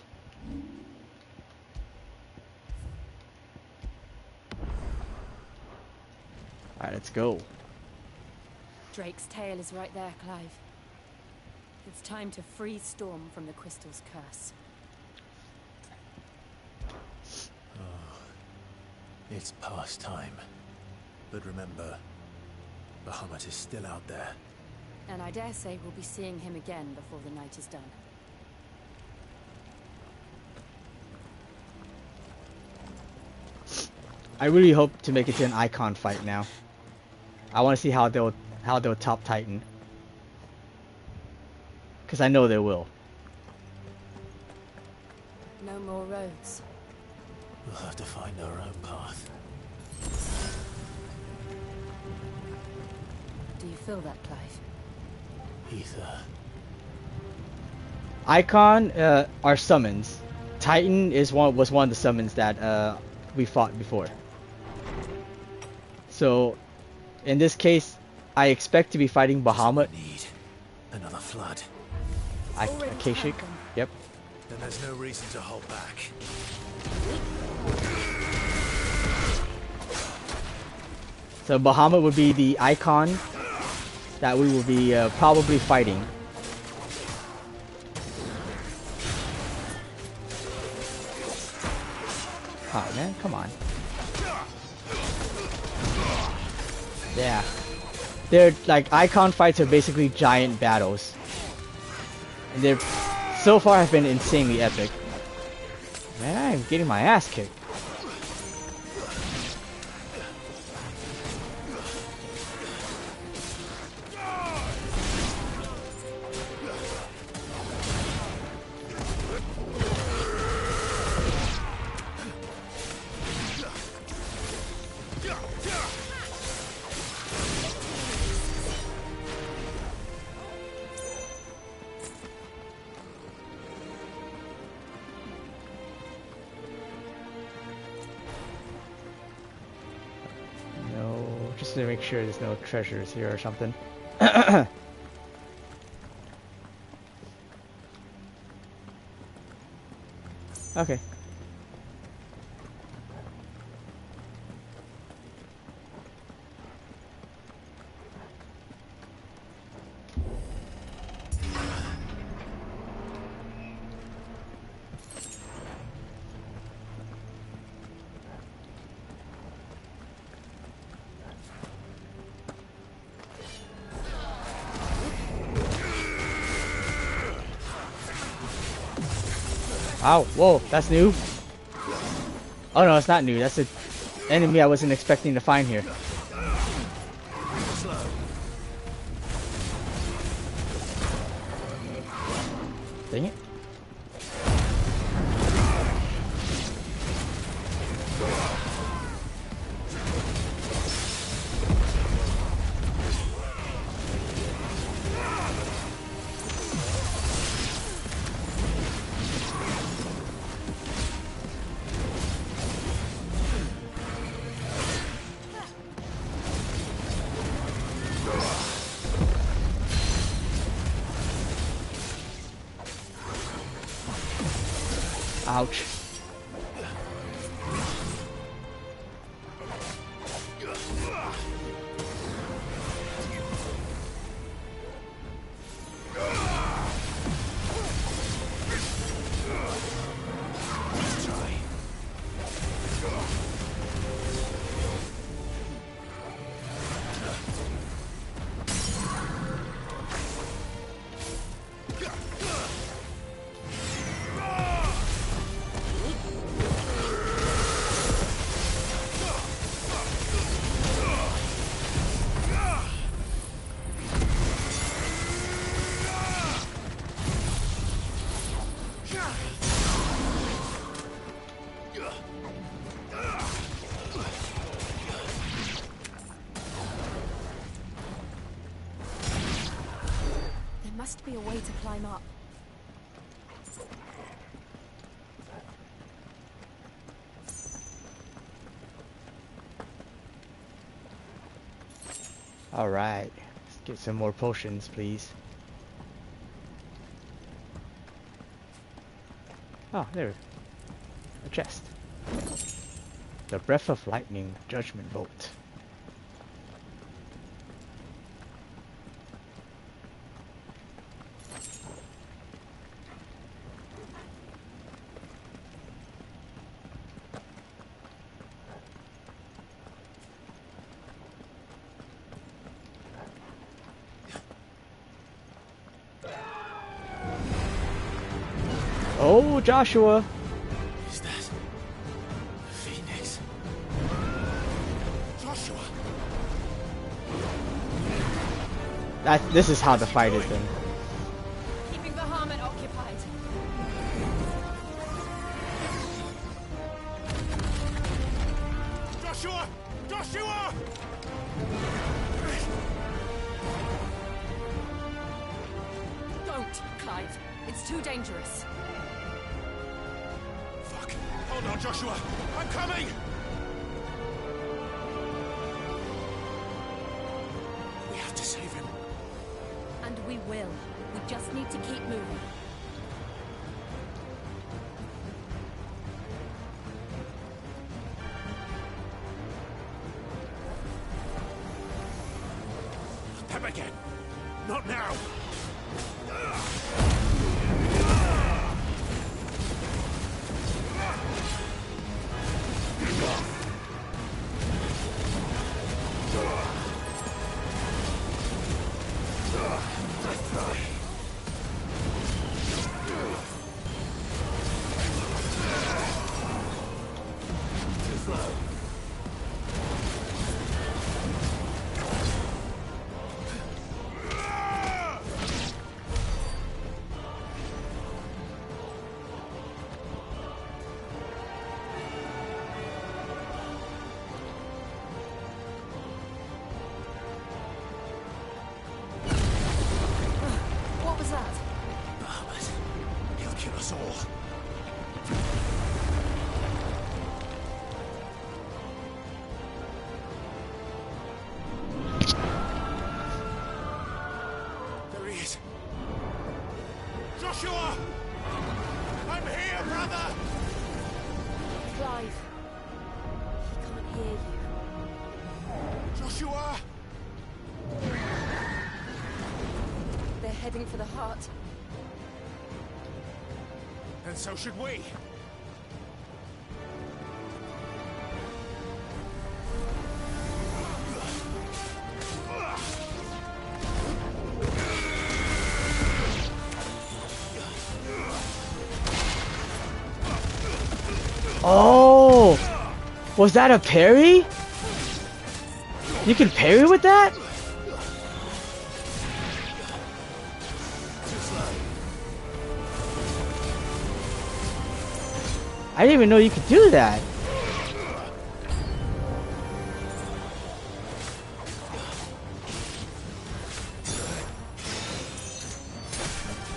Alright, let's go. Drake's tail is right there, Clive. It's time to free Storm from the crystal's curse. Oh, it's past time. But remember, Bahamut is still out there. And I dare say we'll be seeing him again before the night is done. I really hope to make it to an Eikon fight now. I want to see how they'll top Titan. Because I know they will. No more roads. We'll have to find our own path. Do you feel that, Clive? Ether. Eikon are summons. Titan was one of the summons that we fought before. So, in this case, I expect to be fighting Bahamut. Another flood. Akashic. Yep. Then there's no reason to hold back. So Bahamut would be the Eikon that we will be probably fighting. Oh man, come on. Yeah. They're like Eikon fights are basically giant battles. And they're so far have been insanely epic. Man, I'm getting my ass kicked. Just to make sure there's no treasures here or something. Okay. Ow, whoa, that's new. Oh no, it's not new. That's an enemy I wasn't expecting to find here. Dang it. Ouch. Must be a way to climb up. All right, let's get some more potions, please. Oh, there. A chest. The Breath of Lightning Judgment Bolt. Oh, Joshua! Is that Phoenix? Joshua! This is how the fight is done. Keeping the Harmon occupied. Joshua! Joshua! Don't, Clive. It's too dangerous. Hold on, Joshua! I'm coming! We have to save him. And we will. We just need to keep moving. Them again! Not now! What was that? Barbers. He'll kill us all. There he is. Joshua! I'm here, brother! Clive. He can't hear you. Joshua! They're heading for the heart. And so should we. Oh! Was that a parry? You can parry with that? I didn't even know you could do that.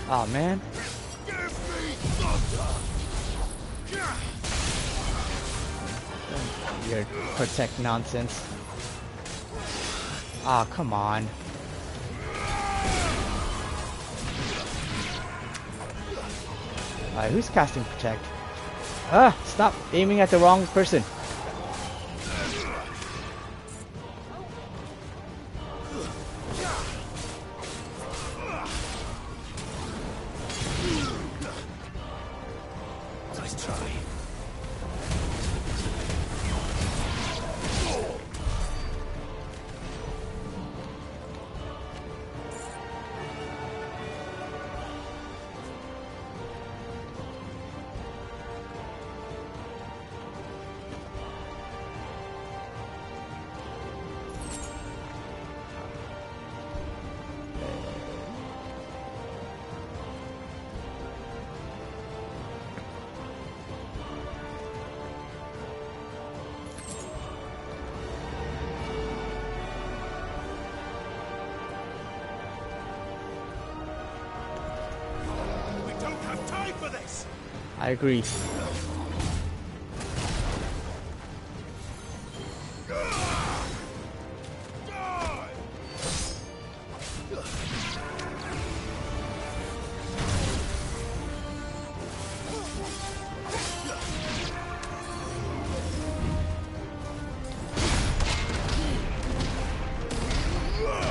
Oh man. Your protect nonsense. Ah, oh, come on. Alright, who's casting protect? Ah, stop aiming at the wrong person. Nice try. I agree.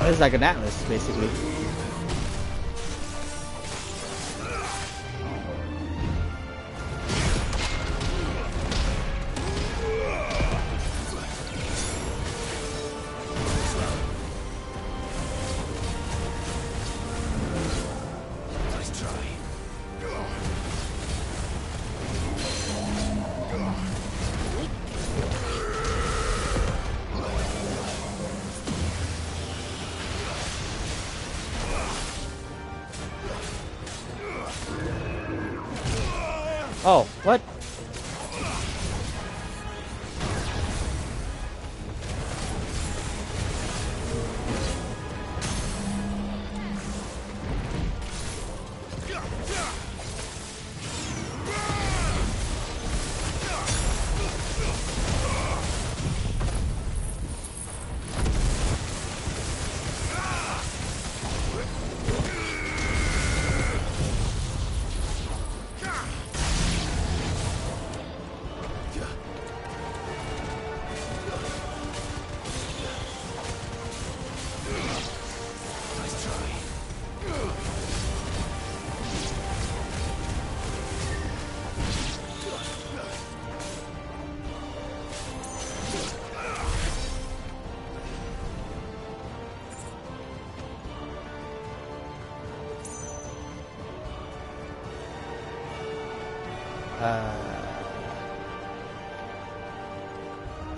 It's like an atlas, basically. Oh, what?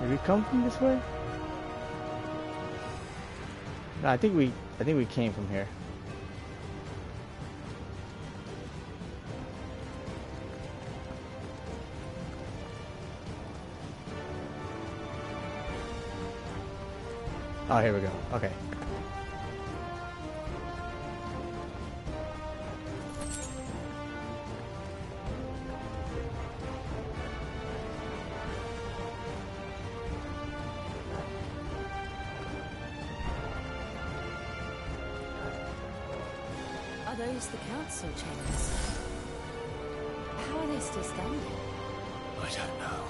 Did we come from this way? No, I think we came from here. Oh, here we go. Okay. Are those the council chambers? How are they still standing? I don't know.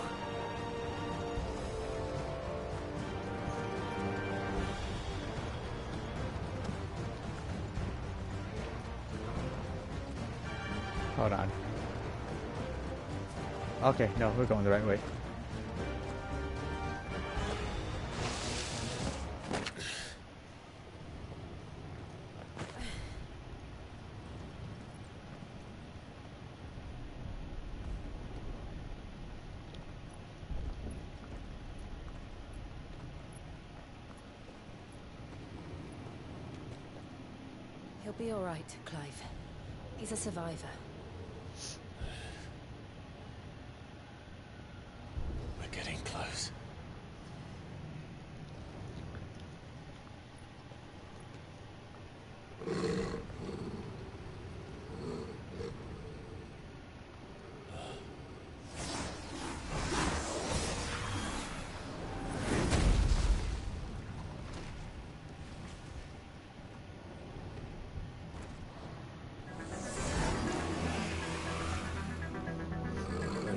Hold on. Okay, no, we're going the right way. He'll be all right, Clive. He's a survivor. We're getting close.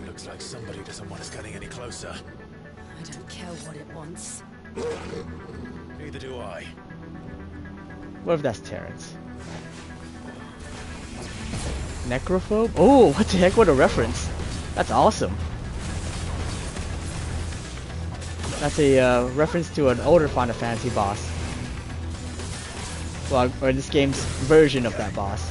Looks like somebody doesn't want us getting any closer. I don't care what it wants. Neither do I. What if that's Terrence? Necrophobe? Oh, what the heck? What a reference. That's awesome. That's a reference to an older Final Fantasy boss. Well, or this game's version of that boss.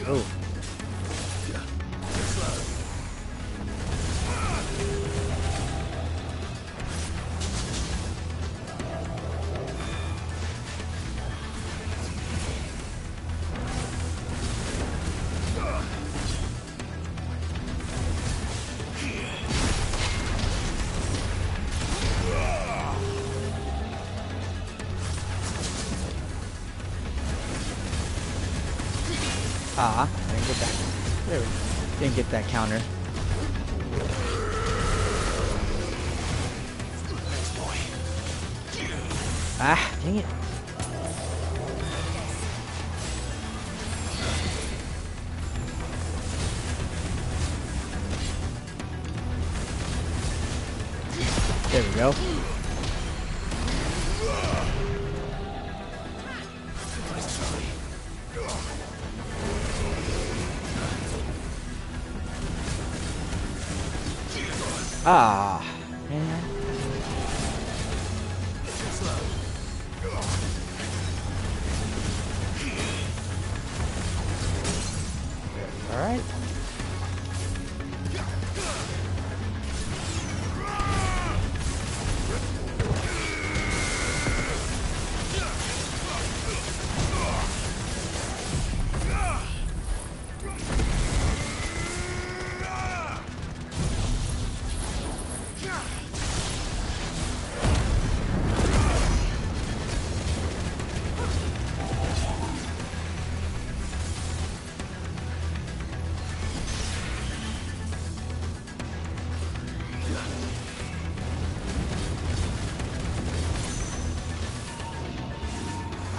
Oh. Ah, I didn't get that. There we go. Didn't get that counter. Ah, dang it. There we go. Ah, man. All right.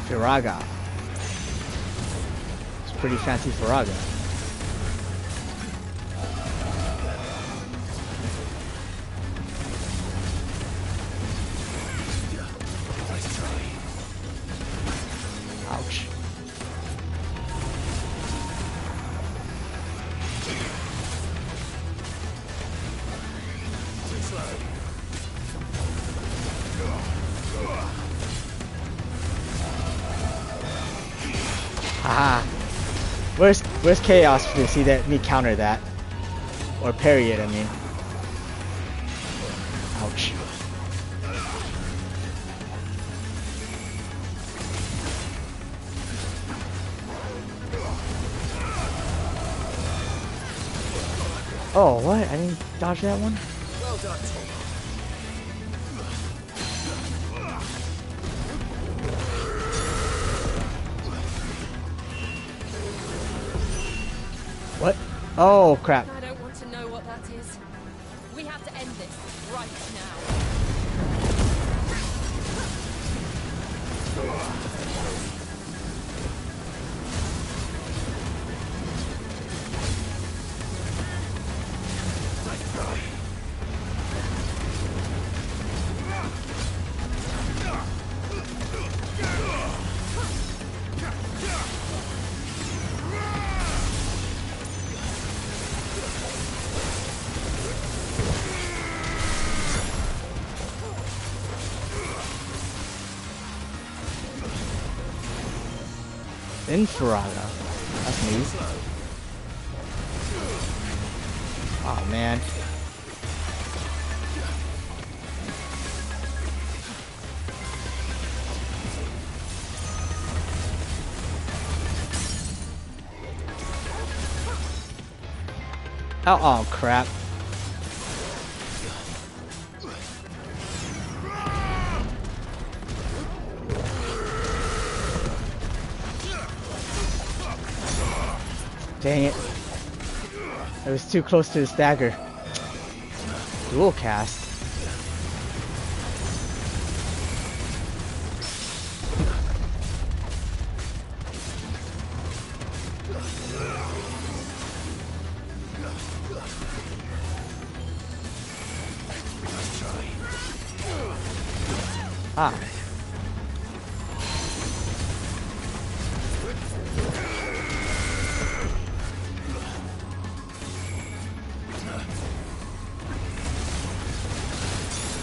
Firaga. It's pretty fancy Firaga. Ouch. Haha. Where's Chaos to see that me counter that? Or parry it, I mean. Ouch. Oh, what? I didn't dodge that one? Well done, Tom. What? Oh, crap. I don't want to know what that is. We have to end this right now. Inferaga. That's new. Oh man. Oh crap. Dang it. I was too close to the stagger. Dual cast. Ah.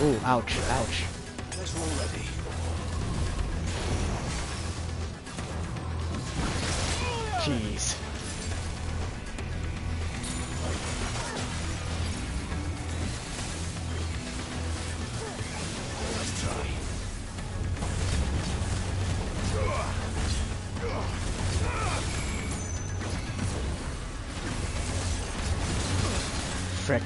Ooh, ouch, ouch. That's all ready. Jeez. Let's try. Frick.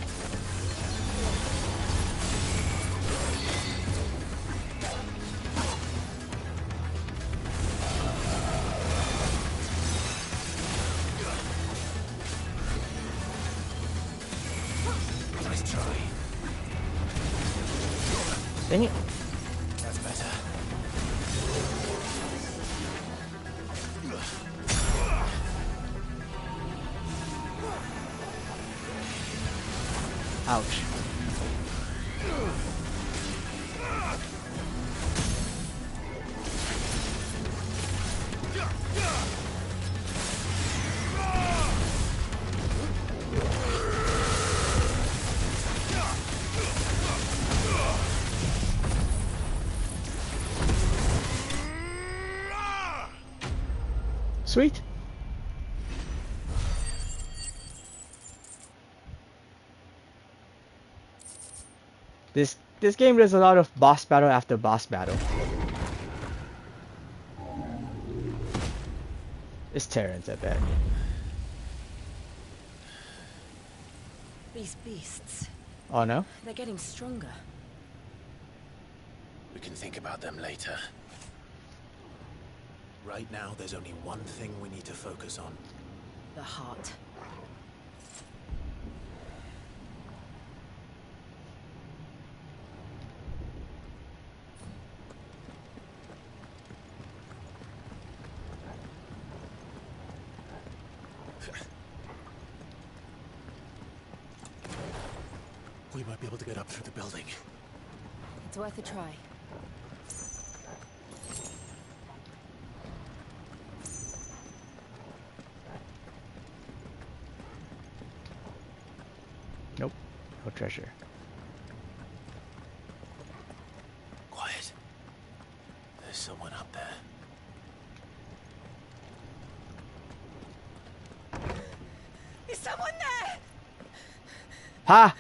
Nice try. Dang it. That's better. Ouch. Sweet. This game does a lot of boss battle after boss battle. It's Terrans, I bet. These beasts. Oh no? They're getting stronger. We can think about them later. Right now, there's only one thing we need to focus on. The heart. We might be able to get up through the building. It's worth a try. Nope. No treasure. Quiet. There's someone up there. Is someone there? Ha!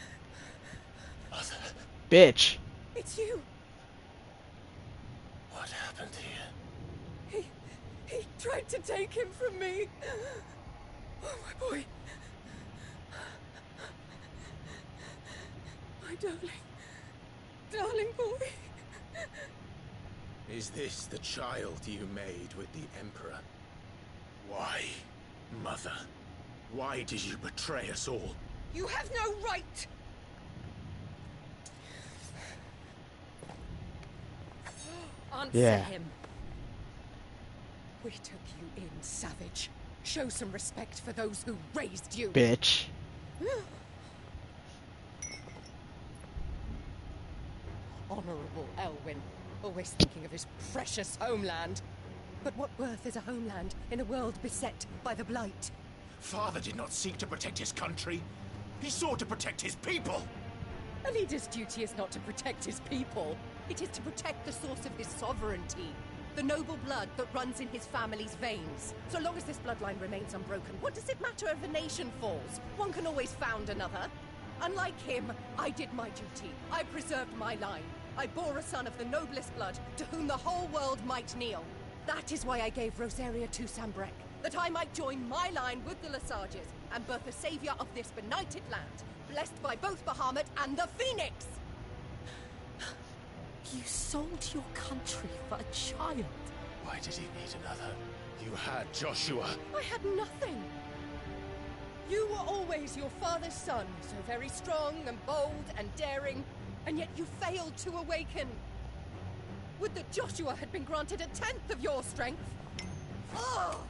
Mother. Bitch. It's you. What happened here? He tried to take him from me. Oh, my boy. My darling boy. Is this the child you made with the Emperor? Why, Mother? Why did you betray us all? You have no right! Answer him. We took you in, savage. Show some respect for those who raised you. Bitch. Honorable Elwyn, always thinking of his precious homeland. But what worth is a homeland in a world beset by the Blight? Father did not seek to protect his country. He sought to protect his people. A leader's duty is not to protect his people. It is to protect the source of his sovereignty. The noble blood that runs in his family's veins. So long as this bloodline remains unbroken, what does it matter if a nation falls? One can always found another. Unlike him, I did my duty. I preserved my line. I bore a son of the noblest blood, to whom the whole world might kneel. That is why I gave Rosaria to Sambrek, that I might join my line with the Lesages, and birth a savior of this benighted land, blessed by both Bahamut and the Phoenix! You sold your country for a child. Why did he need another? You had Joshua. I had nothing. You were always your father's son, so very strong and bold and daring, and yet you failed to awaken. Would that Joshua had been granted 1/10 of your strength? Oh!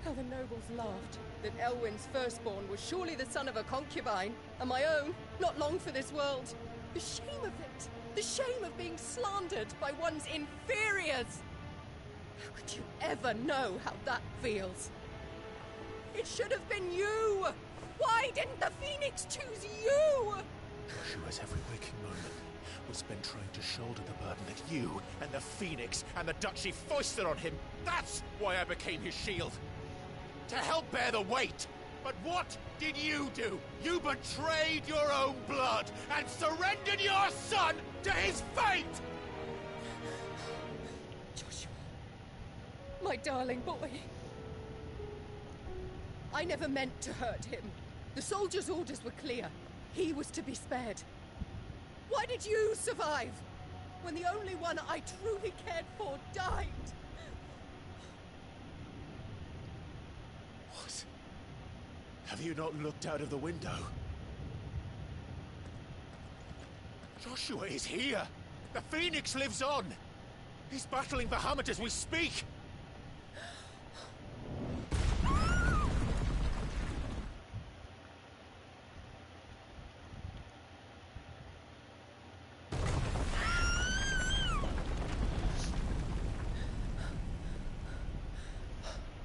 How the nobles laughed that Elwyn's firstborn was surely the son of a concubine, and my own, not long for this world. The shame of it! The shame of being slandered by one's inferiors! How could you ever know how that feels? It should have been you! Why didn't the Phoenix choose you? Joshua's every waking moment was spent trying to shoulder the burden that you and the Phoenix and the Duchy foisted on him. That's why I became his shield. To help bear the weight. But what did you do? You betrayed your own blood and surrendered your son to his fate! Joshua, my darling boy. I never meant to hurt him. The soldiers' orders were clear. He was to be spared. Why did you survive when the only one I truly cared for died? What? Have you not looked out of the window? Joshua is here! The Phoenix lives on! He's battling Bahamut as we speak!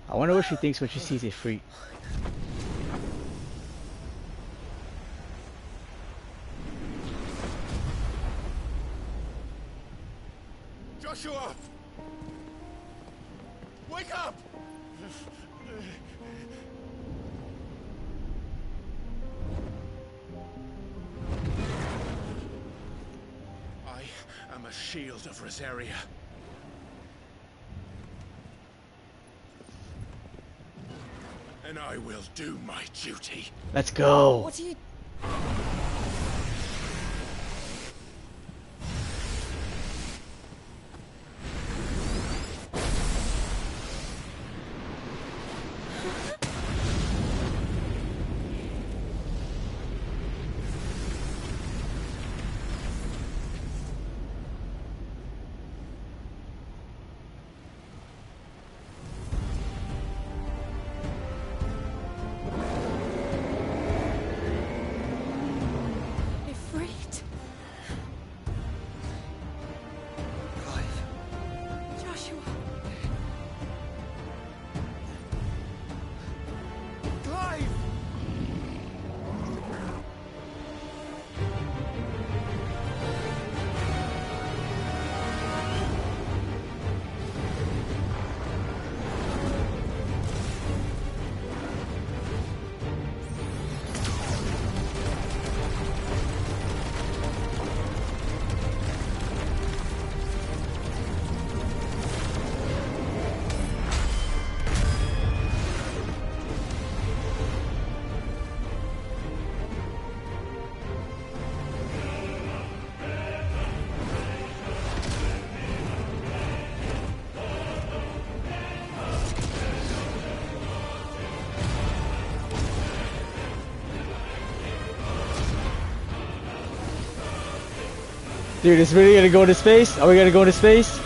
I wonder what she thinks when she sees a freak. Joshua! Wake up! I am a shield of Rosaria. And I will do my duty. Let's go. What are you... Dude, is really gonna go into space? Are we gonna go into space?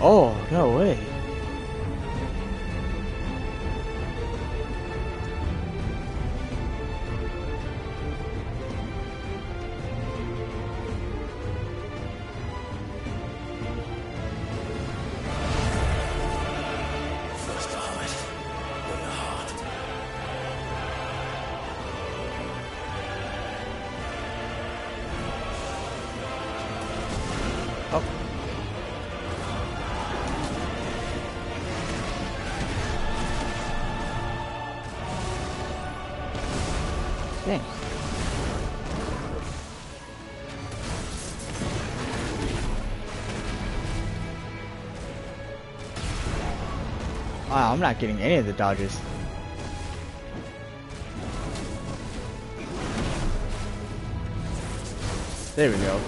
Oh, no way. Dang. Wow, I'm not getting any of the dodges. There we go.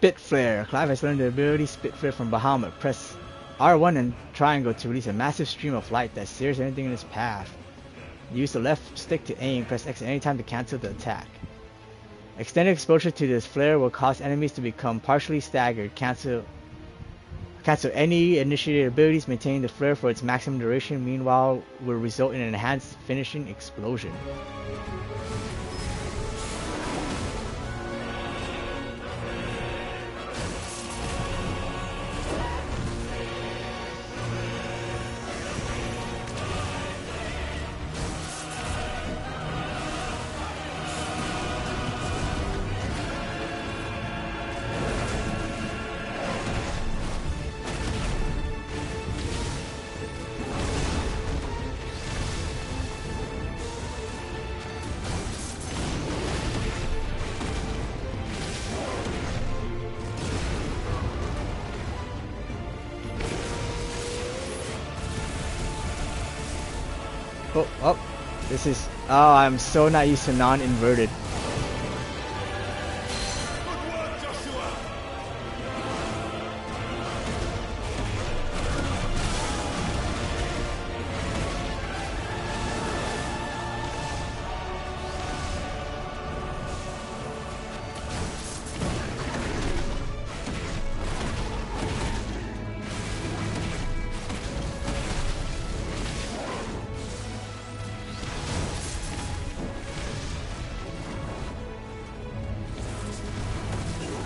Spit Flare. Clive has learned the ability Spit Flare from Bahamut. Press R1 and triangle to release a massive stream of light that sears anything in its path. Use the left stick to aim. Press X anytime to cancel the attack. Extended exposure to this flare will cause enemies to become partially staggered. Cancel any initiated abilities. Maintaining the flare for its maximum duration. Meanwhile, will result in an enhanced finishing explosion. Oh, this is... Oh, I'm so not used to non-inverted.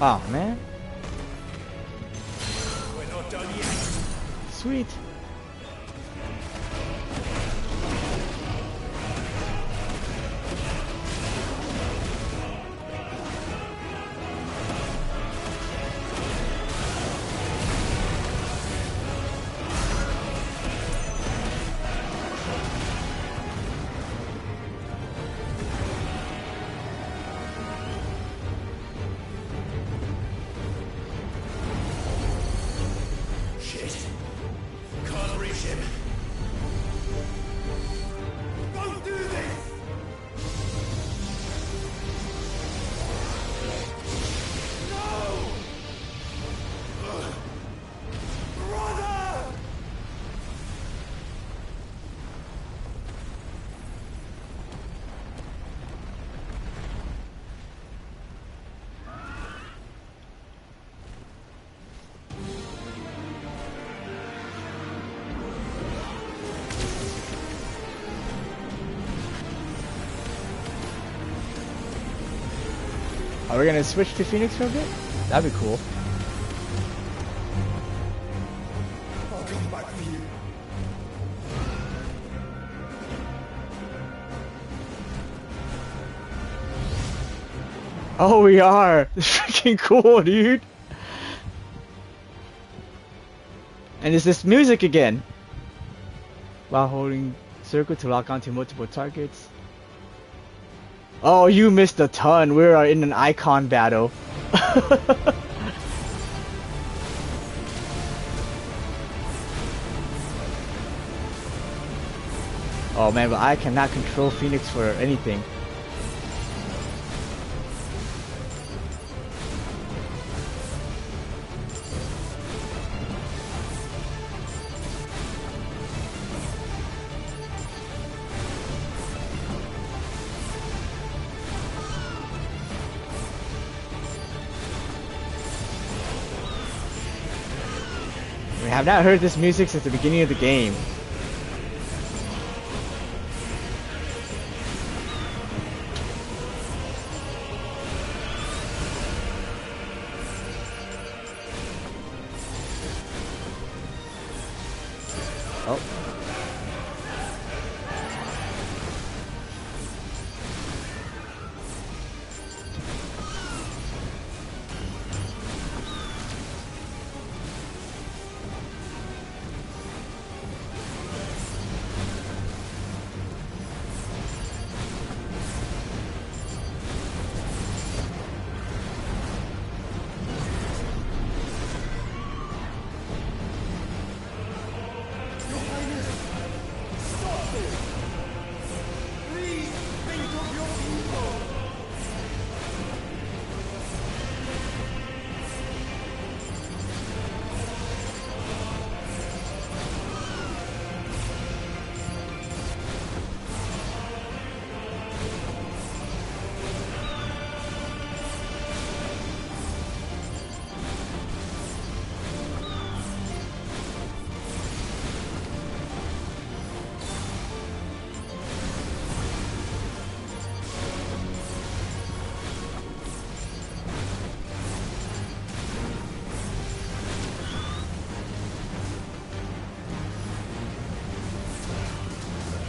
Oh man. We're not done yet. Sweet. Are we gonna switch to Phoenix for a bit? That'd be cool. I'll come back for you. Oh, we are! It's freaking cool, dude! And it's this music again! While holding circle to lock onto multiple targets. Oh, you missed a ton! We are in an Eikon battle. Oh man, but I cannot control Phoenix for anything. I have not heard this music since the beginning of the game. Oh.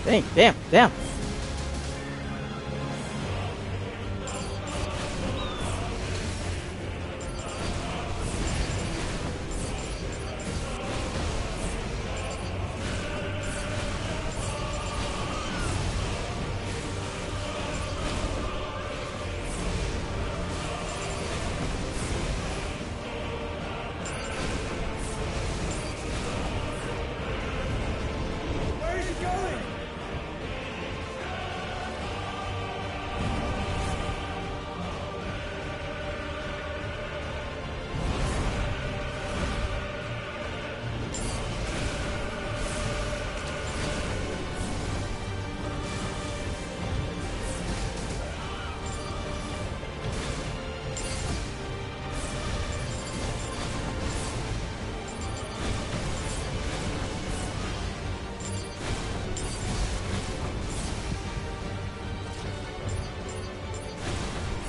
Dang, damn.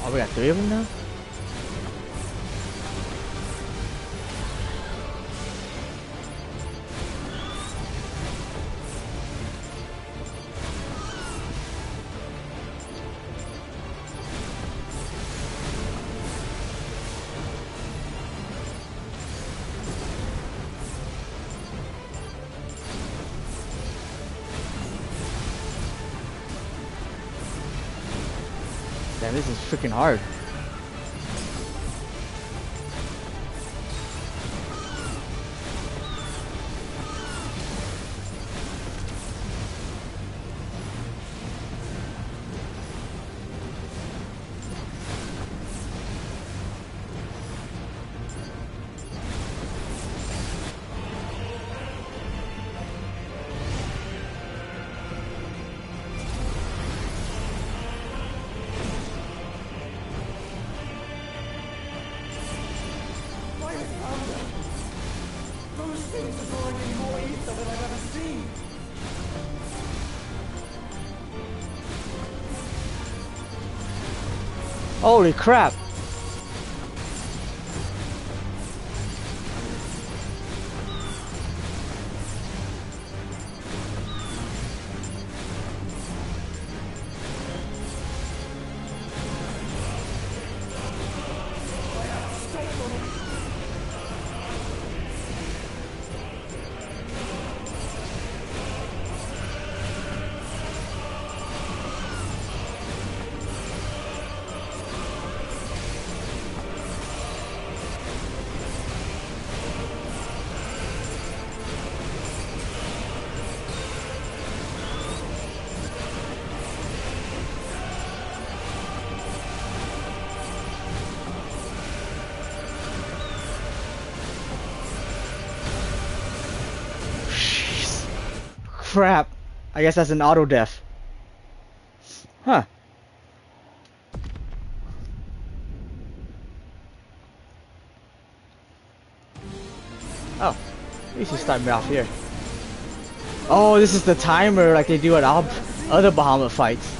Oh, we got 3 of them now? Damn, this is freaking hard. Holy crap! crap. I guess that's an auto death. Huh. Oh, at least you start me off here. Oh, this is the timer like they do at other Bahamut fights.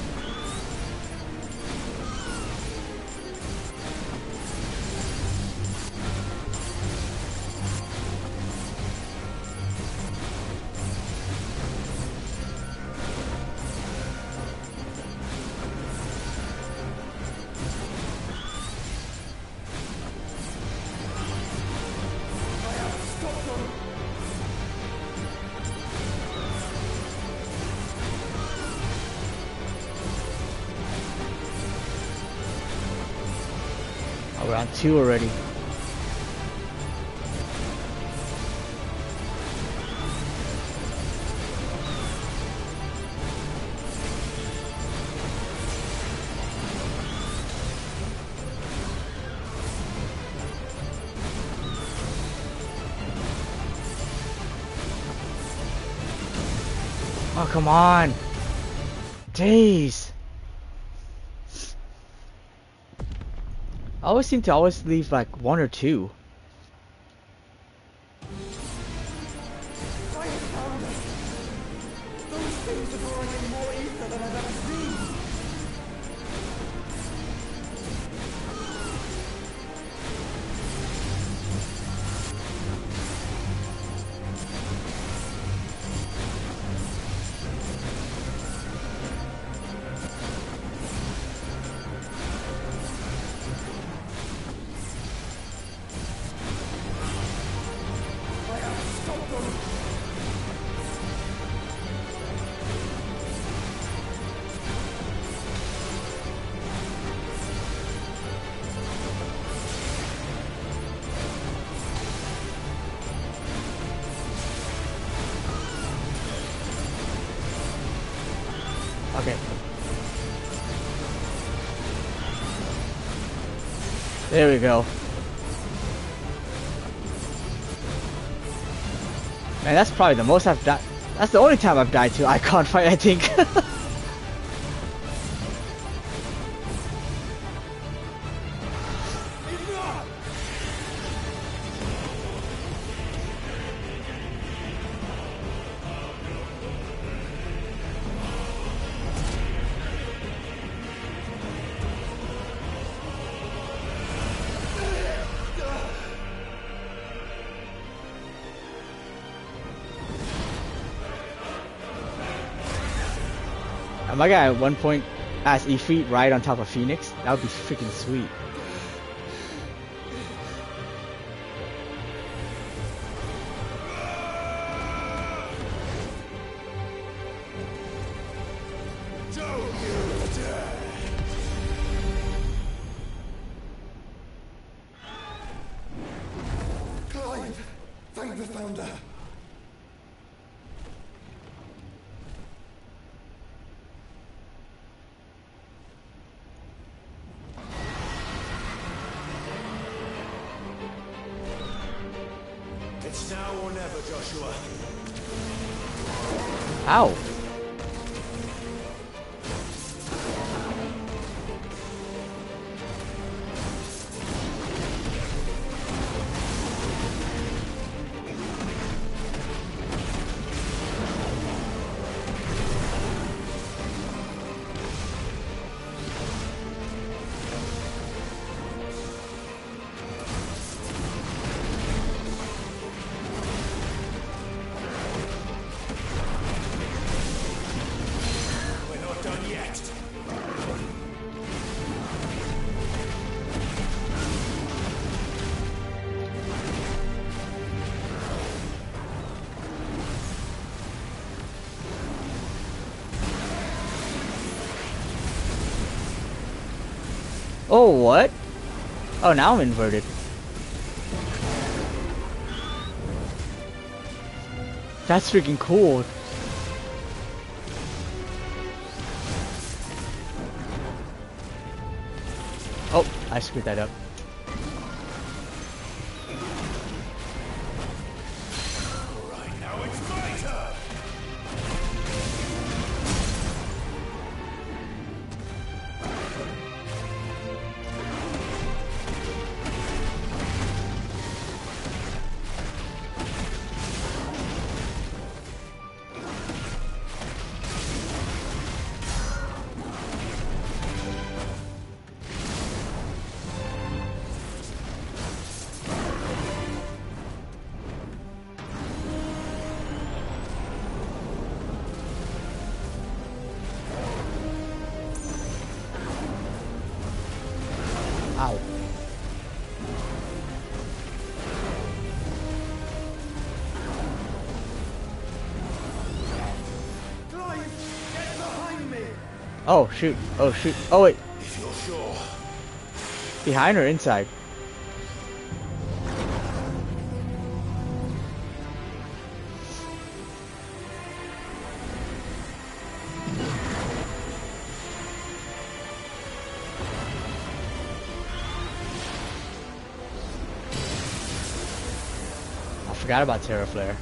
We're on 2 already. Oh, come on. Jeez. I always seem to leave like 1 or 2. Okay. There we go. Man, that's probably the most I've died. That's the only time I've died to Eikon fight, I think. My guy at one point asked Ifrit right on top of Phoenix. That would be freaking sweet. Clive, thank the Founder. It's now or never, Joshua. Ow. Oh, what? Oh, now I'm inverted. That's freaking cool. Oh, I screwed that up. Right, now it's my turn. Ow. Get behind me! Oh shoot. Oh shoot. Oh wait. If you're sure. Behind or inside? I forgot about Terra Flare.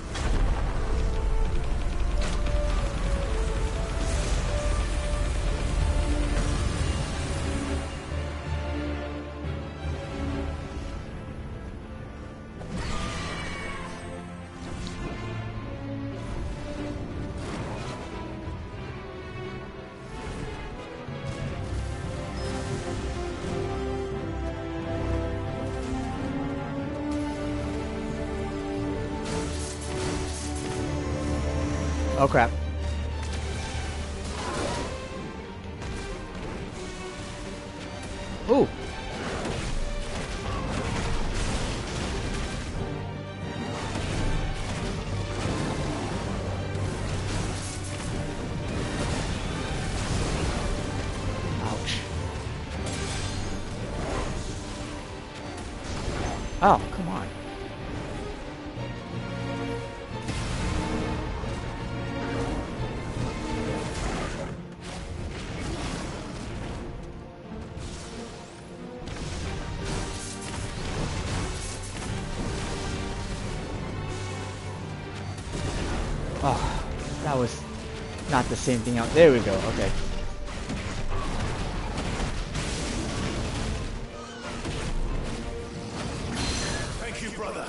Oh crap. Ooh. Ouch. Oh, come on. Oh, that was not the same thing out. There we go. Okay. Thank you, brother.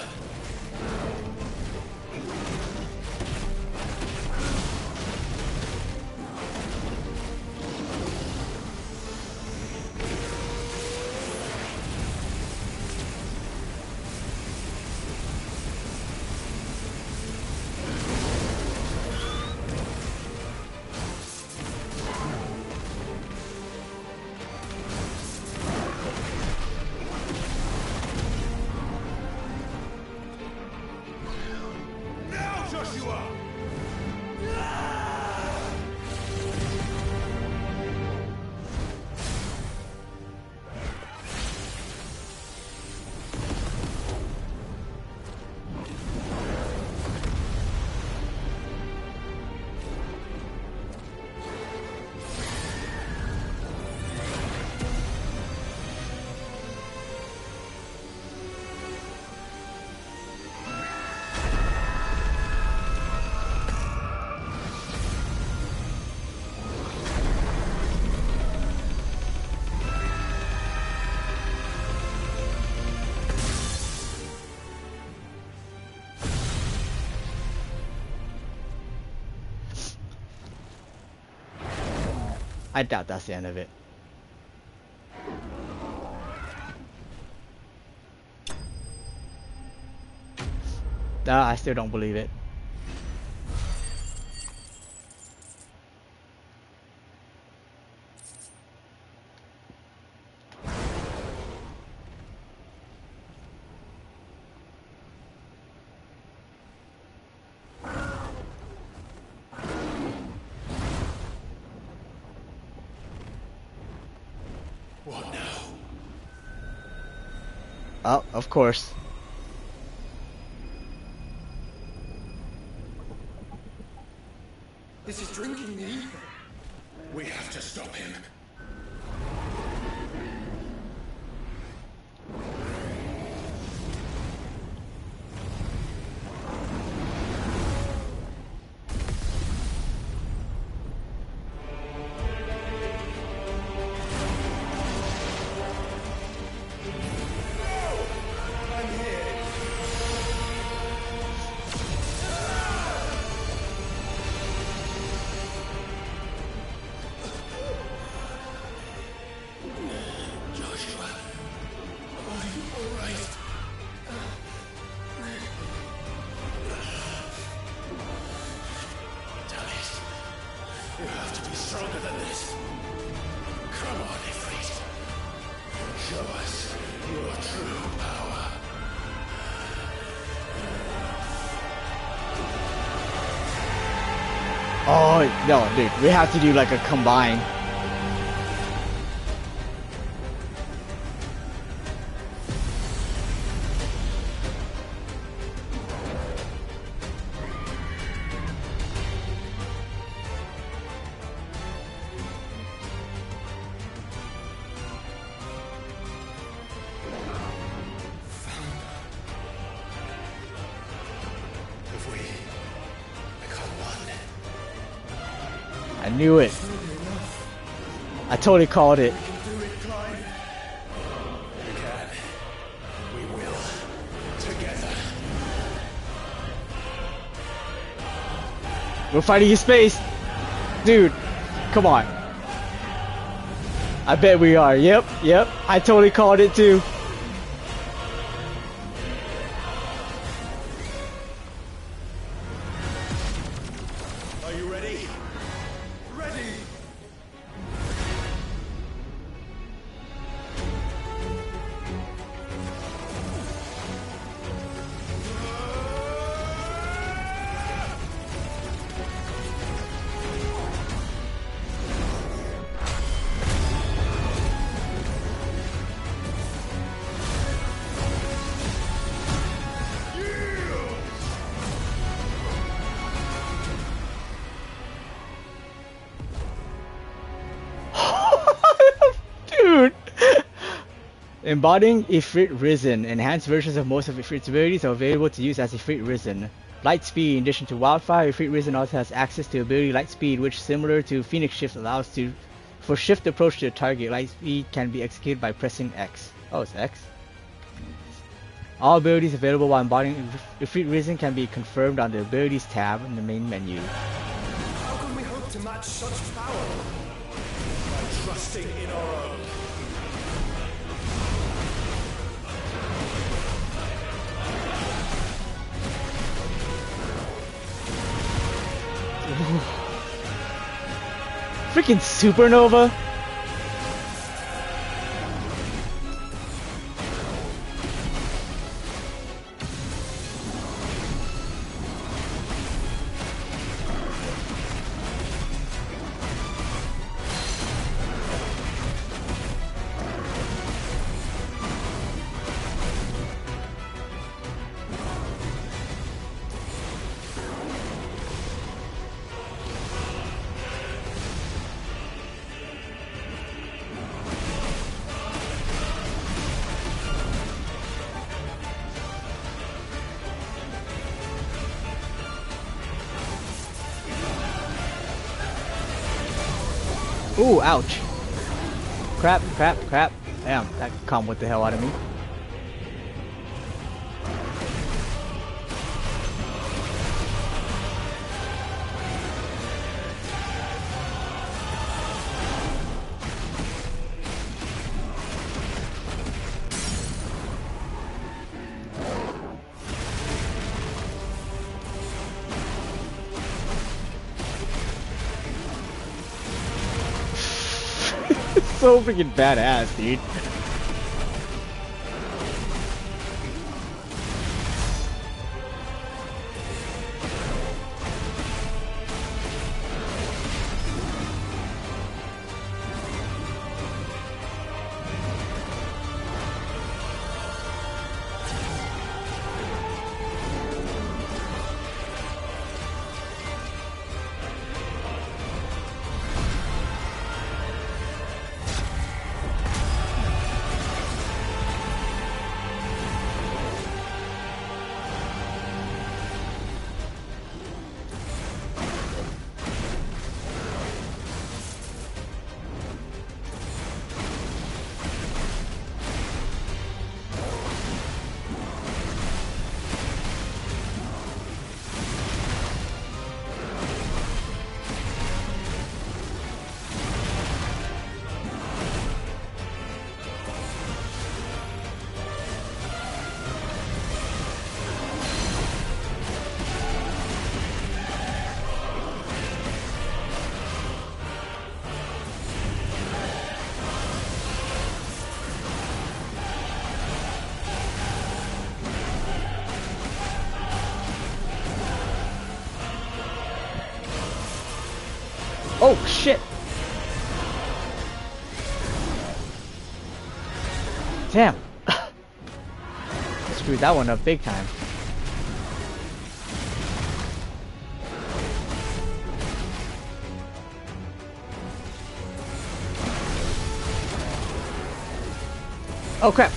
I doubt that's the end of it. I still don't believe it. What now? Oh, of course. This is drinking the ether. We have to stop him. You have to be stronger than this. Come on, Ifrit. Show us your true power. Oh, no, dude. We have to do like a combine. I knew it. I totally called it. We will. Together. We're fighting his space. Dude, come on. I bet we are. Yep. I totally called it too. Are you ready? Ready! Dude! Embodying Ifrit Risen. Enhanced versions of most of Ifrit's abilities are available to use as Ifrit Risen. Light Speed. In addition to Wildfire, Ifrit Risen also has access to ability Light Speed, which, similar to Phoenix Shift, allows for shift approach to a target. Light Speed can be executed by pressing X. Oh, it's X? All abilities available while embodying Ifrit Risen can be confirmed on the Abilities tab in the main menu. How can we hope to match such power? By trusting in our own. Freaking Supernova! Ooh, ouch. Crap. Damn, that comboed the hell out of me. So freaking badass, dude. Oh shit! Damn! Screwed that one up big time. Oh crap!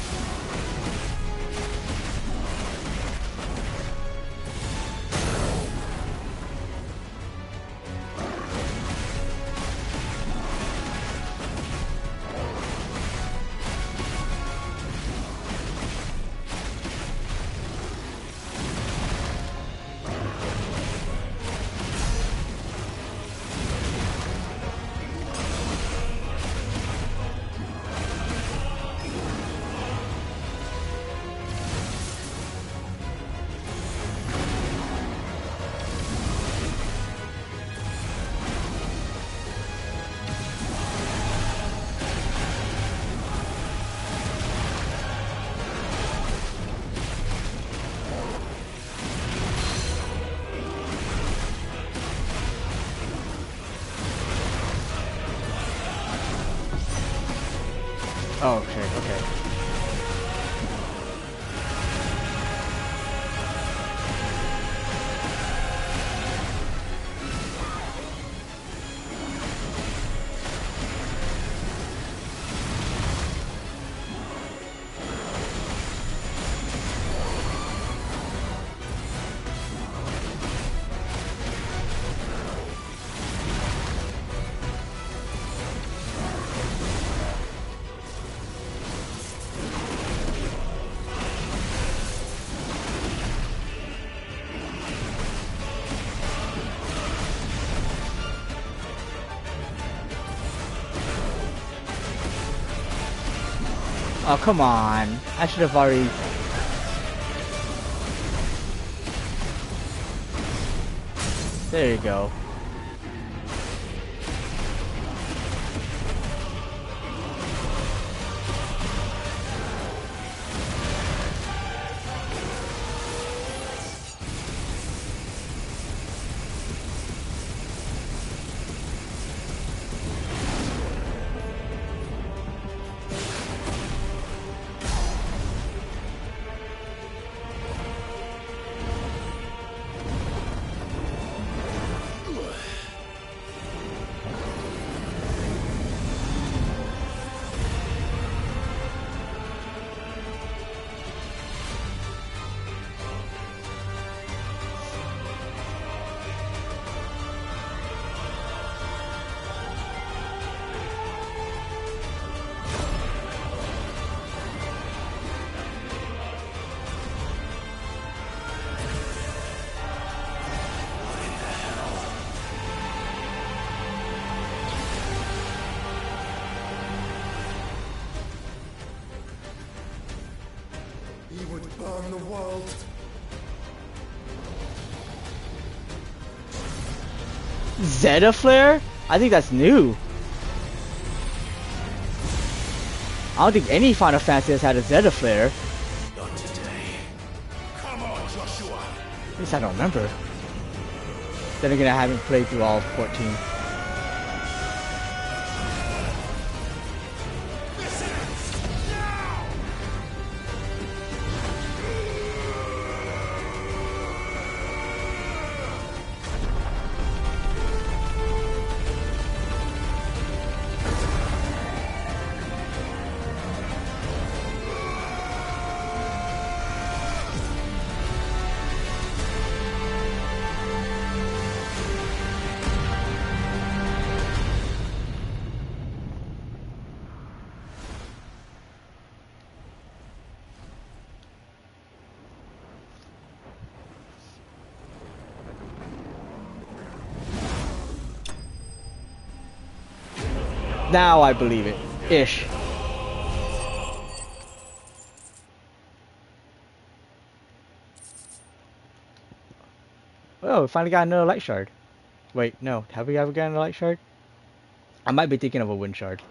Oh shit, okay. Oh, come on. I should have already... There you go. He would burn the world. Zeta Flare? I think that's new. I don't think any Final Fantasy has had a Zeta Flare. Not today. Come on, Joshua. At least I don't remember. Then again, I haven't played through all of 14. Now I believe it. Ish. Oh, we finally got another light shard. Wait, no. Have we ever gotten a light shard? I might be thinking of a wind shard.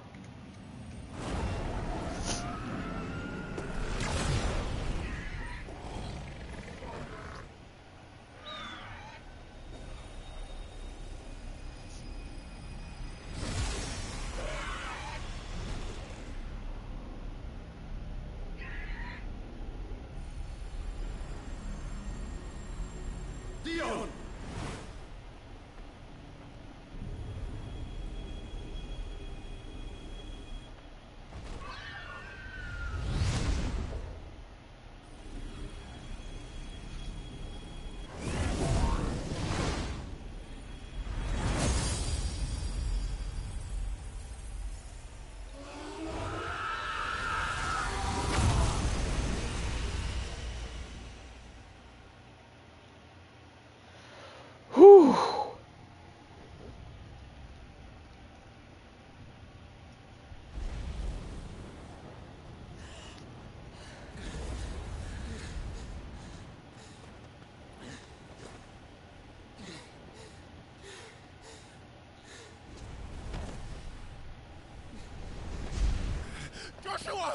Joshua!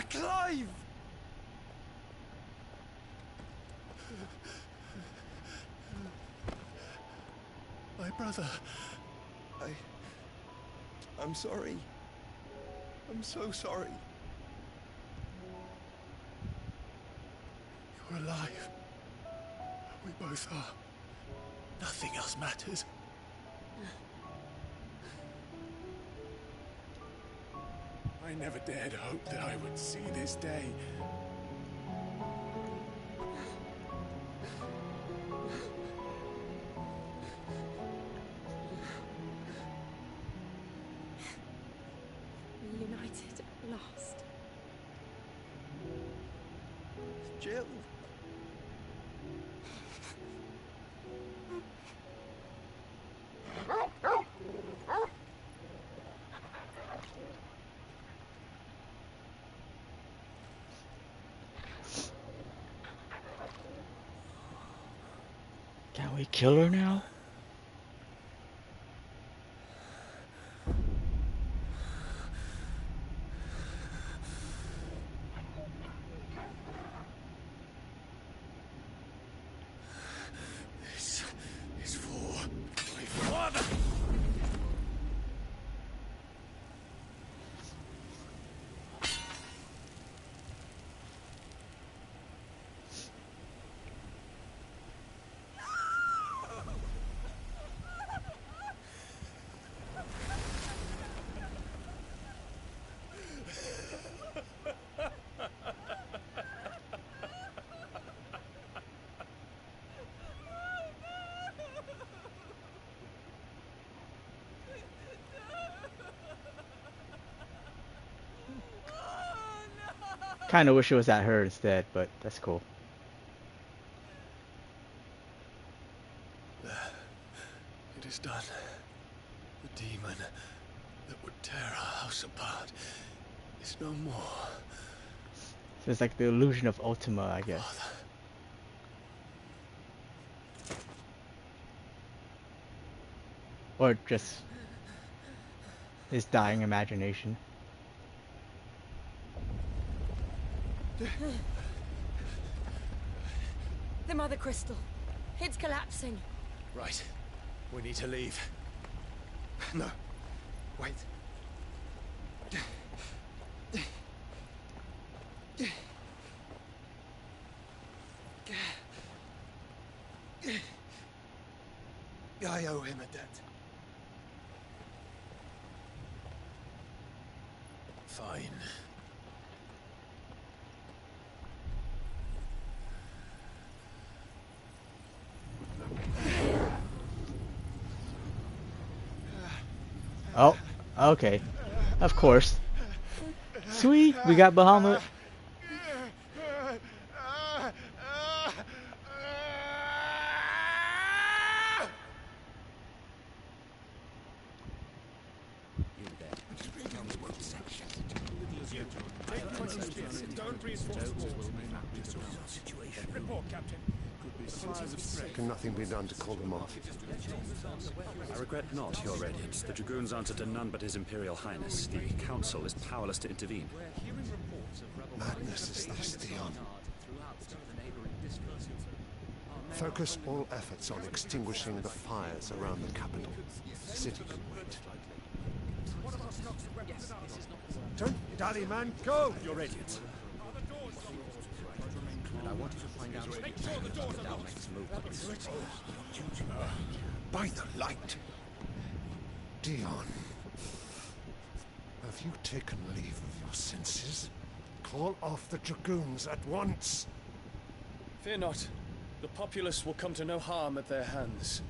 Clive! My brother. I'm sorry. I'm so sorry. You're alive. We both are. Nothing else matters. I never dared hope that I would see this day. Reunited at last. Jill. Can we kill her now? This is for my father. Kind of wish it was at her instead, but that's cool. It is done. The demon that would tear our house apart is no more. So it's like the illusion of Ultima, I guess. Or just his dying imagination. The Mother Crystal. It's collapsing. Right. We need to leave. No. Wait. I owe him a debt. Fine. Oh, okay. Of course. Sweet, we got Bahamut. Can nothing be done to call them off? I regret not, Your Radiance. The Dragoons answer to none but His Imperial Highness. The Council is powerless to intervene. Madness is this, Dion. Focus all efforts on extinguishing the fires around the capital. The city can wait. Don't dally, man. Go! Your Radiance. I want you to find out the next move. By the light. Dion. Have you taken leave of your senses? Call off the Dragoons at once. Fear not. The populace will come to no harm at their hands.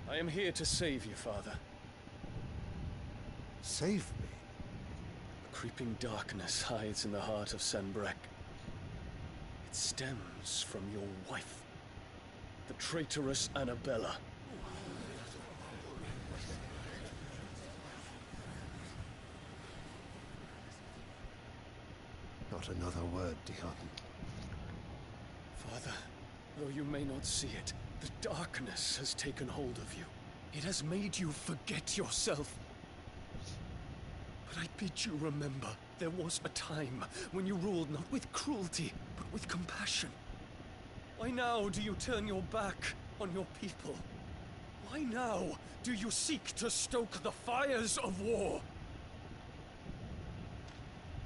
I am here to save you, Father. Save me? A creeping darkness hides in the heart of Sanbreque. It stems from your wife, the traitorous Annabella. Not another word, Dion. Father, Though you may not see it, the darkness has taken hold of you. It has made you forget yourself. But I bid you remember, there was a time when you ruled not with cruelty, but with compassion. Why now do you turn your back on your people? Why now do you seek to stoke the fires of war?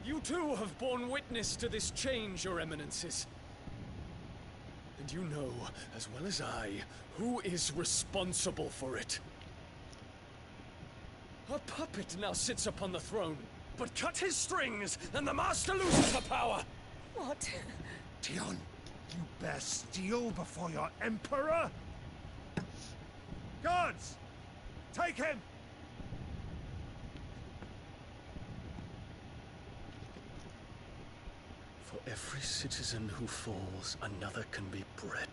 You too have borne witness to this change, your eminences. And you know, as well as I, who is responsible for it. A puppet now sits upon the throne, but cut his strings, and the master loses the power! What? Dion, you bear steel before your emperor? Guards! Take him! For every citizen who falls, another can be bred.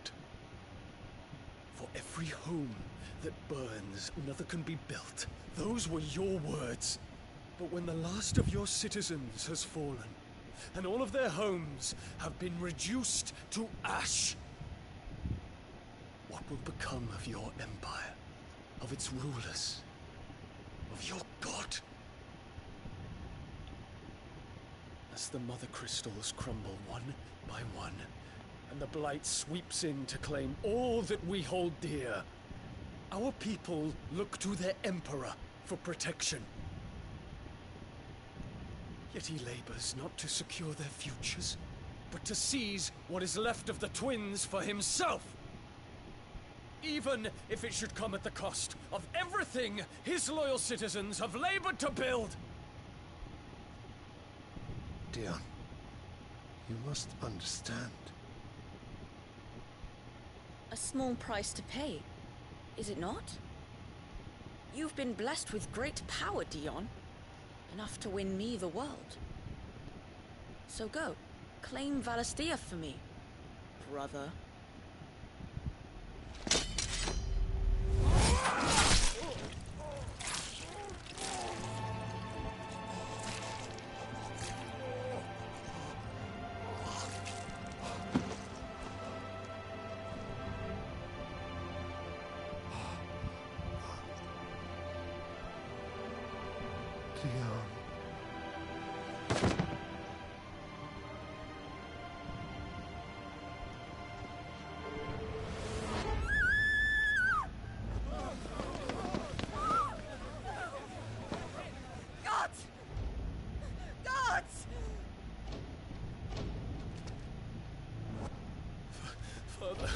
For every home that burns, another can be built. Those were your words. But when the last of your citizens has fallen, and all of their homes have been reduced to ash, what will become of your empire, of its rulers, of your god? As the mother crystals crumble one by one, and the blight sweeps in to claim all that we hold dear, our people look to their emperor for protection. Yet he labors not to secure their futures, but to seize what is left of the twins for himself. Even if it should come at the cost of everything his loyal citizens have labored to build. Dion, you must understand. A small price to pay, is it not? You've been blessed with great power, Dion. Enough to win me the world. So go, claim Valisthea for me, brother.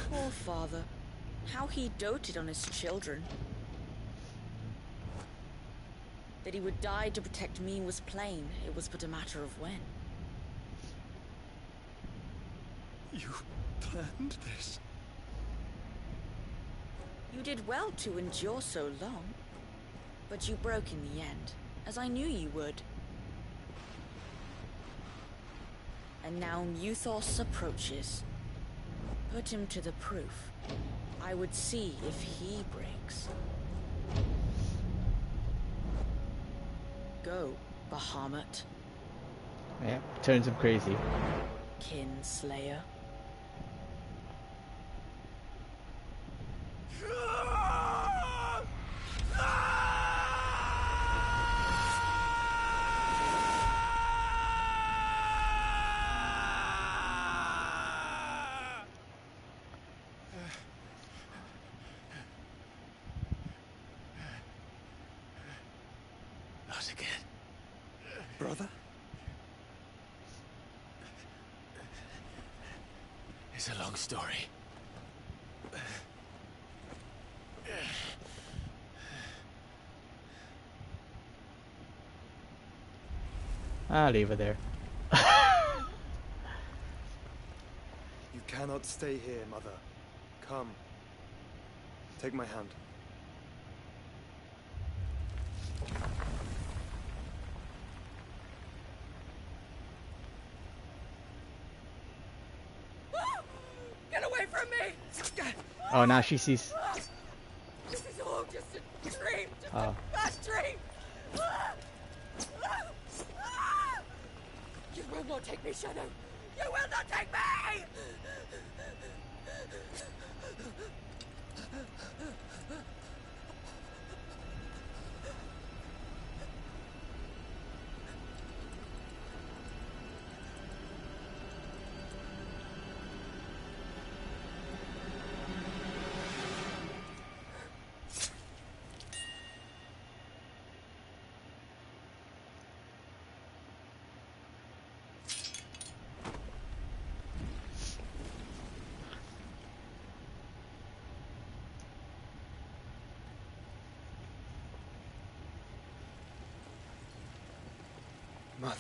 Poor father. How he doted on his children. That he would die to protect me was plain. It was but a matter of when. You planned this? You did well to endure so long. But you broke in the end, as I knew you would. And now Muthos approaches. Put him to the proof. I would see if he breaks. Go, Bahamut. Yeah, turns him crazy. Kinslayer. Not again. Brother? It's a long story. I'll leave it there. You cannot stay here, Mother. Come. Take my hand. Get away from me! Oh, now she sees. This is all just a dream, just Oh. a bad dream! You will not take me, Shadow! You will not take me! Mother.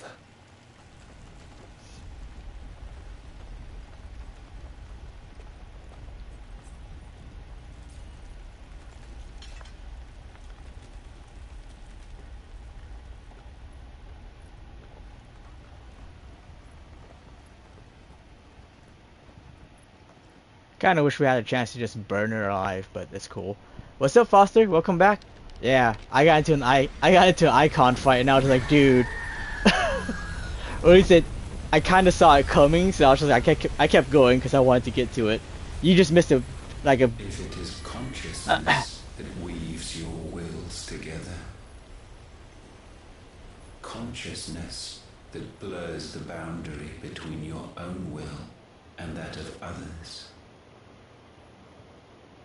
Kinda wish we had a chance to just burn her alive, but it's cool. What's up, Foster? Welcome back. Yeah, I got into an Eikon fight, and I was like, dude. Or at least I kind of saw it coming, so I was just like, I kept going because I wanted to get to it. You just missed a. If it is consciousness that weaves your wills together, consciousness that blurs the boundary between your own will and that of others,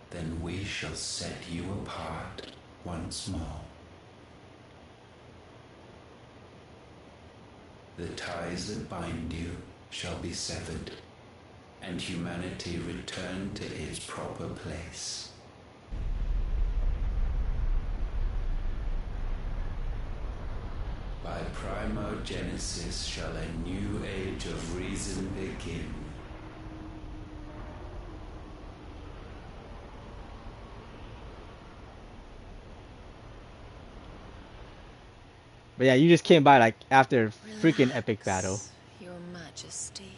then we shall set you apart once more. The ties that bind you shall be severed, and humanity return to its proper place. By primogenesis shall a new age of reason begin. But yeah, you just came by like after a freaking epic battle. Your Majesty.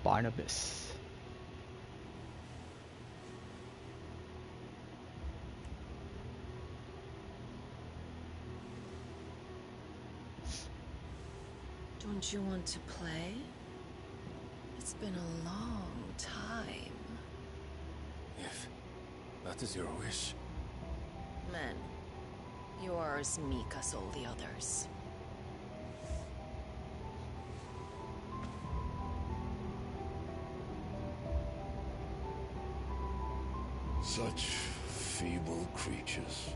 Barnabas. Don't you want to play? It's been a long time. If that is your wish. Men, you are as meek as all the others. Such feeble creatures.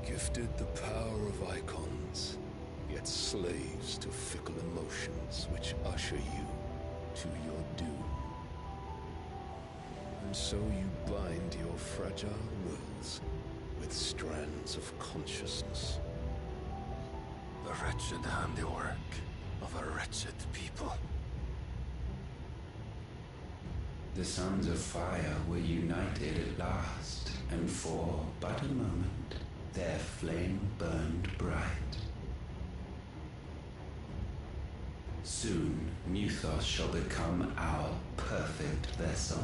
Gifted the power of icons, yet slaves to fickle emotions which usher you to your doom. And so you bind your fragile wills with strands of consciousness. The wretched handiwork of a wretched people. The sons of fire were united at last, and for but a moment their flame burned bright. Soon Muthos shall become our perfect vessel.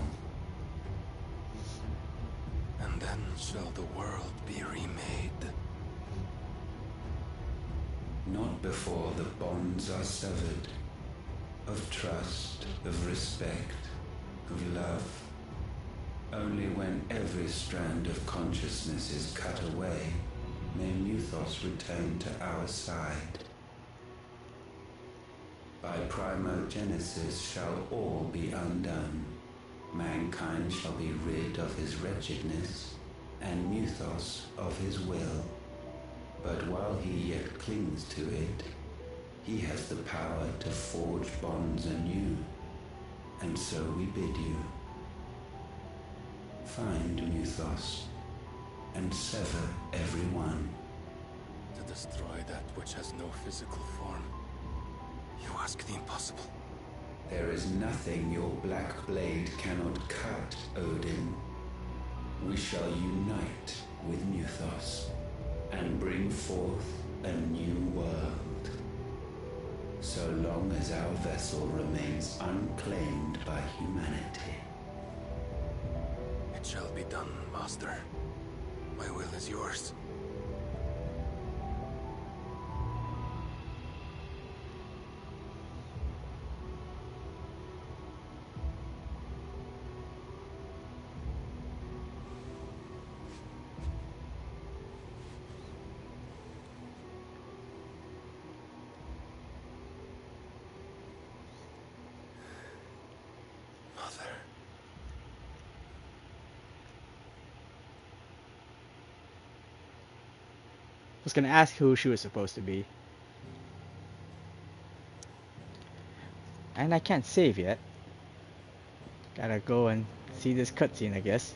And then shall the world be remade. Not before the bonds are severed, of trust, of respect, of love. Only when every strand of consciousness is cut away, may Muthos return to our side. By primogenesis shall all be undone. Mankind shall be rid of his wretchedness, and Muthos of his will. But while he yet clings to it, he has the power to forge bonds anew. And so we bid you, find Muthos, and sever every one. To destroy that which has no physical form. You ask the impossible. There is nothing your black blade cannot cut, Odin. We shall unite with Muthos, and bring forth a new world. So long as our vessel remains unclaimed by humanity. It shall be done, Master. My will is yours. I was gonna ask who she was supposed to be. And I can't save yet. Gotta go and see this cutscene, I guess.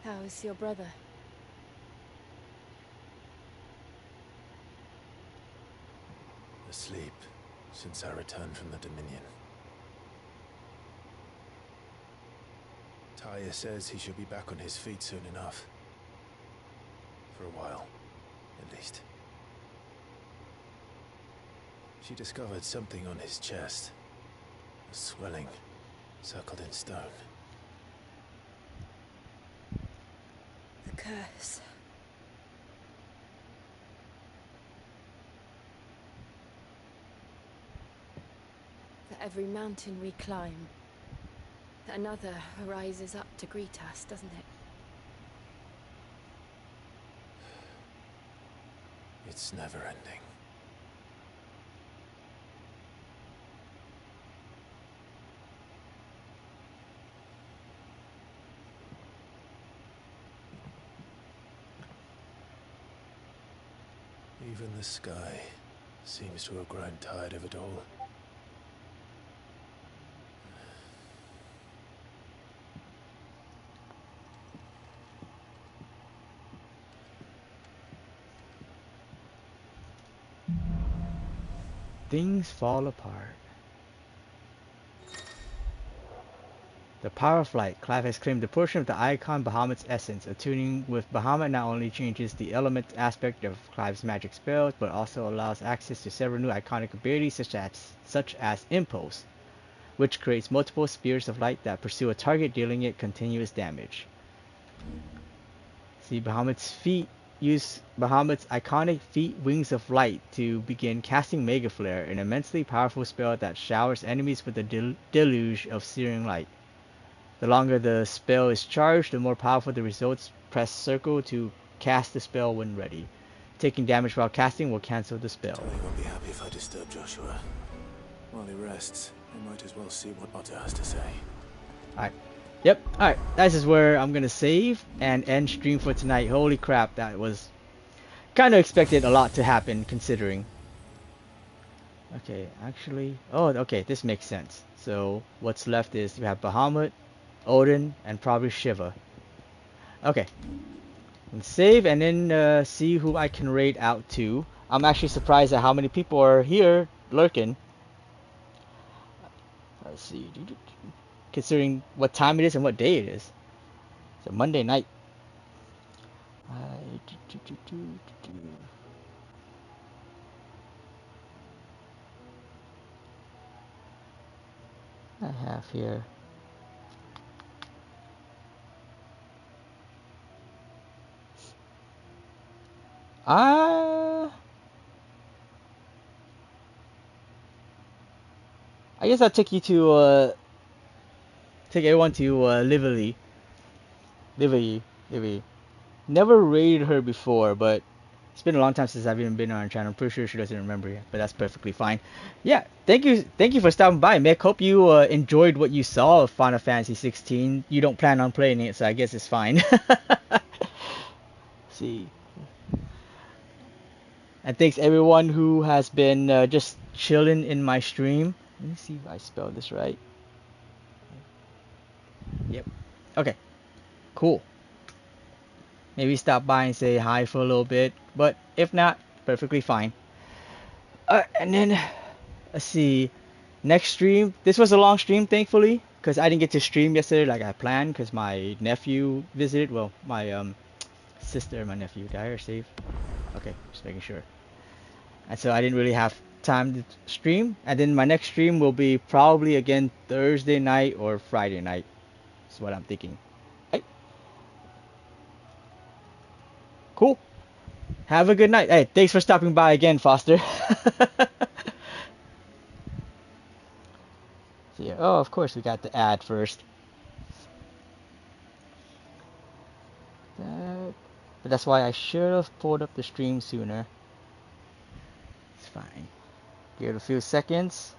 How is your brother? Asleep since I returned from the Dominion. Taya says he should be back on his feet soon enough. For a while, at least. She discovered something on his chest. A swelling, circled in stone. The curse. For every mountain we climb, another rises up to greet us, doesn't it? It's never ending. Even the sky seems to have grown tired of it all. Things fall apart. The power of light. Clive has claimed a portion of the Eikon Bahamut's essence. Attuning with Bahamut not only changes the element aspect of Clive's magic spells, but also allows access to several new iconic abilities such as Impulse, which creates multiple spears of light that pursue a target, dealing it continuous damage. See, Bahamut's feet use Bahamut's iconic feet Wings of Light to begin casting Mega Flare, an immensely powerful spell that showers enemies with a deluge of searing light. The longer the spell is charged, the more powerful the results. Press circle to cast the spell when ready. Taking damage while casting will cancel the spell. Tony won't be happy if I disturb Joshua. While he rests, I might as well see what Otter has to say. Alright. Yep. Alright. This is where I'm going to save and end stream for tonight. Holy crap. That was kind of expected a lot to happen considering. Okay. Actually. Oh, okay. This makes sense. So what's left is you have Bahamut, Odin, and probably Shiva. Okay. And save and then see who I can raid out to. I'm actually surprised at how many people are here lurking. Let's see. Considering what time it is and what day it is. It's a Monday night. I have here. I guess I'll take you to take everyone to Lively. Never raided her before, but it's been a long time since I've even been on her channel. I'm pretty sure she doesn't remember yet, but that's perfectly fine. Yeah, thank you for stopping by, Mick. Hope you enjoyed what you saw of Final Fantasy 16. You don't plan on playing it, so I guess it's fine. See. And thanks everyone who has been just chilling in my stream. Let me see if I spelled this right. Yep. Okay. Cool. Maybe stop by and say hi for a little bit, but if not, perfectly fine. And then, let's see. Next stream. This was a long stream, thankfully, because I didn't get to stream yesterday like I planned, because my nephew visited. Well, my sister and my nephew. Did I hear save? Okay, just making sure. And so I didn't really have time to stream. And then my next stream will be probably again Thursday night or Friday night. is what I'm thinking. Hey. Cool. Have a good night. Hey, thanks for stopping by again, Foster. So, yeah. Oh, of course we got the ad first. But that's why I should have pulled up the stream sooner. It's fine. Give it a few seconds.